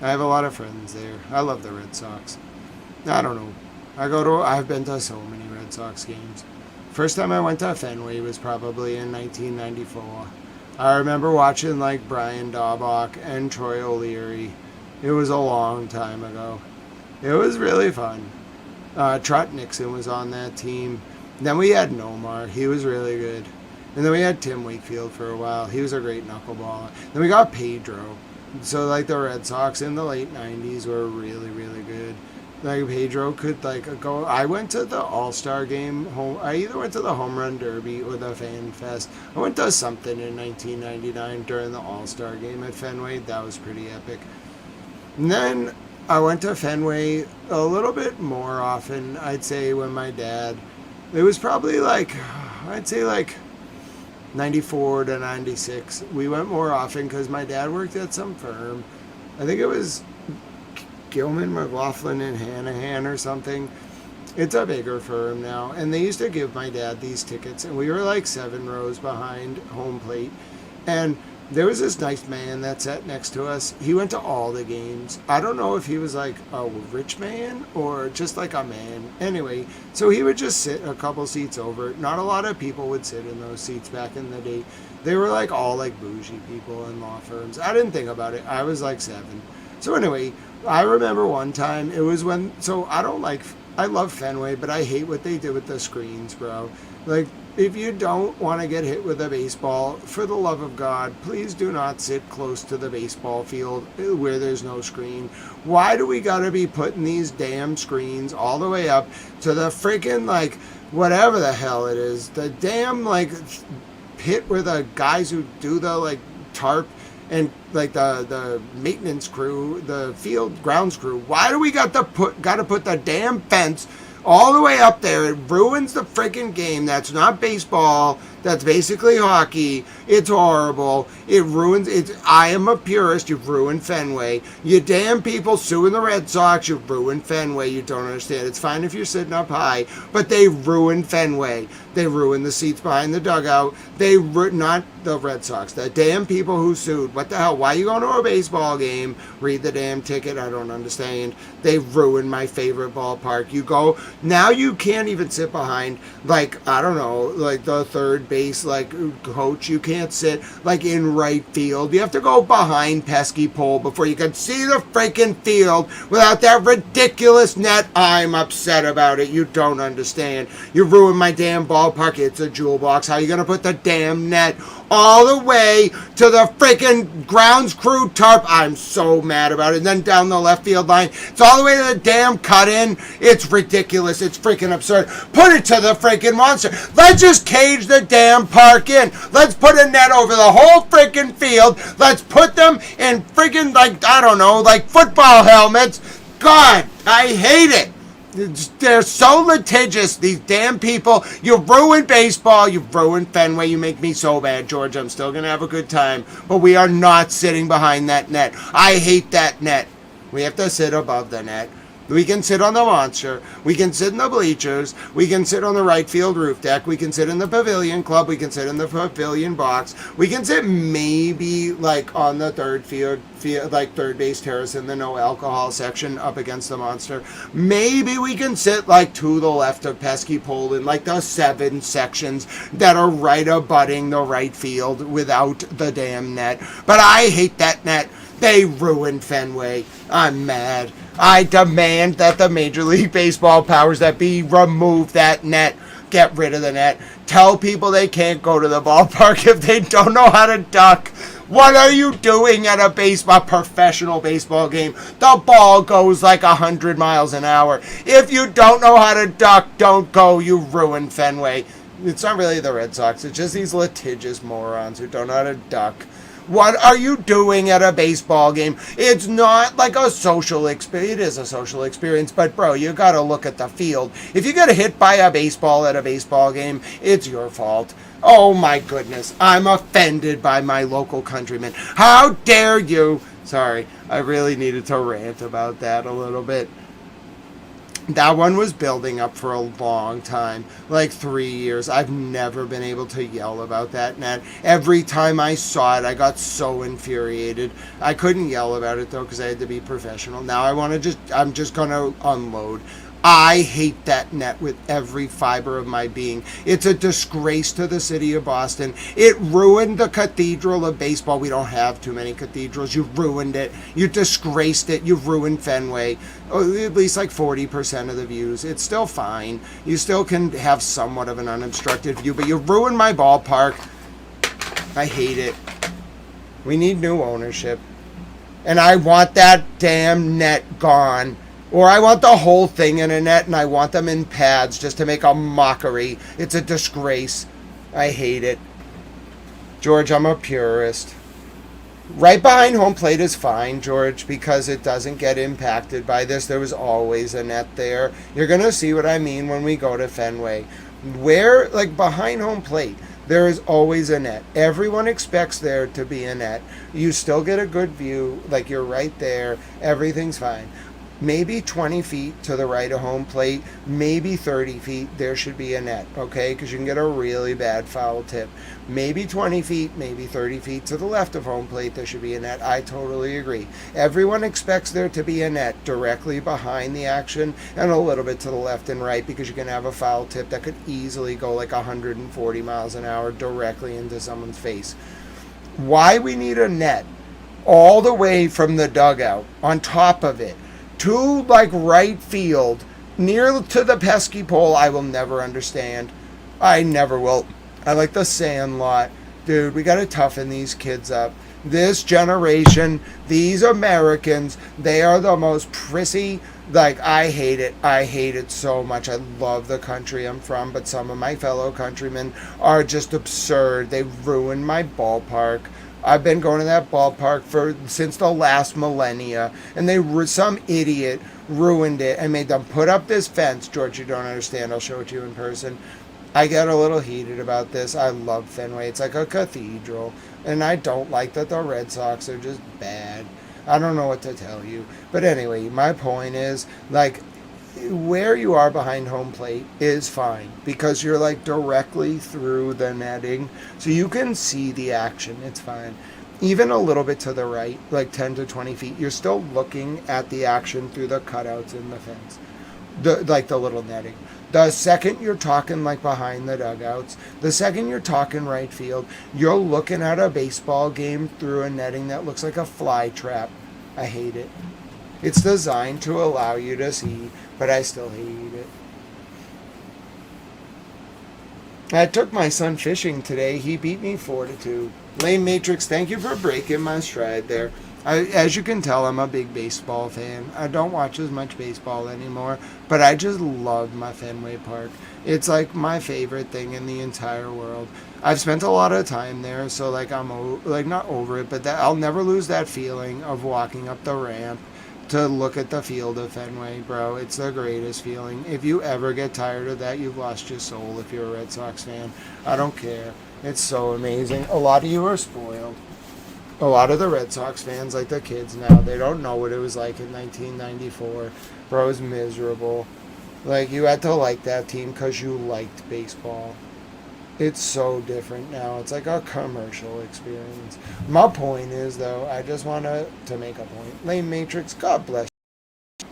I have a lot of friends there. I love the Red Sox. I don't know. I've been to so many Red Sox games. First time I went to Fenway was probably in 1994. I remember watching, like, Brian Daubach and Troy O'Leary. It was a long time ago. It was really fun. Trot Nixon was on that team. Then we had Nomar. He was really good. And then we had Tim Wakefield for a while. He was a great knuckleballer. Then we got Pedro. So, like, the Red Sox in the late 90s were really, really good. Like, Pedro could, like, go... I went to the All-Star game. I either went to the Home Run Derby or the Fan Fest. I went to something in 1999 during the All-Star game at Fenway. That was pretty epic. And then I went to Fenway a little bit more often, I'd say, when my dad... It was probably, like... I'd say, like... 94 to 96. We went more often because my dad worked at some firm. I think it was Gilman, McLaughlin, and Hanahan or something. It's a bigger firm now. And they used to give my dad these tickets. And we were like 7 rows behind home plate. And there was this nice man that sat next to us. He went to all the games. I don't know if he was like a rich man or just like a man. Anyway, so he would just sit a couple seats over. Not a lot of people would sit in those seats back in the day. They were like all like bougie people in law firms. I didn't think about it. I was like 7. So anyway, I remember one time it was when, so I love Fenway, but I hate what they did with the screens, bro. Like, if you don't want to get hit with a baseball, for the love of God, please do not sit close to the baseball field where there's no screen. Why do we got to be putting these damn screens all the way up to the freaking, like, whatever the hell it is, the damn, like, pit where the guys who do the, like, tarp and, like, the maintenance crew, the field grounds crew, why do we got to put the damn fence all the way up there? It ruins the freaking game. That's not baseball. That's basically hockey. It's horrible. It ruins it. I am a purist. You've ruined Fenway. You damn people suing the Red Sox. You've ruined Fenway. You don't understand. It's fine if you're sitting up high, but they ruined Fenway. They ruined the seats behind the dugout. Not the Red Sox. The damn people who sued. What the hell? Why are you going to a baseball game? Read the damn ticket. I don't understand. They ruined my favorite ballpark. You go, now you can't even sit behind, like, I don't know, like the third base, like, coach. You can't sit, like, in right field. You have to go behind pesky pole before you can see the freaking field without that ridiculous net. I'm upset about it. You don't understand. You ruined my damn ballpark. It's a jewel box. How are you going to put the damn net all the way to the freaking grounds crew tarp? I'm so mad about it. And then down the left field line, it's all the way to the damn cut-in. It's ridiculous. It's freaking absurd. Put it to the freaking monster. Let's just cage the damn park in. Let's put a net over the whole freaking field. Let's put them in freaking, like, I don't know, like football helmets. God, I hate it. They're so litigious, these damn people. You ruined baseball. You've ruined Fenway. You make me so bad, George. I'm still going to have a good time. But we are not sitting behind that net. I hate that net. We have to sit above the net. We can sit on the monster. We can sit in the bleachers. We can sit on the right field roof deck. We can sit in the pavilion club. We can sit in the pavilion box. We can sit maybe like on the third field, like third base terrace in the no alcohol section up against the monster. Maybe we can sit like to the left of pesky pole in like the 7 sections that are right abutting the right field without the damn net. But I hate that net. They ruined Fenway. I'm mad. I demand that the Major League Baseball powers that be remove that net. Get rid of the net. Tell people they can't go to the ballpark if they don't know how to duck. What are you doing at a professional baseball game? The ball goes like 100 miles an hour. If you don't know how to duck, don't go. You ruin Fenway. It's not really the Red Sox. It's just these litigious morons who don't know how to duck. What are you doing at a baseball game? It's not like a social experience. It is a social experience, but bro, you gotta look at the field. If you get hit by a baseball at a baseball game, it's your fault. Oh my goodness, I'm offended by my local countrymen. How dare you? Sorry, I really needed to rant about that a little bit. That one was building up for a long time, like 3 years. I've never been able to yell about that net. Every time I saw it, I got so infuriated. I couldn't yell about it though because I had to be professional. Now I'm just gonna unload. I hate that net with every fiber of my being. It's a disgrace to the city of Boston. It ruined the cathedral of baseball. We don't have too many cathedrals. You've ruined it. You disgraced it. You've ruined Fenway. At least like 40% of the views. It's still fine. You still can have somewhat of an unobstructed view, but you ruined my ballpark. I hate it. We need new ownership. And I want that damn net gone. Or I want the whole thing in a net, and I want them in pads just to make a mockery. It's a disgrace. I hate it. George, I'm a purist. Right behind home plate is fine, George, because it doesn't get impacted by this. There was always a net there. You're going to see what I mean when we go to Fenway. Where, like behind home plate, there is always a net. Everyone expects there to be a net. You still get a good view, like you're right there. Everything's fine. Maybe 20 feet to the right of home plate, maybe 30 feet, there should be a net, okay? Because you can get a really bad foul tip. Maybe 20 feet, maybe 30 feet to the left of home plate, there should be a net. I totally agree. Everyone expects there to be a net directly behind the action and a little bit to the left and right because you can have a foul tip that could easily go like 140 miles an hour directly into someone's face. Why we need a net all the way from the dugout on top of it to like right field near to the pesky pole, I will never understand. I never will. I like the Sandlot. Dude, we got to toughen these kids up. This generation, these Americans, they are the most prissy. Like, I hate it. I hate it so much. I love the country I'm from, but some of my fellow countrymen are just absurd. They ruined my ballpark. I've been going to that ballpark since the last millennia, and some idiot ruined it and made them put up this fence. George, you don't understand. I'll show it to you in person. I get a little heated about this. I love Fenway. It's like a cathedral, and I don't like that the Red Sox are just bad. I don't know what to tell you. But anyway, my point is, like, where you are behind home plate is fine because you're like directly through the netting, so you can see the action. It's fine. Even a little bit to the right, like 10 to 20 feet, you're still looking at the action through the cutouts in the fence, the little netting. The second you're talking like behind the dugouts, the second you're talking right field, you're looking at a baseball game through a netting that looks like a fly trap. I hate it. It's designed to allow you to see, but I still hate it. I took my son fishing today. He beat me 4-2. Lane Matrix, thank you for breaking my stride there. As you can tell, I'm a big baseball fan. I don't watch as much baseball anymore, but I just love my Fenway Park. It's like my favorite thing in the entire world. I've spent a lot of time there, so like I'm like not over it, but I'll never lose that feeling of walking up the ramp to look at the field of Fenway, bro. It's the greatest feeling. If you ever get tired of that, you've lost your soul if you're a Red Sox fan. I don't care. It's so amazing. A lot of you are spoiled. A lot of the Red Sox fans, like the kids now, they don't know what it was like in 1994. Bro, it was miserable. Like, you had to like that team because you liked baseball. It's so different now. It's like a commercial experience. My point is, though, I just want to make a point. Lane Matrix, God bless you.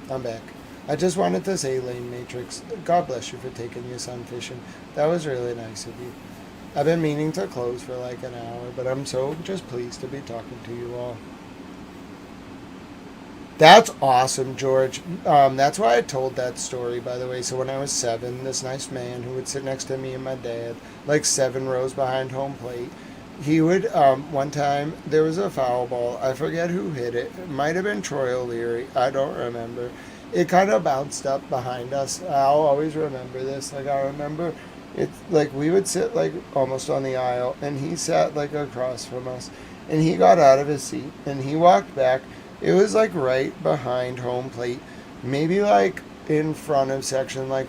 I'm back. I just wanted to say, Lane Matrix, God bless you for taking your son fishing. That was really nice of you. I've been meaning to close for like an hour, but I'm so just pleased to be talking to you all. That's awesome, George. That's why I told that story, by the way. So when I was 7, this nice man who would sit next to me and my dad, like 7 rows behind home plate, he would, one time, there was a foul ball. I forget who hit it. It might have been Troy O'Leary. I don't remember. It kind of bounced up behind us. I'll always remember this. Like, I remember it's like we would sit like almost on the aisle, and he sat like across from us, and he got out of his seat and he walked back. It was like right behind home plate, maybe like in front of section, like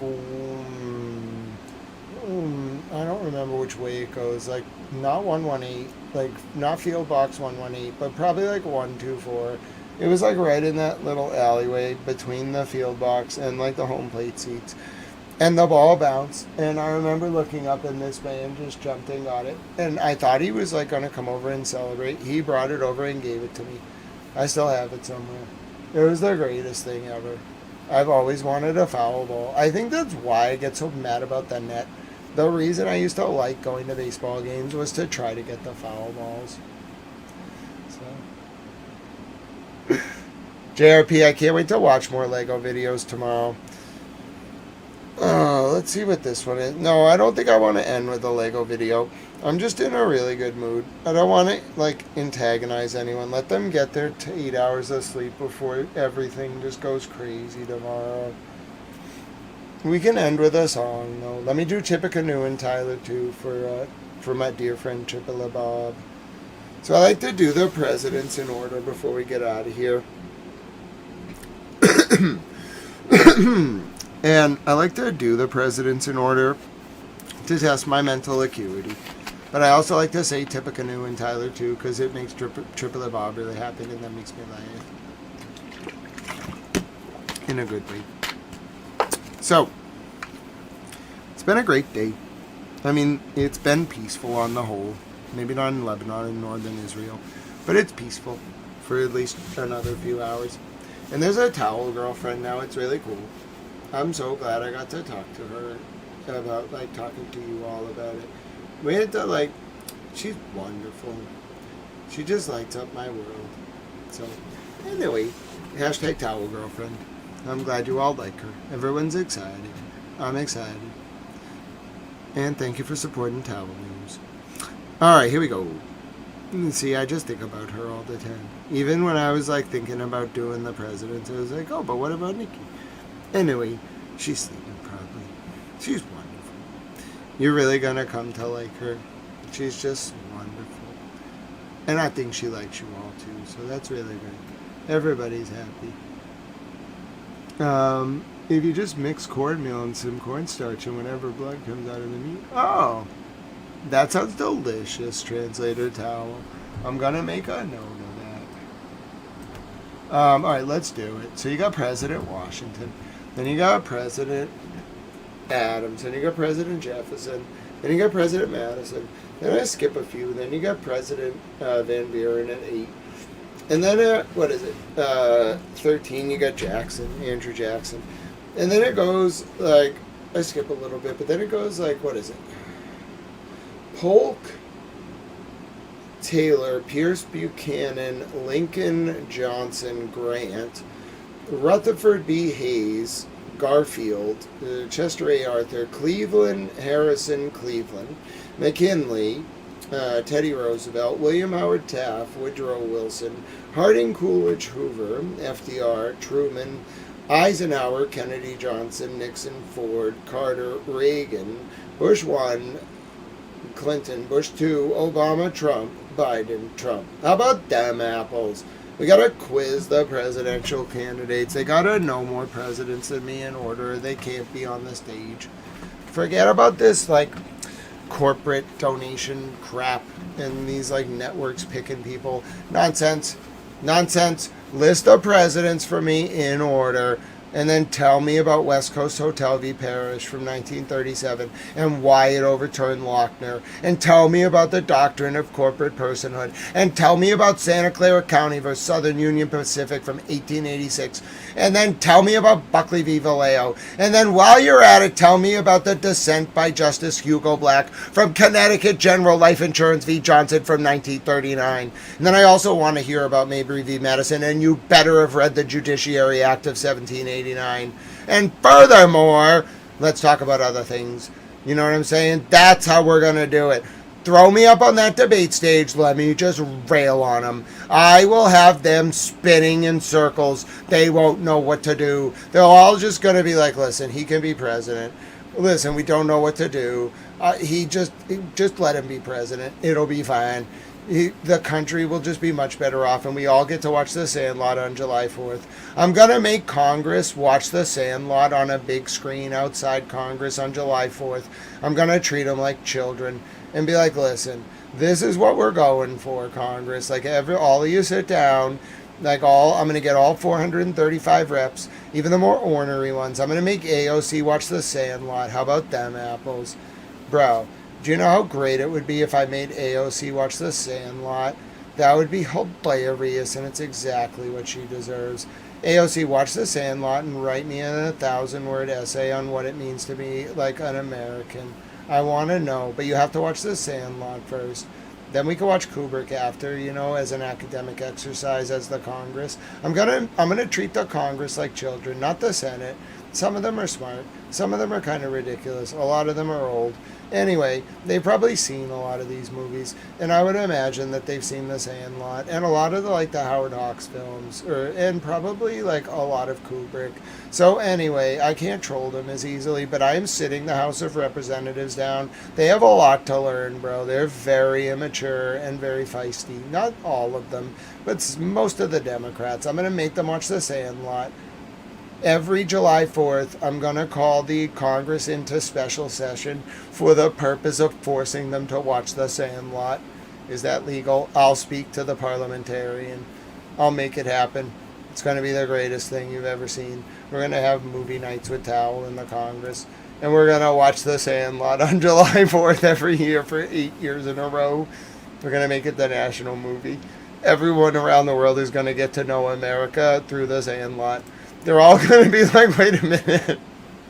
I don't remember which way it goes, like not 118, like not field box 118, but probably like 124. It was like right in that little alleyway between the field box and like the home plate seats. And the ball bounced, and I remember looking up, and this man just jumped and got it. And I thought he was like going to come over and celebrate. He brought it over and gave it to me. I still have it somewhere. It was the greatest thing ever. I've always wanted a foul ball. I think that's why I get so mad about the net. The reason I used to like going to baseball games was to try to get the foul balls. So, JRP, I can't wait to watch more Lego videos tomorrow. Let's see what this one is. No, I don't think I want to end with a Lego video. I'm just in a really good mood. I don't want to, like, antagonize anyone. Let them get their 8 hours of sleep before everything just goes crazy tomorrow. We can end with a song, though. Let me do Tippecanoe and Tyler, too, for my dear friend Triple Bob. So I like to do the presidents in order before we get out of here. And I like to do the presidents in order to test my mental acuity. But I also like to say Tippecanoe and Tyler too, because it makes Triple Bob really happy, and that makes me laugh. In a good way. So, it's been a great day. I mean, it's been peaceful on the whole. Maybe not in Lebanon and northern Israel, but it's peaceful for at least another few hours. And there's a towel girlfriend now. It's really cool. I'm so glad I got to talk to her about, like, talking to you all about it. We had to, like, she's wonderful. She just lights up my world. So, anyway, hashtag towel girlfriend. I'm glad you all like her. Everyone's excited. I'm excited. And thank you for supporting Towel News. Alright, here we go. See, I just think about her all the time. Even when I was, like, thinking about doing the presidents, I was like, oh, but what about Nikki? Anyway, she's sleeping probably. She's wonderful. You're really gonna come to like her. She's just wonderful. And I think she likes you all too, so that's really great. Everybody's happy. If you just mix cornmeal and some cornstarch and whenever blood comes out of the meat. Oh, that sounds delicious, Translator Towel. I'm gonna make a note of that. Alright, let's do it. So you got President Washington. Then you got President Adams. Then you got President Jefferson. Then you got President Madison. Then I skip a few. Then you got President Van Buren at 8. And then, 13, you got Jackson, Andrew Jackson. And then it goes, like, I skip a little bit, but then it goes, like, Polk, Taylor, Pierce Buchanan, Lincoln, Johnson, Grant, Rutherford B. Hayes, Garfield, Chester A. Arthur, Cleveland, Harrison, Cleveland, McKinley, Teddy Roosevelt, William Howard Taft, Woodrow Wilson, Harding, Coolidge, Hoover, FDR, Truman, Eisenhower, Kennedy, Johnson, Nixon, Ford, Carter, Reagan, Bush 1, Clinton, Bush 2, Obama, Trump, Biden, Trump. How about them apples? We gotta quiz the presidential candidates. They gotta know more presidents than me in order. They can't be on the stage. Forget about this, like, corporate donation crap and these, like, networks picking people. Nonsense. Nonsense. List of presidents for me in order. And then tell me about West Coast Hotel v. Parrish from 1937 and why it overturned Lochner. And tell me about the doctrine of corporate personhood. And tell me about Santa Clara County versus Southern Union Pacific from 1886. And then tell me about Buckley v. Vallejo. And then while you're at it, tell me about the dissent by Justice Hugo Black from Connecticut General Life Insurance v. Johnson from 1939. And then I also want to hear about Mabry v. Madison, and you better have read the Judiciary Act of 1789. And furthermore, let's talk about other things. You know what I'm saying? That's how we're going to do it. Throw me up on that debate stage. Let me just rail on them. I will have them spinning in circles. They won't know what to do. They're all just going to be like, listen, he can be president. Listen, we don't know what to do. Just let him be president. It'll be fine. The country will just be much better off, and we all get to watch The Sandlot on July 4th. I'm going to make Congress watch The Sandlot on a big screen outside Congress on July 4th. I'm going to treat them like children and be like, listen, this is what we're going for, Congress. Like, all of you sit down. I'm going to get all 435 reps, even the more ornery ones. I'm going to make AOC watch The Sandlot. How about them apples? Bro, do you know how great it would be if I made AOC watch The Sandlot? That would be hilarious, and it's exactly what she deserves. AOC, watch The Sandlot and write me a 1,000-word essay on what it means to be like an American. I want to know, but you have to watch The Sandlot first. Then we can watch Kubrick after, as an academic exercise as the Congress. I'm gonna treat the Congress like children, not the Senate. Some of them are smart. Some of them are kind of ridiculous. A lot of them are old. Anyway, they've probably seen a lot of these movies, and I would imagine that they've seen The Sandlot and a lot of the Howard Hawks films, and probably a lot of Kubrick. So anyway, I can't troll them as easily, but I am sitting the House of Representatives down. They have a lot to learn, bro. They're very immature and very feisty. Not all of them, but most of the Democrats. I'm going to make them watch The Sandlot. Every July 4th, I'm going to call the Congress into special session for the purpose of forcing them to watch The Sandlot. Is that legal? I'll speak to the parliamentarian. I'll make it happen. It's going to be the greatest thing you've ever seen. We're going to have movie nights with Towel in the Congress, and we're going to watch The Sandlot on July 4th every year for 8 years in a row. We're going to make it the national movie. Everyone around the world is going to get to know America through The Sandlot. They're all going to be like, wait a minute.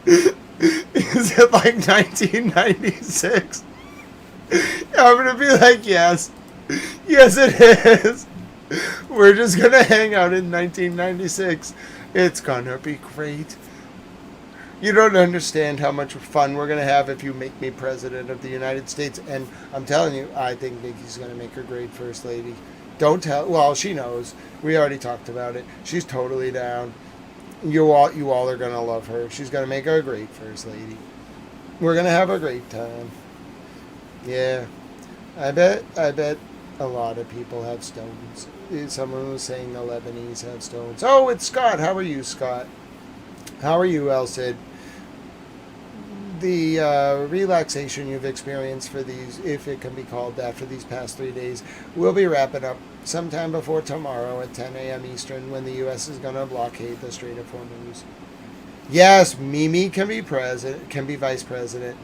Is it 1996? I'm going to be like, yes. Yes, it is. We're just going to hang out in 1996. It's going to be great. You don't understand how much fun we're going to have if you make me president of the United States. And I'm telling you, I think Nikki's going to make her great first lady. Don't tell. Well, she knows. We already talked about it. She's totally down. You all are going to love her. She's going to make her a great first lady. We're going to have a great time. Yeah. I bet a lot of people have stones. Someone was saying the Lebanese have stones. Oh, it's Scott. How are you, Scott? How are you, El Cid? The relaxation you've experienced for these, if it can be called that, for these past 3 days, we'll be wrapping up sometime before tomorrow at 10 a.m. Eastern, when the U.S. is going to blockade the Strait of Hormuz. Yes, Mimi can be vice president.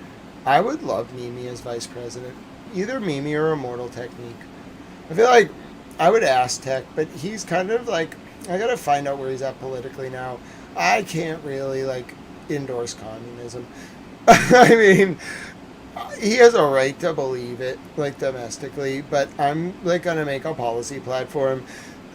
I would love Mimi as vice president. Either Mimi or Immortal Technique. I feel like I would ask Tech, but he's kind of like, I got to find out where he's at politically now. I can't really endorse communism. I mean, he has a right to believe it, domestically, but I'm gonna make a policy platform.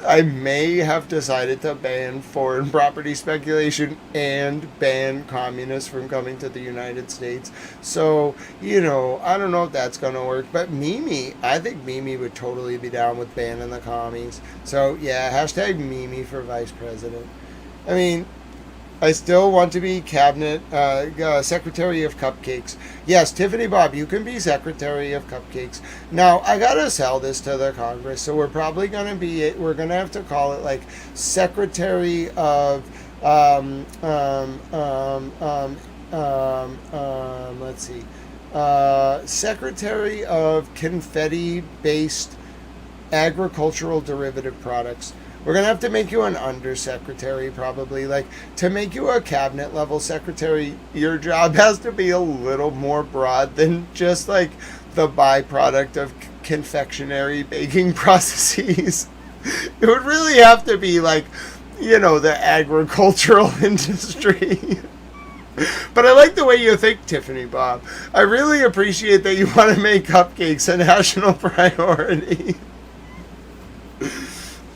I may have decided to ban foreign property speculation and ban communists from coming to the United States. So, I don't know if that's gonna work, but I think Mimi would totally be down with banning the commies. So yeah, hashtag Mimi for vice president. I mean, I still want to be cabinet secretary of cupcakes. Yes, Tiffany Bob, you can be secretary of cupcakes. Now, I gotta sell this to the Congress, so we're probably gonna have to call it secretary of let's see, secretary of confetti-based agricultural derivative products. We're going to have to make you an undersecretary, probably. Like, to make you a cabinet level secretary, your job has to be a little more broad than just like the byproduct of confectionery baking processes. It would really have to be like, you know, the agricultural industry. But I like the way you think, Tiffany Bob. I really appreciate that you want to make cupcakes a national priority.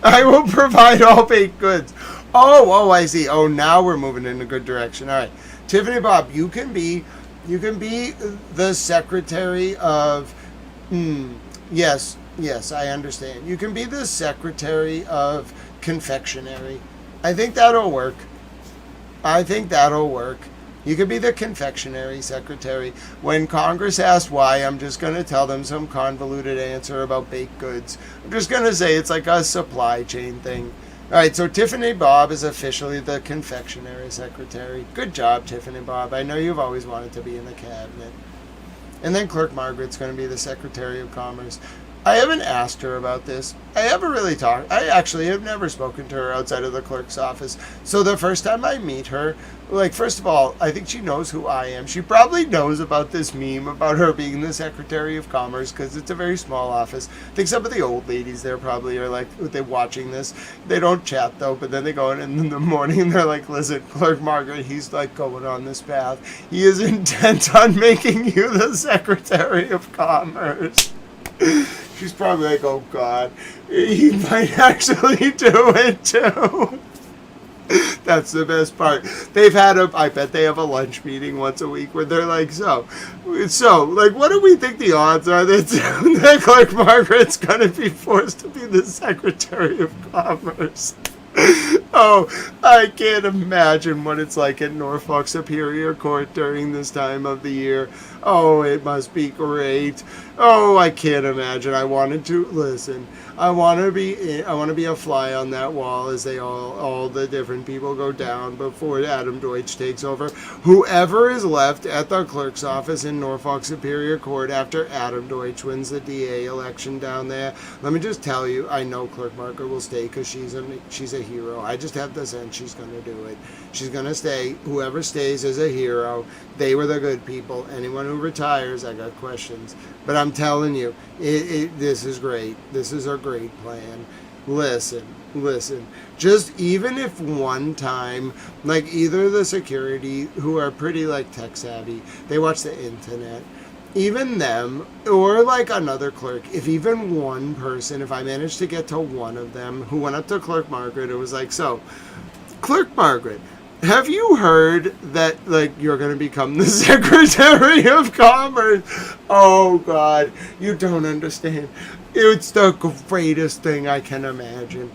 I will provide all baked goods. Oh, I see. Oh, now we're moving in a good direction. All right. Tiffany Bob, you can be the secretary of yes, I understand. You can be the secretary of confectionery. I think that'll work. You could be the confectionery secretary. When Congress asks why, I'm just going to tell them some convoluted answer about baked goods. I'm just going to say it's like a supply chain thing. All right, so Tiffany Bob is officially the confectionery secretary. Good job, Tiffany Bob. I know you've always wanted to be in the cabinet. And then Clerk Margaret's going to be the Secretary of Commerce. I haven't asked her about this. I haven't really talked. I actually have never spoken to her outside of the clerk's office. So the first time I meet her, like, first of all, I think she knows who I am. She probably knows about this meme about her being the Secretary of Commerce because it's a very small office. I think some of the old ladies there probably are like, they're watching this. They don't chat though, but then they go in the morning and they're like, listen, Clerk Margaret, he's like going on this path. He is intent on making you the Secretary of Commerce. She's probably like, oh God, he might actually do it too. That's the best part. I bet they have a lunch meeting once a week where they're like, so, like, what do we think the odds are that Clerk Margaret's going to be forced to be the Secretary of Commerce? Oh, I can't imagine what it's like at Norfolk Superior Court during this time of the year. Oh, it must be great. Oh, I can't imagine. I want to be a fly on that wall as they all the different people go down before Adam Deutsch takes over. Whoever is left at the clerk's office in Norfolk Superior Court after Adam Deutsch wins the DA election down there, let me just tell you, I know Clerk Margaret will stay because she's a hero. I just have the sense she's going to do it. She's going to stay. Whoever stays is a hero. They were the good people. Anyone who retires, I got questions. But I'm telling you, this is great. This is a great plan. Listen. Just even if one time, like either the security, who are pretty like tech savvy, they watch the internet, even them, or like another clerk, if even one person, if I managed to get to one of them who went up to Clerk Margaret, it was like, so, Clerk Margaret, have you heard that, like, you're going to become the Secretary of Commerce? Oh, God, you don't understand. It's the greatest thing I can imagine.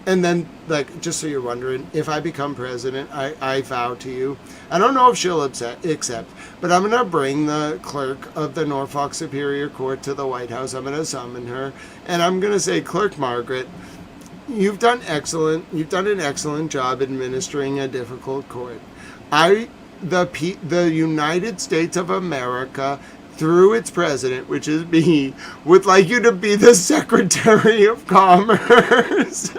And then, like, just so you're wondering, if I become president, I vow to you, I don't know if she'll accept, but I'm going to bring the clerk of the Norfolk Superior Court to the White House. I'm going to summon her, and I'm going to say, Clerk Margaret, you've done an excellent job administering a difficult court. The United States of America, through its president, which is me, would like you to be the Secretary of Commerce.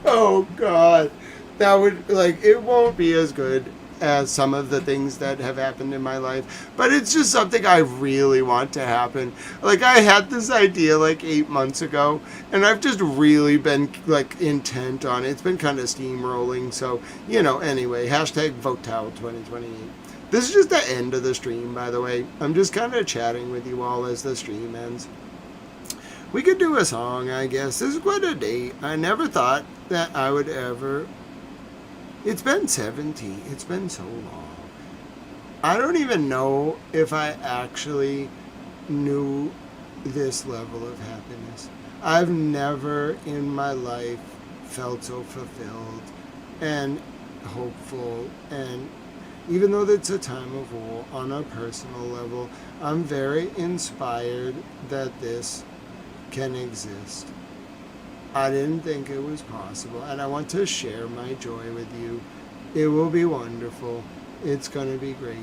Oh, God. That would, like, it won't be as good as some of the things that have happened in my life, but it's just something I really want to happen. Like, I had this idea like 8 months ago, and I've just really been like intent on it. It's been kind of steamrolling, so, you know, anyway, hashtag VoteTowel 2028. This is just the end of the stream, by the way. I'm just kind of chatting with you all as the stream ends. We could do a song, I guess. This is quite a date. I never thought that I would ever... It's been 70. It's been so long. I don't even know if I actually knew this level of happiness. I've never in my life felt so fulfilled and hopeful, and even though it's a time of war, on a personal level, I'm very inspired that this can exist. I didn't think it was possible, and I want to share my joy with you. It will be wonderful. It's going to be great.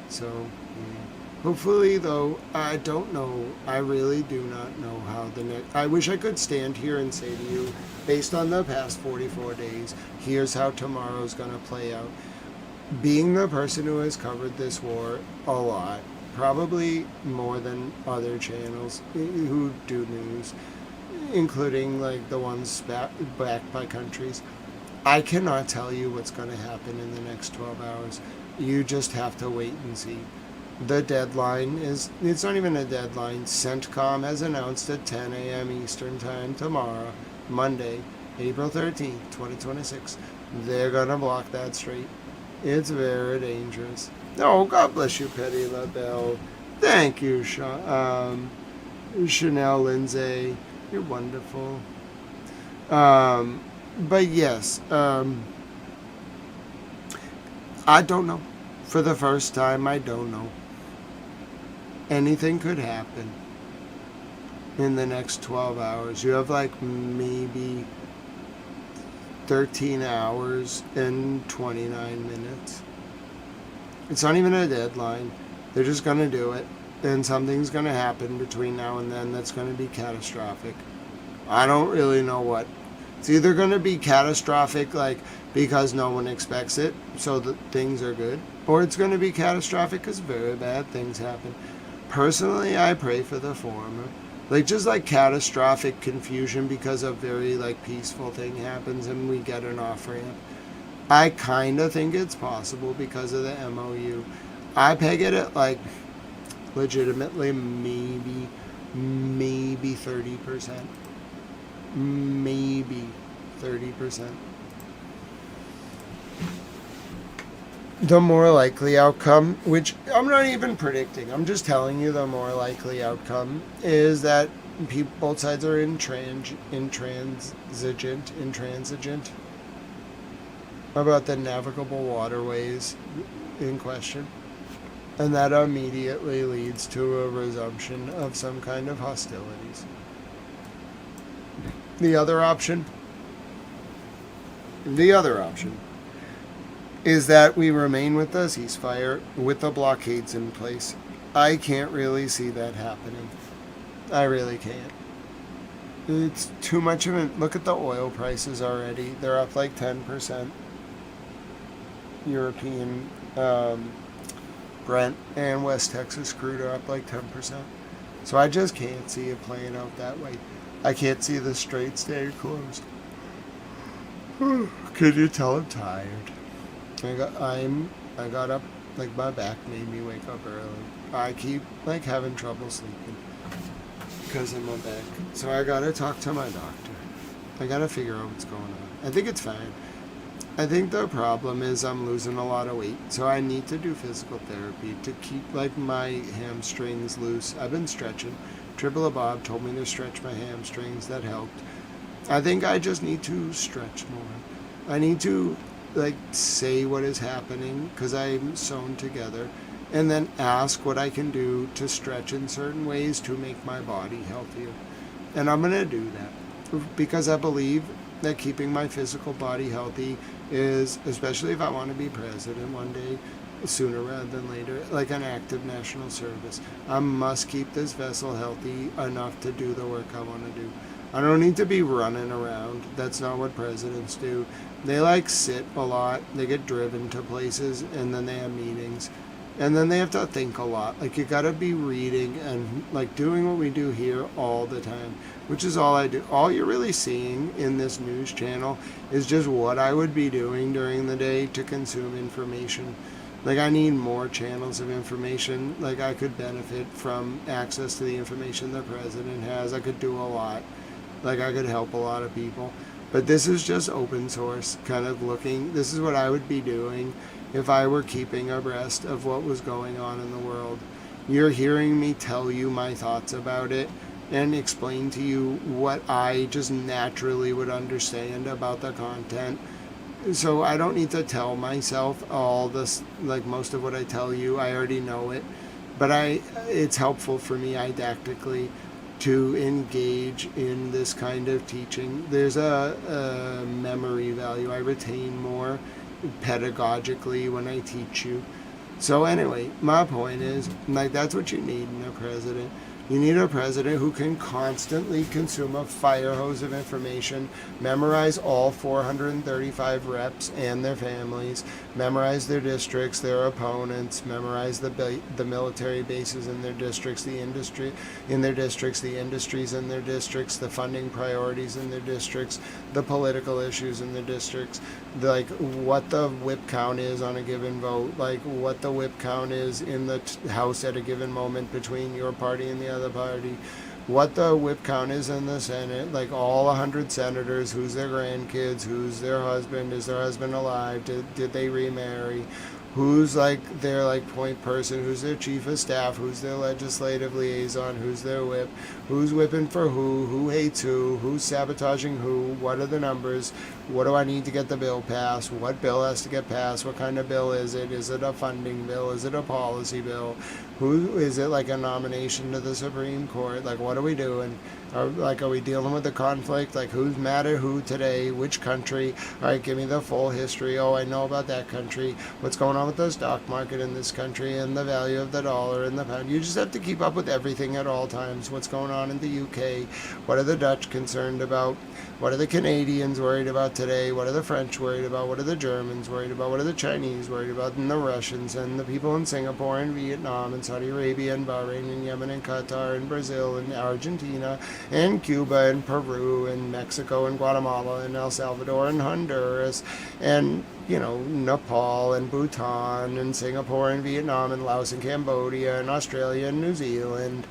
So, yeah. Hopefully, though, I don't know. I really do not know how the next. I wish I could stand here and say to you, based on the past 44 days, here's how tomorrow's going to play out. Being the person who has covered this war a lot, probably more than other channels who do news, including like the ones backed by countries, I cannot tell you what's going to happen in the next 12 hours. You just have to wait and see. The deadline is, it's not even a deadline. CENTCOM has announced at 10 a.m. Eastern Time tomorrow, Monday, April 13th, 2026. They're going to block that strait. It's very dangerous. Oh, God bless you, Petty LaBelle. Thank you, Chanel Lindsay. You're wonderful. But yes, I don't know. For the first time, I don't know. Anything could happen in the next 12 hours. You have like maybe 13 hours and 29 minutes. It's not even a deadline. They're just going to do it. And something's going to happen between now and then that's going to be catastrophic. I don't really know what. It's either going to be catastrophic, like, because no one expects it, so that things are good, or it's going to be catastrophic because very bad things happen. Personally, I pray for the former. Like, just like catastrophic confusion because a very, like, peaceful thing happens and we get an off-ramp. I kind of think it's possible because of the MOU. I peg it at, like, legitimately maybe 30%. Maybe 30%. The more likely outcome, which I'm not even predicting, I'm just telling you the more likely outcome is that both sides are intransigent about the navigable waterways in question. And that immediately leads to a resumption of some kind of hostilities. The other option is that we remain with the ceasefire with the blockades in place. I can't really see that happening. I really can't. It's too much of a... Look at the oil prices already. They're up like 10%. European Brent and West Texas crude are up like 10%. So I just can't see it playing out that way. I can't see the strait staying closed. Can you tell I'm tired? I got up, like my back made me wake up early. I keep like having trouble sleeping because of my back. So I gotta talk to my doctor. I gotta figure out what's going on. I think it's fine. I think the problem is I'm losing a lot of weight, so I need to do physical therapy to keep like my hamstrings loose. I've been stretching. Triple Bob told me to stretch my hamstrings. That helped. I think I just need to stretch more. I need to like say what is happening because I'm sewn together, and then ask what I can do to stretch in certain ways to make my body healthier. And I'm gonna do that because I believe that keeping my physical body healthy is, especially if I want to be president one day, sooner rather than later, like an active national service. I must keep this vessel healthy enough to do the work I want to do. I don't need to be running around. That's not what presidents do. They like sit a lot, they get driven to places, and then they have meetings. And then they have to think a lot. Like, you gotta be reading and like doing what we do here all the time, which is all I do. All you're really seeing in this news channel is just what I would be doing during the day to consume information. Like, I need more channels of information. Like, I could benefit from access to the information the president has. I could do a lot. Like, I could help a lot of people. But this is just open source, kind of looking. This is what I would be doing if I were keeping abreast of what was going on in the world. You're hearing me tell you my thoughts about it and explain to you what I just naturally would understand about the content. So I don't need to tell myself all this, like most of what I tell you, I already know it. But it's helpful for me didactically to engage in this kind of teaching. There's a memory value. I retain more pedagogically when I teach you. So anyway, my point is, like, that's what you need in a president. You need a president who can constantly consume a fire hose of information, memorize all 435 reps and their families, memorize their districts, their opponents, memorize the military bases in their districts, the industry in their districts, the industries in their districts, the funding priorities in their districts, the political issues in their districts, like what the whip count is on a given vote, like what the whip count is in the House at a given moment between your party and the other party, what the whip count is in the Senate, like all 100 senators, who's their grandkids, who's their husband, is their husband alive, did they remarry, who's like their like point person, who's their chief of staff, who's their legislative liaison, who's their whip, who's whipping for who hates who's sabotaging who, what are the numbers, what do I need to get the bill passed, what bill has to get passed, what kind of bill is it a funding bill, is it a policy bill, who is it, like a nomination to the Supreme Court, like what are we doing, are we dealing with the conflict, like who's mad at who today, which country, all right, give me the full history, oh I know about that country, what's going on with the stock market in this country and the value of the dollar and the pound. You just have to keep up with everything at all times, what's going on in the UK, what are the Dutch concerned about, what are the Canadians worried about today, what are the French worried about, what are the Germans worried about, what are the Chinese worried about, and the Russians and the people in Singapore and Vietnam and Saudi Arabia and Bahrain and Yemen and Qatar and Brazil and Argentina and Cuba and Peru and Mexico and Guatemala and El Salvador and Honduras and Nepal and Bhutan and Singapore and Vietnam and Laos and Cambodia and Australia and New Zealand,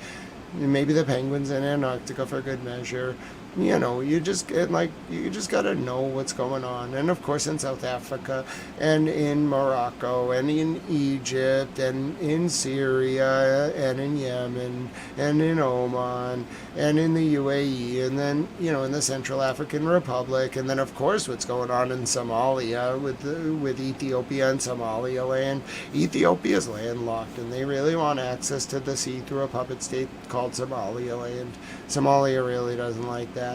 and maybe the penguins in Antarctica for good measure. You just gotta know what's going on. And of course in South Africa and in Morocco and in Egypt and in Syria and in Yemen and in Oman and in the UAE and then, in the Central African Republic, and then of course what's going on in Somalia with Ethiopia and Somaliland. Ethiopia's landlocked and they really want access to the sea through a puppet state called Somaliland. Somalia really doesn't like that.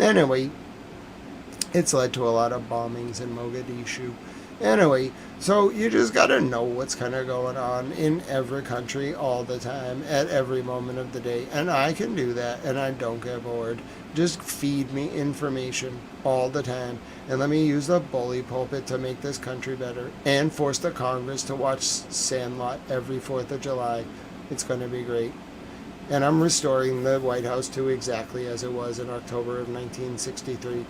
Anyway, it's led to a lot of bombings in Mogadishu. Anyway, so you just gotta know what's kind of going on in every country all the time, at every moment of the day. And I can do that, and I don't get bored. Just feed me information all the time, and let me use the bully pulpit to make this country better, and force the Congress to watch Sandlot every 4th of July. It's gonna be great. And I'm restoring the White House to exactly as it was in October of 1963.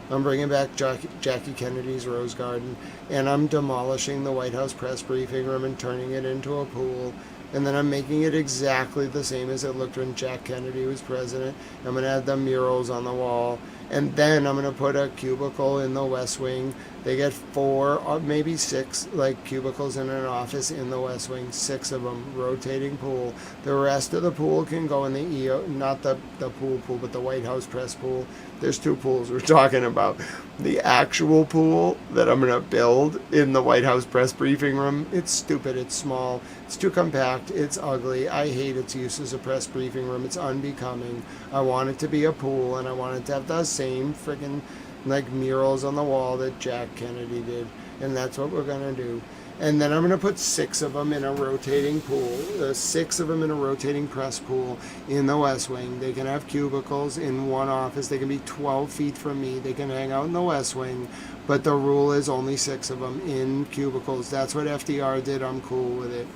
I'm bringing back Jackie Kennedy's Rose Garden, and I'm demolishing the White House press briefing room and turning it into a pool. And then I'm making it exactly the same as it looked when Jack Kennedy was president. I'm going to add the murals on the wall. And then I'm going to put a cubicle in the West Wing. They get 4 or maybe 6 cubicles in an office in the West Wing, 6 of them, rotating pool. The rest of the pool can go in the EO, not the pool, but the White House press pool. There's 2 pools we're talking about. The actual pool that I'm going to build in the White House press briefing room, it's stupid, it's small, it's too compact, it's ugly. I hate its use as a press briefing room. It's unbecoming. I want it to be a pool, and I want it to have the same friggin' murals on the wall that Jack Kennedy did, and that's what we're going to do. And then I'm going to put 6 of them in a rotating pool, 6 of them in a rotating press pool in the West Wing. They can have cubicles in one office. They can be 12 feet from me. They can hang out in the West Wing, but the rule is only 6 of them in cubicles. That's what FDR did. I'm cool with it.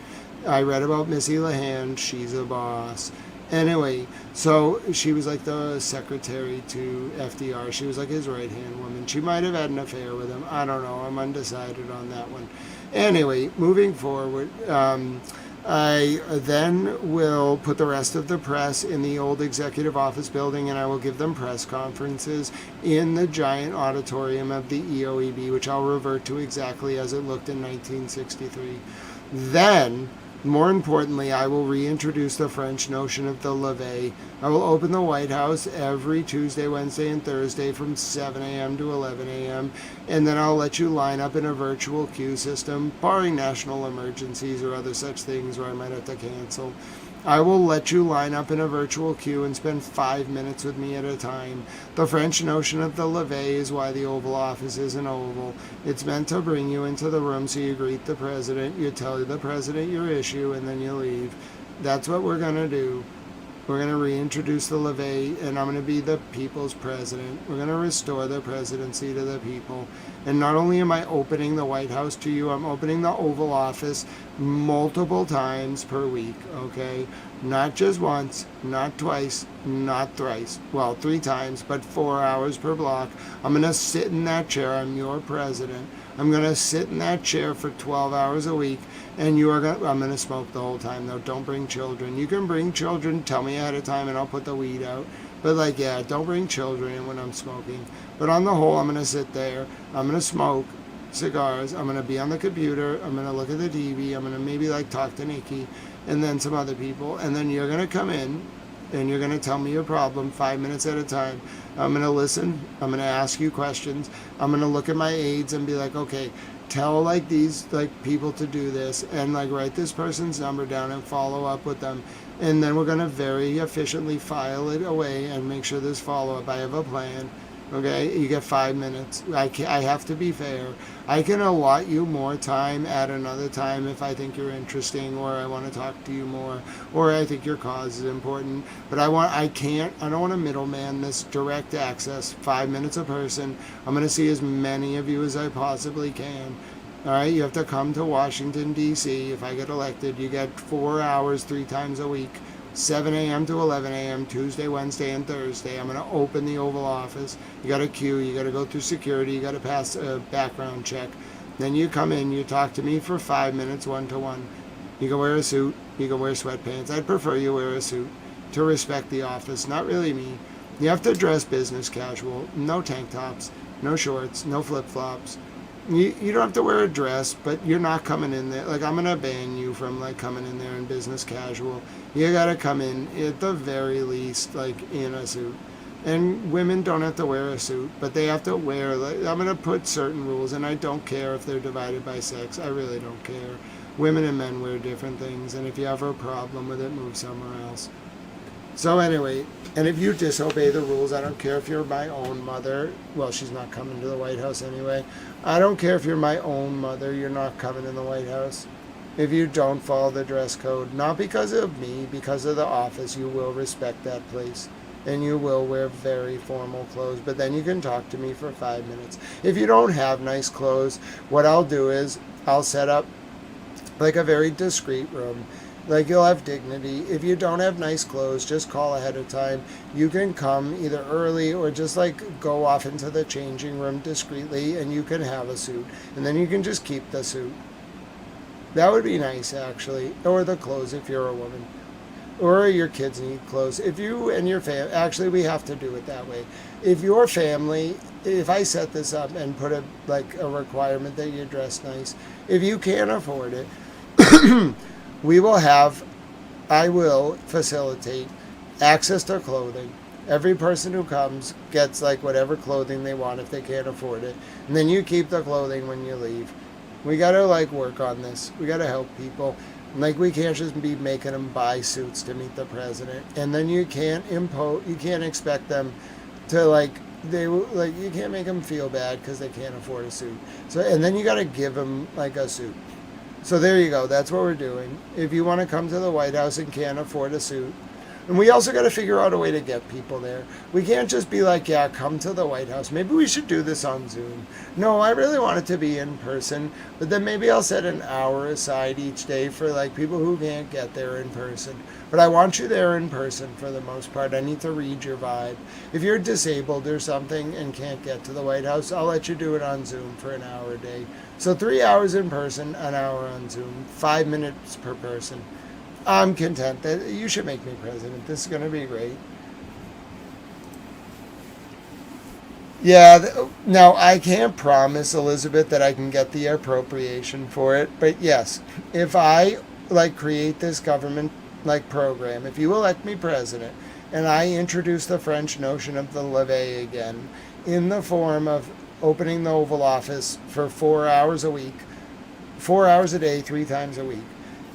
I read about Missy Lehand. She's a boss. Anyway, so she was like the secretary to FDR. She was like his right-hand woman. She might have had an affair with him. I don't know. I'm undecided on that one. Anyway, moving forward, I then will put the rest of the press in the old executive office building, and I will give them press conferences in the giant auditorium of the EOEB, which I'll revert to exactly as it looked in 1963. Then, more importantly, I will reintroduce the French notion of the levee. I will open the White House every Tuesday, Wednesday, and Thursday from 7 a.m. to 11 a.m., and then I'll let you line up in a virtual queue system, barring national emergencies or other such things where I might have to cancel. I will let you line up in a virtual queue and spend 5 minutes with me at a time. The French notion of the levee is why the Oval Office is an oval. It's meant to bring you into the room so you greet the president, you tell the president your issue, and then you leave. That's what we're going to do. We're going to reintroduce the levee, and I'm going to be the people's president. We're going to restore the presidency to the people. And not only am I opening the White House to you, I'm opening the Oval Office multiple times per week, okay? Not just once, not twice, not thrice. Well, 3 times, but 4 hours per block. I'm going to sit in that chair. I'm your president. I'm going to sit in that chair for 12 hours a week, and I'm going to smoke the whole time, though. Don't bring children. You can bring children. Tell me ahead of time, and I'll put the weed out. But, like, yeah, don't bring children in when I'm smoking. But on the whole, I'm going to sit there. I'm going to smoke cigars. I'm going to be on the computer. I'm going to look at the TV. I'm going to maybe, like, talk to Nikki and then some other people. And then you're going to come in, and you're going to tell me your problem 5 minutes at a time. I'm going to listen. I'm going to ask you questions. I'm going to look at my aides and be like, okay, tell like these like people to do this, and like write this person's number down and follow up with them. And then we're going to very efficiently file it away and make sure there's follow-up. I have a plan. Okay, you get 5 minutes. I have to be fair. I can allot you more time at another time if I think you're interesting, or I want to talk to you more, or I think your cause is important. But I don't want to middleman this direct access, 5 minutes a person. I'm going to see as many of you as I possibly can. All right, you have to come to Washington, D.C. If I get elected, you get 4 hours 3 times a week. 7 a.m. to 11 a.m. Tuesday, Wednesday, and Thursday. I'm going to open the Oval Office. You got to queue. You got to go through security. You got to pass a background check. Then you come in. You talk to me for 5 minutes, 1-to-1. You can wear a suit. You can wear sweatpants. I'd prefer you wear a suit to respect the office. Not really me. You have to dress business casual. No tank tops. No shorts. No flip-flops. You don't have to wear a dress, but you're not coming in there. Like, I'm going to ban you from, like, coming in there in business casual. You got to come in, at the very least, like, in a suit. And women don't have to wear a suit, but they have to wear, like, I'm going to put certain rules, and I don't care if they're divided by sex. I really don't care. Women and men wear different things, and if you have a problem with it, move somewhere else. So anyway, and if you disobey the rules, I don't care if you're my own mother. Well, she's not coming to the White House anyway. I don't care if you're my own mother. You're not coming in the White House. If you don't follow the dress code, not because of me, because of the office, you will respect that place. And you will wear very formal clothes. But then you can talk to me for 5 minutes. If you don't have nice clothes, what I'll do is I'll set up like a very discreet room. Like, you'll have dignity. If you don't have nice clothes, just call ahead of time. You can come either early or just like go off into the changing room discreetly, and you can have a suit. And then you can just keep the suit. That would be nice, actually. Or the clothes if you're a woman. Or your kids need clothes. If you and your family, actually we have to do it that way. If your family, if I set this up and put a requirement that you dress nice, if you can't afford it, I will facilitate access to clothing. Every person who comes gets like whatever clothing they want if they can't afford it. And then you keep the clothing when you leave. We got to like work on this. We got to help people. Like, we can't just be making them buy suits to meet the president. And then you can't expect them to you can't make them feel bad because they can't afford a suit. So, and then you got to give them like a suit. So there you go. That's what we're doing. If you want to come to the White House and can't afford a suit. And we also got to figure out a way to get people there. We can't just be like, yeah, come to the White House. Maybe we should do this on Zoom. No, I really want it to be in person. But then maybe I'll set an hour aside each day for like people who can't get there in person. But I want you there in person for the most part. I need to read your vibe. If you're disabled or something and can't get to the White House, I'll let you do it on Zoom for an hour a day. So 3 hours in person, an hour on Zoom, 5 minutes per person. I'm content. That you should make me president. This is going to be great. Yeah, now I can't promise, Elizabeth, that I can get the appropriation for it. But yes, if I create this government program, if you elect me president and I introduce the French notion of the levee again in the form of opening the Oval Office for 4 hours a week, 4 hours a day, 3 times a week,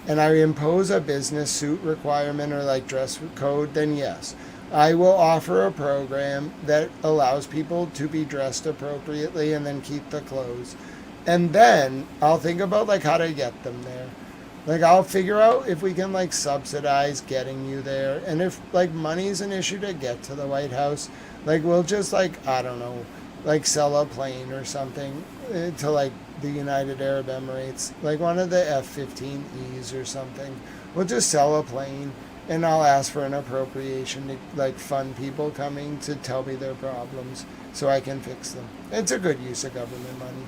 and I impose a business suit requirement or like dress code, then yes, I will offer a program that allows people to be dressed appropriately and then keep the clothes. And then I'll think about like how to get them there. Like I'll figure out if we can like subsidize getting you there. And if like money's an issue to get to the White House, like we'll just like, I don't know, like sell a plane or something to like the United Arab Emirates, like one of the F-15Es or something. We'll just sell a plane and I'll ask for an appropriation to like fund people coming to tell me their problems so I can fix them. It's a good use of government money.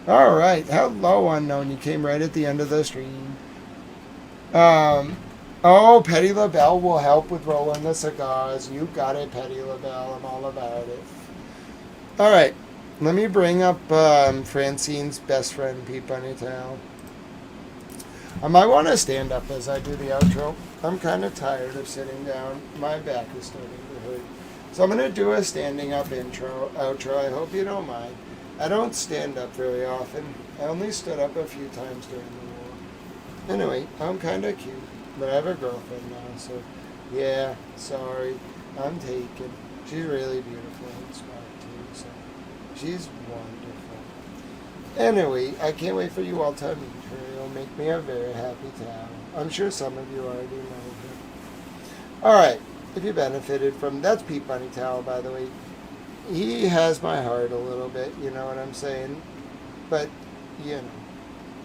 All right. Hello, unknown. You came right at the end of the stream. Oh, Petty LaBelle will help with rolling the cigars. You got it, Petty LaBelle. I'm all about it. All right. Let me bring up Francine's best friend, Pete Bunnytail. I might want to stand up as I do the outro. I'm kind of tired of sitting down. My back is starting to hurt. So I'm going to do a standing up outro. I hope you don't mind. I don't stand up very often. I only stood up a few times during the war. Anyway, I'm kind of cute, but I have a girlfriend now, so yeah, sorry. I'm taken. She's really beautiful and smart too, so she's wonderful. Anyway, I can't wait for you all to meet her. It'll make me a very happy town. I'm sure some of you already know her. Alright, if you benefited from... That's Pete Bunnytail, by the way. He has my heart a little bit, you know what I'm saying? But, you know,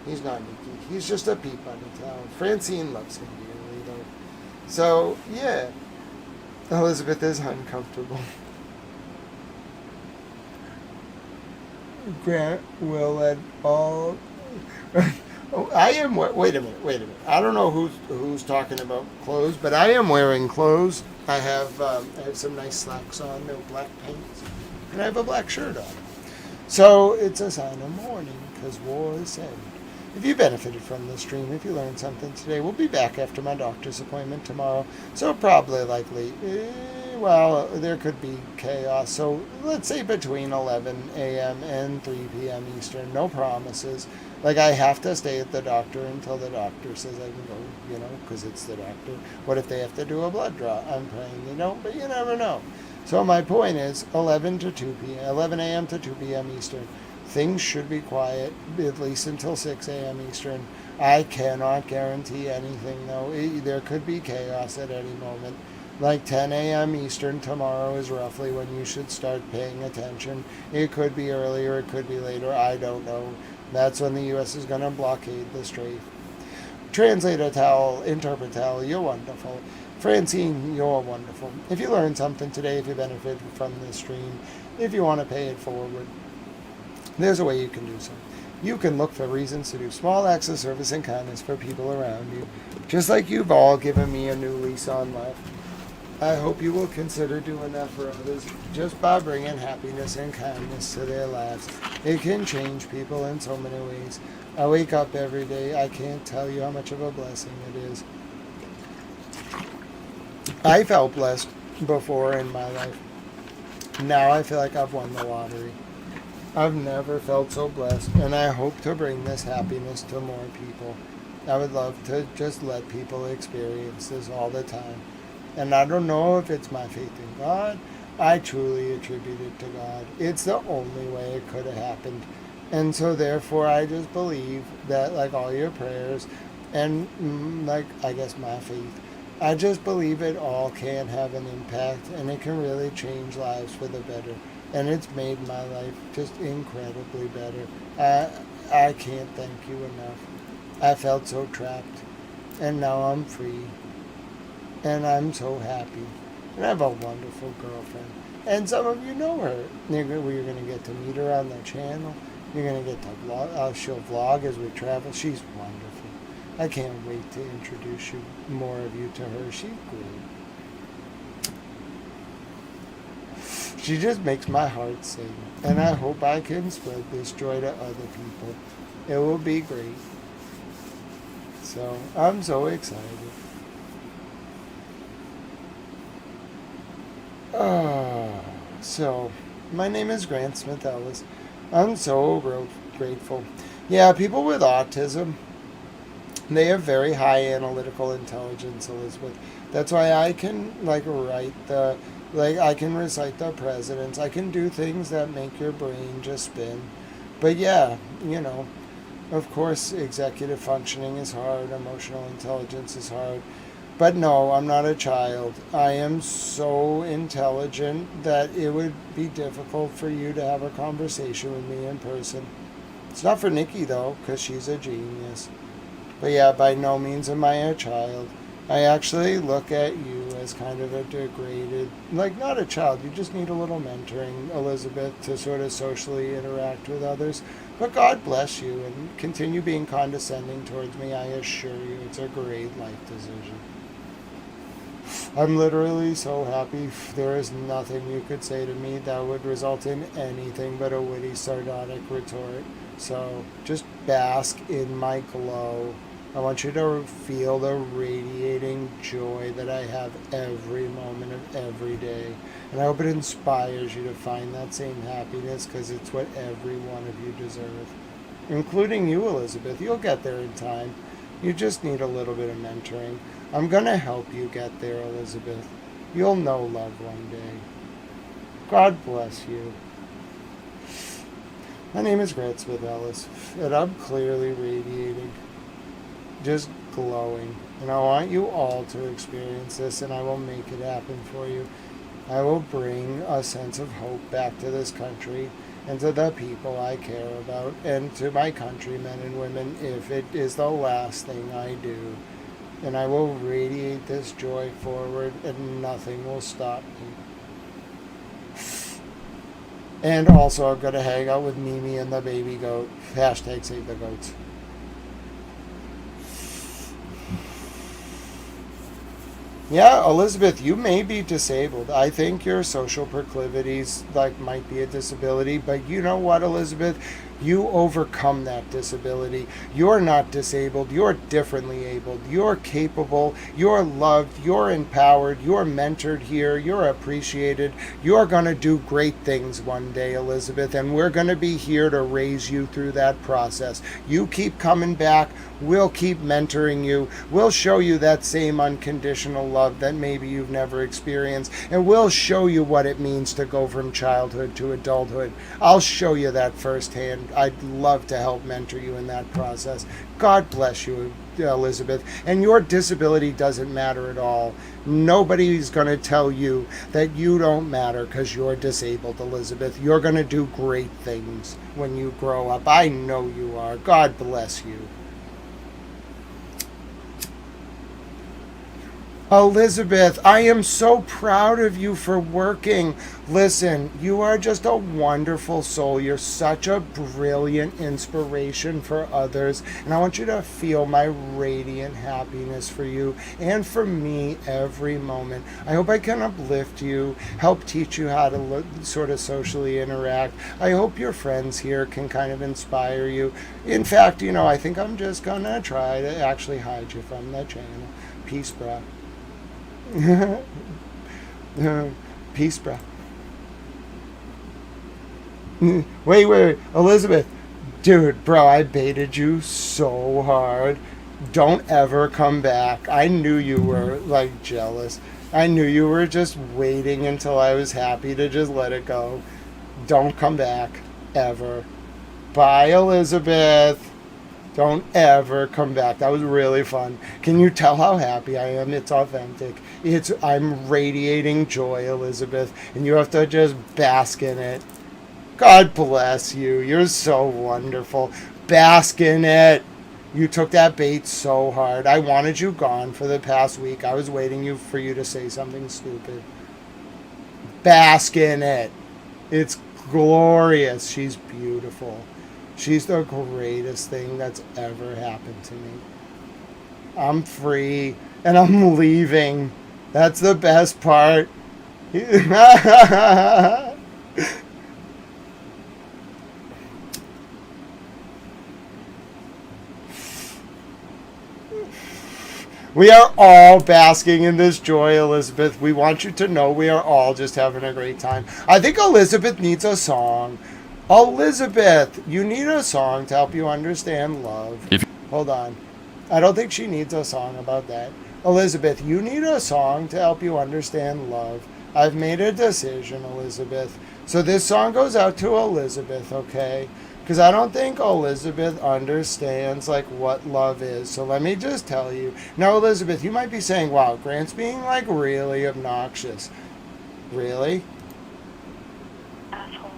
he's not Nikki. He's just a Pete Bunnytail. Francine loves him dearly, though. So, yeah. Elizabeth is uncomfortable. Grant will let all... I am... Wait a minute. I don't know who's talking about clothes, but I am wearing clothes. I have some nice slacks on, no black pants, and I have a black shirt on. So it's a sign of mourning, because war is end. If you benefited from this stream, if you learned something today, we'll be back after my doctor's appointment tomorrow. So probably likely, well, there could be chaos. So let's say between 11 a.m. and 3 p.m. Eastern. No promises. Like, I have to stay at the doctor until the doctor says I can go, you know, because it's the doctor. What if they have to do a blood draw? I'm praying you don't, but you never know. So my point is 11 a.m. to 2 p.m. Eastern. Things should be quiet, at least until 6 a.m. Eastern. I cannot guarantee anything, though. There could be chaos at any moment. Like 10 a.m. Eastern tomorrow is roughly when you should start paying attention. It could be earlier, it could be later, I don't know. That's when the U.S. is going to blockade the Strait. Translator Towel, Interpret Towel, you're wonderful. Francine, you're wonderful. If you learned something today, if you benefited from this stream, if you want to pay it forward, there's a way you can do so. You can look for reasons to do small acts of service and kindness for people around you, just like you've all given me a new lease on life. I hope you will consider doing that for others, just by bringing happiness and kindness to their lives. It can change people in so many ways. I wake up every day. I can't tell you how much of a blessing it is. I felt blessed before in my life. Now I feel like I've won the lottery. I've never felt so blessed, and I hope to bring this happiness to more people. I would love to just let people experience this all the time. And I don't know if it's my faith in God. I truly attribute it to God. It's the only way it could have happened. And so therefore I just believe that, like all your prayers and like I guess my faith, I just believe it all can have an impact and it can really change lives for the better. And it's made my life just incredibly better. I can't thank you enough. I felt so trapped and now I'm free. And I'm so happy. And I have a wonderful girlfriend. And some of you know her. You're going to get to meet her on the channel. You're going to get to vlog. She'll vlog as we travel. She's wonderful. I can't wait to introduce you, more of you to her. She's great. She just makes my heart sing. And I hope I can spread this joy to other people. It will be great. So, I'm so excited. So, my name is Grant Smith Ellis. I'm so grateful. Yeah, people with autism, They have very high analytical intelligence, Elizabeth. That's why I can I can recite the presidents. I can do things that make your brain just spin. But yeah, of course, executive functioning is hard. Emotional intelligence is hard. But no, I'm not a child. I am so intelligent that it would be difficult for you to have a conversation with me in person. It's not for Nikki, though, because she's a genius. But yeah, by no means am I a child. I actually look at you as kind of a degraded, not a child. You just need a little mentoring, Elizabeth, to sort of socially interact with others. But God bless you, and continue being condescending towards me. I assure you, it's a great life decision. I'm literally so happy. There is nothing you could say to me that would result in anything but a witty, sardonic retort. So just bask in my glow. I want you to feel the radiating joy that I have every moment of every day. And I hope it inspires you to find that same happiness, because it's what every one of you deserve. Including you, Elizabeth. You'll get there in time. You just need a little bit of mentoring. I'm going to help you get there, Elizabeth. You'll know love one day. God bless you. My name is Grant Smith Ellis, and I'm clearly radiating. Just glowing. And I want you all to experience this, and I will make it happen for you. I will bring a sense of hope back to this country and to the people I care about, and to my countrymen and women if it is the last thing I do. And I will radiate this joy forward, and nothing will stop me. And also, I'm going to hang out with Mimi and the baby goat. Hashtag save the goats. Yeah, Elizabeth, you may be disabled. I think your social proclivities might be a disability, but you know what, Elizabeth? You overcome that disability. You're not disabled. You're differently abled. You're capable. You're loved. You're empowered. You're mentored here. You're appreciated. You're going to do great things one day, Elizabeth, and we're going to be here to raise you through that process. You keep coming back. We'll keep mentoring you. We'll show you that same unconditional love that maybe you've never experienced, and we'll show you what it means to go from childhood to adulthood. I'll show you that firsthand. I'd love to help mentor you in that process. God bless you, Elizabeth. And your disability doesn't matter at all. Nobody's going to tell you that you don't matter because you're disabled, Elizabeth. You're going to do great things when you grow up. I know you are. God bless you. Elizabeth, I am so proud of you for working. Listen, you are just a wonderful soul. You're such a brilliant inspiration for others. And I want you to feel my radiant happiness for you and for me every moment. I hope I can uplift you, help teach you how to sort of socially interact. I hope your friends here can kind of inspire you. In fact, I think I'm just going to try to actually hide you from the channel. Peace, brah. Peace, bro. Wait, Elizabeth. Dude, bro, I baited you so hard. Don't ever come back. I knew you were, jealous. I knew you were just waiting until I was happy to just let it go. Don't come back. Ever. Bye, Elizabeth. Don't ever come back. That was really fun. Can you tell how happy I am? It's authentic. I'm radiating joy, Elizabeth, and you have to just bask in it. God bless you. You're so wonderful. Bask in it. You took that bait so hard. I wanted you gone for the past week. I was waiting for you to say something stupid. Bask in it. It's glorious. She's beautiful. She's the greatest thing that's ever happened to me. I'm free, and I'm leaving. That's the best part. We are all basking in this joy, Elizabeth. We want you to know we are all just having a great time. I think Elizabeth needs a song. Elizabeth, you need a song to help you understand love. Hold on. I don't think she needs a song about that. Elizabeth, you need a song to help you understand love. I've made a decision, Elizabeth. So this song goes out to Elizabeth, okay? Because I don't think Elizabeth understands, like, what love is. So let me just tell you. Now, Elizabeth, you might be saying, wow, Grant's being, like, really obnoxious. Really? Asshole.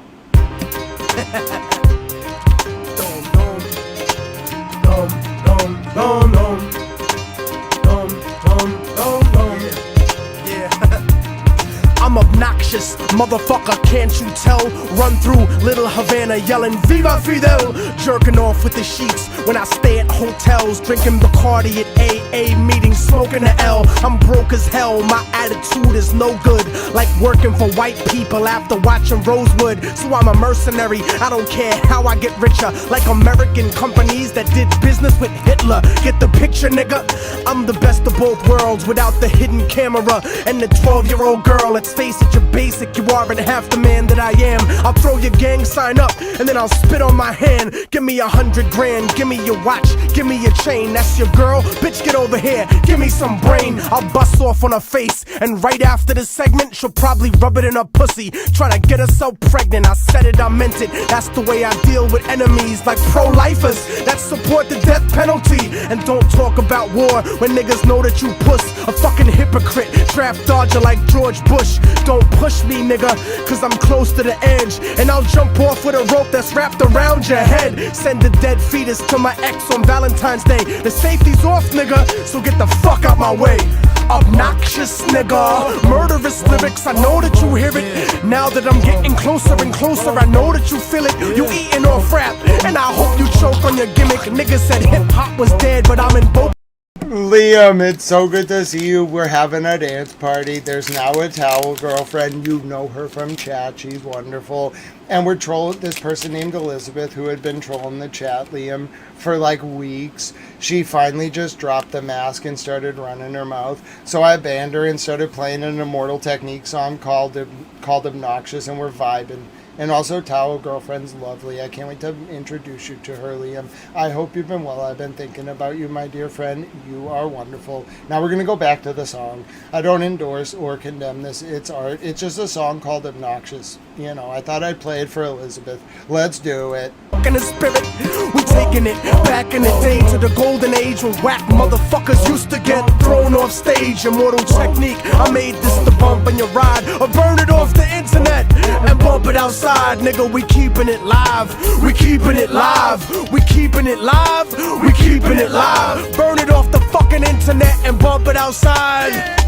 I'm obnoxious, motherfucker, can't you tell? Run through Little Havana yelling Viva Fidel, jerking off with the sheets when I stay at hotels, drinking Bacardi at AA meetings, smoking the L. I'm broke as hell, my attitude is no good, like working for white people after watching Rosewood. So I'm a mercenary, I don't care how I get richer, like American companies that did business with Hitler. Get the picture, nigga? I'm the best of both worlds without the hidden camera and the 12-year-old girl. Let's face it, you're basic, you aren't half the man that I am. I'll throw your gang sign up and then I'll spit on my hand. Give me 100 grand, give me your watch, give me your chain. That's your girl? Bitch, get over here, give me some brain. I'll bust off on her face, and right after this segment she'll probably rub it in her pussy, trying to get herself pregnant. I said it, I meant it. That's the way I deal with enemies, like pro-lifers that support the death penalty. And don't talk about war when niggas know that you puss. A fucking hypocrite, draft dodger like George Bush. Don't push me, nigga, cause I'm close to the edge, and I'll jump off with a rope that's wrapped around your head. Send a dead fetus to my ex on Valentine's Day. The safety's off, nigga, so get the fuck out my way. Obnoxious nigga, murderous lyrics, I know that you hear it. Now that I'm getting closer and closer, I know that you feel it. You eating off rap, and I hope you choke on your gimmick. Niggas said hip-hop was dead, but I'm in both. Liam, it's so good to see you. We're having a dance party. There's now a towel girlfriend. You know her from chat. She's wonderful. And we're trolling this person named Elizabeth who had been trolling the chat, Liam, for like weeks. She finally just dropped the mask and started running her mouth. So I banned her and started playing an Immortal Technique song called Obnoxious, and we're vibing. And also, Towel Girlfriend's lovely. I can't wait to introduce you to her, Liam. I hope you've been well. I've been thinking about you, my dear friend. You are wonderful. Now we're going to go back to the song. I don't endorse or condemn this. It's art. It's just a song called Obnoxious. You know, I thought I'd play it for Elizabeth. Let's do it. In the spirit, we taking it back in the day to the golden age when whack motherfuckers used to get thrown off stage. Immortal Technique, I made this to bump in your ride or burn it off the internet and bump it outside. Nigga, we keeping it live, we keeping it live, we keeping it live, we keeping it live. Burn it off the fucking internet and bump it outside.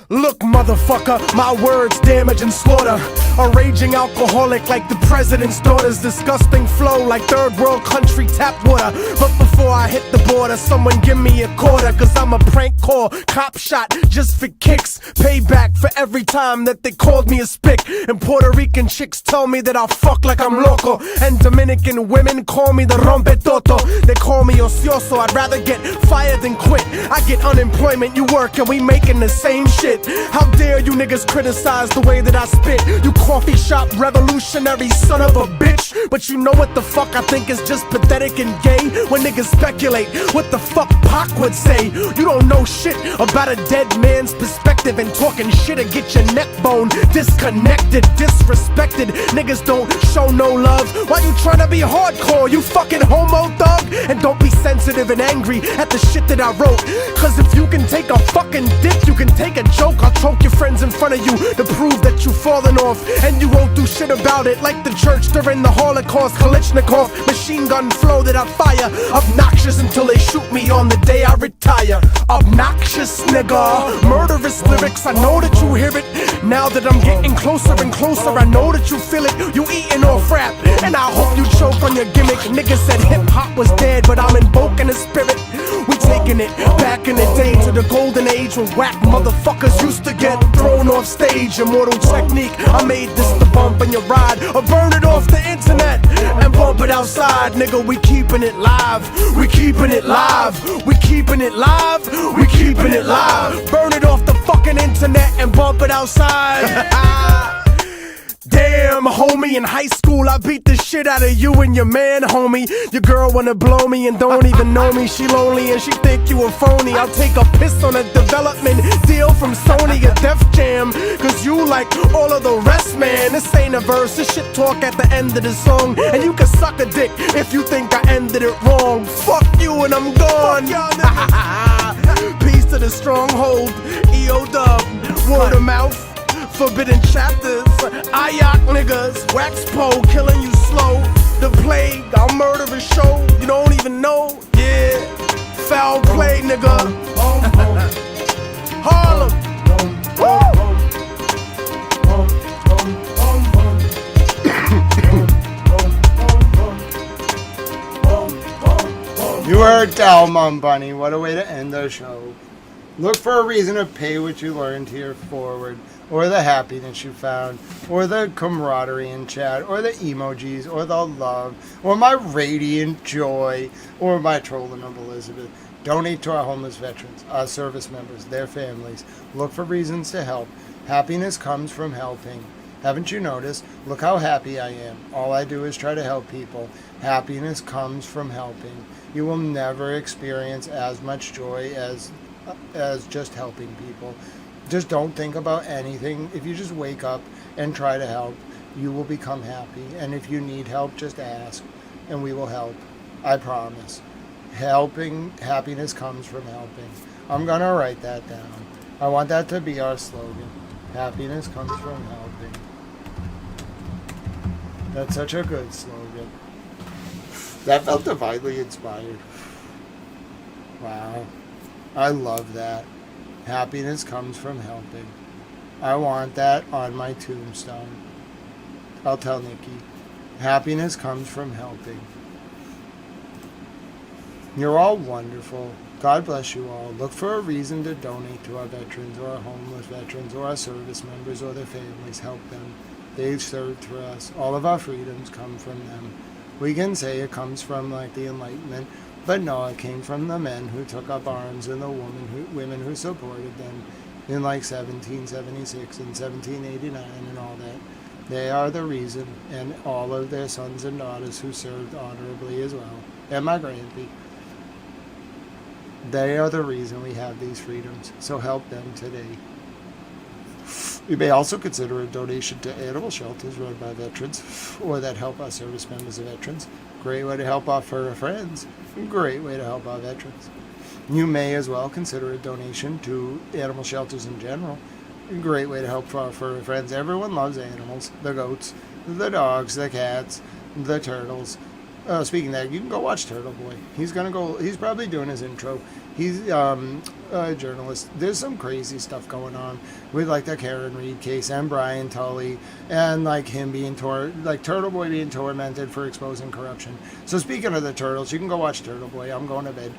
Look, motherfucker, my words damage and slaughter. A raging alcoholic like the president's daughter's disgusting flow like third world country tap water. But before I hit the border, someone give me a quarter, cause I'm a prank call, cop shot just for kicks. Payback for every time that they called me a spick. And Puerto Rican chicks tell me that I'll fuck like I'm loco. And Dominican women call me the rompetoto. They call me ocioso, I'd rather get fired than quit. I get unemployment, you work, and we making the same shit. How dare you niggas criticize the way that I spit? You coffee shop revolutionary son of a bitch. But you know what the fuck I think is just pathetic and gay? When niggas speculate what the fuck Pac would say. You don't know shit about a dead man's perspective, and talking shit will get your neck bone disconnected, disrespected. Niggas don't show no love. Why you tryna be hardcore, you fucking homo thug? And don't be sensitive and angry at the shit that I wrote, cause if you can take a fucking dick, you can take a joke. I'll choke your friends in front of you to prove that you fallen off, and you won't do shit about it. Like the church during the Holocaust, Kalashnikov machine gun flow that I fire. Obnoxious until they shoot me on the day I retire. Obnoxious nigga, murderous lyrics, I know that you hear it. Now that I'm getting closer and closer, I know that you feel it. You eating off rap, and I hope you choke on your gimmick. Niggas said hip-hop was dead, but I'm invoking the spirit. We taking it back in the day to the golden age when whack motherfuckers used to get thrown off stage. Immortal Technique, I made this to bump in your ride or burn it off the internet and bump it outside. Nigga, we keeping it live, we keeping it live, we keeping it live, we keeping it live. Burn it off the fucking internet and bump it outside. Damn, homie, in high school I beat the shit out of you and your man, homie. Your girl wanna blow me and don't even know me. She lonely and she think you a phony. I'll take a piss on a development deal from Sony, a Def Jam, cause you like all of the rest, man. This ain't a verse, this shit talk at the end of the song. And you can suck a dick if you think I ended it wrong. Fuck you and I'm gone. Peace to the stronghold, EO Dub, word of mouth. Forbidden chapters, Ayak niggas, wax pole, killing you slow. The plague, I'll murder a show, you don't even know, yeah. Foul play, nigga. Harlem. You heard Dalmon Bunny. What a way to end the show. Look for a reason to pay what you learned here forward, or the happiness you found, or the camaraderie in chat, or the emojis, or the love, or my radiant joy, or my trolling of Elizabeth. Donate to our homeless veterans, our service members, their families. Look for reasons to help. Happiness comes from helping. Haven't you noticed? Look how happy I am. All I do is try to help people. Happiness comes from helping. You will never experience as much joy as just helping people. Just don't think about anything. If you just wake up and try to help, you will become happy. And if you need help, just ask and we will help. I promise. Helping, happiness comes from helping. I'm gonna write that down. I want that to be our slogan. Happiness comes from helping. That's such a good slogan. That felt divinely inspired. Wow. I love that. Happiness comes from helping. I want that on my tombstone. I'll tell Nikki. Happiness comes from helping. You're all wonderful. God bless you all. Look for a reason to donate to our veterans, or our homeless veterans, or our service members, or their families. Help them. They've served for us. All of our freedoms come from them. We can say it comes from like the Enlightenment, but no, it came from the men who took up arms and the women who supported them in like 1776 and 1789 and all that. They are the reason, and all of their sons and daughters who served honorably as well, and my grandpa. They are the reason we have these freedoms, so help them today. You may also consider a donation to animal shelters run by veterans, or that help our service members of veterans. Great way to help our fur friends. Great way to help our veterans. You may as well consider a donation to animal shelters in general. Great way to help our fur friends. Everyone loves animals. The goats, the dogs, the cats, the turtles. Speaking of that, you can go watch Turtle Boy. He's probably doing his intro. He's a journalist. There's some crazy stuff going on with like the Karen Reed case and Brian Tully, and like him being Turtle Boy being tormented for exposing corruption. So speaking of the turtles, you can go watch Turtle Boy. I'm going to bed.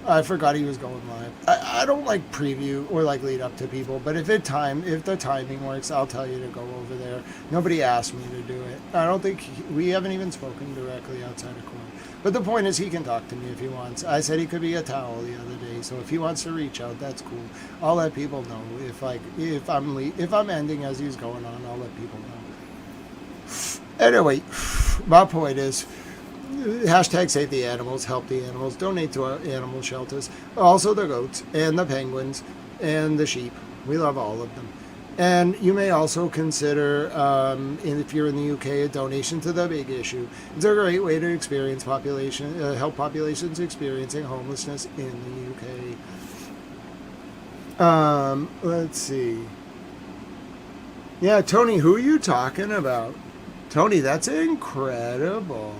I forgot he was going live. I don't like preview or like lead up to people, but if the timing works, I'll tell you to go over there. Nobody asked me to do it. I don't think we haven't even spoken directly outside of court. But the point is, he can talk to me if he wants. I said he could be a towel the other day, so if he wants to reach out, that's cool. I'll let people know if I'm ending as he's going on. I'll let people know. Anyway, my point is. Hashtag save the animals, help the animals, donate to our animal shelters, also the goats and the penguins and the sheep. We love all of them. And you may also consider, if you're in the UK, a donation to the Big Issue. It's a great way to help populations experiencing homelessness in the UK. Let's see. Yeah, Tony, who are you talking about? Tony, that's incredible.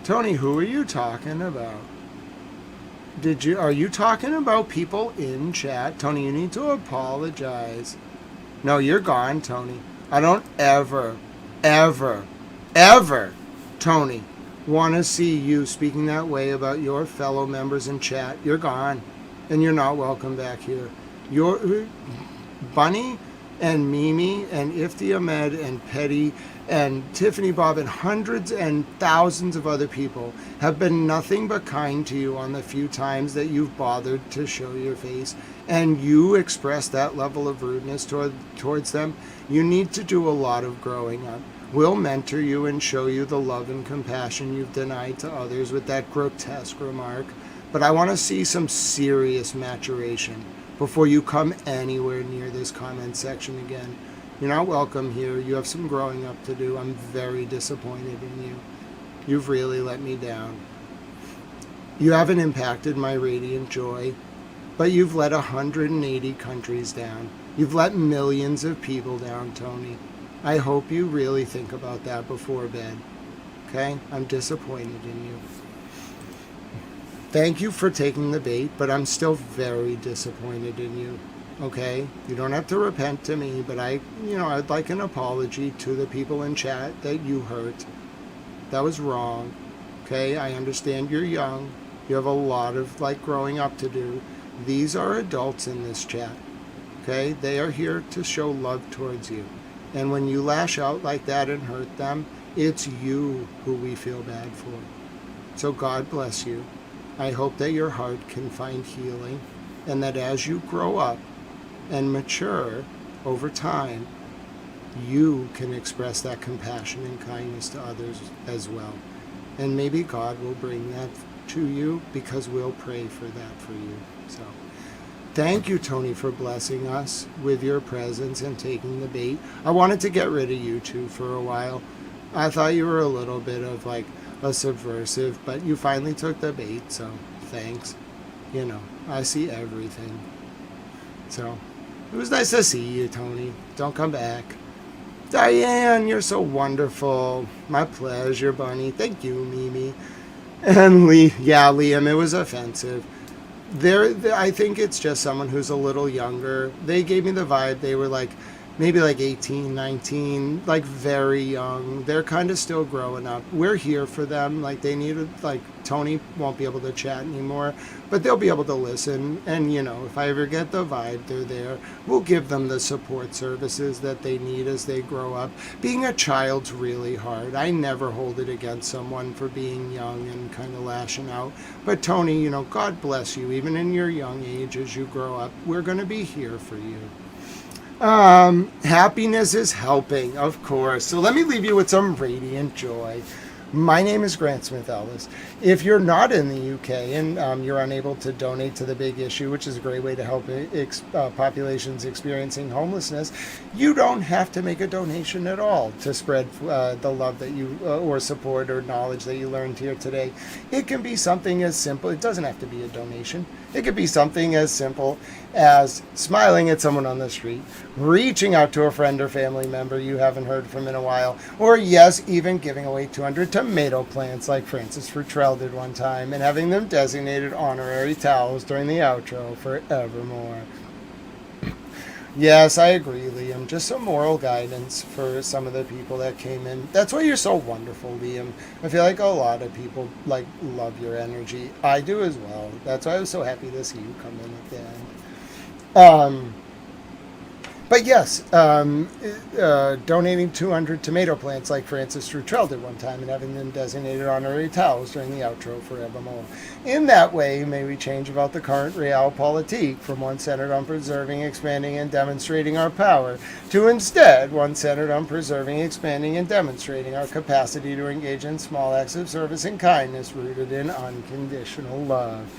Tony, who are you talking about? Are you talking about people in chat? Tony, you need to apologize. No, you're gone, Tony. I don't ever, Tony, want to see you speaking that way about your fellow members in chat. You're gone, and you're not welcome back here. Bunny and Mimi and Ifti Ahmed and Petty and Tiffany Bob and hundreds and thousands of other people have been nothing but kind to you on the few times that you've bothered to show your face, and you express that level of rudeness towards them, you need to do a lot of growing up. We'll mentor you and show you the love and compassion you've denied to others with that grotesque remark, but I want to see some serious maturation before you come anywhere near this comment section again. You're not welcome here. You have some growing up to do. I'm very disappointed in you. You've really let me down. You haven't impacted my radiant joy, but you've let 180 countries down. You've let millions of people down, Tony. I hope you really think about that before bed. Okay? I'm disappointed in you. Thank you for taking the bait, but I'm still very disappointed in you. Okay? You don't have to repent to me, but I'd like an apology to the people in chat that you hurt. That was wrong. Okay? I understand you're young. You have a lot of growing up to do. These are adults in this chat. Okay? They are here to show love towards you. And when you lash out like that and hurt them, it's you who we feel bad for. So God bless you. I hope that your heart can find healing, and that as you grow up and mature over time, you can express that compassion and kindness to others as well. And maybe God will bring that to you, because we'll pray for that for you. So thank you, Tony, for blessing us with your presence and taking the bait. I wanted to get rid of you two for a while. I thought you were a little bit of a subversive, but you finally took the bait, so thanks. I see everything. So it was nice to see you, Tony. Don't come back. Diane, you're so wonderful. My pleasure, Bunny. Thank you, Mimi. And Liam, it was offensive. I think it's just someone who's a little younger. They gave me the vibe they were maybe 18, 19, very young. They're kind of still growing up. We're here for them. They needed, Tony won't be able to chat anymore, but they'll be able to listen. And, if I ever get the vibe they're there, we'll give them the support services that they need as they grow up. Being a child's really hard. I never hold it against someone for being young and kind of lashing out. But Tony, God bless you. Even in your young age, as you grow up, we're going to be here for you. Happiness is helping, of course. So let me leave you with some radiant joy. My name is Grant Smith Ellis. If you're not in the UK and you're unable to donate to the big issue, which is a great way to help populations experiencing homelessness, you don't have to make a donation at all to spread the love that you or support or knowledge that you learned here today. It can be something as simple. It doesn't have to be a donation. It could be something as simple as smiling at someone on the street, reaching out to a friend or family member you haven't heard from in a while, or yes, even giving away 200 tomato plants like Francis Futrell did one time, and having them designated honorary towels during the outro forevermore. Yes, I agree, Liam. Just some moral guidance for some of the people that came in. That's why you're so wonderful, Liam. I feel like a lot of people love your energy. I do as well. That's why I was so happy to see you come in at the end. But yes, donating 200 tomato plants like Francis Futrell did one time and having them designated honorary towels during the outro forevermore. In that way, may we change about the current realpolitik from one centered on preserving, expanding, and demonstrating our power to instead one centered on preserving, expanding, and demonstrating our capacity to engage in small acts of service and kindness rooted in unconditional love.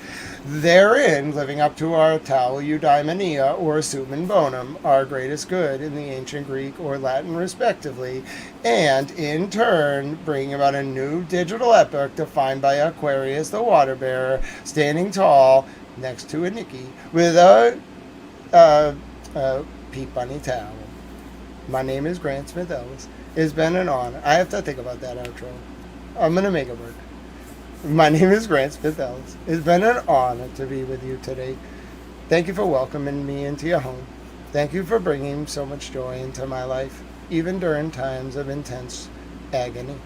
Therein, living up to our Tau Eudaimonia or Summum Bonum, our greatest good in the ancient Greek or Latin respectively, and in turn bring about a new digital epoch defined by Aquarius the water bearer standing tall next to a Nikki with a Pete Bunny towel. My name is Grant Smith Ellis. It's been an honor. I have to think about that outro. I'm going to make it work. My name is Grant Smith Ellis. It's been an honor to be with you today. Thank you for welcoming me into your home. Thank you for bringing so much joy into my life, even during times of intense agony.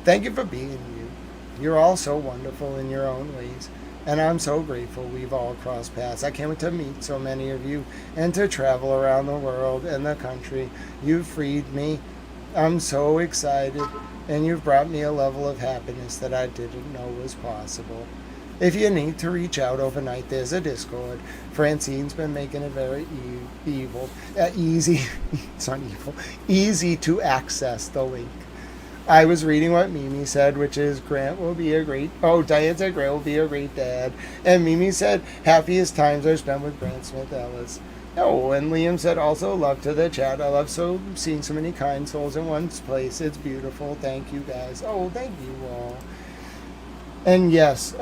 Thank you for being you. You're all so wonderful in your own ways, and I'm so grateful we've all crossed paths. I can't wait to meet so many of you and to travel around the world and the country. You've freed me I'm so excited, and you've brought me a level of happiness that I didn't know was possible. If you need to reach out overnight, there's a Discord. Francine's been making it very easy. It's not evil. Easy to access the link. I was reading what Mimi said, which is Diane said Grant will be a great dad. And Mimi said, happiest times are spent with Grant Smith Ellis. Oh, and Liam said, also love to the chat. I love seeing so many kind souls in one place. It's beautiful. Thank you guys. Oh, thank you all. And yes,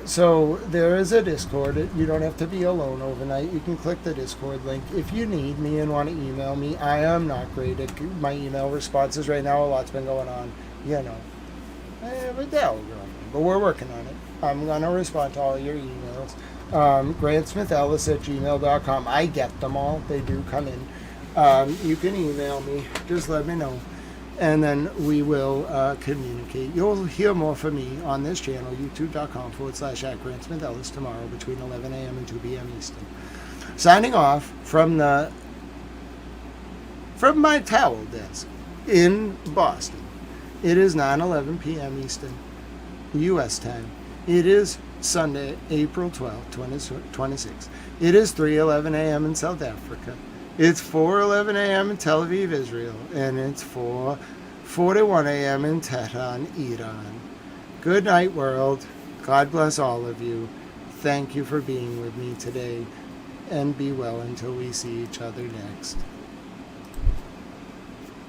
so there is a Discord. You don't have to be alone overnight. You can click the Discord link. If you need me and want to email me, I am not great at my email responses right now. A lot's been going on, but we're working on it. I'm going to respond to all your emails. GrantSmithEllis@gmail.com. I get them all. They do come in. You can email me. Just let me know. And then we will communicate. You'll hear more from me on this channel, youtube.com/@GrantSmithEllis tomorrow between 11 a.m. and 2 p.m. Eastern. Signing off from my towel desk in Boston. It is 9:11 p.m. Eastern, U.S. time. It is Sunday, April 12, 2026. It is 3:11 a.m. in South Africa. It's 4:11 a.m. in Tel Aviv, Israel, and it's 4:41 a.m. in Tehran, Iran. Good night, world. God bless all of you. Thank you for being with me today, and be well until we see each other next.